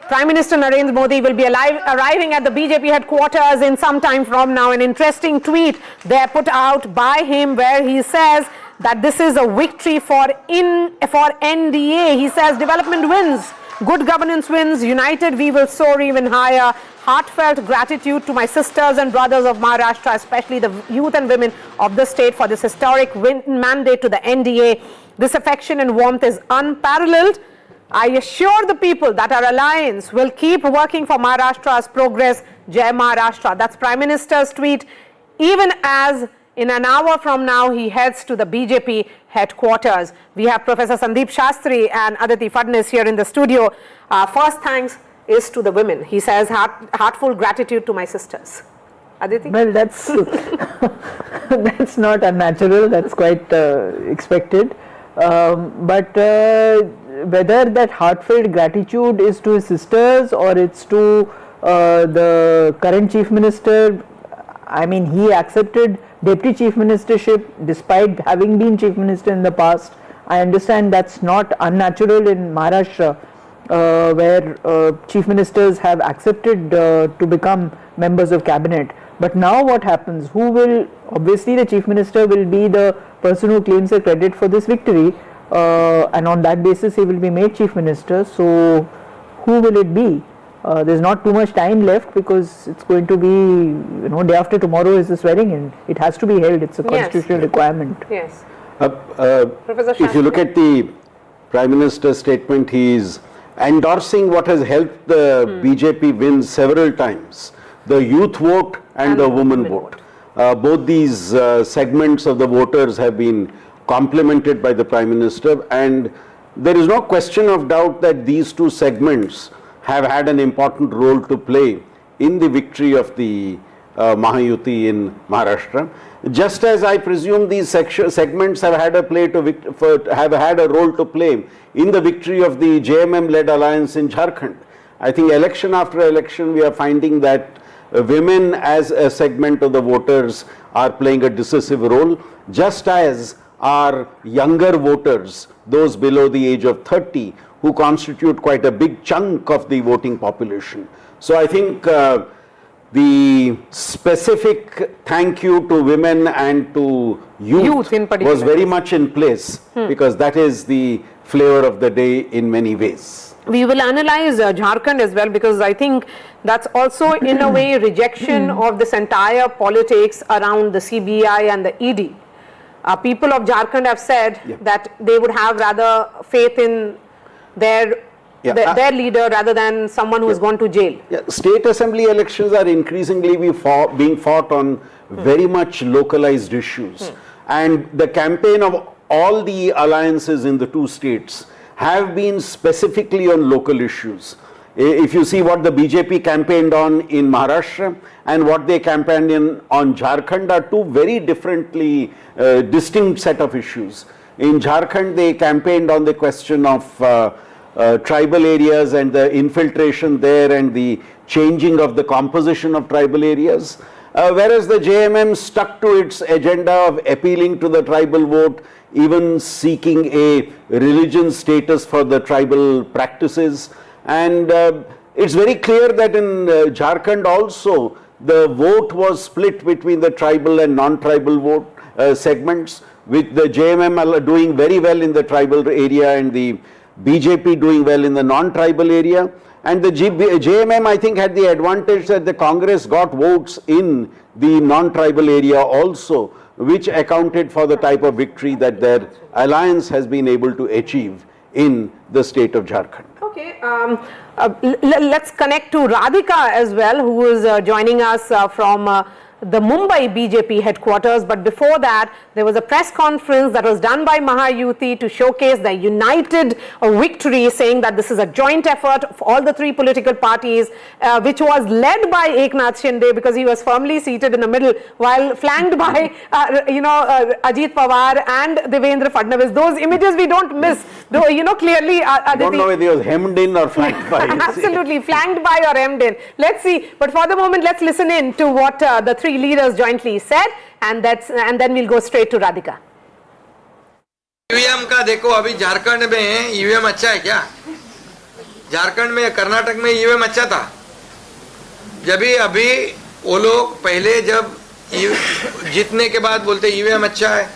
Speaker 4: Prime Minister Narendra Modi will be arriving at the BJP headquarters in some time from now. An interesting tweet there put out by him where he says that this is a victory for NDA. He says development wins, good governance wins, united we will soar even higher. Heartfelt gratitude to my sisters and brothers of Maharashtra, especially the youth and women of the state, for this historic mandate to the NDA. This affection and warmth is unparalleled. I assure the people that our alliance will keep working for Maharashtra's progress. Jai Maharashtra. That's Prime Minister's tweet, even as in an hour from now he heads to the BJP headquarters. We have Professor Sandeep Shastri and Aditi Fadnavis here in the studio. First thanks is to the women. He says heartful gratitude to my sisters. Aditi?
Speaker 6: Well, that's that's not unnatural. That's quite expected. But whether that heartfelt gratitude is to his sisters or it's to the current Chief Minister, I mean, he accepted Deputy Chief Ministership despite having been Chief Minister in the past. I understand that's not unnatural in Maharashtra, where Chief Ministers have accepted to become members of Cabinet. But now what happens? Who will, obviously the Chief Minister will be the person who claims the credit for this victory. And on that basis he will be made Chief Minister. So who will it be? There's not too much time left because it's going to be, day after tomorrow is the swearing in. It has to be held. It's a constitutional requirement.
Speaker 4: Yes.
Speaker 1: If you look at the Prime Minister's statement, he is endorsing what has helped the BJP win several times: the youth vote and the women vote. Both these segments of the voters have been complemented by the Prime Minister, and there is no question of doubt that these two segments have had an important role to play in the victory of the Mahayuti in Maharashtra. Just as I presume these segments have had a role to play in the victory of the JMM-led alliance in Jharkhand. I think election after election we are finding that women as a segment of the voters are playing a decisive role, just as are younger voters, those below the age of 30, who constitute quite a big chunk of the voting population. So I think the specific thank you to women and to youth was very much in place, because that is the flavor of the day in many ways.
Speaker 4: We will analyze Jharkhand as well, because I think that's also in a way rejection of this entire politics around the CBI and the ED. People of Jharkhand have said that they would have rather faith in their leader rather than someone who has gone to jail.
Speaker 1: State assembly elections are increasingly being fought on very much localized issues, and the campaign of all the alliances in the two states have been specifically on local issues. If you see what the BJP campaigned on in Maharashtra and what they campaigned on Jharkhand, are two very differently distinct set of issues. In Jharkhand, they campaigned on the question of tribal areas and the infiltration there and the changing of the composition of tribal areas, whereas the JMM stuck to its agenda of appealing to the tribal vote, even seeking a religion status for the tribal practices. And it's very clear that in Jharkhand also the vote was split between the tribal and non-tribal vote segments, with the JMM doing very well in the tribal area and the BJP doing well in the non-tribal area. And the JMM, I think, had the advantage that the Congress got votes in the non-tribal area also, which accounted for the type of victory that their alliance has been able to achieve in the state of Jharkhand.
Speaker 4: Okay, let's connect to Radhika as well, who is joining us from the Mumbai BJP headquarters. But before that, there was a press conference that was done by Mahayuti to showcase the united victory, saying that this is a joint effort of all the three political parties, which was led by Eknath Shinde, because he was firmly seated in the middle, while flanked by Ajit Pawar and Devendra Fadnavis. Those images we don't miss, though, clearly
Speaker 1: I don't know whether he was hemmed in or flanked by.
Speaker 4: Absolutely, flanked by or hemmed in. Let's see. But for the moment, let's listen in to what the three leaders jointly said, and then we'll go straight to Radhika.
Speaker 10: EVM का देखो, अभी झारखंड में EVM अच्छा है क्या? झारखंड में, कर्नाटक में EVM अच्छा था। जब भी अभी वो लोग पहले जब जीतने के बाद बोलते ईवीएम अच्छा है,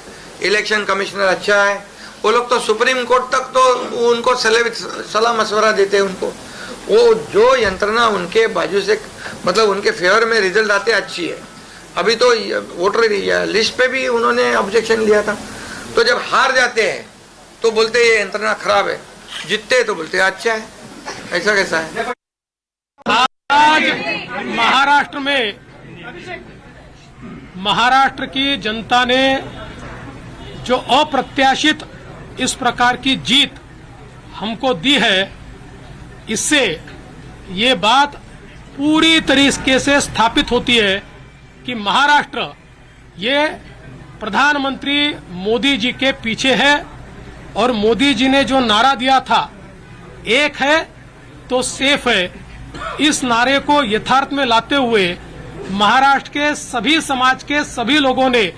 Speaker 10: इलेक्शन कमिश्नर अच्छा है, वो लोग तो सुप्रीम कोर्ट तक तो उनको सलाह मशवरा देते हैं उनको। वो जो यंत्रणा उनके बाजू से, मतलब उनके फेवर में रिजल्ट आते अच्छी है। अभी तो वोटर लिस्ट पे भी उन्होंने ऑब्जेक्शन लिया था। तो जब हार जाते हैं तो बोलते ये यंत्रणा खराब है, जीतते तो बोलते अच्छा है। ऐसा कैसा है?
Speaker 3: आज महाराष्ट्र की जनता ने जो अप्रत्याशित इस प्रकार की जीत हमको दी है, इससे ये बात पूरी तरीके से स्थापित होती है कि महाराष्ट्र ये प्रधानमंत्री मोदी जी के पीछे है, और मोदी जी ने जो नारा दिया था, एक है तो सेफ है, इस नारे को यथार्थ में लाते हुए महाराष्ट्र के सभी समाज के सभी लोगों ने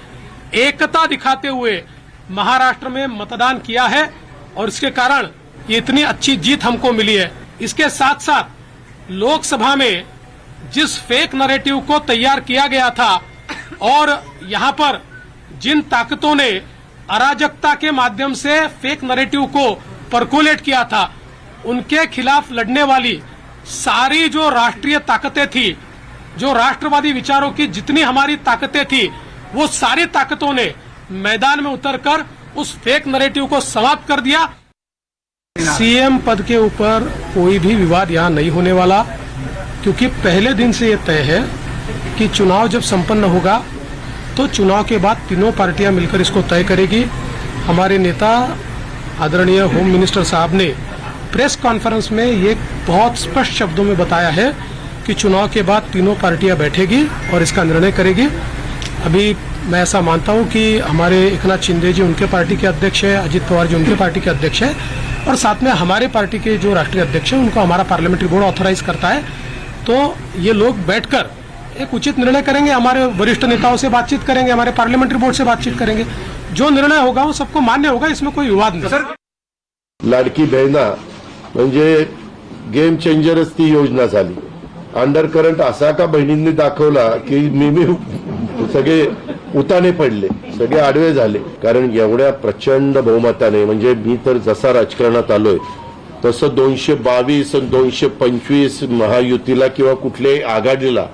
Speaker 3: एकता दिखाते हुए महाराष्ट्र में मतदान किया है, और इसके कारण ये इतनी अच्छी जीत हमको मिली है। इसके साथ साथ लोकसभा में जिस फेक नैरेटिव को तैयार किया गया था, और यहाँ पर जिन ताकतों ने अराजकता के माध्यम से फेक नैरेटिव को परकोलेट किया था, उनके खिलाफ लड़ने वाली सारी जो राष्ट्रीय ताकतें थी, जो राष्ट्रवादी विचारों की जितनी हमारी ताकतें थी, वो सारी ताकतों ने मैदान में उतरकर उस फेक नैरेटिव को समाप्त कर दिया। सीएम पद के ऊपर कोई भी विवाद यहाँ नहीं होने वाला, क्योंकि पहले दिन से ये तय है कि चुनाव जब संपन्न होगा तो चुनाव के बाद तीनों पार्टियां मिलकर इसको तय करेगी। हमारे नेता आदरणीय होम मिनिस्टर साहब ने प्रेस कॉन्फ्रेंस में ये बहुत स्पष्ट शब्दों में बताया है कि चुनाव के बाद तीनों पार्टियां बैठेगी और इसका निर्णय करेगी। अभी मैं ऐसा मानता हूं कि हमारे एकनाथ शिंदे जी उनके पार्टी के अध्यक्ष है, अजित पवार जी उनके पार्टी के अध्यक्ष है, और साथ में हमारे पार्टी के जो राष्ट्रीय अध्यक्ष है उनको हमारा पार्लियामेंट्री बोर्ड ऑथराइज करता है। तो ये लोग बैठकर एक उचित निर्णय करेंगे, हमारे वरिष्ठ नेताओं से बातचीत करेंगे, हमारे पार्लियामेंट्री बोर्ड से बातचीत करेंगे, जो निर्णय होगा वो सबको मान्य होगा, इसमें कोई विवाद नहीं।
Speaker 9: लाडकी बहिणा म्हणजे गेम चेंजरच ती योजना झाली। अंडर करंट असा का बहिणींनी दाखवला की मी सगळे उताने पडले, सगळे आडवे झाले, कारण एवढ्या प्रचंड बहुमताने, म्हणजे मी तर जसा राजकारणात आलोय तसं 222 आणि 225 महायुतीला किंवा कुठल्याही आघाडीला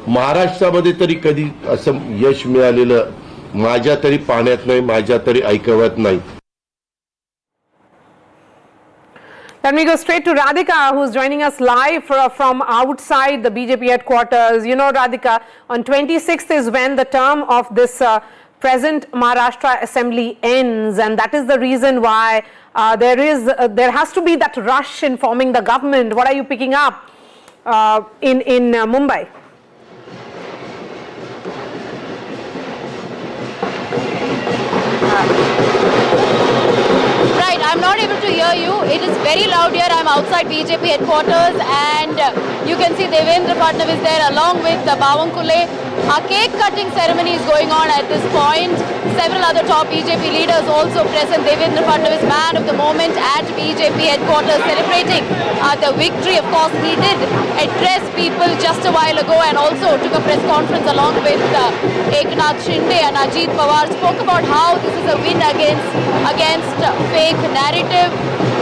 Speaker 9: महाराष्ट्रामध्ये तरी कधी असं यश मिळालेलं माझ्या तरी पाण्यात नाही, माझ्या तरी ऐकवत नाही।
Speaker 4: Let me go straight to Radhika, who's joining us live from outside the BJP headquarters. You know, Radhika, on 26th is when the term of this present Maharashtra Assembly ends, and that is the reason why there has to be that rush in forming the government. What are you picking up in Mumbai?
Speaker 13: Right,
Speaker 11: I'm not able to hear you. It is very loud here. I'm outside BJP headquarters and you can see Devendra Fadnavis there along with Bawankule. A cake cutting ceremony is going on at this point. Several other top BJP leaders also present. Devendra Fadnavis, man of the moment at BJP headquarters, celebrating the victory. Of course, he did address people just a while ago and also took a press conference along with Eknath Shinde and Ajit Pawar. Spoke about how this is a win against fake narrative,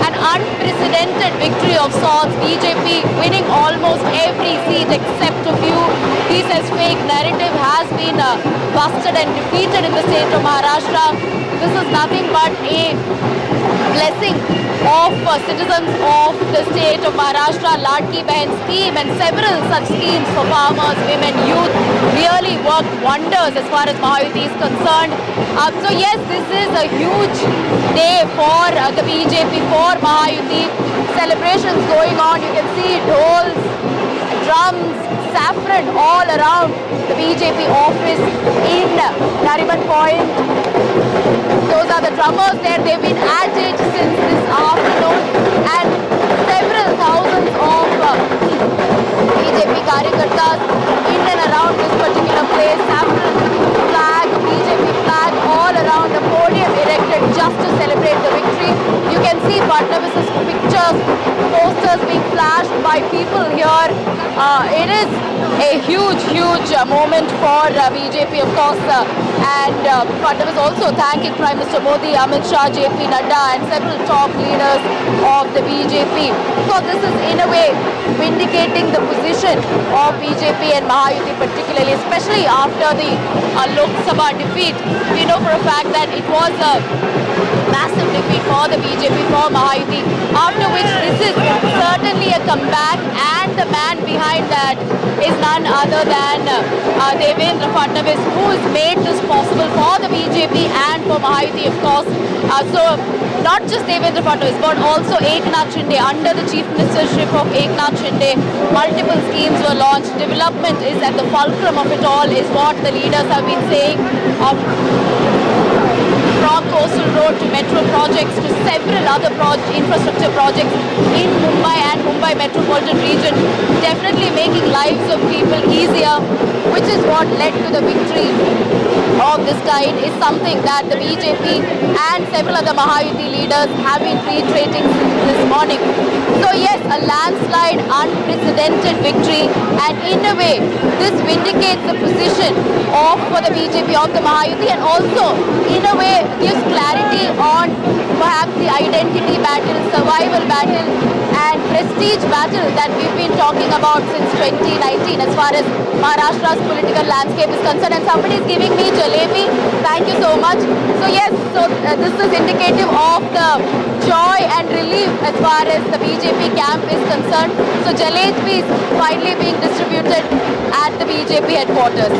Speaker 11: an unprecedented victory of sorts. BJP winning almost every seat except a few. He says fake narrative has been busted and defeated in the state of Maharashtra. This is nothing but a blessing of citizens of the state of Maharashtra. Ladki Behan scheme and several such schemes for farmers, women, youth really worked wonders as far as Mahayuti is concerned. So yes, this is a huge day for the BJP, for Mahayuti. Celebrations going on. You can see dhols, drums, saffron all around the BJP office in Nariman Point. Those are the drummers there. They've been at it since this afternoon and several thousands of BJP karyakartas in and around this particular place. Saffron flag, BJP flag all around the podium erected just to celebrate the victory. You can see Fadnavis's pictures, posters being flashed by people here. It is a huge moment for BJP, of course, and Fadnavis also thanking Prime Minister Modi, Amit Shah, JP Nadda and several top leaders of the BJP. So this is in a way vindicating the position of BJP and Mahayuti particularly, especially after the Lok Sabha defeat. We know for a fact that it was a massive defeat for the BJP, for Mahayuti, after which this is certainly a comeback, and the man behind that is none other than Devendra Fadnavis, who has made this possible for the BJP and for Mahayuti, of course. So not just Devendra Fadnavis, but also Eknath Shinde. Under the chief ministership of Eknath Shinde, multiple schemes were launched. Development is at the fulcrum of it all, is what the leaders have been saying. From coastal road to metro projects to several other infrastructure projects in Mumbai and Mumbai metropolitan region, definitely making lives of people easier, which is what led to the victory of this kind, is something that the BJP and several other Mahayuti leaders have been reiterating this morning. So yes, a landslide, unprecedented victory, and in a way, this vindicates the position of the BJP, of the Mahayuti, and also in a way gives clarity on perhaps the identity battle, survival battle and prestige battle that we've been talking about since 2019 as far as Maharashtra's political landscape is concerned. And somebody is giving me jalebi. Thank you so much. So yes, this is indicative of the joy and relief as far as the BJP camp is concerned. So jalebi is finally being distributed at the BJP headquarters.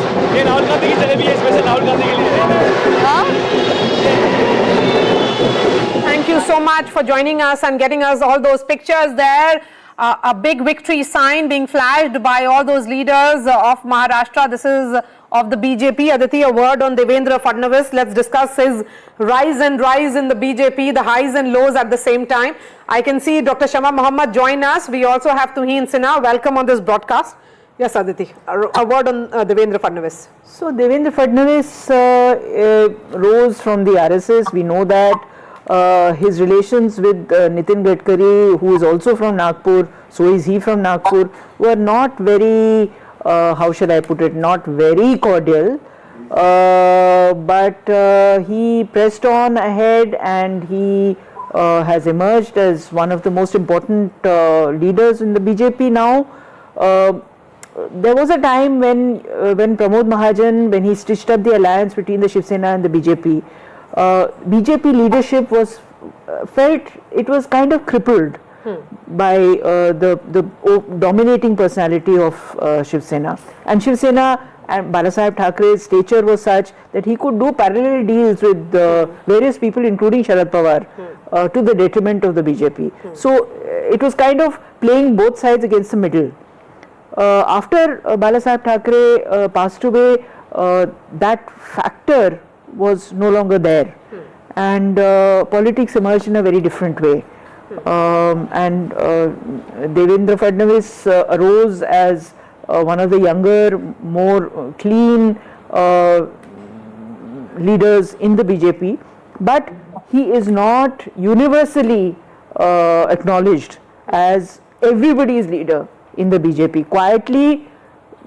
Speaker 4: Thank you so much for joining us and getting us all those pictures there. A big victory sign being flashed by all those leaders of Maharashtra. This is of the BJP. Aditi, a word on Devendra Fadnavis. Let's discuss his rise in the BJP, the highs and lows at the same time. I can see Dr. Shama Muhammad join us. We also have Tuhin Sinha. Welcome on this broadcast. Yes, Aditi, a word on Devendra Fadnavis.
Speaker 6: So Devendra Fadnavis rose from the RSS. We know that his relations with Nitin Gadkari, who is also from Nagpur, so is he from Nagpur, were not very, how shall I put it, not very cordial. But he pressed on ahead and he has emerged as one of the most important leaders in the BJP now. There was a time when Pramod Mahajan, when he stitched up the alliance between the Shiv Sena and the BJP, BJP leadership was felt it was kind of crippled by the dominating personality of Shiv Sena. And Shiv Sena and Balasaheb Thackeray's stature was such that he could do parallel deals with various people, including Sharad Pawar, to the detriment of the BJP. So it was kind of playing both sides against the middle. After Balasaheb Thackeray passed away, that factor was no longer there. and politics emerged in a very different way. Devendra Fadnavis arose as one of the younger, more clean leaders in the BJP, but he is not universally acknowledged as everybody's leader in the BJP. Quietly,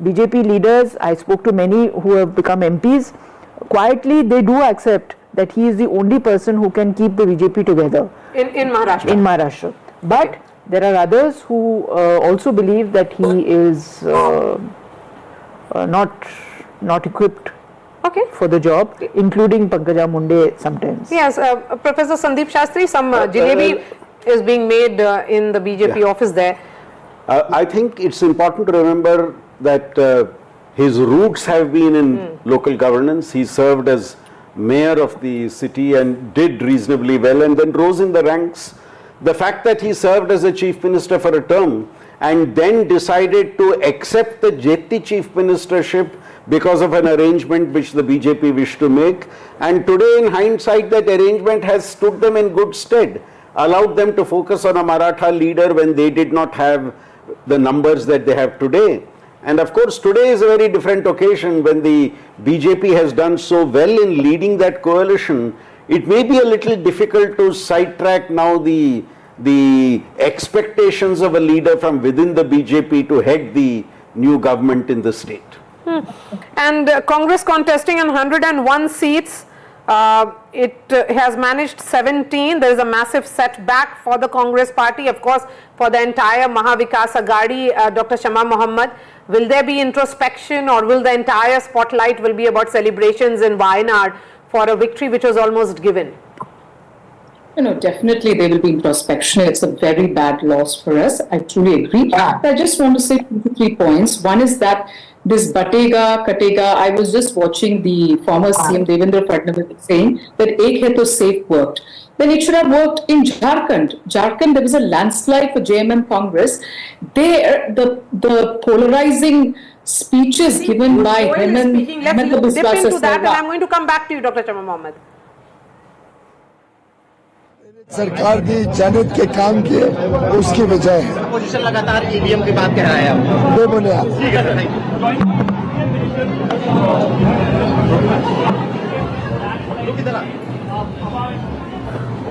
Speaker 6: BJP leaders, I spoke to many who have become MPs, quietly they do accept that he is the only person who can keep the BJP together.
Speaker 4: In Maharashtra?
Speaker 6: In Maharashtra. But there are others who also believe that he is not equipped for the job, including Pankaja Munde sometimes.
Speaker 4: Yes, Professor Sandeep Shastri, some jalebi is being made in the BJP office there.
Speaker 1: I think it's important to remember that his roots have been in local governance. He served as mayor of the city and did reasonably well and then rose in the ranks. The fact that he served as a chief minister for a term and then decided to accept the Jeti chief ministership because of an arrangement which the BJP wished to make, and today in hindsight that arrangement has stood them in good stead, allowed them to focus on a Maratha leader when they did not have the numbers that they have today. And of course today is a very different occasion when the BJP has done so well in leading that coalition. It may be a little difficult to sidetrack now the expectations of a leader from within the BJP to head the new government in the state.
Speaker 4: And Congress contesting on 101 seats, it has managed 17. There is a massive setback for the Congress party, of course, for the entire Mahavikas Aghadi. Dr. Shama Mohammed, will there be introspection, or will the entire spotlight will be about celebrations in Wayanad for a victory which was almost given?
Speaker 13: Definitely there will be introspection. It's a very bad loss for us. I truly agree. I just want to say 2 to 3 points. One is that this Batega, Katega, I was just watching the former CM Devendra Fadnavis saying that Ek Hai To Safe worked. Then it should have worked in Jharkhand. Jharkhand, there was a landslide for JMM Congress. There, the polarizing speeches given by Hemant
Speaker 4: Soren, let's dip into that, and I'm going to come back to you, Dr. Shama Mohammed.
Speaker 16: सरकार ने जनहित के काम किए उसकी वजह है
Speaker 18: opposition लगातार ईवीएम की बात कर रहा है
Speaker 16: बेबुनियाद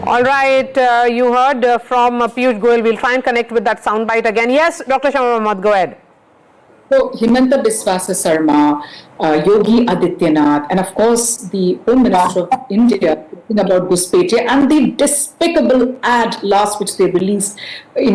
Speaker 4: All right, you heard from Piyush Goyal. We'll try and connect with that soundbite again. Yes, Dr. Shama Mohammed, go ahead.
Speaker 13: So, Himanta Biswa Sarma, Yogi Adityanath, and of course the Home Minister of India talking about Guspete and the despicable ad last which they released,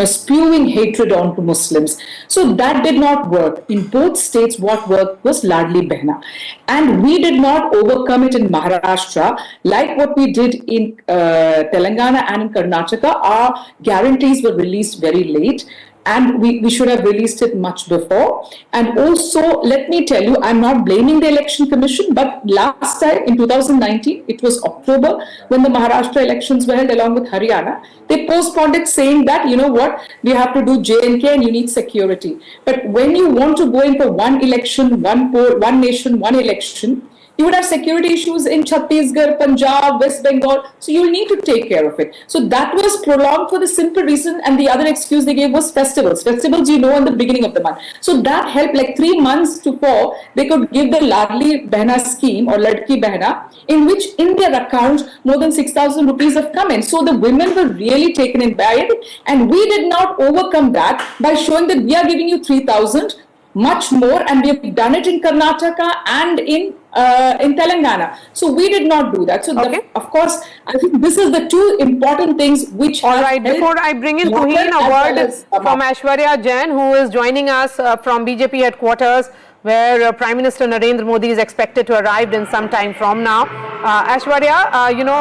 Speaker 13: spewing hatred onto Muslims. So that did not work. In both states, what worked was Ladli Behna. And we did not overcome it in Maharashtra like what we did in Telangana and in Karnataka. Our guarantees were released very late. And we should have released it much before. And also, let me tell you, I'm not blaming the Election Commission, but last time in 2019, it was October, when the Maharashtra elections were held along with Haryana, they postponed it saying that, you know what, we have to do J&K and you need security. But when you want to go in for one election, one poll, one nation, one election, you would have security issues in Chhattisgarh, Punjab, West Bengal. So you'll need to take care of it. So that was prolonged for the simple reason, and the other excuse they gave was festivals. Festivals, in the beginning of the month. So that helped, like 3 months to 4, they could give the Ladli Behna scheme or Ladki Behna, in which in their account more than 6,000 rupees have come in. So the women were really taken in by it, and we did not overcome that by showing that we are giving you 3,000, much more, and we have done it in Karnataka and in Telangana. So we did not do that. So of course, I think this is the 2 important things which. All right.
Speaker 4: Before I bring in Tuhin, a word from Aishwarya Jain, who is joining us from BJP headquarters, where Prime Minister Narendra Modi is expected to arrive in some time from now. Aishwarya,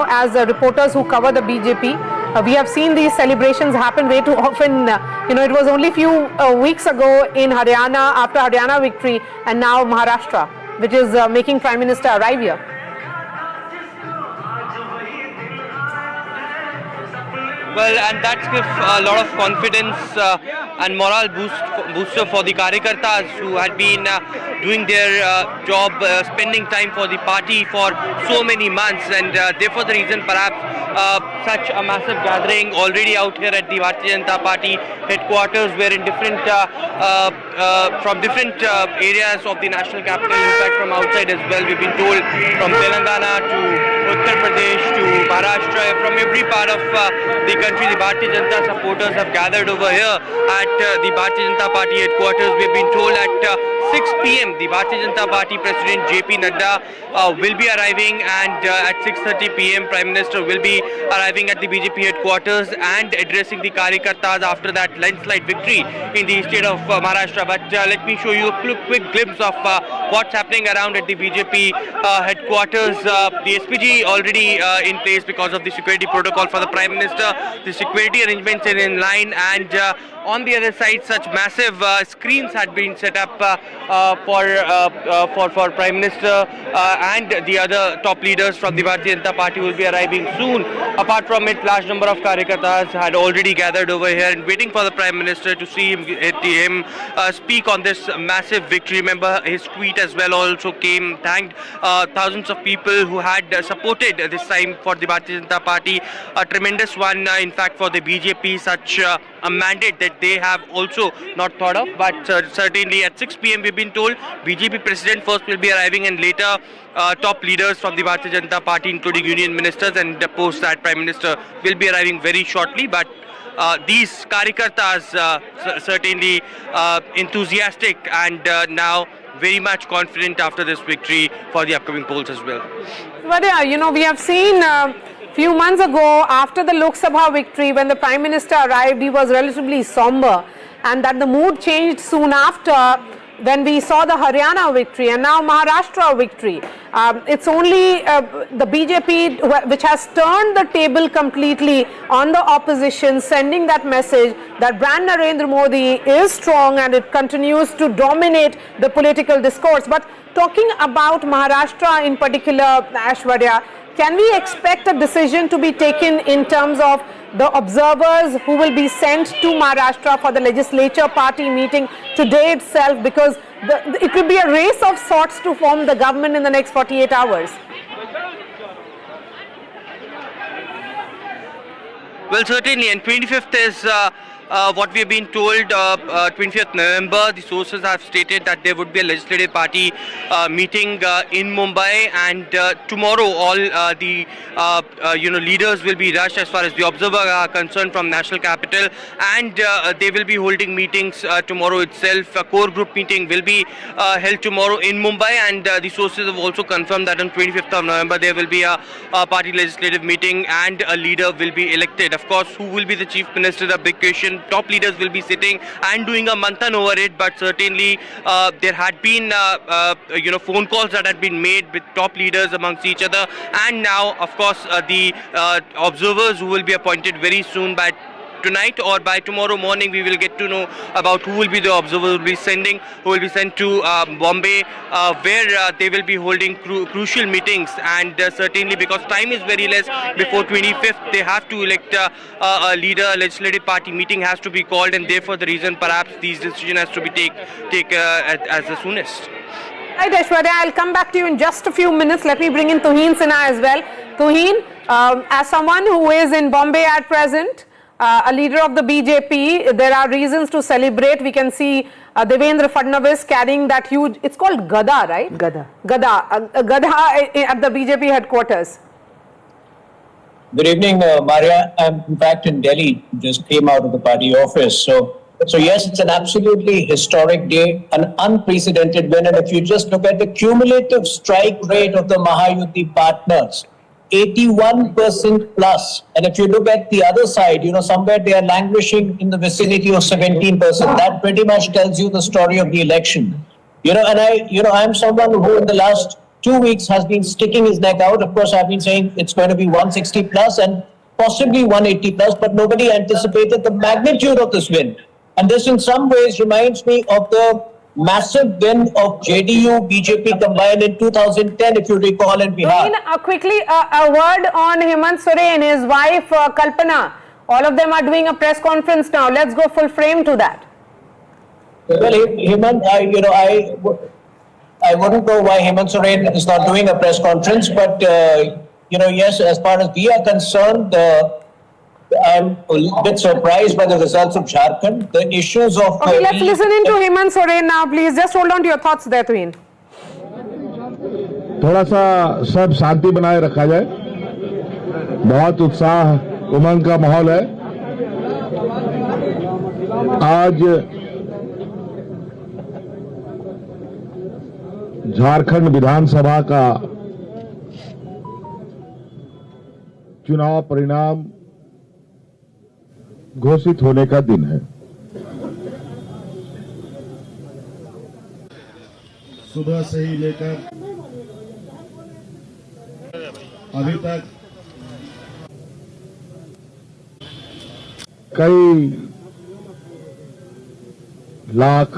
Speaker 4: as reporters who cover the BJP, we have seen these celebrations happen way too often. It was only few weeks ago in Haryana, after Haryana victory, and now Maharashtra, which is making Prime Minister arrive here.
Speaker 8: Well, and that gives a lot of confidence and morale booster for the Karyakartas who had been doing their job, spending time for the party for so many months, and therefore the reason perhaps such a massive gathering already out here at the Bharatiya Janata Party headquarters, where in different from different areas of the national capital, in fact from outside as well. We've been told from Telangana to Uttar Pradesh to Maharashtra, from every part of the country, the Bharatiya Janata supporters have gathered over here at the Bharatiya Janata Party headquarters. We've been told at 6 p.m. the Bharatiya Janata Party President JP Nadda will be arriving, and at 6:30 p.m. Prime Minister will be arriving at the BJP headquarters and addressing the Karyakartas after that landslide victory in the state of Maharashtra. But let me show you a quick glimpse of what's happening around at the BJP headquarters. The SPG already in place because of the security protocol for the Prime Minister. The security arrangements are in line, and on the other side, such massive screens had been set up for Prime Minister and the other top leaders from the Bharatiya Janata Party will be arriving soon. Apart from it, large number of Karyakartas had already gathered over here and waiting for the Prime Minister to see him speak on this massive victory. Remember, his tweet as well also came, thanked thousands of people who had supported this time for the Bharatiya Janata Party. A tremendous one, in fact, for the BJP, such a mandate that they have also not thought of. But certainly at 6 p.m. we've been told BJP President first will be arriving, and later top leaders from the Bharatiya Janata Party, including union ministers, and post that Prime Minister will be arriving very shortly. But these Karyakartas certainly enthusiastic and now very much confident after this victory for the upcoming polls as well.
Speaker 4: But yeah, you know, we have seen few months ago after the Lok Sabha victory, when the Prime Minister arrived, he was relatively somber, and that the mood changed soon after when we saw the Haryana victory and now Maharashtra victory. It's only the BJP which has turned the table completely on the opposition, sending that message that brand Narendra Modi is strong and it continues to dominate the political discourse. But talking about Maharashtra in particular, Aishwarya, can we expect a decision to be taken in terms of the observers who will be sent to Maharashtra for the legislature party meeting today itself, because it will be a race of sorts to form the government in the next 48 hours?
Speaker 8: Well, certainly, and 25th is what we have been told. 20th November, the sources have stated that there would be a legislative party meeting in Mumbai, and tomorrow all the leaders will be rushed as far as the observers are concerned from national capital, and they will be holding meetings tomorrow itself. A core group meeting will be held tomorrow in Mumbai, and the sources have also confirmed that on 25th of November there will be a party legislative meeting and a leader will be elected. Of course, who will be the chief minister, the big question. Top leaders will be sitting and doing a manthan over it, but certainly there had been phone calls that had been made with top leaders amongst each other, and now of course the observers who will be appointed very soon. By tonight or by tomorrow morning we will get to know about who will be the observers who will be sent to Bombay, where they will be holding crucial meetings, and certainly because time is very less before 25th, they have to elect a leader. A legislative party meeting has to be called, and therefore the reason perhaps these decision has to be taken as the soonest.
Speaker 4: Right, Aishwarya, I'll come back to you in just a few minutes. Let me bring in Tuhin Sinha as well. Tuhin, as someone who is in Bombay at present, a leader of the BJP, there are reasons to celebrate. We can see Devendra Fadnavis carrying that huge, it's called Gada, right? Gada at the BJP headquarters.
Speaker 15: Good evening, Maria. I'm in fact in Delhi, just came out of the party office. So yes, it's an absolutely historic day, an unprecedented win. And if you just look at the cumulative strike rate of the Mahayuti partners, 81% plus. And if you look at the other side, somewhere they are languishing in the vicinity of 17%. That pretty much tells you the story of the election. I'm someone who in the last 2 weeks has been sticking his neck out. Of course, I've been saying it's going to be 160 plus and possibly 180 plus, but nobody anticipated the magnitude of this win. And this in some ways reminds me of the massive win of JDU, BJP combined in 2010, if you recall, in Bihar.
Speaker 4: Quickly, a word on Hemant Soren, his wife Kalpana, All of them are doing a press conference now. Let's go full frame to that.
Speaker 15: Well, Hemant, I wouldn't know why Hemant Soren is not doing a press conference, but yes, as far as we are concerned, I'm a little bit surprised by the results of Jharkhand. The issues of
Speaker 4: okay, let's listen in to Hemant Soren now, please. Just hold on to your thoughts there, Tween.
Speaker 12: थोड़ा सा सब शांति बनाए रखा जाए। बहुत उत्साह उमंग का माहौल है। आज झारखंड विधानसभा का चुनाव परिणाम घोषित होने का दिन है। सुबह से ही लेकर अभी तक कई लाख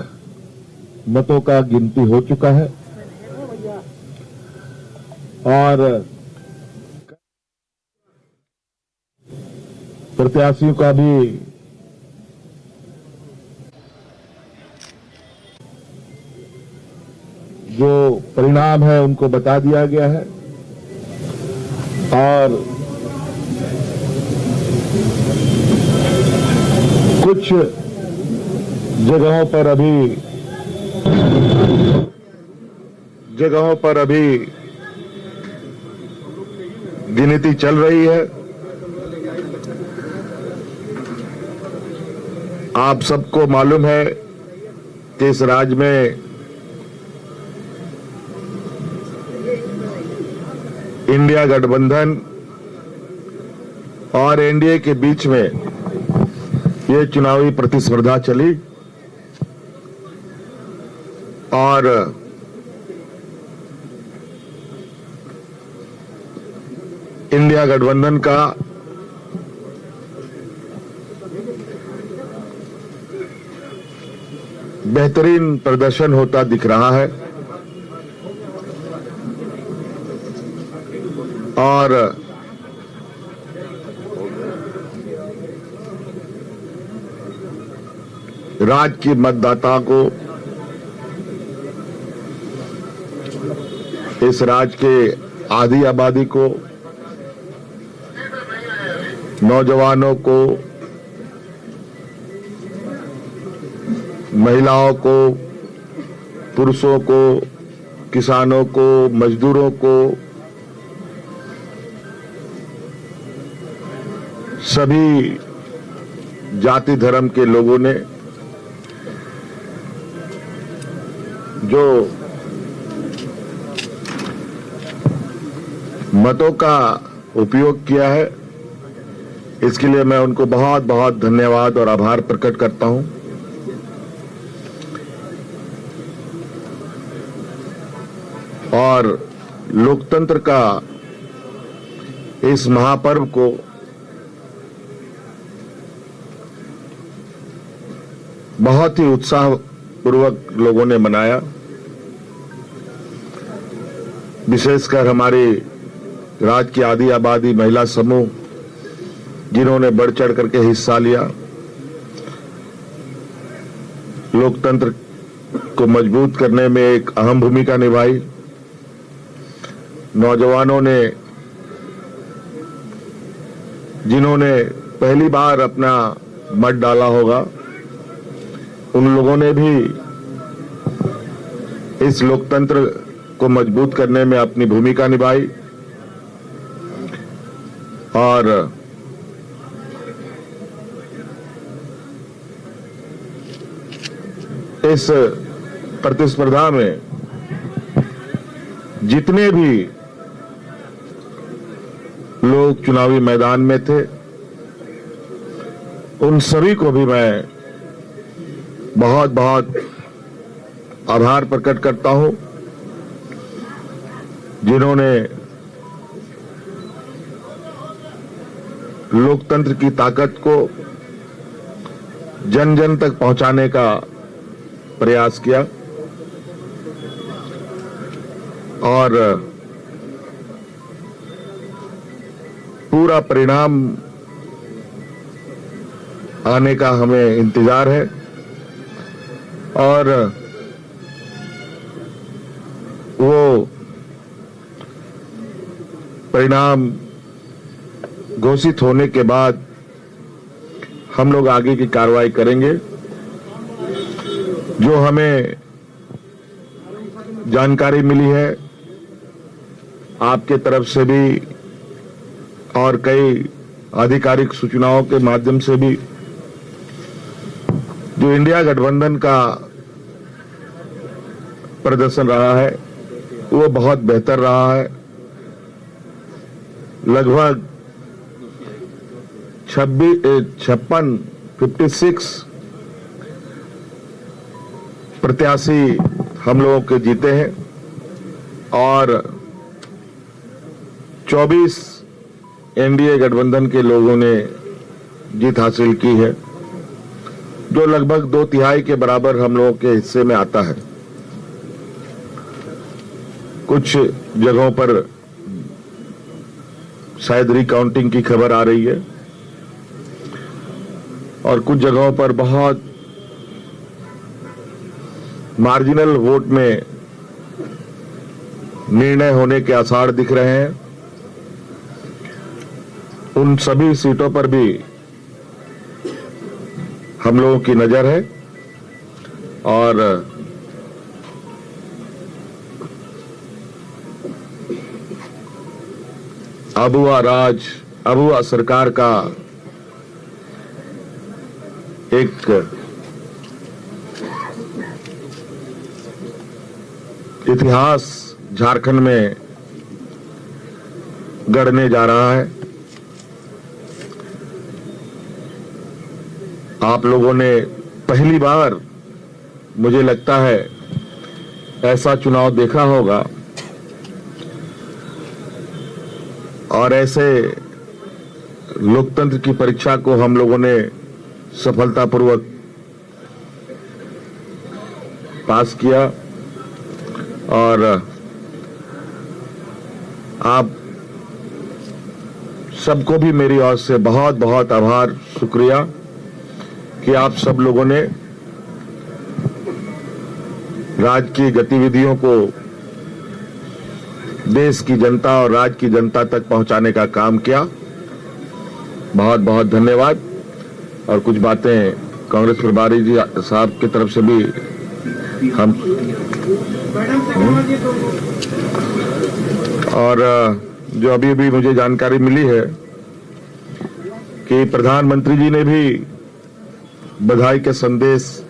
Speaker 12: मतों का गिनती हो चुका है और प्रत्याशियों का भी जो परिणाम है उनको बता दिया गया है और कुछ जगहों पर अभी गिनती चल रही है। आप सबको मालूम है कि इस राज्य में इंडिया गठबंधन और एनडीए के बीच में ये चुनावी प्रतिस्पर्धा चली और इंडिया गठबंधन का बेहतरीन प्रदर्शन होता दिख रहा है और राज्य की मतदाता को इस राज्य के आधी आबादी को नौजवानों को महिलाओं को पुरुषों को किसानों को मजदूरों को सभी जाति धर्म के लोगों ने जो मतों का उपयोग किया है इसके लिए मैं उनको बहुत बहुत धन्यवाद और आभार प्रकट करता हूं और लोकतंत्र का इस महापर्व को बहुत ही उत्साहपूर्वक लोगों ने मनाया। विशेषकर हमारी राज्य की आधी आबादी महिला समूह जिन्होंने बढ़ चढ़ करके हिस्सा लिया, लोकतंत्र को मजबूत करने में एक अहम भूमिका निभाई। नौजवानों ने जिन्होंने पहली बार अपना मत डाला होगा उन लोगों ने भी इस लोकतंत्र को मजबूत करने में अपनी भूमिका निभाई और इस प्रतिस्पर्धा में जितने भी लोग चुनावी मैदान में थे उन सभी को भी मैं बहुत बहुत आभार प्रकट करता हूं जिन्होंने लोकतंत्र की ताकत को जन जन तक पहुंचाने का प्रयास किया और पूरा परिणाम आने का हमें इंतजार है और वो परिणाम घोषित होने के बाद हम लोग आगे की कार्रवाई करेंगे। जो हमें जानकारी मिली है आपके तरफ से भी और कई आधिकारिक सूचनाओं के माध्यम से भी, जो इंडिया गठबंधन का प्रदर्शन रहा है वो बहुत बेहतर रहा है। लगभग 56 प्रत्याशी हम लोगों के जीते हैं और 24 एनडीए गठबंधन के लोगों ने जीत हासिल की है, जो लगभग 2/3 के बराबर हम लोगों के हिस्से में आता है। कुछ जगहों पर शायद रिकाउंटिंग की खबर आ रही है और कुछ जगहों पर बहुत मार्जिनल वोट में निर्णय होने के आसार दिख रहे हैं। उन सभी सीटों पर भी हम लोगों की नजर है और अबुआ सरकार का एक इतिहास झारखंड में गढ़ने जा रहा है। आप लोगों ने पहली बार मुझे लगता है ऐसा चुनाव देखा होगा और ऐसे लोकतंत्र की परीक्षा को हम लोगों ने सफलतापूर्वक पास किया और आप सबको भी मेरी ओर से बहुत बहुत आभार, शुक्रिया कि आप सब लोगों ने राज्य की गतिविधियों को देश की जनता और राज्य की जनता तक पहुंचाने का काम किया। बहुत बहुत धन्यवाद। और कुछ बातें कांग्रेस प्रभारी जी साहब की तरफ से भी हम और जो अभी अभी मुझे जानकारी मिली है कि प्रधानमंत्री जी ने भी बधाई के संदेश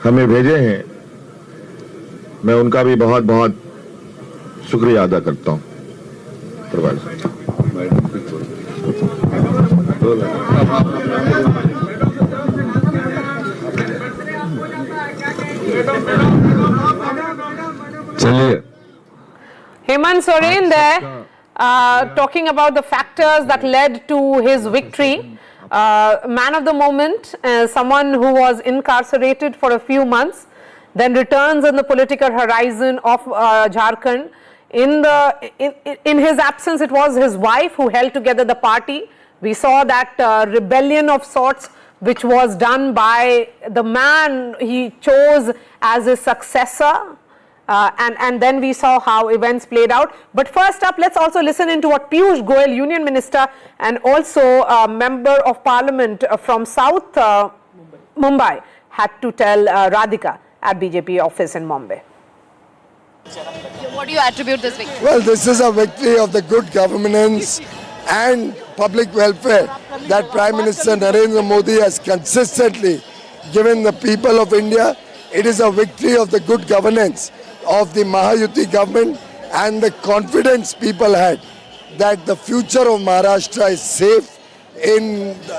Speaker 12: हमें भेजे हैं। मैं उनका भी बहुत बहुत शुक्रिया अदा करता हूं। चलिए,
Speaker 4: Hemant Soren there, talking about the factors that led to his victory. Man of the moment, someone who was incarcerated for a few months, then returns on the political horizon of Jharkhand. In his absence, it was his wife who held together the party. We saw that rebellion of sorts which was done by the man he chose as his successor. And then we saw how events played out. But first up, let's also listen into what Piyush Goyal, Union Minister and also a Member of Parliament from South Mumbai, had to tell Radhika at BJP office in Mumbai.
Speaker 11: What do you attribute this victory?
Speaker 16: Well, this is a victory of the good governance and public welfare that Prime Minister Narendra Modi has consistently given the people of India. It is a victory of the good governance of the Mahayuti government and the confidence people had that the future of Maharashtra is safe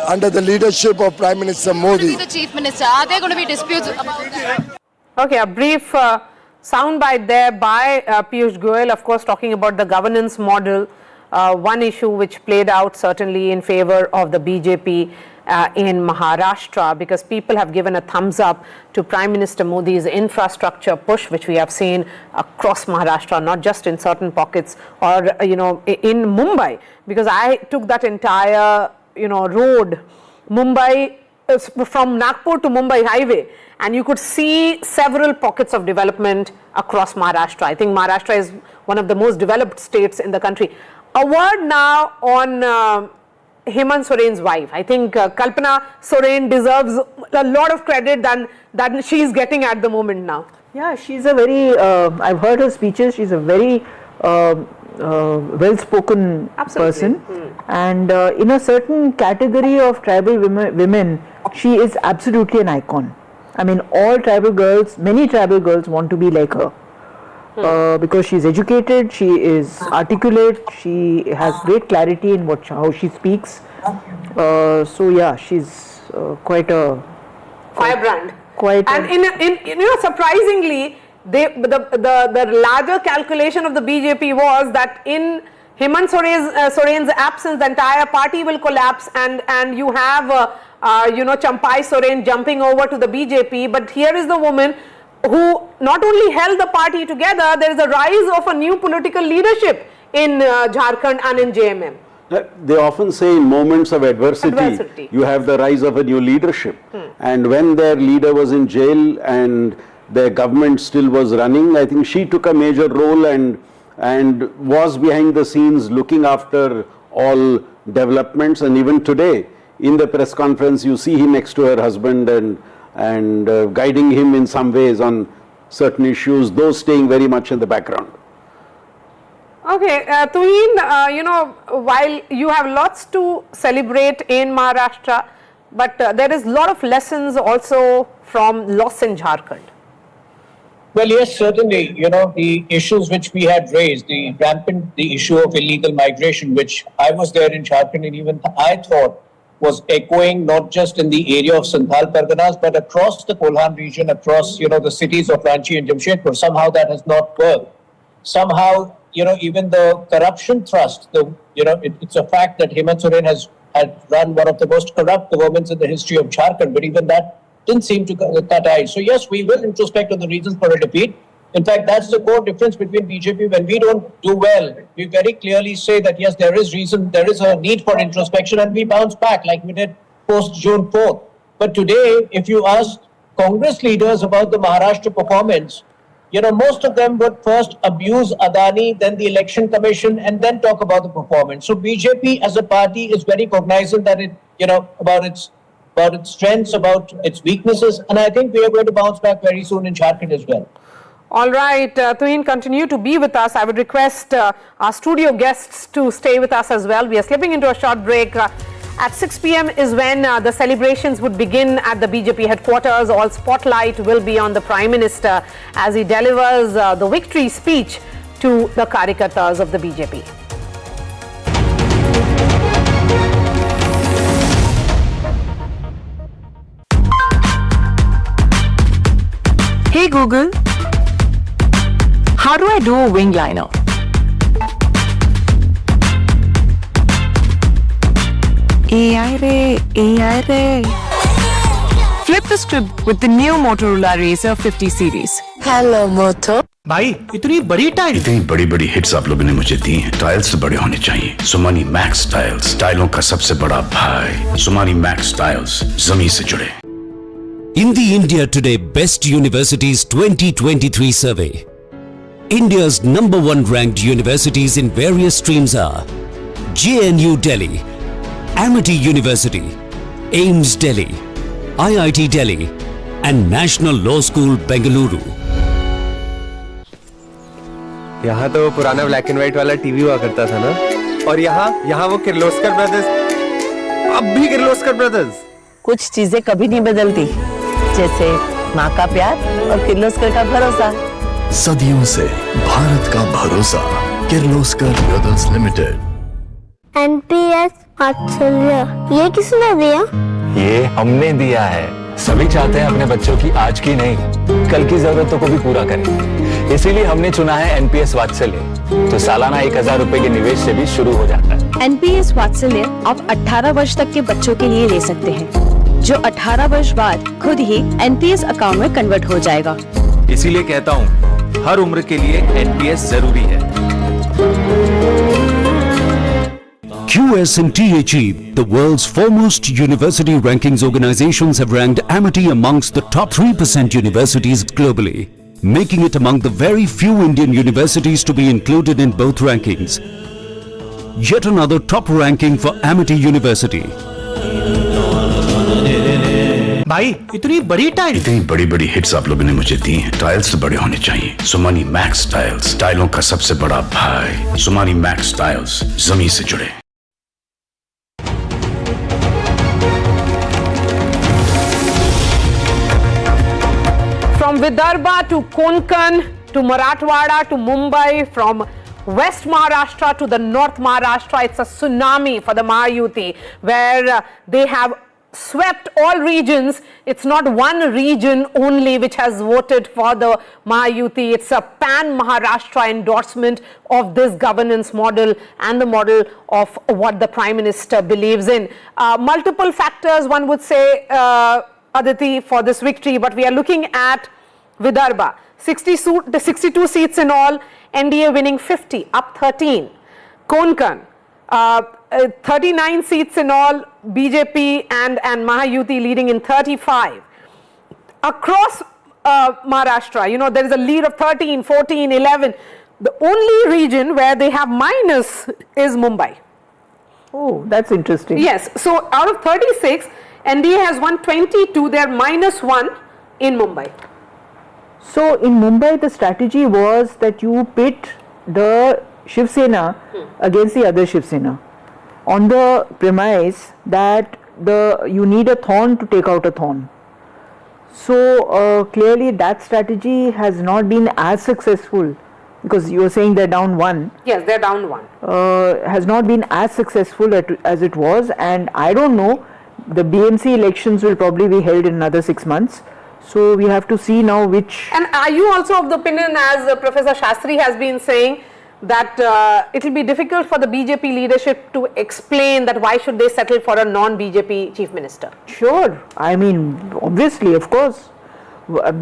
Speaker 16: under the leadership of Prime Minister Modi.
Speaker 11: The Chief Minister, are there going to be disputes about that?
Speaker 4: Okay, a brief soundbite there by Piyush Goyal, of course, talking about the governance model. One issue which played out certainly in favor of the BJP in Maharashtra, because people have given a thumbs up to Prime Minister Modi's infrastructure push, which we have seen across Maharashtra, not just in certain pockets or, in Mumbai, because I took that entire, road Mumbai, from Nagpur to Mumbai highway, and you could see several pockets of development across Maharashtra. I think Maharashtra is one of the most developed states in the country. A word now on Hemant Soren's wife. I think Kalpana Soren deserves a lot of credit than she is getting at the moment now.
Speaker 6: Yeah, she's a very, I've heard her speeches, she's a very well-spoken person. And in a certain category of tribal women, she is absolutely an icon. I mean, all tribal girls, many tribal girls want to be like her. Because she's educated, she is articulate, she has great clarity in how she speaks. So yeah, she's quite a
Speaker 4: firebrand.
Speaker 6: And
Speaker 4: in surprisingly, the larger calculation of the BJP was that in Hemant Soren's absence, the entire party will collapse, and you have Champai Soren jumping over to the BJP. But here is the woman who not only held the party together, there is a rise of a new political leadership in Jharkhand and in JMM.
Speaker 1: They often say in moments of adversity, you have the rise of a new leadership. And when their leader was in jail and their government still was running, I think she took a major role and was behind the scenes looking after all developments. And even today, in the press conference, you see him next to her husband and guiding him in some ways on certain issues, those staying very much in the background.
Speaker 4: Okay, Tuhin, while you have lots to celebrate in Maharashtra, but there is a lot of lessons also from loss in Jharkhand.
Speaker 15: Well, yes, certainly. The issues which we had raised, the issue of illegal migration, which I was there in Jharkhand and even I thought was echoing not just in the area of Santhal Parganas, but across the Kolhan region, across, the cities of Ranchi and Jamshedpur. Somehow that has not worked. Somehow, even the corruption thrust, it's a fact that Hemant Soren had run one of the most corrupt governments in the history of Jharkhand, but even that didn't seem to cut eyes. So yes, we will introspect on the reasons for a defeat. In fact, that's the core difference between BJP. When we don't do well, we very clearly say that yes, there is a need for introspection, and we bounce back like we did post June 4th. But today, if you ask Congress leaders about the Maharashtra performance, most of them would first abuse Adani, then the election commission, and then talk about the performance. So BJP as a party is very cognizant that about its strengths, about its weaknesses, and I think we are going to bounce back very soon in Jharkhand as well.
Speaker 4: All right, Tuhin, continue to be with us. I would request our studio guests to stay with us as well. We are slipping into a short break. At 6 p.m. is when the celebrations would begin at the BJP headquarters. All spotlight will be on the Prime Minister as he delivers the victory speech to the Karyakartas of the BJP.
Speaker 21: Hey Google, how do I do a wing liner? AI Ray. Flip the script with the new Motorola Razr 50 series. Hello Moto.
Speaker 14: भाई इतनी बड़ी बड़ी hits आप लोगों ने मुझे दी हैं। Tiles तो बड़े होने चाहिए। सुमानी मैक्स टाइल्स, टाइलों का सबसे बड़ा भाई। सुमानी मैक्स टाइल्स, जमीन से जुड़े।
Speaker 23: In the India Today Best Universities 2023 survey, India's #1 ranked universities in various streams are JNU Delhi, Amity University, AIMS Delhi, IIT Delhi, and National Law School Bengaluru.
Speaker 17: यहाँ तो पुराना ब्लैक एंड व्हाइट वाला TV हुआ करता था ना, और यहाँ वो किर्लोस्कर ब्रदर्स, अब भी किर्लोस्कर ब्रदर्स।
Speaker 6: कुछ चीजें कभी नहीं बदलती, जैसे माँ का प्यार और किर्लोस्कर का भरोसा।
Speaker 19: सदियों से भारत का भरोसा, किर्लोस्कर ब्रदर्स लिमिटेड।
Speaker 20: NPS वात्सल्य, ये किसने दिया?
Speaker 17: ये हमने दिया है। सभी चाहते हैं अपने बच्चों की आज की नहीं, कल की जरूरतों को भी पूरा करें। इसीलिए हमने चुना है NPS वात्सल्य, जो सालाना 1000 रुपए के निवेश से भी शुरू हो जाता है।
Speaker 24: NPS वात्सल्य आप 18 वर्ष तक के बच्चों के लिए ले सकते हैं, जो 18 वर्ष बाद खुद ही NPS अकाउंट में कन्वर्ट हो जाएगा।
Speaker 17: इसीलिए कहता हूँ, हर उम्र के लिए NPS जरूरी है।
Speaker 23: QS and THE, the world's foremost university rankings organizations, have ranked Amity amongst the top 3% universities globally, making it among the very few Indian universities to be included in both rankings. Yet another top ranking for Amity University.
Speaker 18: भाई इतनी बड़ी tile,
Speaker 14: इतनी बड़ी बड़ी hits आप लोगों ने मुझे दी हैं। टाइल्स तो बड़े होने चाहिए। सुमानी मैक्स टाइल्स, टाइलों का सबसे बड़ा भाई। सुमानी मैक्स टाइल्स, जमीन से जुड़े।
Speaker 4: From Vidarbha to Konkan to Marathwada to Mumbai, from West Maharashtra to the North Maharashtra, it's a tsunami for the Mahayuti, where they have swept all regions. It's not one region only which has voted for the Mahayuti. It's a pan-Maharashtra endorsement of this governance model and the model of what the Prime Minister believes in. Multiple factors, one would say, Aditi, for this victory, but we are looking at Vidarbha. 62 seats in all, NDA winning 50, up 13. Konkan, 39 seats in all, BJP and Mahayuti leading in 35. Across Maharashtra, you know, there is a lead of 13, 14, 11. The only region where they have minus is Mumbai.
Speaker 6: Oh, that's interesting.
Speaker 4: Yes, so out of 36, NDA has won 22, they are -1 in Mumbai.
Speaker 6: So in Mumbai, the strategy was that you pit the Shiv Sena against the other Shiv Sena, on the premise that you need a thorn to take out a thorn. So clearly that strategy has not been as successful, because you are saying they're down 1.
Speaker 4: Yes, they're down 1.
Speaker 6: Has not been as successful as it was, and I don't know, the BMC elections will probably be held in another 6 months. So we have to see now which...
Speaker 4: And are you also of the opinion, as Professor Shastri has been saying, that it will be difficult for the BJP leadership to explain that why should they settle for a non-BJP chief minister?
Speaker 6: Sure. I mean, obviously, of course.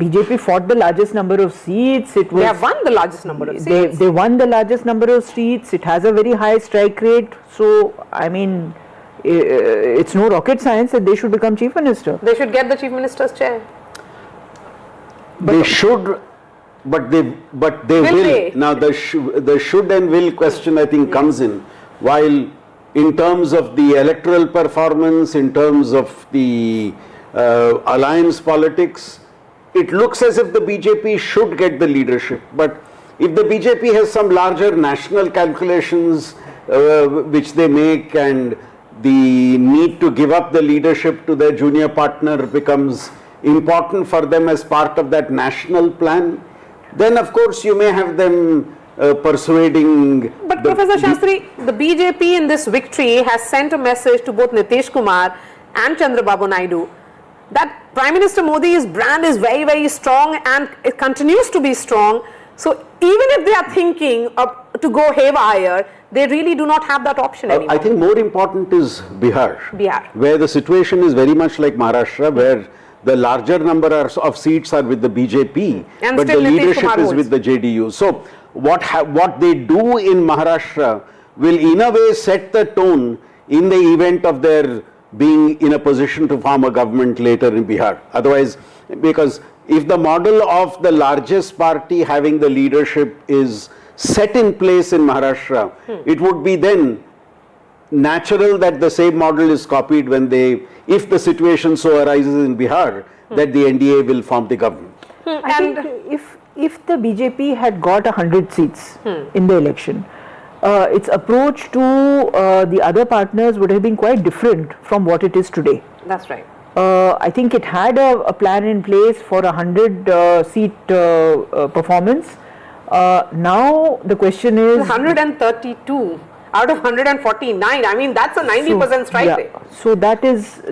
Speaker 6: BJP fought the largest number of seats. They
Speaker 4: have won the largest number of seats.
Speaker 6: They won the largest number of seats. It has a very high strike rate. So, I mean, it's no rocket science that they should become chief minister.
Speaker 4: They should get the chief minister's chair.
Speaker 1: They should, but they will. Now the should and will question, I think, comes in, while in terms of the electoral performance, in terms of the alliance politics, it looks as if the BJP should get the leadership. But if the BJP has some larger national calculations which they make, and the need to give up the leadership to their junior partner becomes important for them as part of that national plan, then of course you may have them persuading.
Speaker 4: But Professor Shastri, the BJP in this victory has sent a message to both Nitish Kumar and Chandrababu Naidu that Prime Minister Modi's brand is very, very strong and it continues to be strong. So even if they are thinking to go haywire, they really do not have that option anymore.
Speaker 1: I think more important is Bihar, where the situation is very much like Maharashtra, where the larger number of seats are with the BJP,
Speaker 4: and
Speaker 1: but the leadership is with the JDU. So what they do in Maharashtra will in a way set the tone in the event of their being in a position to form a government later in Bihar. Otherwise, because if the model of the largest party having the leadership is set in place in Maharashtra, it would be then natural that the same model is copied when if the situation so arises in Bihar, that the NDA will form the government.
Speaker 6: I think if the BJP had got 100 seats in the election, its approach to the other partners would have been quite different from what it is today.
Speaker 4: That's right.
Speaker 6: I think it had a plan in place for a 100 seat performance. Now the question is
Speaker 4: 132 out of 149. I mean, that's a 90% strike rate.
Speaker 6: So that is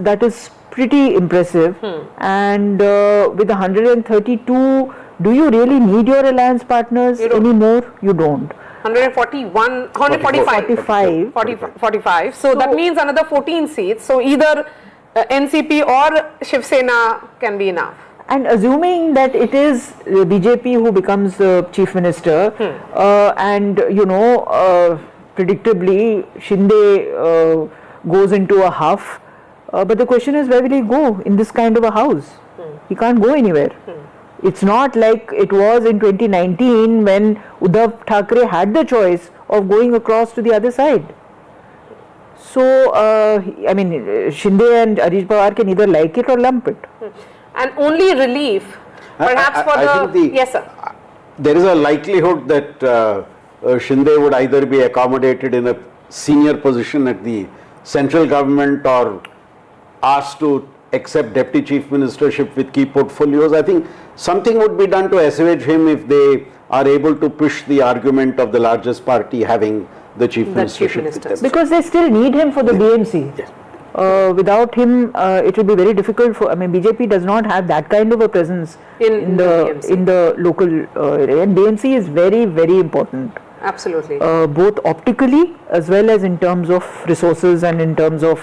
Speaker 6: pretty impressive. And with 132, do you really need your alliance partners anymore? You don't.
Speaker 4: 141, 145. So that means another 14 seats. So either NCP or Shiv Sena can be enough.
Speaker 6: And assuming that it is BJP who becomes the chief minister, and predictably, Shinde goes into a huff. But the question is, where will he go in this kind of a house? He can't go anywhere. It's not like it was in 2019 when Uddhav Thackeray had the choice of going across to the other side. So, I mean, Shinde and Ajit Pawar can either like it or lump it.
Speaker 4: And only relief, perhaps for the yes, sir.
Speaker 1: There is a likelihood that Shinde would either be accommodated in a senior position at the central government or asked to accept deputy chief ministership with key portfolios. I think something would be done to assuage him if they are able to push the argument of the largest party having the chief ministership with them.
Speaker 6: Because they still need him for the BMC.
Speaker 1: Yes.
Speaker 6: Without him, it will be very difficult for. I mean, BJP does not have that kind of a presence in the local area. And BMC is very, very important.
Speaker 4: Absolutely.
Speaker 6: Both optically as well as in terms of resources and in terms of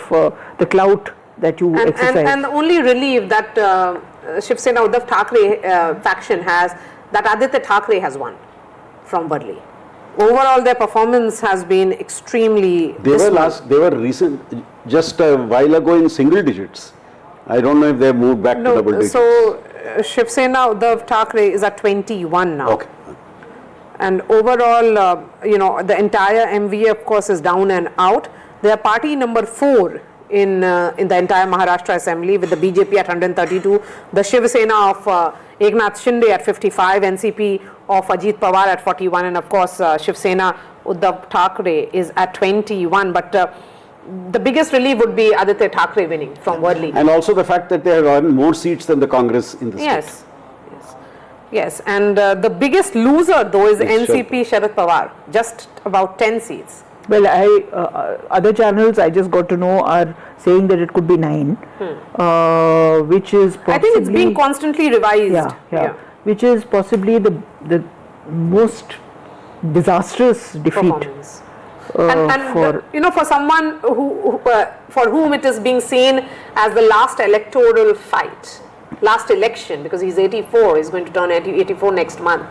Speaker 6: the clout that you exercise.
Speaker 4: And the only relief that Shiv Sena Uddhav Thackeray faction has, that Aditya Thackeray has won from Worli. Overall, their performance has been extremely.
Speaker 1: They were recent, just a while ago in single digits. I don't know if they moved back to double digits.
Speaker 4: So Shiv Sena Uddhav Thackeray is at 21 now.
Speaker 1: Okay.
Speaker 4: And overall, you know, the entire MVA, of course, is down and out. They are party number 4 in the entire Maharashtra Assembly, with the BJP at 132, the Shiv Sena of Eknath Shinde at 55, NCP of Ajit Pawar at 41, and of course Shiv Sena Uddhav Thackeray is at 21. But the biggest relief would be Aditya Thackeray winning from Worli.
Speaker 1: And also the fact that they have won more seats than the Congress in the state.
Speaker 4: Yes, and the biggest loser though is NCP Sharad Pawar, just about 10 seats.
Speaker 6: Well, other channels I just got to know are saying that it could be 9, which is possibly.
Speaker 4: I think it's being constantly revised.
Speaker 6: Yeah. Which is possibly the most disastrous defeat.
Speaker 4: And you know, for someone who for whom it is being seen as the last electoral fight, last election, because he's 84, he's going to turn 84 next month.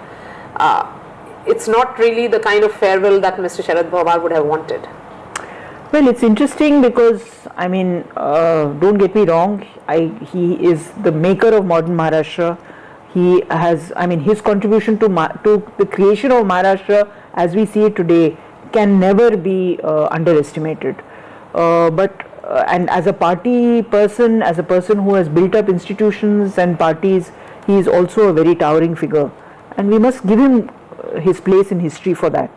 Speaker 4: It's not really the kind of farewell that Mr. Sharad Pawar would have wanted.
Speaker 6: Well, it's interesting because, I mean, don't get me wrong, he is the maker of modern Maharashtra. He has, I mean, his contribution to the creation of Maharashtra as we see it today can never be underestimated. And as a party person, as a person who has built up institutions and parties, he is also a very towering figure. And we must give him his place in history for that.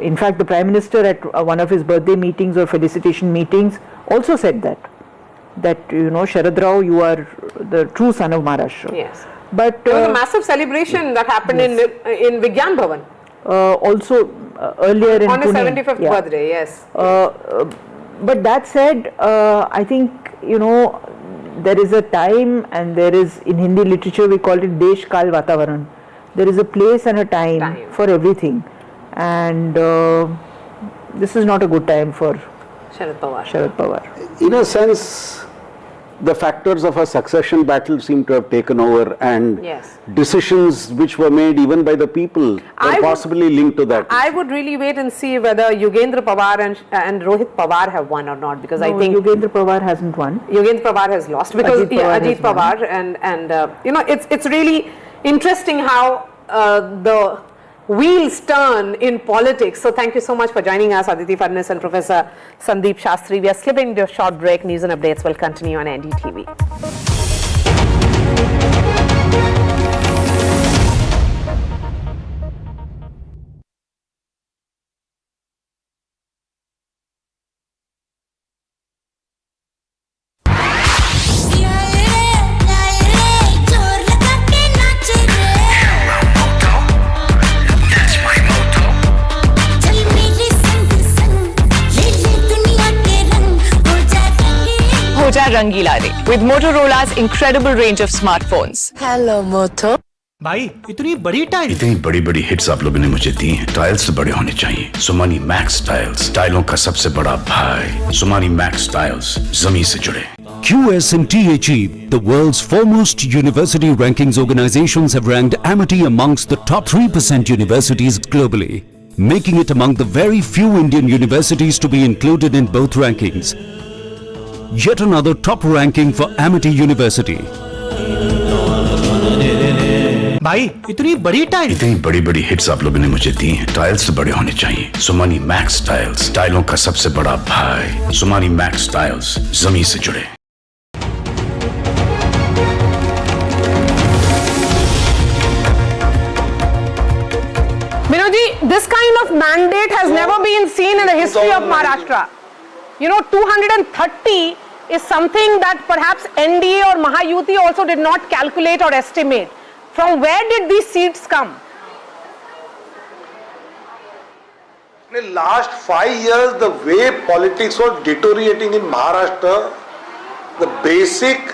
Speaker 6: In fact, the Prime Minister at one of his birthday meetings or felicitation meetings also said that you know, Sharad Rao, you are the true son of Maharashtra.
Speaker 4: Yes.
Speaker 6: But
Speaker 4: there was a massive celebration that happened in Vigyan Bhavan.
Speaker 6: Also earlier in
Speaker 4: on his
Speaker 6: Pune.
Speaker 4: 75th birthday, yes.
Speaker 6: But that said, I think, you know, there is a time, and there is, in Hindi literature we call it Desh Kal Vatavaran. There is a place and a time for everything, and this is not a good time for
Speaker 4: Sharad
Speaker 6: Pawar.
Speaker 1: In a sense, the factors of a succession battle seem to have taken over, and decisions which were made even by the people were possibly linked to that.
Speaker 4: I would really wait and see whether Yogendra Pawar and Rohit Pawar have won or not, because I think
Speaker 6: Yogendra Pawar hasn't won.
Speaker 4: Yogendra Pawar has lost because Ajit Pawar and you know, it's really interesting how the wheels turn in politics. So thank you so much for joining us, Aditi Fadnavis and Professor Sandeep Shastri. We are slipping into a short break. News and updates will continue on NDTV.
Speaker 21: Rangila with Motorola's incredible range of smartphones. Hello, Moto.
Speaker 14: भाई इतनी बड़ी बड़ी hits आप लोगों ने मुझे दी हैं। Tiles तो बड़े होने चाहिए। सुमानी मैक्स टाइल्स, टाइलों का सबसे बड़ा भाई। सुमानी मैक्स टाइल्स, जमीन से जुड़े।
Speaker 23: QS and THE, the world's foremost university rankings organizations, have ranked Amity amongst the top 3% universities globally. making it among the very few Indian universities to be included in both rankings. Yet another top ranking for Amity University.
Speaker 18: भाई इतनी बड़ी
Speaker 14: बड़ी hits आप लोगों ने मुझे दी हैं। Tiles तो बड़े होने चाहिए। सुमानी मैक्स टाइल्स, टाइलों का सबसे बड़ा भाई। सुमानी मैक्स टाइल्स, जमीन से जुड़े।
Speaker 4: Vinodji, this kind of mandate has never been seen in the history of Maharashtra. You know, 230 is something that perhaps NDA or Mahayuti also did not calculate or estimate. From where did these seats come?
Speaker 2: In the last 5 years, the way politics was deteriorating in Maharashtra, the basic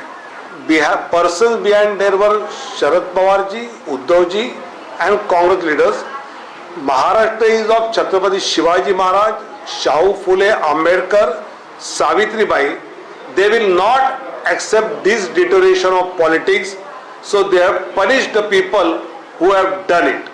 Speaker 2: persons behind there were Sharad Pawar ji, Uddhav ji and Congress leaders. Maharashtra is of Chhatrapati Shivaji Maharaj, Shahu Phule, Ambedkar, Savitri Bai. They will not accept this deterioration of politics, so they have punished the people who have done it.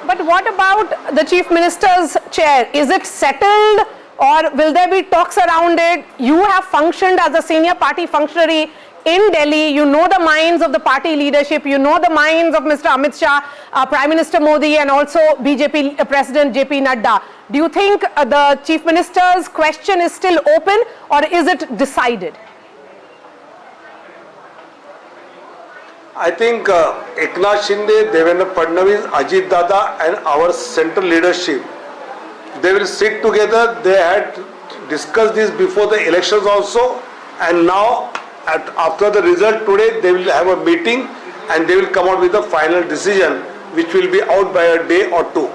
Speaker 4: But what about the Chief Minister's chair? Is it settled or will there be talks around it? You have functioned as a senior party functionary in Delhi. You know the minds of the party leadership. You know the minds of Mr. Amit Shah, Prime Minister Modi and also BJP President JP Nadda. Do you think the Chief Minister's question is still open or is it decided?
Speaker 2: I think Eknath Shinde, Devendra Fadnavis, Ajit Dada and our central leadership, they will sit together. They had discussed this before the elections also, and now after the result today they will have a meeting and they will come out with a final decision which will be out by a day or two.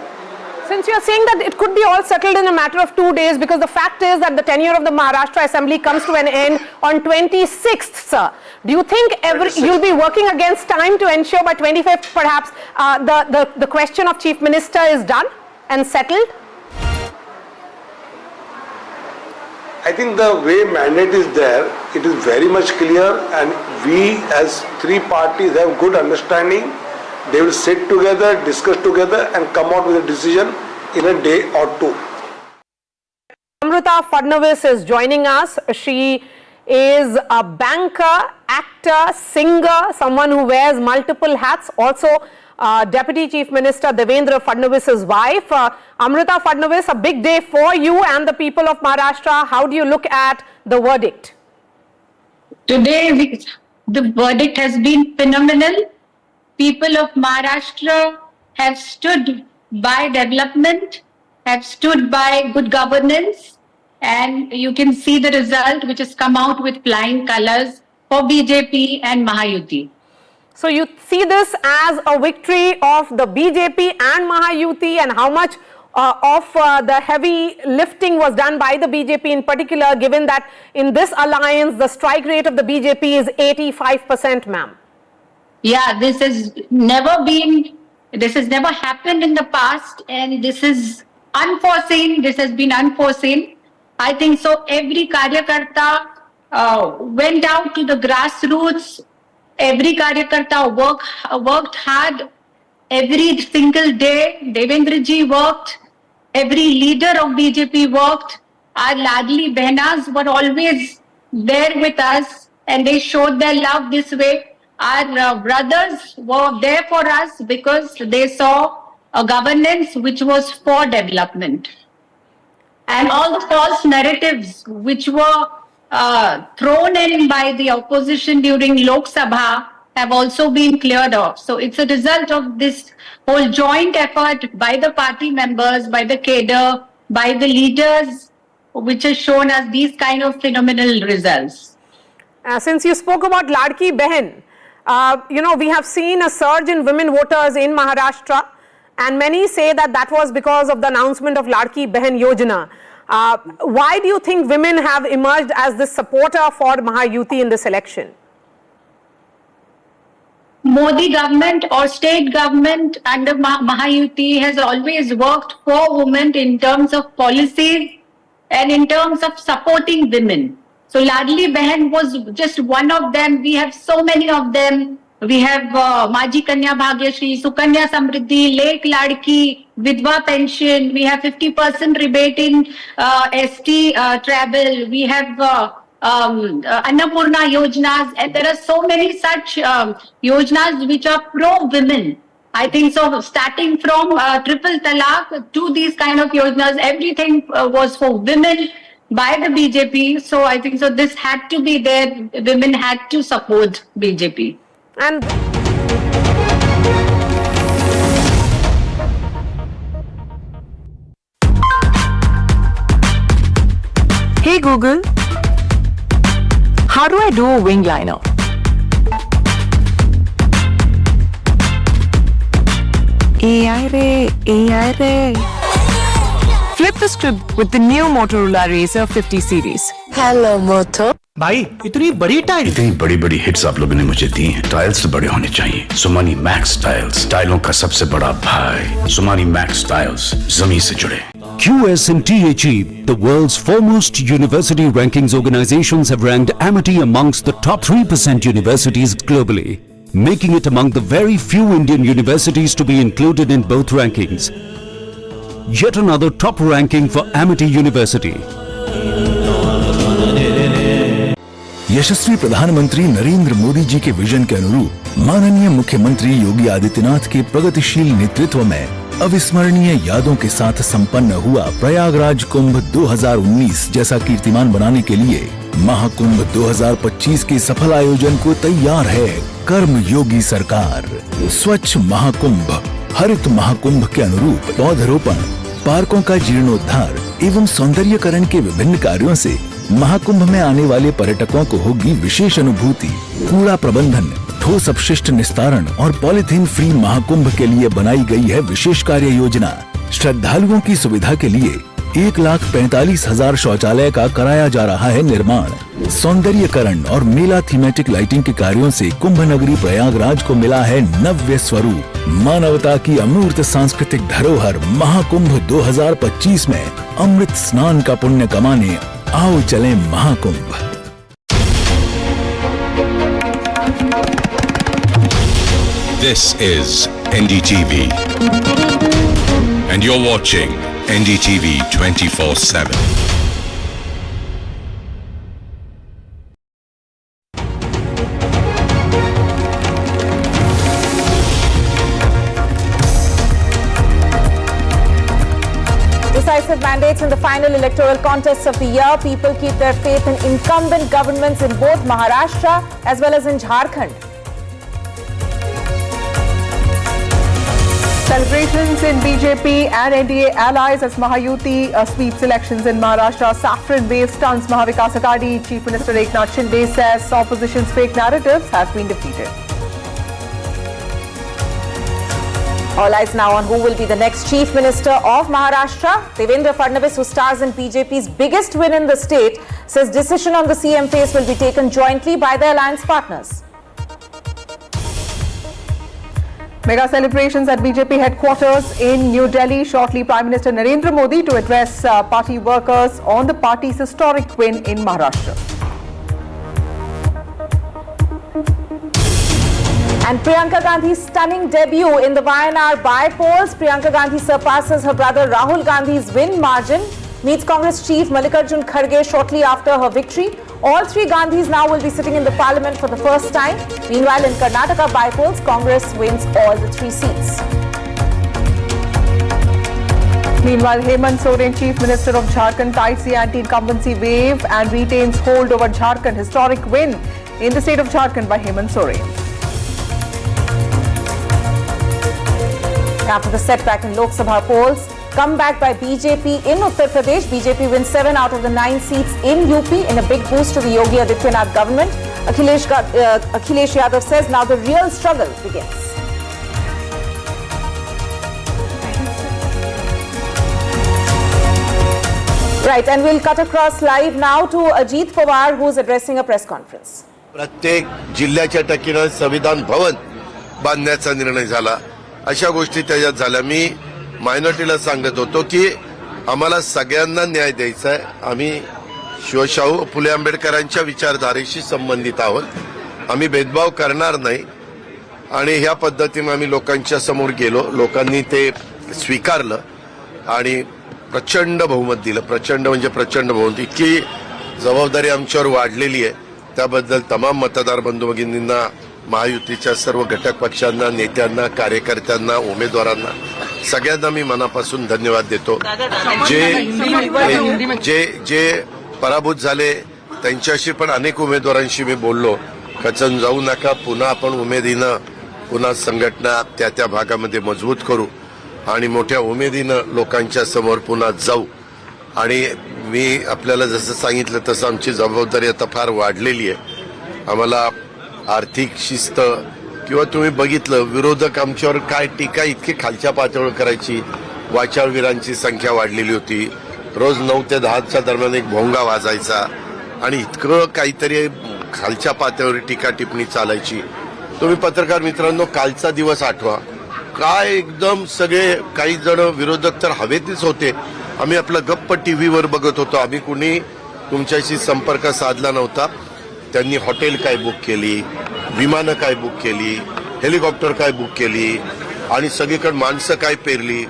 Speaker 4: Since you are saying that it could be all settled in a matter of 2 days, because the fact is that the tenure of the Maharashtra Assembly comes to an end on 26th, sir. Do you think you'll be working against time to ensure by 25th perhaps the question of Chief Minister is done and settled?
Speaker 2: I think the way mandate is there, it is very much clear, and we as three parties have good understanding. They will sit together, discuss together and come out with a decision in a day or two.
Speaker 4: Amruta Fadnavis is joining us. She is a banker, actor, singer, someone who wears multiple hats. Also, Deputy Chief Minister Devendra Fadnavis' wife. Amruta Fadnavis, a big day for you and the people of Maharashtra. How do you look at the verdict?
Speaker 5: Today, the verdict has been phenomenal. People of Maharashtra have stood by development, have stood by good governance, and you can see the result which has come out with flying colors for BJP and Mahayuti.
Speaker 4: So you see this as a victory of the BJP and Mahayuti, and how much of the heavy lifting was done by the BJP in particular, given that in this alliance the strike rate of the BJP is 85%, ma'am?
Speaker 5: Yeah, this has never happened in the past, and this is unforeseen. This has been unforeseen. I think so. Every Karyakarta went out to the grassroots. Every Karyakarta worked hard every single day. Devendra ji worked. Every leader of BJP worked. Our Ladli Behnas were always there with us, and they showed their love this way. Our brothers were there for us because they saw a governance which was for development. And all the false narratives which were thrown in by the opposition during Lok Sabha have also been cleared off. So it's a result of this whole joint effort by the party members, by the cadre, by the leaders, which has shown us these kind of phenomenal results.
Speaker 4: Since you spoke about Ladki Behan, we have seen a surge in women voters in Maharashtra, and many say that that was because of the announcement of Ladki Behan Yojana. Why do you think women have emerged as the supporter for Mahayuti in this election?
Speaker 5: Modi government or state government under Mahayuti has always worked for women in terms of policies and in terms of supporting women. So Ladli Behan was just one of them. We have so many of them We have Maji Kanya Bhagyashri, Sukanya Samriddhi, Lake Ladki, Vidwa pension. We have 50% rebate in ST travel. We have Annapurna Yojnas, and there are so many such Yojnas which are pro-women. I think so, starting from triple talaq to these kind of Yojnas, everything was for women by the BJP. So I think so this had to be there. Women had to support BJP.
Speaker 4: And
Speaker 21: Hey Google, how do I do a wing liner? AI Ray. Flip the script with the new Motorola Razr 50 series. Hello Moto.
Speaker 14: भाई इतनी बड़ी बड़ी hits आप लोगों ने मुझे दी हैं। Tiles तो बड़े होने चाहिए। सुमानी मैक्स टाइल्स, टाइलों का सबसे बड़ा भाई। सुमानी मैक्स टाइल्स, जमीन से जुड़े।
Speaker 23: QS and THE, the world's foremost university rankings organizations, have ranked Amity amongst the top 3% universities globally, making it among the very few Indian universities to be included in both rankings. Yet another top ranking for Amity University.
Speaker 19: यशस्वी प्रधानमंत्री नरेंद्र मोदी जी के vision के अनुरूप माननीय मुख्यमंत्री योगी आदित्यनाथ के प्रगतिशील नेतृत्व में अविस्मरणीय यादों के साथ संपन्न हुआ प्रयागराज कुंभ 2019 जैसा कीर्तिमान बनाने के लिए महाकुंभ 2025 के सफल आयोजन को तैयार है कर्म योगी सरकार। स्वच्छ महाकुंभ, हरित महाकुंभ के अनुरूप पौधरोपण, पार्कों का जीर्णोद्धार एवं सौंदर्यकरण के विभिन्न कार्यों से महाकुंभ में आने वाले पर्यटकों को होगी विशेष अनुभूति। कूड़ा प्रबंधन, ठोस अपशिष्ट निस्तारण और पॉलिथीन फ्री महाकुंभ के लिए बनाई गई है विशेष कार्य योजना। श्रद्धालुओं की सुविधा के लिए 1,45,000 शौचालय का कराया जा रहा है निर्माण। सौंदर्यकरण और मेला थीमेटिक लाइटिंग के कार्यों से कुंभ नगरी प्रयागराज को मिला है नव्य स्वरूप। मानवता की अमूर्त सांस्कृतिक धरोहर महाकुंभ 2025 में अमृत स्नान का पुण्य कमाने आओ चलें Mahakumbh.
Speaker 3: This is NDTV and you're watching NDTV 24/7.
Speaker 6: Decisive mandates in the final electoral contests of the year. People keep their faith in incumbent governments in both Maharashtra as well as in Jharkhand. Celebrations in BJP and NDA allies as Mahayuti sweeps elections in Maharashtra. Saffron wave stuns Mahavikas Aghadi. Chief Minister Eknath Shinde says opposition's fake narratives have been defeated. All eyes now on who will be the next Chief Minister of Maharashtra. Devendra Fadnavis, who stars in BJP's biggest win in the state, says decision on the CM face will be taken jointly by the alliance partners. Mega celebrations at BJP headquarters in New Delhi. Shortly, Prime Minister Narendra Modi to address party workers on the party's historic win in Maharashtra. And Priyanka Gandhi's stunning debut in the YNR bypolls. Priyanka Gandhi surpasses her brother Rahul Gandhi's win margin, meets Congress chief Mallikarjun Kharge shortly after her victory. All three Gandhis now will be sitting in the parliament for the first time. Meanwhile, in Karnataka bypolls, Congress wins all the 3 seats. Meanwhile, Hemant Soren, Chief Minister of Jharkhand, tides the anti-incumbency wave and retains hold over Jharkhand. Historic win in the state of Jharkhand by Hemant Soren. After the setback in Lok Sabha polls, comeback by BJP in Uttar Pradesh. BJP wins 7 out of the 9 seats in UP in a big boost to the Yogi Adityanath government. Akhilesh Yadav says now the real struggle begins. Right, and we'll cut across live now to Ajit Pawar, who's addressing a press conference.
Speaker 9: प्रत्येक जिल्ह्याच्या ठिकाणी संविधान भवन बांधण्याचा निर्णय झाला। अशा गोष्टी त्याच्यात झाल्या। मी मायनॉरिटीला सांगत होतो की आम्हाला सगळ्यांना न्याय द्यायचा आहे। आम्ही शिवशाहू फुले आंबेडकरांच्या विचारधारेशी संबंधित आहोत। आम्ही भेदभाव करणार नाही। आणि ह्या पद्धतीने आम्ही लोकांच्या समोर गेलो, लोकांनी ते स्वीकारलं आणि प्रचंड बहुमत दिलं. प्रचंड म्हणजे प्रचंड बहुमत. इतकी जबाबदारी आमच्यावर वाढलेली आहे, त्याबद्दल तमाम मतदार बंधू भगिनींना, महायुतीच्या सर्व घटक पक्षांना, नेत्यांना, कार्यकर्त्यांना, उमेदवारांना सगळ्यांना मी मनापासून धन्यवाद देतो. जे पराभूत झाले त्यांच्याशी पण अनेक उमेदवारांशी मी बोललो. खचून जाऊ नका, पुन्हा आपण उमेदीनं पुन्हा संघटना त्या भागामध्ये मजबूत करू आणि मोठ्या उमेदीनं लोकांच्या समोर पुन्हा जाऊ. आणि मी आपल्याला जसं सांगितलं तसं आमची जबाबदारी आता फार वाढलेली आहे. आम्हाला आर्थिक शिस्त किंवा तुम्ही बघितलं विरोधक आमच्यावर काय टीका इतकी खालच्या पातळीवर करायची. वाचाळवीरांची संख्या वाढलेली होती. रोज 9 ते 10च्या दरम्यान एक भोंगा वाजायचा आणि इतकं काहीतरी खालच्या पातळीवर टीका टिप्पणी चालायची. तुम्ही पत्रकार मित्रांनो कालचा दिवस आठवा. काय एकदम सगळे काही जण विरोधक तर हवेतच होते. आम्ही आपलं गप्प टीव्हीवर बघत होतो. आम्ही कुणी तुमच्याशी संपर्क साधला नव्हता. त्यांनी हॉटेल काय बुक केली, विमानं काय बुक केली, हेलिकॉप्टर काय बुक केली आणि सगळीकडे माणसं काय पेरली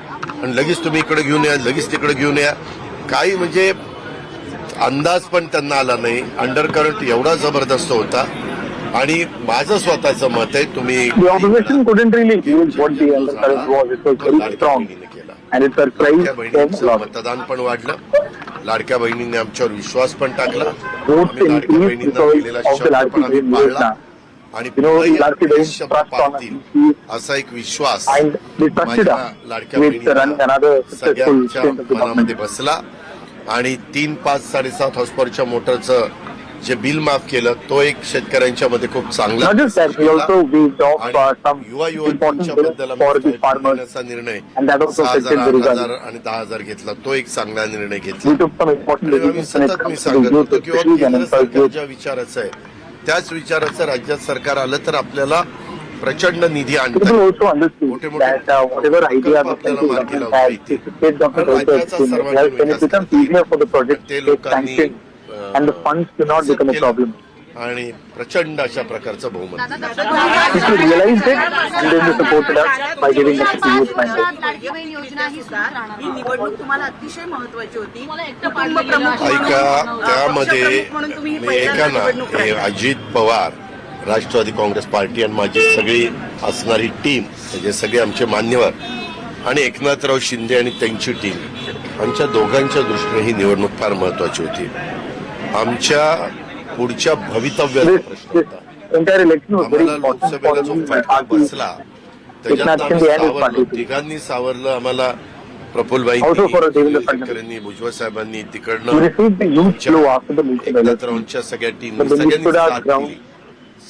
Speaker 9: आणि लगेच तुम्ही इकडे घेऊन या, लगेच तिकडे घेऊन या. काही म्हणजे अंदाज पण त्यांना आला नाही. अंडरकरंट एवढा जबरदस्त होता. आणि माझं स्वतःचं मत आहे, तुम्ही लाडक्या बहिणींचं मतदान पण वाढलं. लाडक्या बहिणींनी आमच्यावर विश्वास पण टाकला. आम्ही लाडक्या बहिणींना दिलेला शब्द पण आम्ही पाळला आणि पुढे शब्द पाळतील असा एक विश्वास माझ्या लाडक्या बहिणींना सगळ्यांच्या मनामध्ये बसला. आणि 3, 5, 7.5 हॉर्सपॉवरच्या मोटरचं जे बिल माफ केलं तो एक शेतकऱ्यांच्या मध्ये खूप चांगला युवा बद्दल निर्णय 6,000, 8,000 आणि 10,000 घेतला. तो एक चांगला निर्णय घेतला. सतत मी सांगत होतो की केंद्र सरकारच्या विचाराचं आहे त्याच विचाराचं राज्यात सरकार आलं तर आपल्याला प्रचंड निधी आणतात. मोठे मोठे आपल्याला मार्गी लावता येतील. राज्याचा सर्वांगीण ते लोकांनी आणि प्रचंड अशा प्रकारचं बहुमत. ऐका, त्यामध्ये ऐका ना, हे अजित पवार, राष्ट्रवादी काँग्रेस पार्टी आणि माझी सगळी असणारी टीम, म्हणजे सगळे आमचे मान्यवर आणि एकनाथराव शिंदे आणि त्यांची टीम, आमच्या दोघांच्या दृष्टीने ही निवडणूक फार महत्वाची होती. आमच्या पुढच्या भवितव्याचा प्रश्न होता. आम्हाला लोकसभेला जो फटका बसला त्याच्यात आम्ही सावरलो, तिघांनी सावरलं. आम्हाला प्रफुल्लबाईंनी, भुजबळ साहेबांनी, तिकडनं एकनाथरावांच्या सगळ्या टीमनी सगळ्यांनी साथ दिली,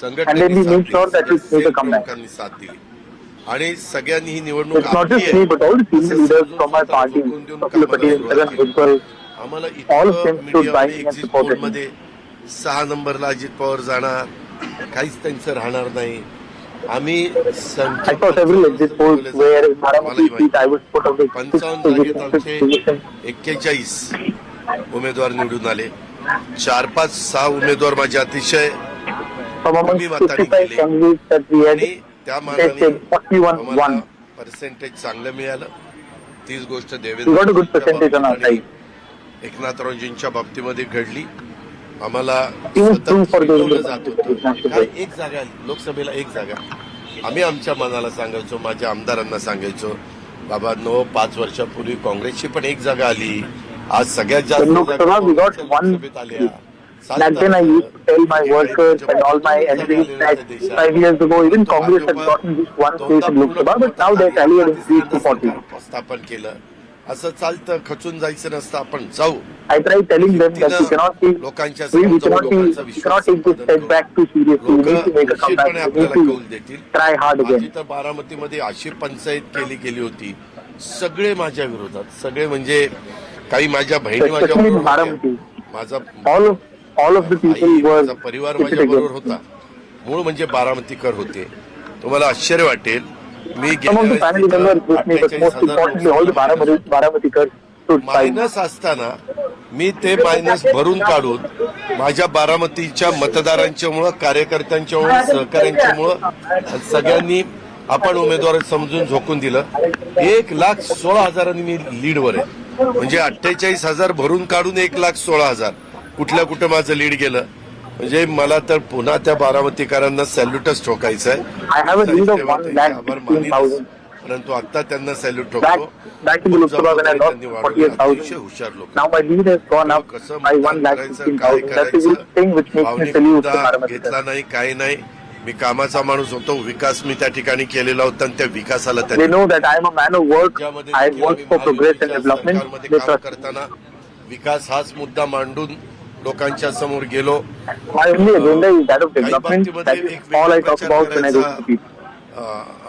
Speaker 9: संघटनेने लोकांनी साथ दिली आणि सगळ्यांनी ही निवडणूक आम्हाला एक्झिट पोलमध्ये 6 नंबरला अजित पवार जाणार, काहीच त्यांचं राहणार नाही. आम्ही 55 जागेत आमचे 41 उमेदवार निवडून आले. 4-5-6 उमेदवार माझे अतिशय कमी मतांनी गेले आणि त्या मानाने आम्हाला पर्सेंटेज चांगलं मिळालं. तीच गोष्ट देवेंद्र एकनाथरावजींच्या बाबतीमध्ये घडली. आम्हाला जात होतं काय एक जागा, लोकसभेला एक जागा. आम्ही आमच्या मनाला सांगायचो, माझ्या आमदारांना सांगायचो, बाबा 5 वर्षापूर्वी काँग्रेसची पण एक जागा आली. आज सगळ्यात जास्त लोकसभेत आल्या.
Speaker 7: Back then I used to tell my workers and all my enemies that 5 years ago even Congress had gotten just one place in Lok Sabha, but now their tally has increased to 40.
Speaker 9: स्थापन केलं. असं चालतं, खचून जायचं नसतं, आपण जाऊ.
Speaker 7: I tried telling them that we cannot take this setback too seriously. We need to make a comeback. We need to try hard again.
Speaker 9: तर बारामतीमध्ये अशी पंचायत केली होती, सगळे माझ्या विरोधात, सगळे म्हणजे काही माझ्या बहिणी माझ्या माझा
Speaker 7: all of the people were
Speaker 9: परिवार माझ्या बरोबर होता. मूळ म्हणजे बारामतीकर होते. तुम्हाला आश्चर्य वाटेल, मी मायनस असताना मी ते मायनस भरून काढून माझ्या बारामतीच्या मतदारांच्यामुळं, कार्यकर्त्यांच्यामुळं, सहकाऱ्यांच्यामुळं सगळ्यांनी आपण उमेदवार समजून झोकून दिलं. 1,16,000 मी लीडवर आहे. म्हणजे 48,000 भरून काढून 1,16,000 कुठं माझं लीड गेलं. म्हणजे मला तर पुन्हा त्या बारामतीकरांना सॅल्यूटच ठोकायचं आहे. परंतु आता त्यांना सॅल्यूट ठोकतो. हुशार लोक. कसं काय करायचं, घेतला नाही, काही नाही. मी कामाचा माणूस होतो. विकास मी त्या ठिकाणी केलेला होता आणि त्या विकासाला काम करताना विकास हाच मुद्दा मांडून लोकांच्या समोर गेलो.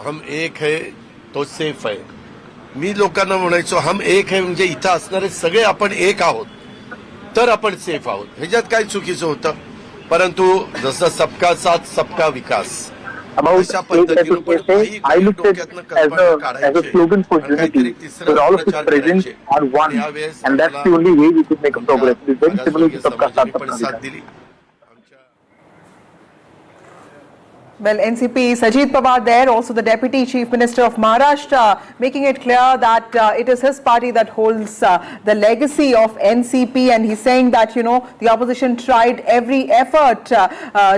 Speaker 9: हम एक है तो सेफ है. मी लोकांना म्हणायचो हम एक है म्हणजे इथं असणारे सगळे आपण एक आहोत तर आपण सेफ आहोत. ह्याच्यात काय चुकीचं होतं. परंतु जसं सबका साथ सबका विकास अशा पद्धतीनं पण काही डोक्यातनं कल्पना काढायची. साथ दिली.
Speaker 6: Well, NCP's Ajit Pawar there, also the Deputy Chief Minister of Maharashtra, making it clear that it is his party that holds the legacy of NCP, and he's saying that, you know, the opposition tried every effort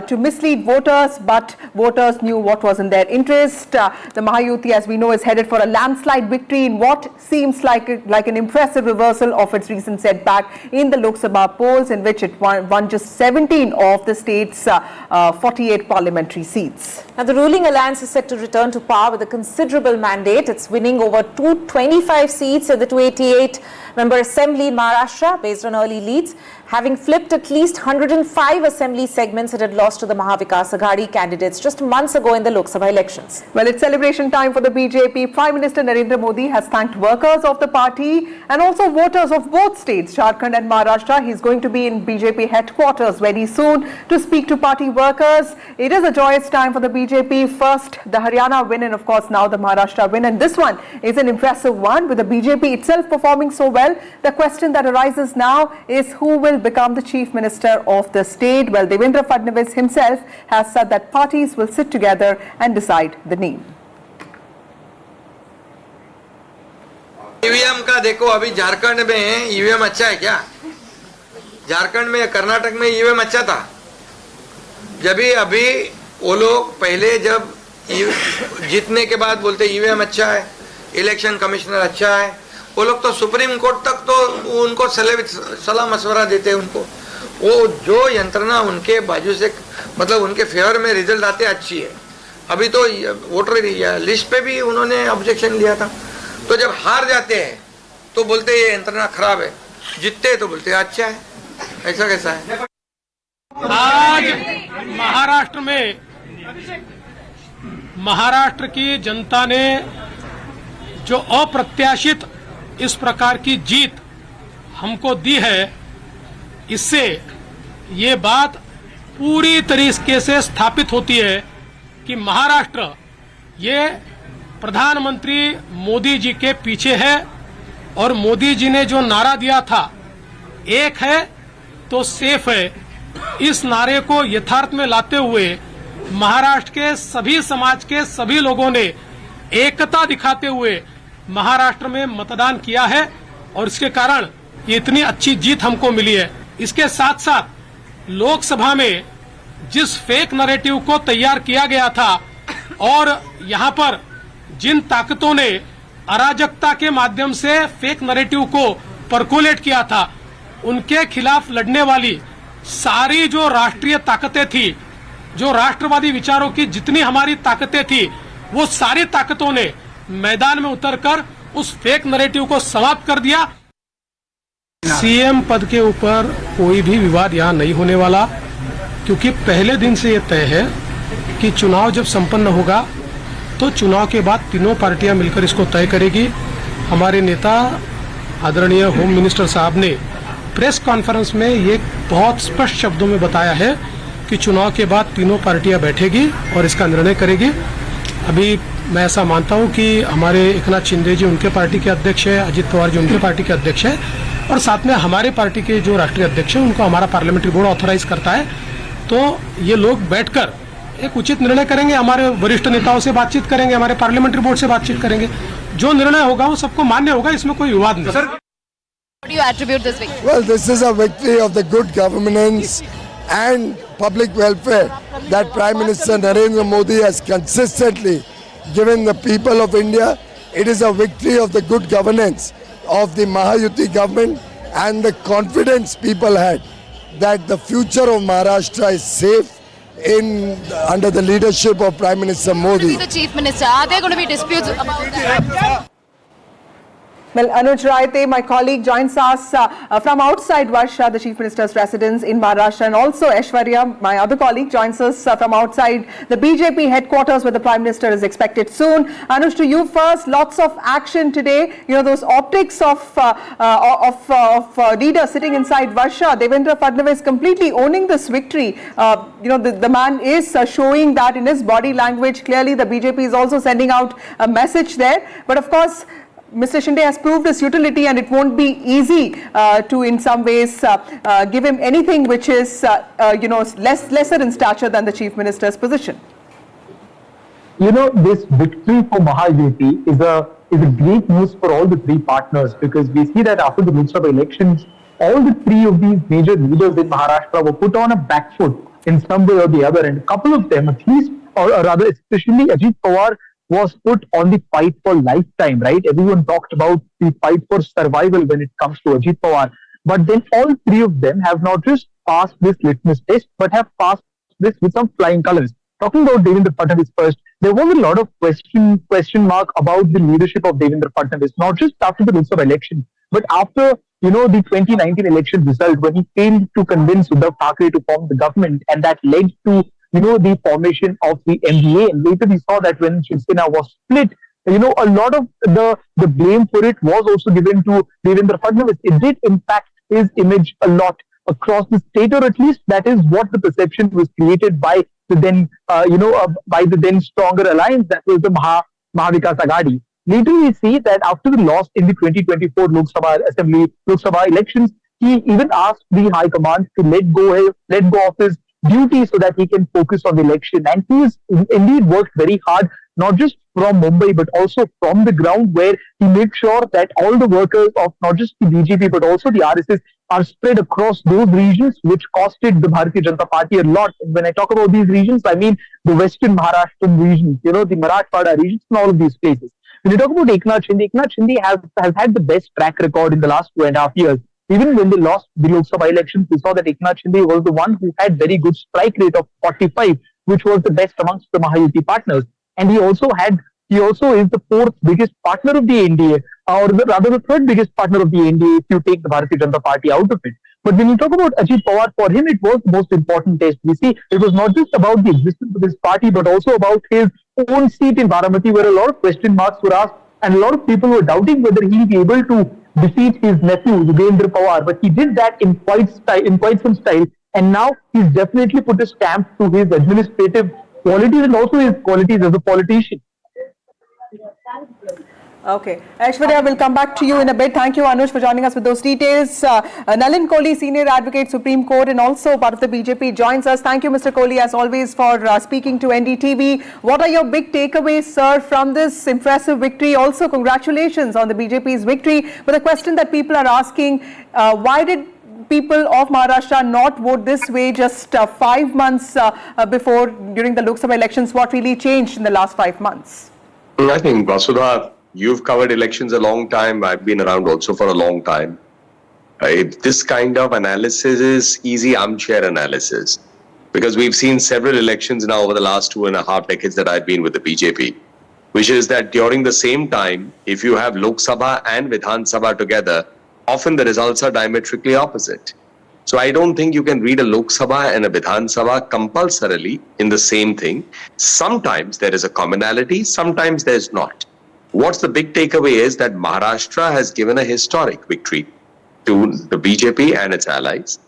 Speaker 6: to mislead voters, but voters knew what was in their interest. The Mahayuti, as we know, is headed for a landslide victory in what seems like an impressive reversal of its recent setback in the Lok Sabha polls, in which it won just 17 of the state's 48 parliamentary seats.
Speaker 8: Now, the ruling alliance is set to return to power with a considerable mandate. It's winning over 225 seats in the 288-member assembly in Maharashtra based on early leads. Having flipped at least 105 assembly segments it had lost to the Mahavikas Aghadi candidates just months ago in the Lok Sabha elections.
Speaker 6: Well, it's celebration time for the BJP. Prime Minister Narendra Modi has thanked workers of the party and also voters of both states, Jharkhand and Maharashtra. He's going to be in BJP headquarters very soon to speak to party workers. It is a joyous time for the BJP. First, the Haryana win, and of course now the Maharashtra win. And this one is an impressive one, with the BJP itself performing so well. The question that arises now is who will become the Chief Minister of the state. Well, Devendra Fadnavis himself has said that parties will sit together and decide the name.
Speaker 10: EVM का देखो, अभी झारखंड में EVM अच्छा है क्या? झारखंड में, कर्नाटक में EVM अच्छा था. जब भी अभी वो लोग पहले जब जीतने के बाद बोलते ईवीएम अच्छा है, इलेक्शन कमिश्नर अच्छा है, वो लोग तो सुप्रीम कोर्ट तक तो उनको सलाह मशवरा देते. उनको वो जो यंत्रणा उनके बाजू से, मतलब उनके फेवर में रिजल्ट आते अच्छी है. अभी तो वोटर लिस्ट पे भी उन्होंने ऑब्जेक्शन लिया था. तो जब हार जाते हैं तो बोलते ये यंत्रणा खराब है, जीतते तो बोलते अच्छा है. ऐसा कैसा है?
Speaker 13: आज महाराष्ट्र की जनता ने जो अप्रत्याशित इस प्रकार की जीत हमको दी है, इससे ये बात पूरी तरीके से स्थापित होती है कि महाराष्ट्र ये प्रधानमंत्री मोदी जी के पीछे है. और मोदी जी ने जो नारा दिया था, एक है तो सेफ है, इस नारे को यथार्थ में लाते हुए महाराष्ट्र के सभी समाज के सभी लोगों ने एकता दिखाते हुए महाराष्ट्र में मतदान किया है और इसके कारण ये इतनी अच्छी जीत हमको मिली है. इसके साथ साथ लोकसभा में जिस फेक नैरेटिव को तैयार किया गया था और यहाँ पर जिन ताकतों ने अराजकता के माध्यम से फेक नैरेटिव को परकोलेट किया था, उनके खिलाफ लड़ने वाली सारी जो राष्ट्रीय ताकतें थी, जो राष्ट्रवादी विचारों की जितनी हमारी ताकतें थी, वो सारी ताकतों ने मैदान में उतरकर उस फेक नैरेटिव को समाप्त कर दिया. सीएम पद के ऊपर कोई भी विवाद यहाँ नहीं होने वाला, क्योंकि पहले दिन से ये तय है कि चुनाव जब संपन्न होगा तो चुनाव के बाद तीनों पार्टियां मिलकर इसको तय करेगी. हमारे नेता आदरणीय होम मिनिस्टर साहब ने प्रेस कॉन्फ्रेंस में ये बहुत स्पष्ट शब्दों में बताया है कि चुनाव के बाद तीनों पार्टियां बैठेगी और इसका निर्णय करेगी. अभी मैं ऐसा मानता हूं कि हमारे एकनाथ शिंदे जी उनके पार्टी के अध्यक्ष है, अजित पवार जी उनके पार्टी के अध्यक्ष है, और साथ में हमारे पार्टी के जो राष्ट्रीय अध्यक्ष हैं उनको हमारा पार्लियामेंट्री बोर्ड ऑथराइज करता है। तो ये लोग बैठकर एक उचित निर्णय करेंगे, हमारे वरिष्ठ नेताओं से बातचीत करेंगे, हमारे पार्लियामेंट्री बोर्ड से बातचीत करेंगे, जो निर्णय होगा वो सबको मान्य होगा, इसमें कोई विवाद नहीं। Sir,
Speaker 11: How do you attribute this victory?
Speaker 12: Well, this is a victory of the good governance and public welfare that Prime Minister Narendra Modi has consistently given the people of India. It is a victory of the good governance of the Mahayuti government and the confidence people had that the future of Maharashtra is safe under the leadership of Prime Minister Modi.
Speaker 11: The Chief Minister, are there going to be disputes about that?
Speaker 6: Well, Anuj Raite, my colleague, joins us from outside Varsha, the Chief Minister's residence in Maharashtra, and also Aishwarya, my other colleague, joins us from outside the BJP headquarters where the Prime Minister is expected soon. Anuj, to you first, lots of action today. You know, those optics of leaders sitting inside Varsha, Devendra Fadnavis completely owning this victory. You know, the man is showing that in his body language. Clearly, the BJP is also sending out a message there. But of course, Mr. Shinde has proved his utility, and it won't be easy to, in some ways, give him anything which is, you know, lesser in stature than the Chief Minister's position.
Speaker 7: You know, this victory for Mahayuti is a great news for all the three partners, because we see that after the Lok Sabha elections, all the three of these major leaders in Maharashtra were put on a back foot in some way or the other, and a couple of them, at least, or rather, especially Ajit Pawar, was put on the fight for lifetime, right? Everyone talked about the fight for survival when it comes to Ajit Pawar. But then all three of them have not just passed this litmus test, but have passed this with some flying colors. Talking about Devendra Fadnavis first, there was a lot of question mark about the leadership of Devendra Fadnavis, not just after the Lok Sabha election, but after, you know, the 2019 election result, when he failed to convince Uddhav Thackeray to form the government, and that led to, you know, the formation of the MDA. And later we saw that when Shiv Sena was split, you know, a lot of the blame for it was also given to Devendra Fadnavis. It did impact his image a lot across the state, or at least that is what the perception was created by the then, by the then stronger alliance that was the Mahavikas Aghadi. Later we see that after the loss in the 2024 Lok Sabha elections, he even asked the High Command to let go of his duty so that he can focus on the election. And he has indeed worked very hard, not just from Mumbai, but also from the ground, where he made sure that all the workers of not just the BJP, but also the RSS are spread across those regions, which costed the Bharatiya Janata Party a lot. And when I talk about these regions, I mean the Western Maharashtrian region, you know, the Marathwada regions and all of these places. When you talk about Eknath Shinde has had the best track record in the last 2.5 years. Even when they lost the Lok Sabha elections, we saw that Eknath Shinde was the one who had very good strike rate of 45, which was the best amongst the Mahayuti partners. And he also is the fourth biggest partner of the NDA, or rather the third biggest partner of the NDA if you take the Bharatiya Janata Party out of it. But when you talk about Ajit Pawar, for him it was the most important test. We see it was not just about the existence of his party, but also about his own seat in Baramati, where a lot of question marks were asked, and a lot of people were doubting whether he would be able to defeat his nephew, Devendra Pawar. But he did that in quite some style, and now he's definitely put a stamp to his administrative qualities and also his qualities as a politician.
Speaker 6: Okay. Aishwarya, will come back to you in a bit. Thank you, Anuj, for joining us with those details. Nalin Kohli, Senior Advocate, Supreme Court, and also part of the BJP, joins us. Thank you, Mr. Kohli, as always, for speaking to NDTV. What are your big takeaways, sir, from this impressive victory? Also, congratulations on the BJP's victory. But the question that people are asking, why did people of Maharashtra not vote this way just 5 months before, during the Lok Sabha elections? What really changed in the last 5 months?
Speaker 16: I think, Vasudha, you've covered elections a long time. I've been around also for a long time. This kind of analysis is easy armchair analysis, because we've seen several elections now over the last 2.5 decades that I've been with the BJP, which is that during the same time, if you have Lok Sabha and Vidhan Sabha together, often the results are diametrically opposite. So I don't think you can read a Lok Sabha and a Vidhan Sabha compulsorily in the same thing. Sometimes there is a commonality, sometimes there's not. What's the big takeaway is that Maharashtra has given a historic victory to the BJP and its allies.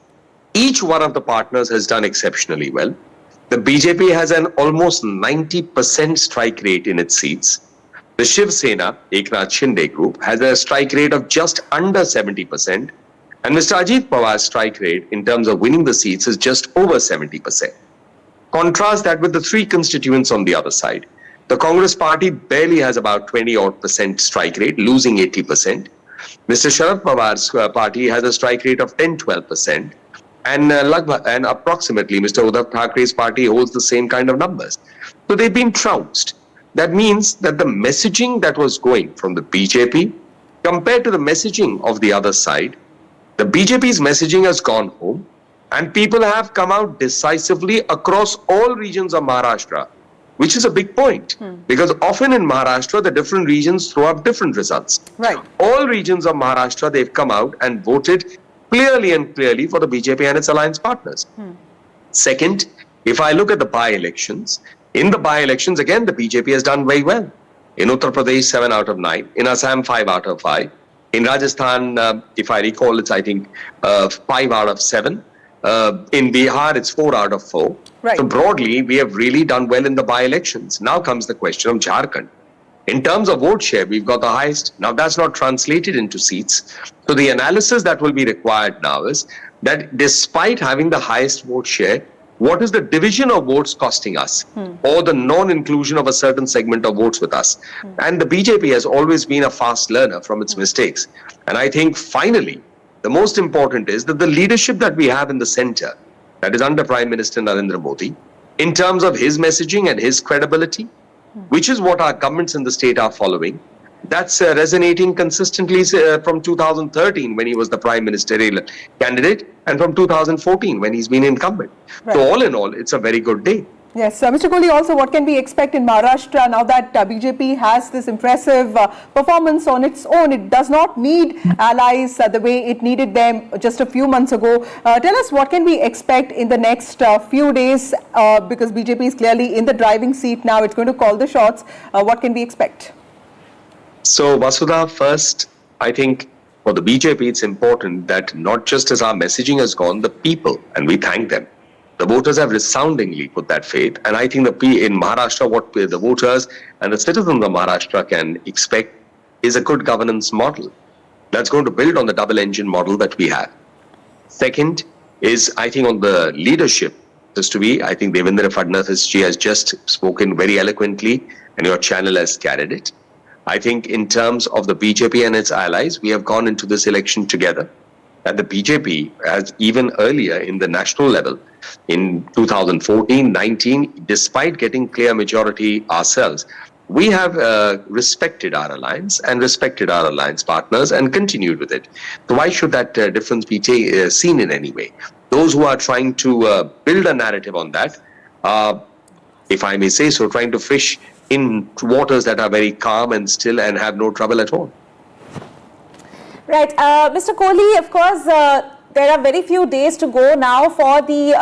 Speaker 16: Each one of the partners has done exceptionally well. The BJP has an almost 90% strike rate in its seats. The Shiv Sena, Eknath Shinde group, has a strike rate of just under 70%. And Mr. Ajit Pawar's strike rate in terms of winning the seats is just over 70%. Contrast that with the three constituents on the other side. The Congress party barely has about 20% strike rate, losing 80%. Mr. Sharad Pawar's party has a strike rate of 10-12%. And approximately Mr. Uddhav Thackeray's party holds the same kind of numbers. So they've been trounced. That means that the messaging that was going from the BJP compared to the messaging of the other side, the BJP's messaging has gone home and people have come out decisively across all regions of Maharashtra, which is a big point because often in Maharashtra, the different regions throw up different results.
Speaker 8: Right.
Speaker 16: All regions of Maharashtra, they've come out and voted clearly for the BJP and its alliance partners. Second, if I look at the by-elections, in the by-elections, again, the BJP has done very well. In Uttar Pradesh, 7 out of 9. In Assam, 5 out of 5. In Rajasthan, if I recall, it's, I think, 5 out of 7. In Bihar, it's 4 out of 4.
Speaker 8: Right.
Speaker 16: So broadly, we have really done well in the by-elections. Now comes the question of Jharkhand. In terms of vote share, we've got the highest. Now, that's not translated into seats. So the analysis that will be required now is that despite having the highest vote share, what is the division of votes costing us or the non-inclusion of a certain segment of votes with us? And the BJP has always been a fast learner from its mistakes. And I think finally, the most important is that the leadership that we have in the center, that is under Prime Minister Narendra Modi, in terms of his messaging and his credibility, which is what our governments in the state are following, that's resonating consistently from 2013 when he was the prime ministerial candidate and from 2014 when he's been incumbent.
Speaker 6: Right.
Speaker 16: So all in all, it's a very good day.
Speaker 6: Yes, Mr. Kohli, also what can we expect in Maharashtra now that BJP has this impressive performance on its own? It does not need allies the way it needed them just a few months ago. Tell us what can we expect in the next few days because BJP is clearly in the driving seat now. It's going to call the shots. What can we expect?
Speaker 16: So Vasudha, first, I think for the BJP, it's important that not just as our messaging has gone, the people, and we thank them, the voters have resoundingly put that faith. And I think in Maharashtra, what the voters and the citizens of Maharashtra can expect is a good governance model that's going to build on the double engine model that we have. Second is, I think, on the leadership, I think Devendra Fadnavis has just spoken very eloquently and your channel has carried it. I think in terms of the BJP and its allies, we have gone into this election together. And the BJP has even earlier in the national level, in 2014-19, despite getting clear majority ourselves, we have respected our alliance and respected our alliance partners and continued with it. So why should that difference be seen in any way? Those who are trying to build a narrative on that, if I may say so, trying to fish in waters that are very calm and still and have no trouble at all.
Speaker 8: Right. Mr. Kohli, of course, there are very few days to go now for the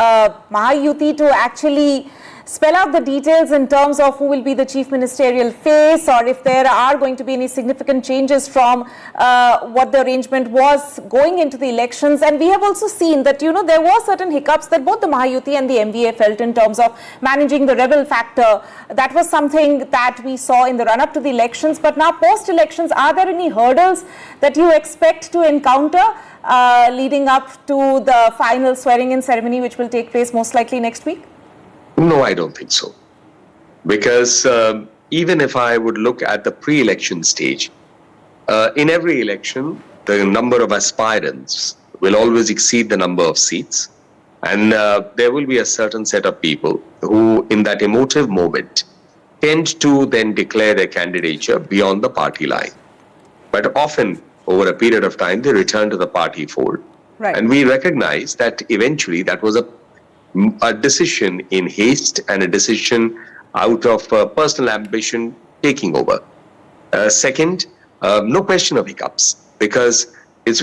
Speaker 8: Mahayuti to actually spell out the details in terms of who will be the chief ministerial face or if there are going to be any significant changes from what the arrangement was going into the elections. And we have also seen that, there were certain hiccups that both the Mahayuti and the MVA felt in terms of managing the rebel factor. That was something that we saw in the run-up to the elections. But now post-elections, are there any hurdles that you expect to encounter leading up to the final swearing-in ceremony, which will take place most likely next week?
Speaker 16: No, I don't think so. Because even if I would look at the pre-election stage, in every election, the number of aspirants will always exceed the number of seats. And there will be a certain set of people who, in that emotive moment, tend to then declare their candidature beyond the party line. But often, over a period of time, they return to the party fold.
Speaker 6: Right.
Speaker 16: And we recognize that eventually that was a decision in haste and a decision out of personal ambition taking over. Second, no question of hiccups because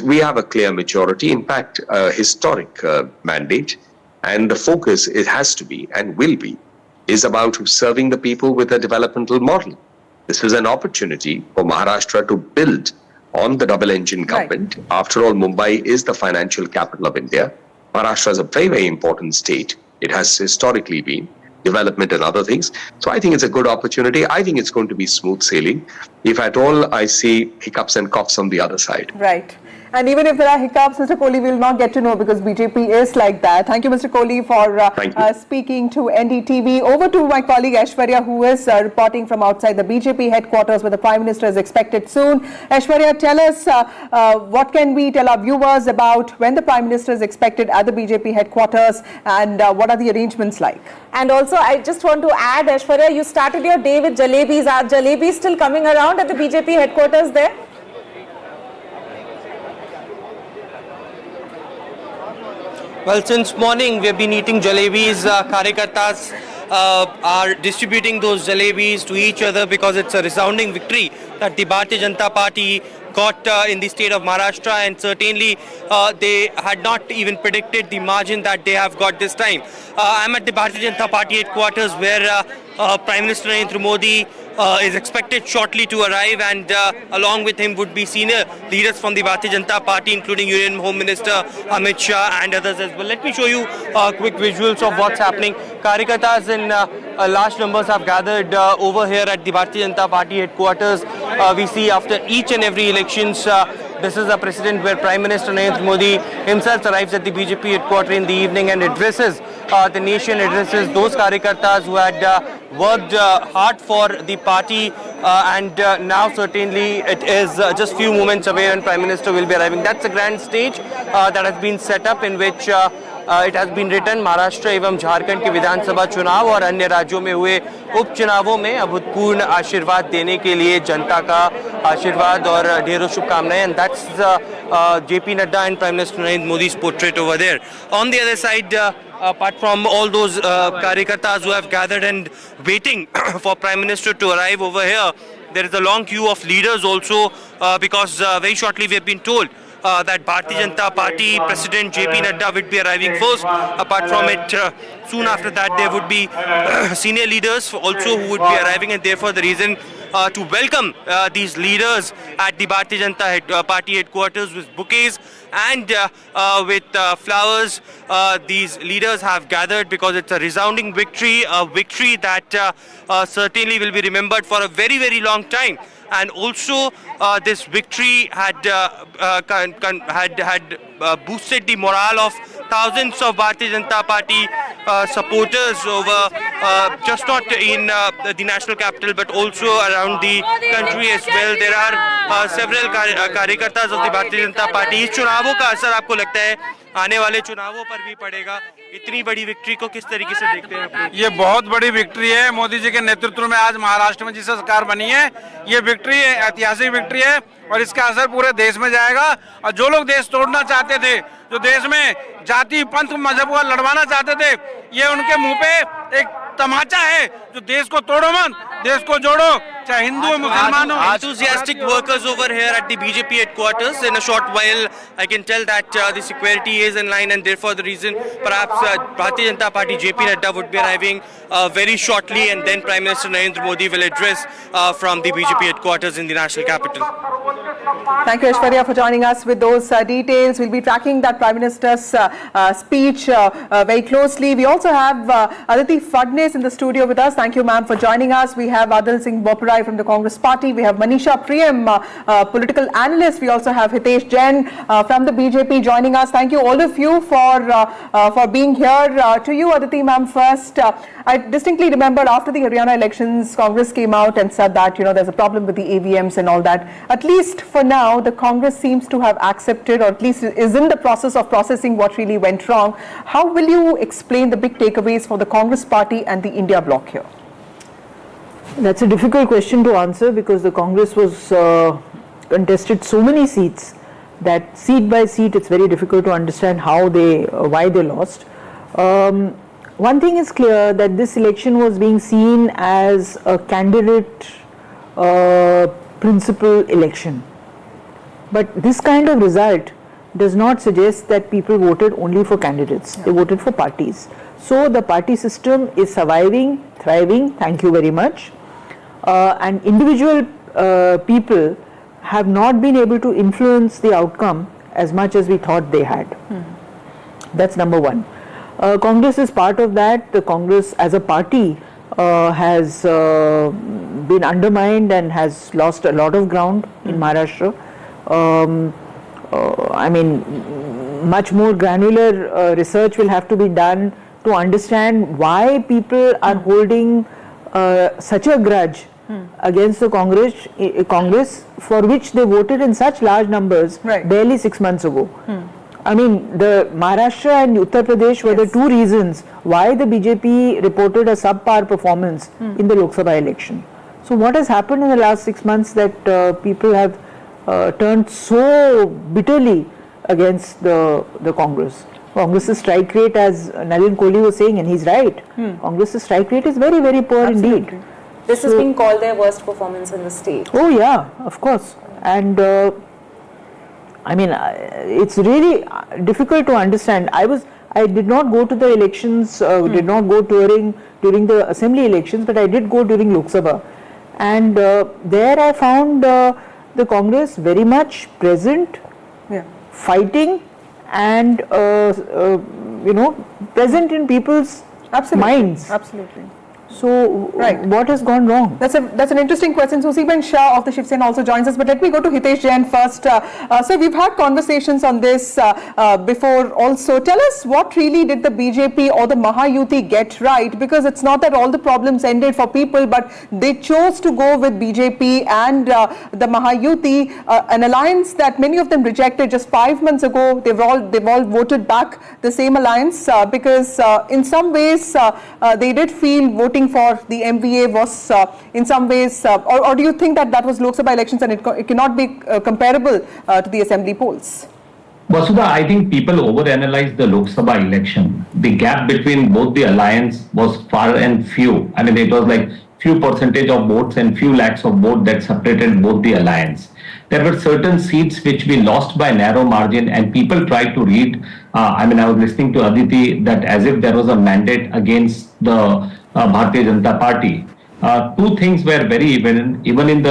Speaker 16: we have a clear majority, in fact, a historic mandate, and the focus it has to be and will be is about serving the people with a developmental model. This is an opportunity for Maharashtra to build on the double engine government. Right. After all, Mumbai is the financial capital of India. Maharashtra is a very, very important state. It has historically been development and other things. So I think it's a good opportunity. I think it's going to be smooth sailing. If at all I see hiccups and coughs on the other side.
Speaker 6: Right. And even if there are hiccups, Mr. Kohli, we will not get to know because BJP is like that. Thank you, Mr. Kohli, for speaking to NDTV. Over to my colleague Aishwarya, who is reporting from outside the BJP headquarters where the Prime Minister is expected soon. Aishwarya, tell us what can we tell our viewers about when the Prime Minister is expected at the BJP headquarters and what are the arrangements like?
Speaker 8: And also, I just want to add, Aishwarya, you started your day with jalebis. Are jalebis still coming around at the BJP headquarters there?
Speaker 15: Well, since morning we have been eating jalebis. Karyakartas are distributing those jalebis to each other because it's a resounding victory that the Bharatiya Janata Party got in the state of Maharashtra, and certainly they had not even predicted the margin that they have got this time. I'm at the Bharatiya Janata Party headquarters where Prime Minister Narendra Modi is expected shortly to arrive, and along with him would be senior leaders from the Bharatiya Janata Party, including Union Home Minister Amit Shah and others as well. Let me show you quick visuals of what's happening. Karyakartas in large numbers have gathered over here at the Bharatiya Janata Party headquarters. We see after each and every elections, this is a precedent where Prime Minister Narendra Modi himself arrives at the BJP headquarters in the evening and addresses the nation, addresses those Karyakartas who had worked hard for the party, and now certainly it is just few moments away when Prime Minister will be arriving. That's a grand stage that has been set up in which it has been written Maharashtra एवं झारखंड के विधानसभा चुनाव और अन्य राज्यों में हुए उपचुनावों में अभूतपूर्व आशीर्वाद देने के लिए जनता का आशीर्वाद और ढेरों शुभकामनाएं, and that's JP Nadda and Prime Minister Narendra Modi's portrait over there. On the other side, apart from all those Karyakartas who have gathered and waiting for Prime Minister to arrive over here, there is a long queue of leaders also because very shortly we have been told that Bharatiya Janata Party President JP Nadda would be arriving first. Apart from it, soon after that there would be senior leaders also who would be arriving, and therefore the reason to welcome these leaders at the Bharatiya Janata Party headquarters with bouquets and with flowers. These leaders have gathered because it's a resounding victory, a victory that certainly will be remembered for a very, very long time. And also this victory had boosted the morale of thousands of Bharatiya Janata Party supporters over just not in the national capital but also around the country as well. There are several Karyakartas of the Bharatiya Janata Party. इस चुनावों का असर आपको लगता है आने वाले चुनावों पर भी पड़ेगा? इतनी बड़ी विक्ट्री को किस तरीके से देखते हैं?
Speaker 20: ये बहुत बड़ी विक्ट्री है। मोदी जी के नेतृत्व में आज महाराष्ट्र में जिस सरकार बनी है, ये विक्ट्री ऐतिहासिक विक्ट्री है और इसका असर पूरे देश में जाएगा। और जो लोग देश तोड़ना चाहते थे, जो देश में जाति पंथ मजहब को लड़वाना चाहते थे, ये उनके मुंह पे एक तमाचा है जो देश को तोड़ो मत, देश को जोड़ो, चाहे हिंदू हो मुसलमान हो।
Speaker 15: Enthusiastic workers over here at the BJP headquarters. In a short while, I can tell that the security is in line, and therefore the reason perhaps Bharatiya Janata Party JP Nadda would be arriving very shortly, and then Prime Minister Narendra Modi will address from the BJP headquarters in the national capital.
Speaker 6: Thank you, Aishwarya, for joining us with those details. We'll be tracking that Prime Minister's speech very closely. We also have Aditi Fadnavis in the studio with us. Thank you, ma'am, for joining us. We have Adil Singh Boparai from the Congress Party. We have Manisha Priyam, political analyst. We also have Hitesh Jain from the BJP joining us. Thank you, all of you, for being here. To you, Aditi, ma'am, first. I distinctly remember after the Haryana elections, Congress came out and said that, there's a problem with the AVMs and all that. At least for now, the Congress seems to have accepted, or at least is in the process of processing what really went wrong. How will you explain the big takeaways for the Congress Party and the India bloc here? That's a difficult question to answer because the Congress was contested so many seats that seat by seat it's very difficult to understand why they lost. One thing is clear, that this election was being seen as a candidate principal election. But this kind of result does not suggest that people voted only for candidates. They voted for parties. So the party system is surviving, thriving, thank you very much. And individual people have not been able to influence the outcome as much as we thought they had. That's number one. Congress is part of that. The Congress as a party has been undermined and has lost a lot of ground in Maharashtra. I mean, much more granular research will have to be done to understand why people are holding such a grudge against the Congress for which they voted in such large numbers barely 6 months ago. I mean, the Maharashtra and Uttar Pradesh were the two reasons why the BJP reported a subpar performance in the Lok Sabha election. So what has happened in the last 6 months that people have turned so bitterly against the Congress? Congress's strike rate, as Nalin Kohli was saying, and he's right, Congress's strike rate is very, very poor indeed.
Speaker 8: This is being called their worst performance in the state.
Speaker 6: Oh yeah, of course. And I mean, it's really difficult to understand. I did not go to the elections, did not go touring during the assembly elections, but I did go during Lok Sabha. And there I found the Congress very much present, fighting, and present in people's minds.
Speaker 1: Absolutely.
Speaker 6: So what has gone wrong?
Speaker 1: That's an interesting question. So Seeban Shah of the Shiv Sena also joins us, but let me go to Hitesh Jain first. So we've had conversations on this before also. Tell us, what really did the BJP or the Mahayuti get right? Because it's not that all the problems ended for people, but they chose to go with BJP and the Mahayuti, an alliance that many of them rejected just 5 months ago. They've all voted back the same alliance because in some ways they did feel voting for the MVA was in some ways, or do you think that was Lok Sabha elections and it cannot be comparable to the assembly polls?
Speaker 17: Vasudha, I think people overanalyze the Lok Sabha election. The gap between both the alliance was far and few. I mean, it was like few percentage of votes and few lakhs of votes that separated both the alliance. There were certain seats which we lost by narrow margin, and people tried to read. I was listening to Aditi that as if there was a mandate against the Bharatiya Janata Party. Two things were very evident, even in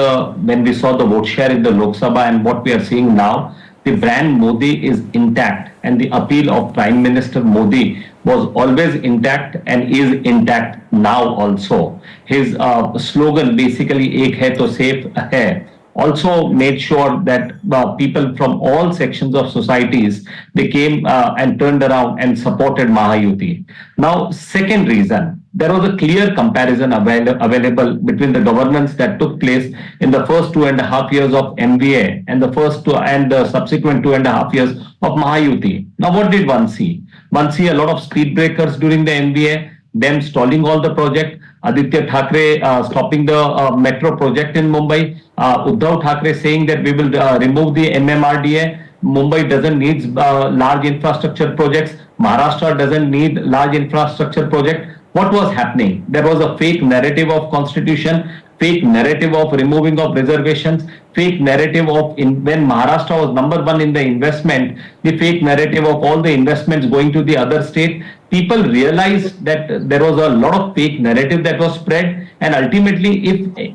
Speaker 17: when we saw the vote share in the Lok Sabha and what we are seeing now. The brand Modi is intact, and the appeal of Prime Minister Modi was always intact and is intact now also. His slogan, basically, "Ek hai to safe hai," also made sure that people from all sections of societies, they came and turned around and supported Mahayuti. Now, second reason, there was a clear comparison available between the governance that took place in the first 2.5 years of MVA and the subsequent 2.5 years of Mahayuti. Now, what did one see? One see a lot of speed breakers during the MVA, them stalling all the project, Aditya Thackeray stopping the metro project in Mumbai, Uddhav Thackeray saying that we will remove the MMRDA. Mumbai doesn't need large infrastructure projects. Maharashtra doesn't need large infrastructure project. What was happening? There was a fake narrative of constitution, fake narrative of removing of reservations, fake narrative of when Maharashtra was number one in the investment, the fake narrative of all the investments going to the other state. People realized that there was a lot of fake narrative that was spread, and ultimately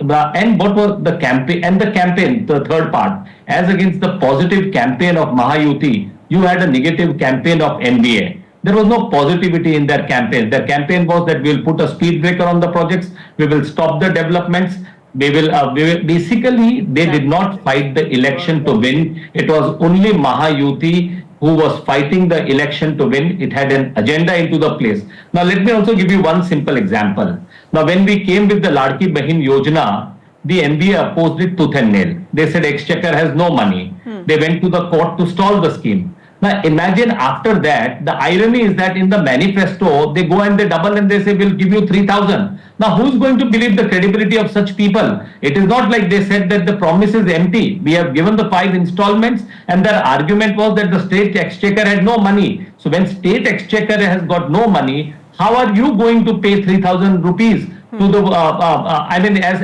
Speaker 17: what was the campaign, the third part, as against the positive campaign of Mahayuti, you had a negative campaign of NDA. There was no positivity in their campaign. Their campaign was that we will put a speed breaker on the projects, we will stop the developments, we will basically, they did not fight the election to win. It was only Mahayuti who was fighting the election to win. It had an agenda into the place. Now, let me also give you one simple example. Now, when we came with the Ladki Bahin Yojana, the MBA opposed it tooth and nail. They said Exchequer has no money. They went to the court to stall the scheme. Now imagine after that, the irony is that in the manifesto, they go and they double and they say, we'll give you 3,000. Now who's going to believe the credibility of such people? It is not like they said that the promise is empty. We have given the 5 installments and their argument was that the state exchequer had no money. So when state exchequer has got no money, how are you going to pay 3,000 rupees to the,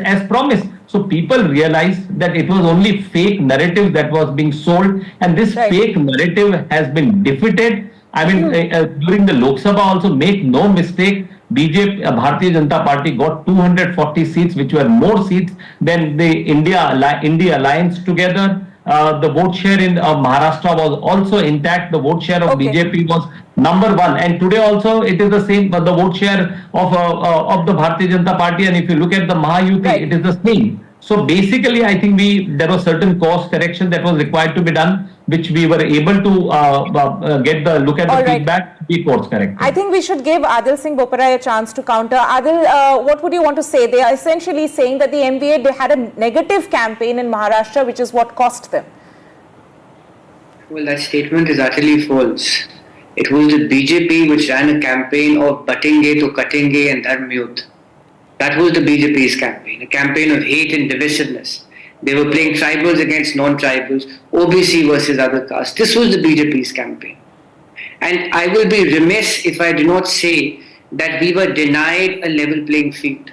Speaker 17: as promised? So people realized that it was only fake narrative that was being sold, and this fake narrative has been defeated. During the Lok Sabha also, make no mistake, BJP, Bharatiya Janata Party got 240 seats, which were more seats than the India Alliance together. The vote share in Maharashtra was also intact. The vote share of BJP was number 1, and today also it is the same. But the vote share of the Bharatiya Janata Party, and if you look at the Mahayuti, it is the same. So basically, I think there was certain course correction that was required to be done, which we were able to get the look at the feedback to be course corrected.
Speaker 8: I think we should give Adil Singh Boparai a chance to counter. Adil, what would you want to say? They are essentially saying that the MVA, they had a negative campaign in Maharashtra, which is what cost them.
Speaker 2: Well, that statement is utterly false. It was the BJP which ran a campaign of batenge to katenge and dharmyut. That was the BJP's campaign, a campaign of hate and divisiveness. They were playing tribals against non-tribals, OBC versus other castes. This was the BJP's campaign. And I will be remiss if I do not say that we were denied a level playing field.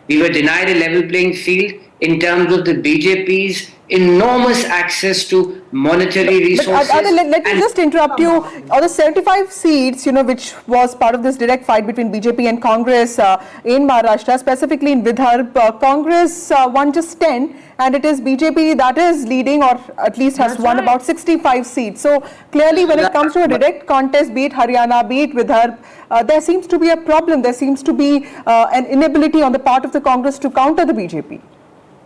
Speaker 2: We were denied a level playing field in terms of the BJP's enormous access to monetary resources.
Speaker 1: But let me just interrupt you. All the 75 seats, which was part of this direct fight between BJP and Congress in Maharashtra, specifically in Vidarbha, Congress won just 10, and it is BJP that is leading, or at least has won about 65 seats. So clearly, when it comes to a direct contest, be it Haryana, be it Vidarbha, there seems to be a problem. There seems to be an inability on the part of the Congress to counter the BJP.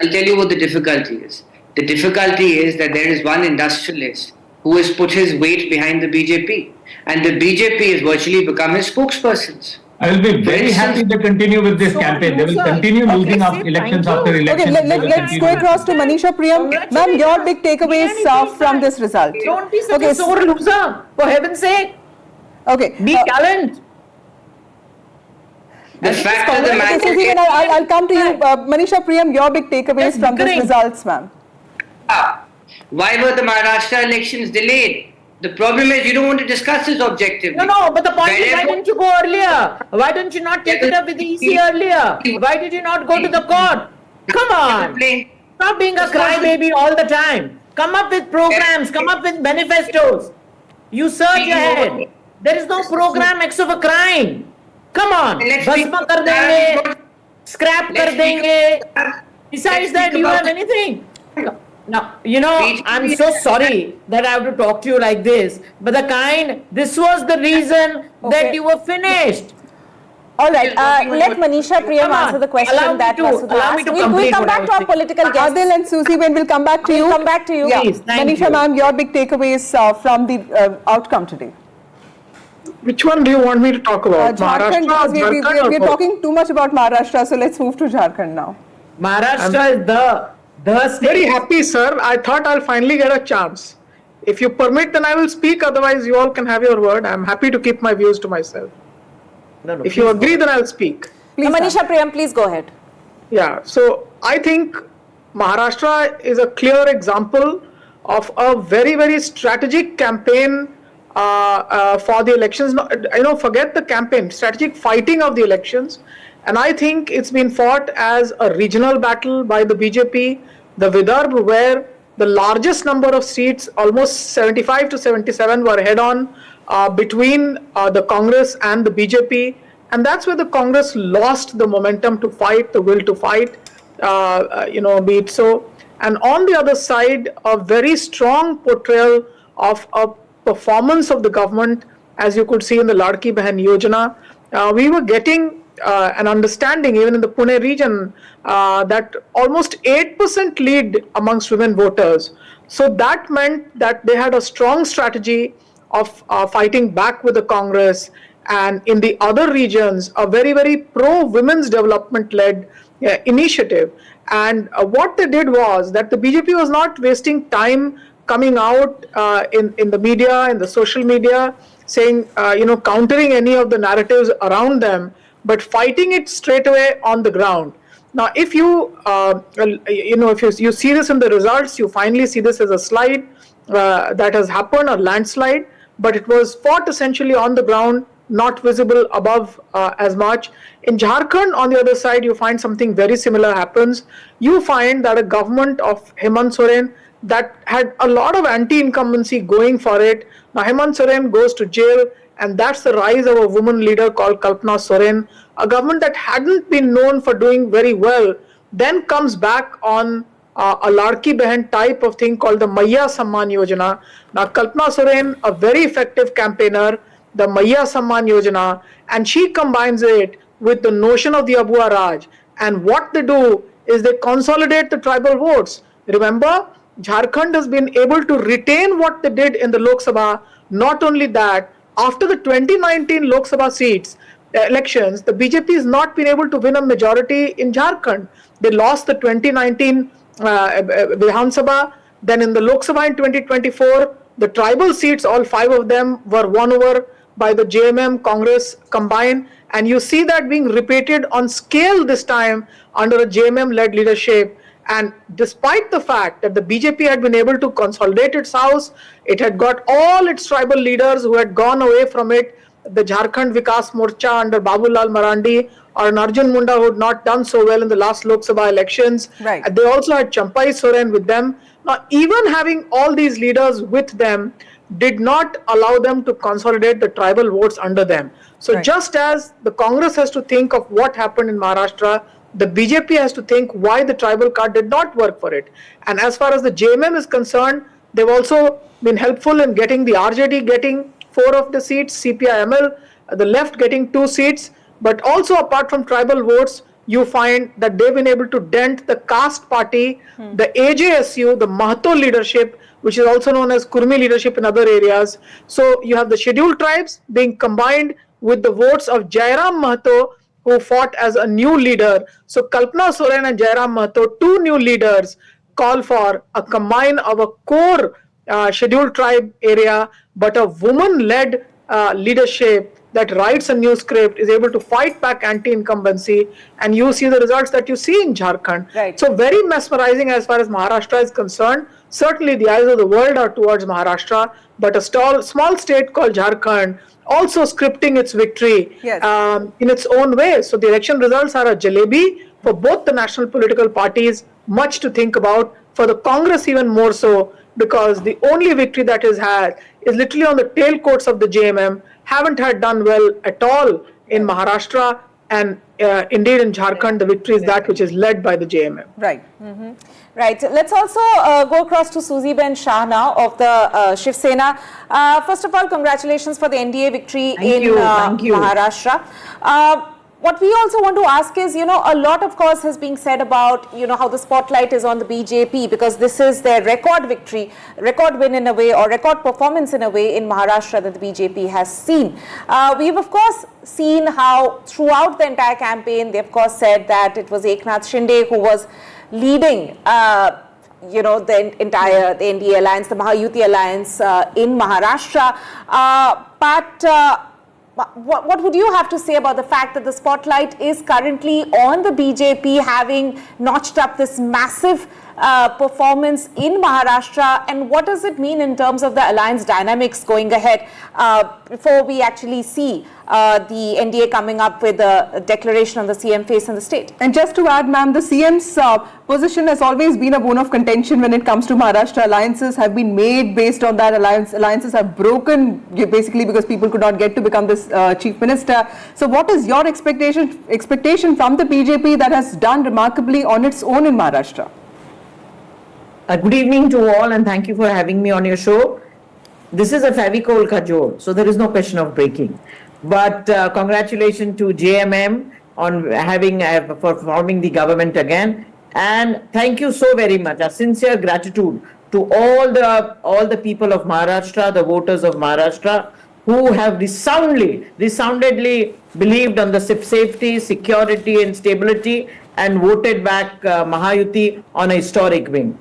Speaker 2: I'll tell you what the difficulty is. The difficulty is that there is one industrialist who has put his weight behind the BJP, and the BJP has virtually become his spokespersons.
Speaker 17: I will be very happy to continue with this campaign. They will continue losing up elections after elections.
Speaker 1: Okay, let's go across to Manisha Priyam. Ma'am, your big takeaways from this result.
Speaker 6: Don't be such a sore loser, for heaven's sake.
Speaker 1: Okay.
Speaker 6: Be gallant.
Speaker 2: The fact of the matter is...
Speaker 1: I'll come to you. Manisha Priyam, your big takeaways from this results, ma'am.
Speaker 2: Why were the Maharashtra elections delayed? The problem is you don't want to discuss this objectively.
Speaker 6: No, but the point is, why didn't you go earlier? Why don't you not take it up with the EC earlier? Why did you not go to the court? Come on. Stop being a crybaby all the time. Come up with programs, come up with manifestos. You surge ahead. There is no program except of a crime. Come on. Bhasma kar denge, scrap kar denge. Besides that, do you have anything? Now, I'm so sorry that I have to talk to you like this, but this was the reason that you were finished.
Speaker 8: All right, let Manisha Priyam answer the question that Vasudha asked. We'll come back to our political guests.
Speaker 1: Adil and Susie, when we'll come back to you.
Speaker 8: We'll come back to you.
Speaker 1: Yeah. Manisha ma'am, your big takeaways from the outcome today.
Speaker 18: Which one do you want me to talk about?
Speaker 1: Jharkhand,
Speaker 18: Maharashtra,
Speaker 1: we're talking too much about Maharashtra, so let's move to Jharkhand now.
Speaker 6: Maharashtra is the state.
Speaker 18: Very happy, sir. I thought I'll finally get a chance. If you permit, then I will speak. Otherwise, you all can have your word. I'm happy to keep my views to myself. If you agree, then I'll speak.
Speaker 8: Manisha Priyam, please go ahead.
Speaker 18: Yeah. So I think Maharashtra is a clear example of a very, very strategic campaign for the elections. Forget the campaign, strategic fighting of the elections. And I think it's been fought as a regional battle by the BJP, the Vidarbha, where the largest number of seats, almost 75 to 77, were head-on between the Congress and the BJP. And that's where the Congress lost the momentum to fight, the will to fight, be it so. And on the other side, a very strong portrayal of a performance of the government, as you could see in the Ladki Behan Yojana. We were getting an understanding, even in the Pune region, that almost 8% lead amongst women voters. So that meant that they had a strong strategy of fighting back with the Congress, and in the other regions, a very, very pro-women's development-led initiative. And what they did was that the BJP was not wasting time coming out in the media, in the social media, saying, countering any of the narratives around them, but fighting it straight away on the ground. Now, if you see this in the results, you finally see this as a slide that has happened, a landslide, but it was fought essentially on the ground, not visible above as much. In Jharkhand, on the other side, you find something very similar happens. You find that a government of Hemant Soren that had a lot of anti-incumbency going for it. Now, Hemant Soren goes to jail, and that's the rise of a woman leader called Kalpana Soren. A government that hadn't been known for doing very well then comes back on a Ladki Behan type of thing called the Maiya Samman Yojana. Now, Kalpana Soren, a very effective campaigner, the Maiya Samman Yojana, and she combines it with the notion of the Abua Raj. And what they do is they consolidate the tribal votes. Remember, Jharkhand has been able to retain what they did in the Lok Sabha. Not only that, after the 2019 Lok Sabha seats, elections, the BJP has not been able to win a majority in Jharkhand. They lost the 2019 Vidhan Sabha. Then in the Lok Sabha in 2024, the tribal seats, all 5 of them, were won over by the JMM Congress combined. And you see that being repeated on scale this time under a JMM-led leadership. And despite the fact that the BJP had been able to consolidate its house, it had got all its tribal leaders who had gone away from it, the Jharkhand Vikas Morcha under Babulal Marandi, or an Arjun Munda who had not done so well in the last Lok Sabha elections.
Speaker 1: Right.
Speaker 18: They also had Champai Soren with them. Now, even having all these leaders with them did not allow them to consolidate the tribal votes under them. So just as the Congress has to think of what happened in Maharashtra, the BJP has to think why the tribal card did not work for it. And as far as the JMM is concerned, they've also been helpful in getting the RJD getting 4 of the seats, CPI-ML, the left getting 2 seats. But also apart from tribal votes, you find that they've been able to dent the caste party, the AJSU, the Mahato leadership, which is also known as Kurmi leadership in other areas. So you have the scheduled tribes being combined with the votes of Jairam Mahato, who fought as a new leader. So Kalpana Soren and Jairam Mahato, 2 new leaders, call for a combine of a core scheduled tribe area, but a woman-led leadership that writes a new script, is able to fight back anti-incumbency, and you see the results that you see in Jharkhand.
Speaker 1: Right.
Speaker 18: So very mesmerizing as far as Maharashtra is concerned. Certainly the eyes of the world are towards Maharashtra, but a small state called Jharkhand also scripting its victory in its own way. So the election results are a jalebi for both the national political parties, much to think about, for the Congress even more so, because the only victory that is had is literally on the tailcoats of the JMM, haven't had done well at all in Maharashtra, and indeed in Jharkhand the victory is that which is led by the JMM.
Speaker 1: Right.
Speaker 8: Right. Let's also go across to Susie Ben Shah now of the Shiv Sena. First of all, congratulations for the NDA victory in Maharashtra. What we also want to ask is, a lot of course has been said about, how the spotlight is on the BJP because this is their record victory, record win in a way, or record performance in a way in Maharashtra that the BJP has seen. We've of course seen how throughout the entire campaign, they of course said that it was Eknath Shinde who was leading the entire the NDA alliance, the Mahayuti alliance in Maharashtra. What would you have to say about the fact that the spotlight is currently on the BJP having notched up this massive performance in Maharashtra, and what does it mean in terms of the alliance dynamics going ahead before we actually see the NDA coming up with a declaration on the CM face in the state?
Speaker 1: And just to add, ma'am, the CM's position has always been a bone of contention when it comes to Maharashtra. Alliances have been made based on that. Alliances have broken basically because people could not get to become this chief minister. So what is your expectation from the BJP that has done remarkably on its own in Maharashtra?
Speaker 4: Good evening to all, and thank you for having me on your show. This is a Favicol Kajol, so there is no question of breaking. But congratulations to JMM on having for forming the government again, and thank you so very much. A sincere gratitude to all the people of Maharashtra, the voters of Maharashtra, who have resoundedly believed on the safety, security, and stability, and voted back Mahayuti on a historic win.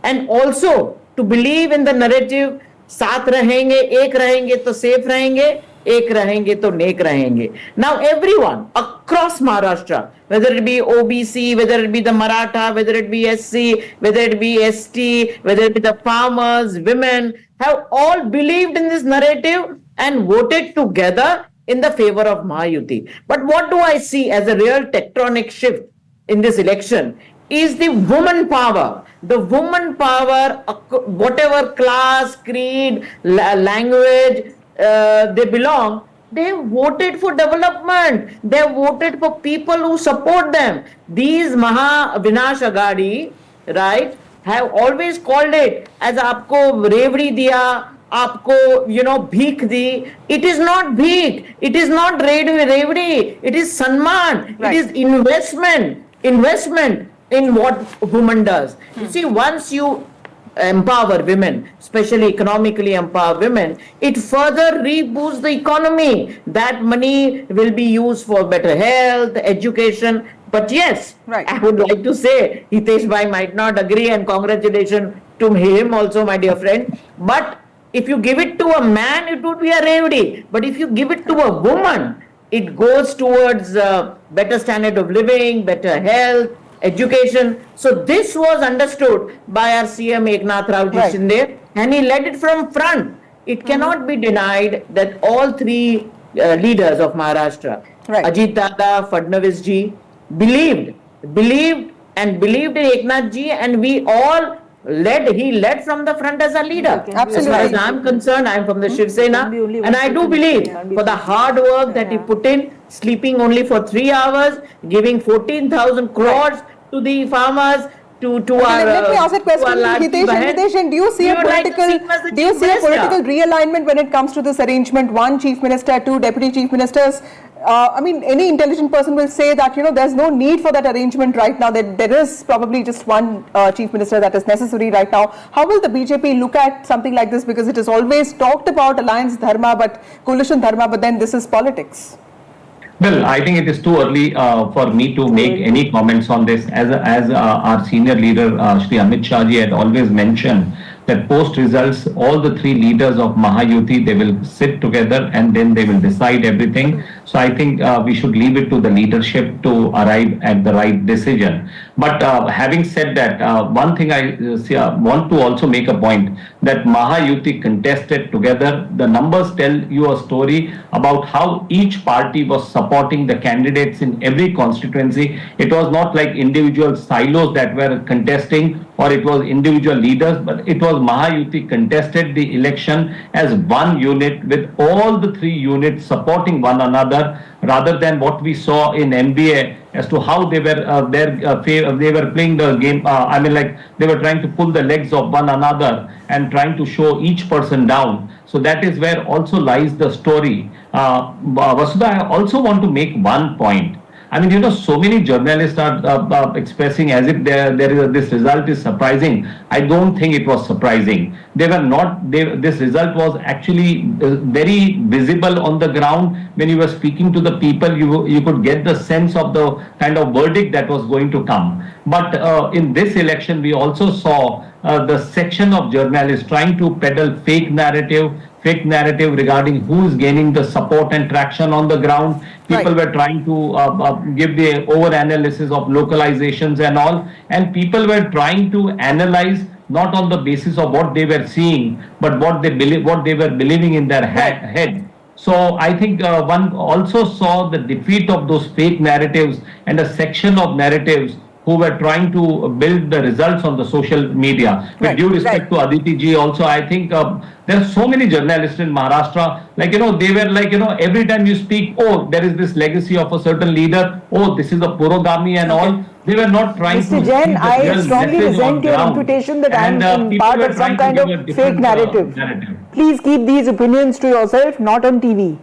Speaker 4: And also to believe in the narrative, साथ रहेंगे, एक रहेंगे तो safe रहेंगे, एक रहेंगे तो नेक रहेंगे. Now everyone across Maharashtra, whether it be OBC, whether it be the Maratha, whether it be SC, whether it be ST, whether it be the farmers, women, have all believed in this narrative and voted together in the favor of Mahayuti. But what do I see as a real tectonic shift in this election is the woman power. The woman power, whatever class, creed, language they belong, they voted for development. They voted for people who support them. These Maha Vinash Agadi, right, have always called it as aapko revdi diya, aapko, bheek di. It is not bheek. It is not revdi. It is sanman. Right. It is investment in what woman does. You see, once you empower women, especially economically empower women, it further reboosts the economy. That money will be used for better health, education. But yes, I would like to say, Hitesh Bhai might not agree, and congratulations to him also, my dear friend. But if you give it to a man, it would be a revdi. But if you give it to a woman, it goes towards better standard of living, better health, education. So this was understood by our CM Eknath Raoji Shinde, and he led it from front. It cannot be denied that all three leaders of Maharashtra, Ajit Dada, Fadnavis ji, believed in Eknath ji, and we all he led from the front as a leader. Absolutely. As far as I'm concerned, I'm from the Shiv Sena, and I do believe for the hard work that he put in, sleeping only for 3 hours, giving 14,000 crores to the farmers, to our.
Speaker 1: Let me ask a question to Hitesh. And do you see a political realignment when it comes to this arrangement? One chief minister, two deputy chief ministers. I mean, any intelligent person will say that, there's no need for that arrangement right now, that there is probably just one chief minister that is necessary right now. How will the BJP look at something like this? Because it is always talked about alliance dharma, but coalition dharma, but then this is politics.
Speaker 17: Well, I think it is too early for me to make any comments on this. As our senior leader, Shri Amit Shah ji, had always mentioned that post results, all the three leaders of Mahayuti, they will sit together and then they will decide everything. So I think we should leave it to the leadership to arrive at the right decision. But having said that, one thing I want to also make a point, that Mahayuti contested together. The numbers tell you a story about how each party was supporting the candidates in every constituency. It was not like individual silos that were contesting, or it was individual leaders, but it was Mahayuti contested the election as one unit, with all the three units supporting one another, rather than what we saw in NBA as to how they were they were playing the game. They were trying to pull the legs of one another and trying to show each person down. So that is where also lies the story. Vasudha, I also want to make one point. I mean, so many journalists are expressing as if this result is surprising. I don't think it was surprising. This result was actually very visible on the ground. When you were speaking to the people, you could get the sense of the kind of verdict that was going to come. But in this election, we also saw the section of journalists trying to peddle fake narrative regarding who is gaining the support and traction on the ground. People were trying to give the over-analysis of localizations and all, and people were trying to analyze not on the basis of what they were seeing, but what they were believing in their head. So I think one also saw the defeat of those fake narratives and a section of narratives who were trying to build the results on the social media. With due respect to Aditi ji also, I think there are so many journalists in Maharashtra, they were every time you speak, oh, there is this legacy of a certain leader, oh, this is a Purogami and all. They were not trying to...
Speaker 6: Mr. Jain, I strongly resent your imputation that I am part of some kind of fake narrative. Please keep these opinions to yourself, not on TV.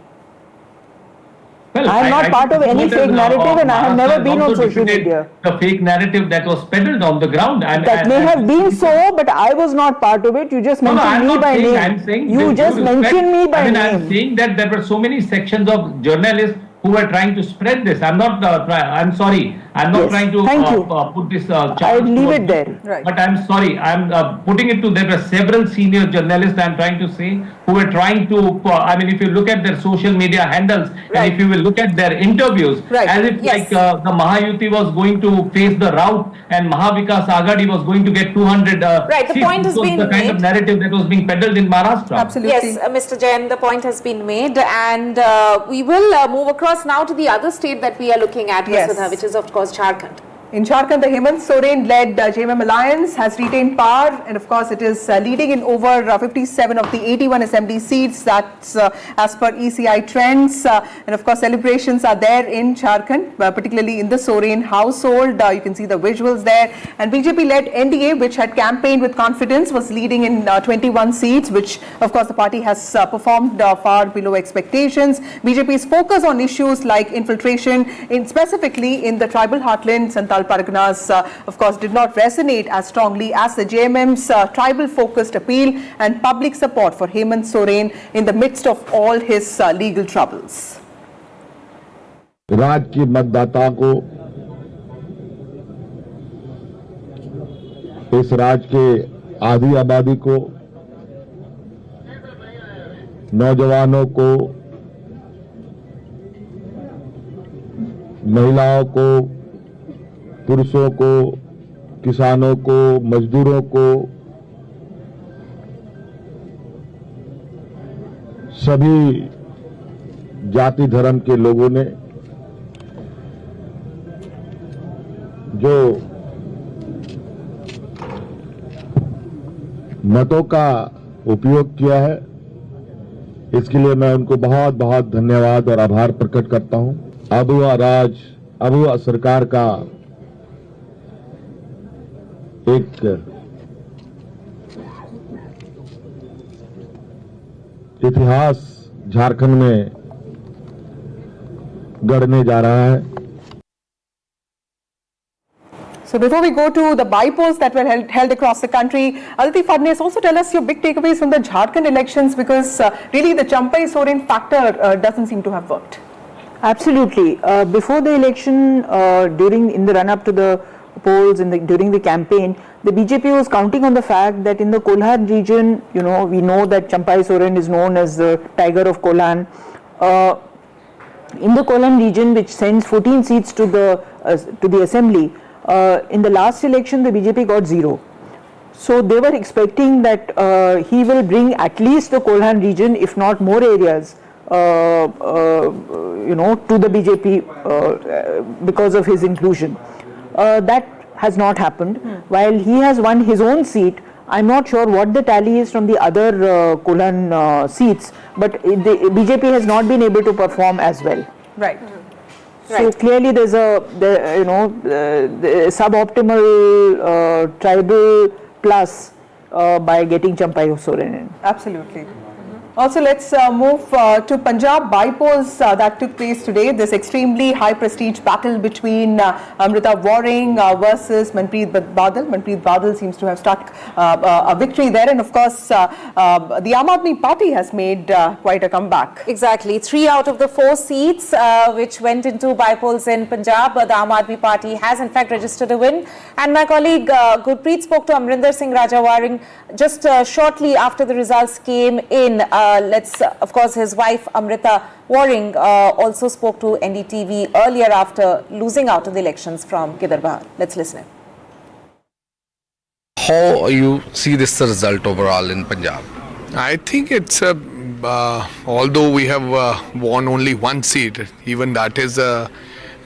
Speaker 17: Well,
Speaker 6: I am not part of any fake narrative, and I have never been on social media.
Speaker 17: The fake narrative that was peddled on the ground.
Speaker 6: That may have been so, but I was not part of it. You just mentioned me by name.
Speaker 17: I'm saying
Speaker 6: you just mentioned me by name.
Speaker 17: I'm saying that there were so many sections of journalists who were trying to spread this. I'm not. I'm sorry. I'm not trying to put this charge.
Speaker 6: I leave it there.
Speaker 17: But I'm sorry. I'm putting it to. There were several senior journalists, I'm trying to say, who were trying to. If you look at their social media handles, and if you will look at their interviews, as if the Mahayuti was going to face the rout, and Mahavikas Aghadi was going to get 200.
Speaker 8: The point has been
Speaker 17: the kind of narrative that was being peddled in Maharashtra.
Speaker 8: Absolutely. Yes, Mr. Jain, the point has been made, and we will move across now to the other state that we are looking at, Vasudha, which is of course Jharkhand.
Speaker 1: In Jharkhand, the Hemant Soren led JMM alliance has retained power, and of course it is leading in over 57 of the 81 assembly seats. That's as per ECI trends, and of course celebrations are there in Jharkhand, particularly in the Soren household. You can see the visuals there. And BJP led NDA, which had campaigned with confidence, was leading in 21 seats, which of course the party has performed far below expectations. BJP's focus on issues like infiltration, specifically in the tribal heartland, Santa Bengal Parganas, of course, did not resonate as strongly as the JMM's tribal-focused appeal and public support for Hemant Soren in the midst of all his legal troubles.
Speaker 9: राज्य के मतदाता को इस राज्य के आधी आबादी को नौजवानों को महिलाओं को पुरुषों को किसानों को मजदूरों को सभी जाति धर्म के लोगों ने जो मतों का उपयोग किया है इसके लिए मैं उनको बहुत बहुत धन्यवाद और आभार प्रकट करता हूं। अब हुआ सरकार का एक इतिहास झारखंड में गढ़ने जा रहा है।
Speaker 1: So before we go to the bypolls that were held across the country, Ajit Fadnavis, also tell us your big takeaways from the Jharkhand elections, because really the Champai Soren factor doesn't seem to have worked.
Speaker 6: Absolutely. Before the election, in the run-up to the polls, during the campaign, the BJP was counting on the fact that in the Kolhan region, we know that Champai Soren is known as the Tiger of Kolhan. In the Kolhan region, which sends 14 seats to the assembly, in the last election, the BJP got 0. So they were expecting that he will bring at least the Kolhan region, if not more areas, to the BJP because of his inclusion. That has not happened. While he has won his own seat, I'm not sure what the tally is from the other Kolhan seats, but the BJP has not been able to perform as well.
Speaker 1: Right.
Speaker 6: So clearly there's the suboptimal tribal plus by getting Champai Soren in.
Speaker 1: Absolutely. Also, let's move to Punjab bypolls that took place today. This extremely high prestige battle between Amruta Fadnavis versus Manpreet Badal. Manpreet Badal seems to have struck a victory there, and of course the Aam Aadmi Party has made quite a comeback.
Speaker 8: Exactly. 3 out of the 4 seats which went into bypolls in Punjab, the Aam Aadmi Party has in fact registered a win. And my colleague Gurpreet spoke to Amrinder Singh Rajawaring just shortly after the results came in. Of course, his wife Amruta Waring also spoke to NDTV earlier after losing out in the elections from Gidarbahar. Let's listen.
Speaker 5: How you see this result overall in Punjab? I think it's although we have won only 1 seat, even that is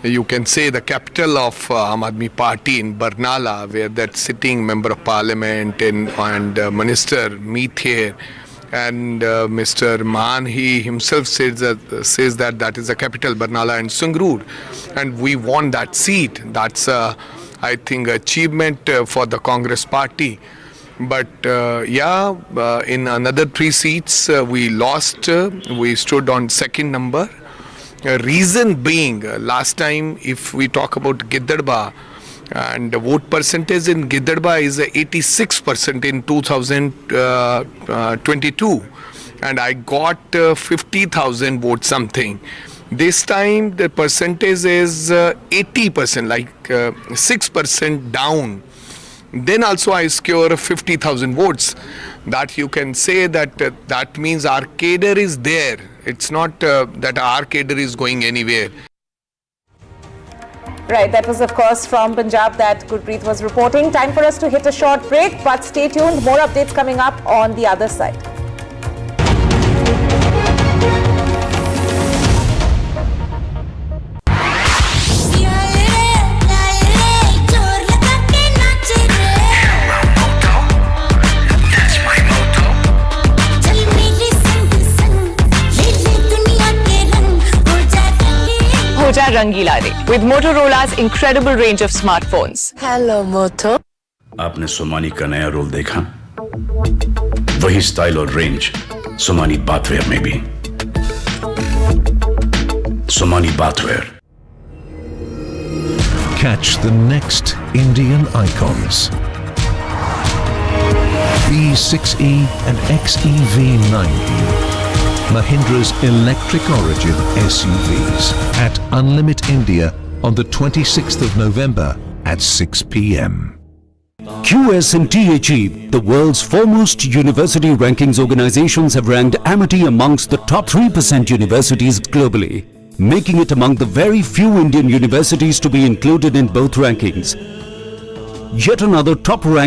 Speaker 5: you can say the capital of Aam Aadmi Party in Barnala, where that sitting member of parliament and minister meet here. And Mr. Maan, he himself says that is the capital, Barnala and Sangrur, and we won that seat. That's I think achievement for the Congress party. But in another 3 seats we lost. We stood on 2nd number. Reason being, last time if we talk about Gidarbahar, and the vote percentage in Gidarbahar is 86% in 2022, and I got 50,000 votes something. This time the percentage is 80%, like 6% down. Then also I score 50,000 votes. That you can say that means our cadre is there. It's not that our cadre is going anywhere.
Speaker 8: Right, that was of course from Punjab that Gurpreet was reporting. Time for us to hit a short break, but stay tuned. More updates coming up on the other side.
Speaker 21: With Motorola's incredible range of smartphones.
Speaker 14: Hello, Moto. आपने सोमानी का नया role देखा? वही style और range Somani bathware में भी। Somani bathware,
Speaker 19: Catch the next Indian icons. B6E and XEV90. Mahindra's electric origin SUVs at Unlimit India on the 26th of November at 6 p.m.
Speaker 22: QS and THE, the world's foremost university rankings organizations, have ranked Amity amongst the top 3% universities globally, making it among the very few Indian universities to be included in both rankings. Yet another top rank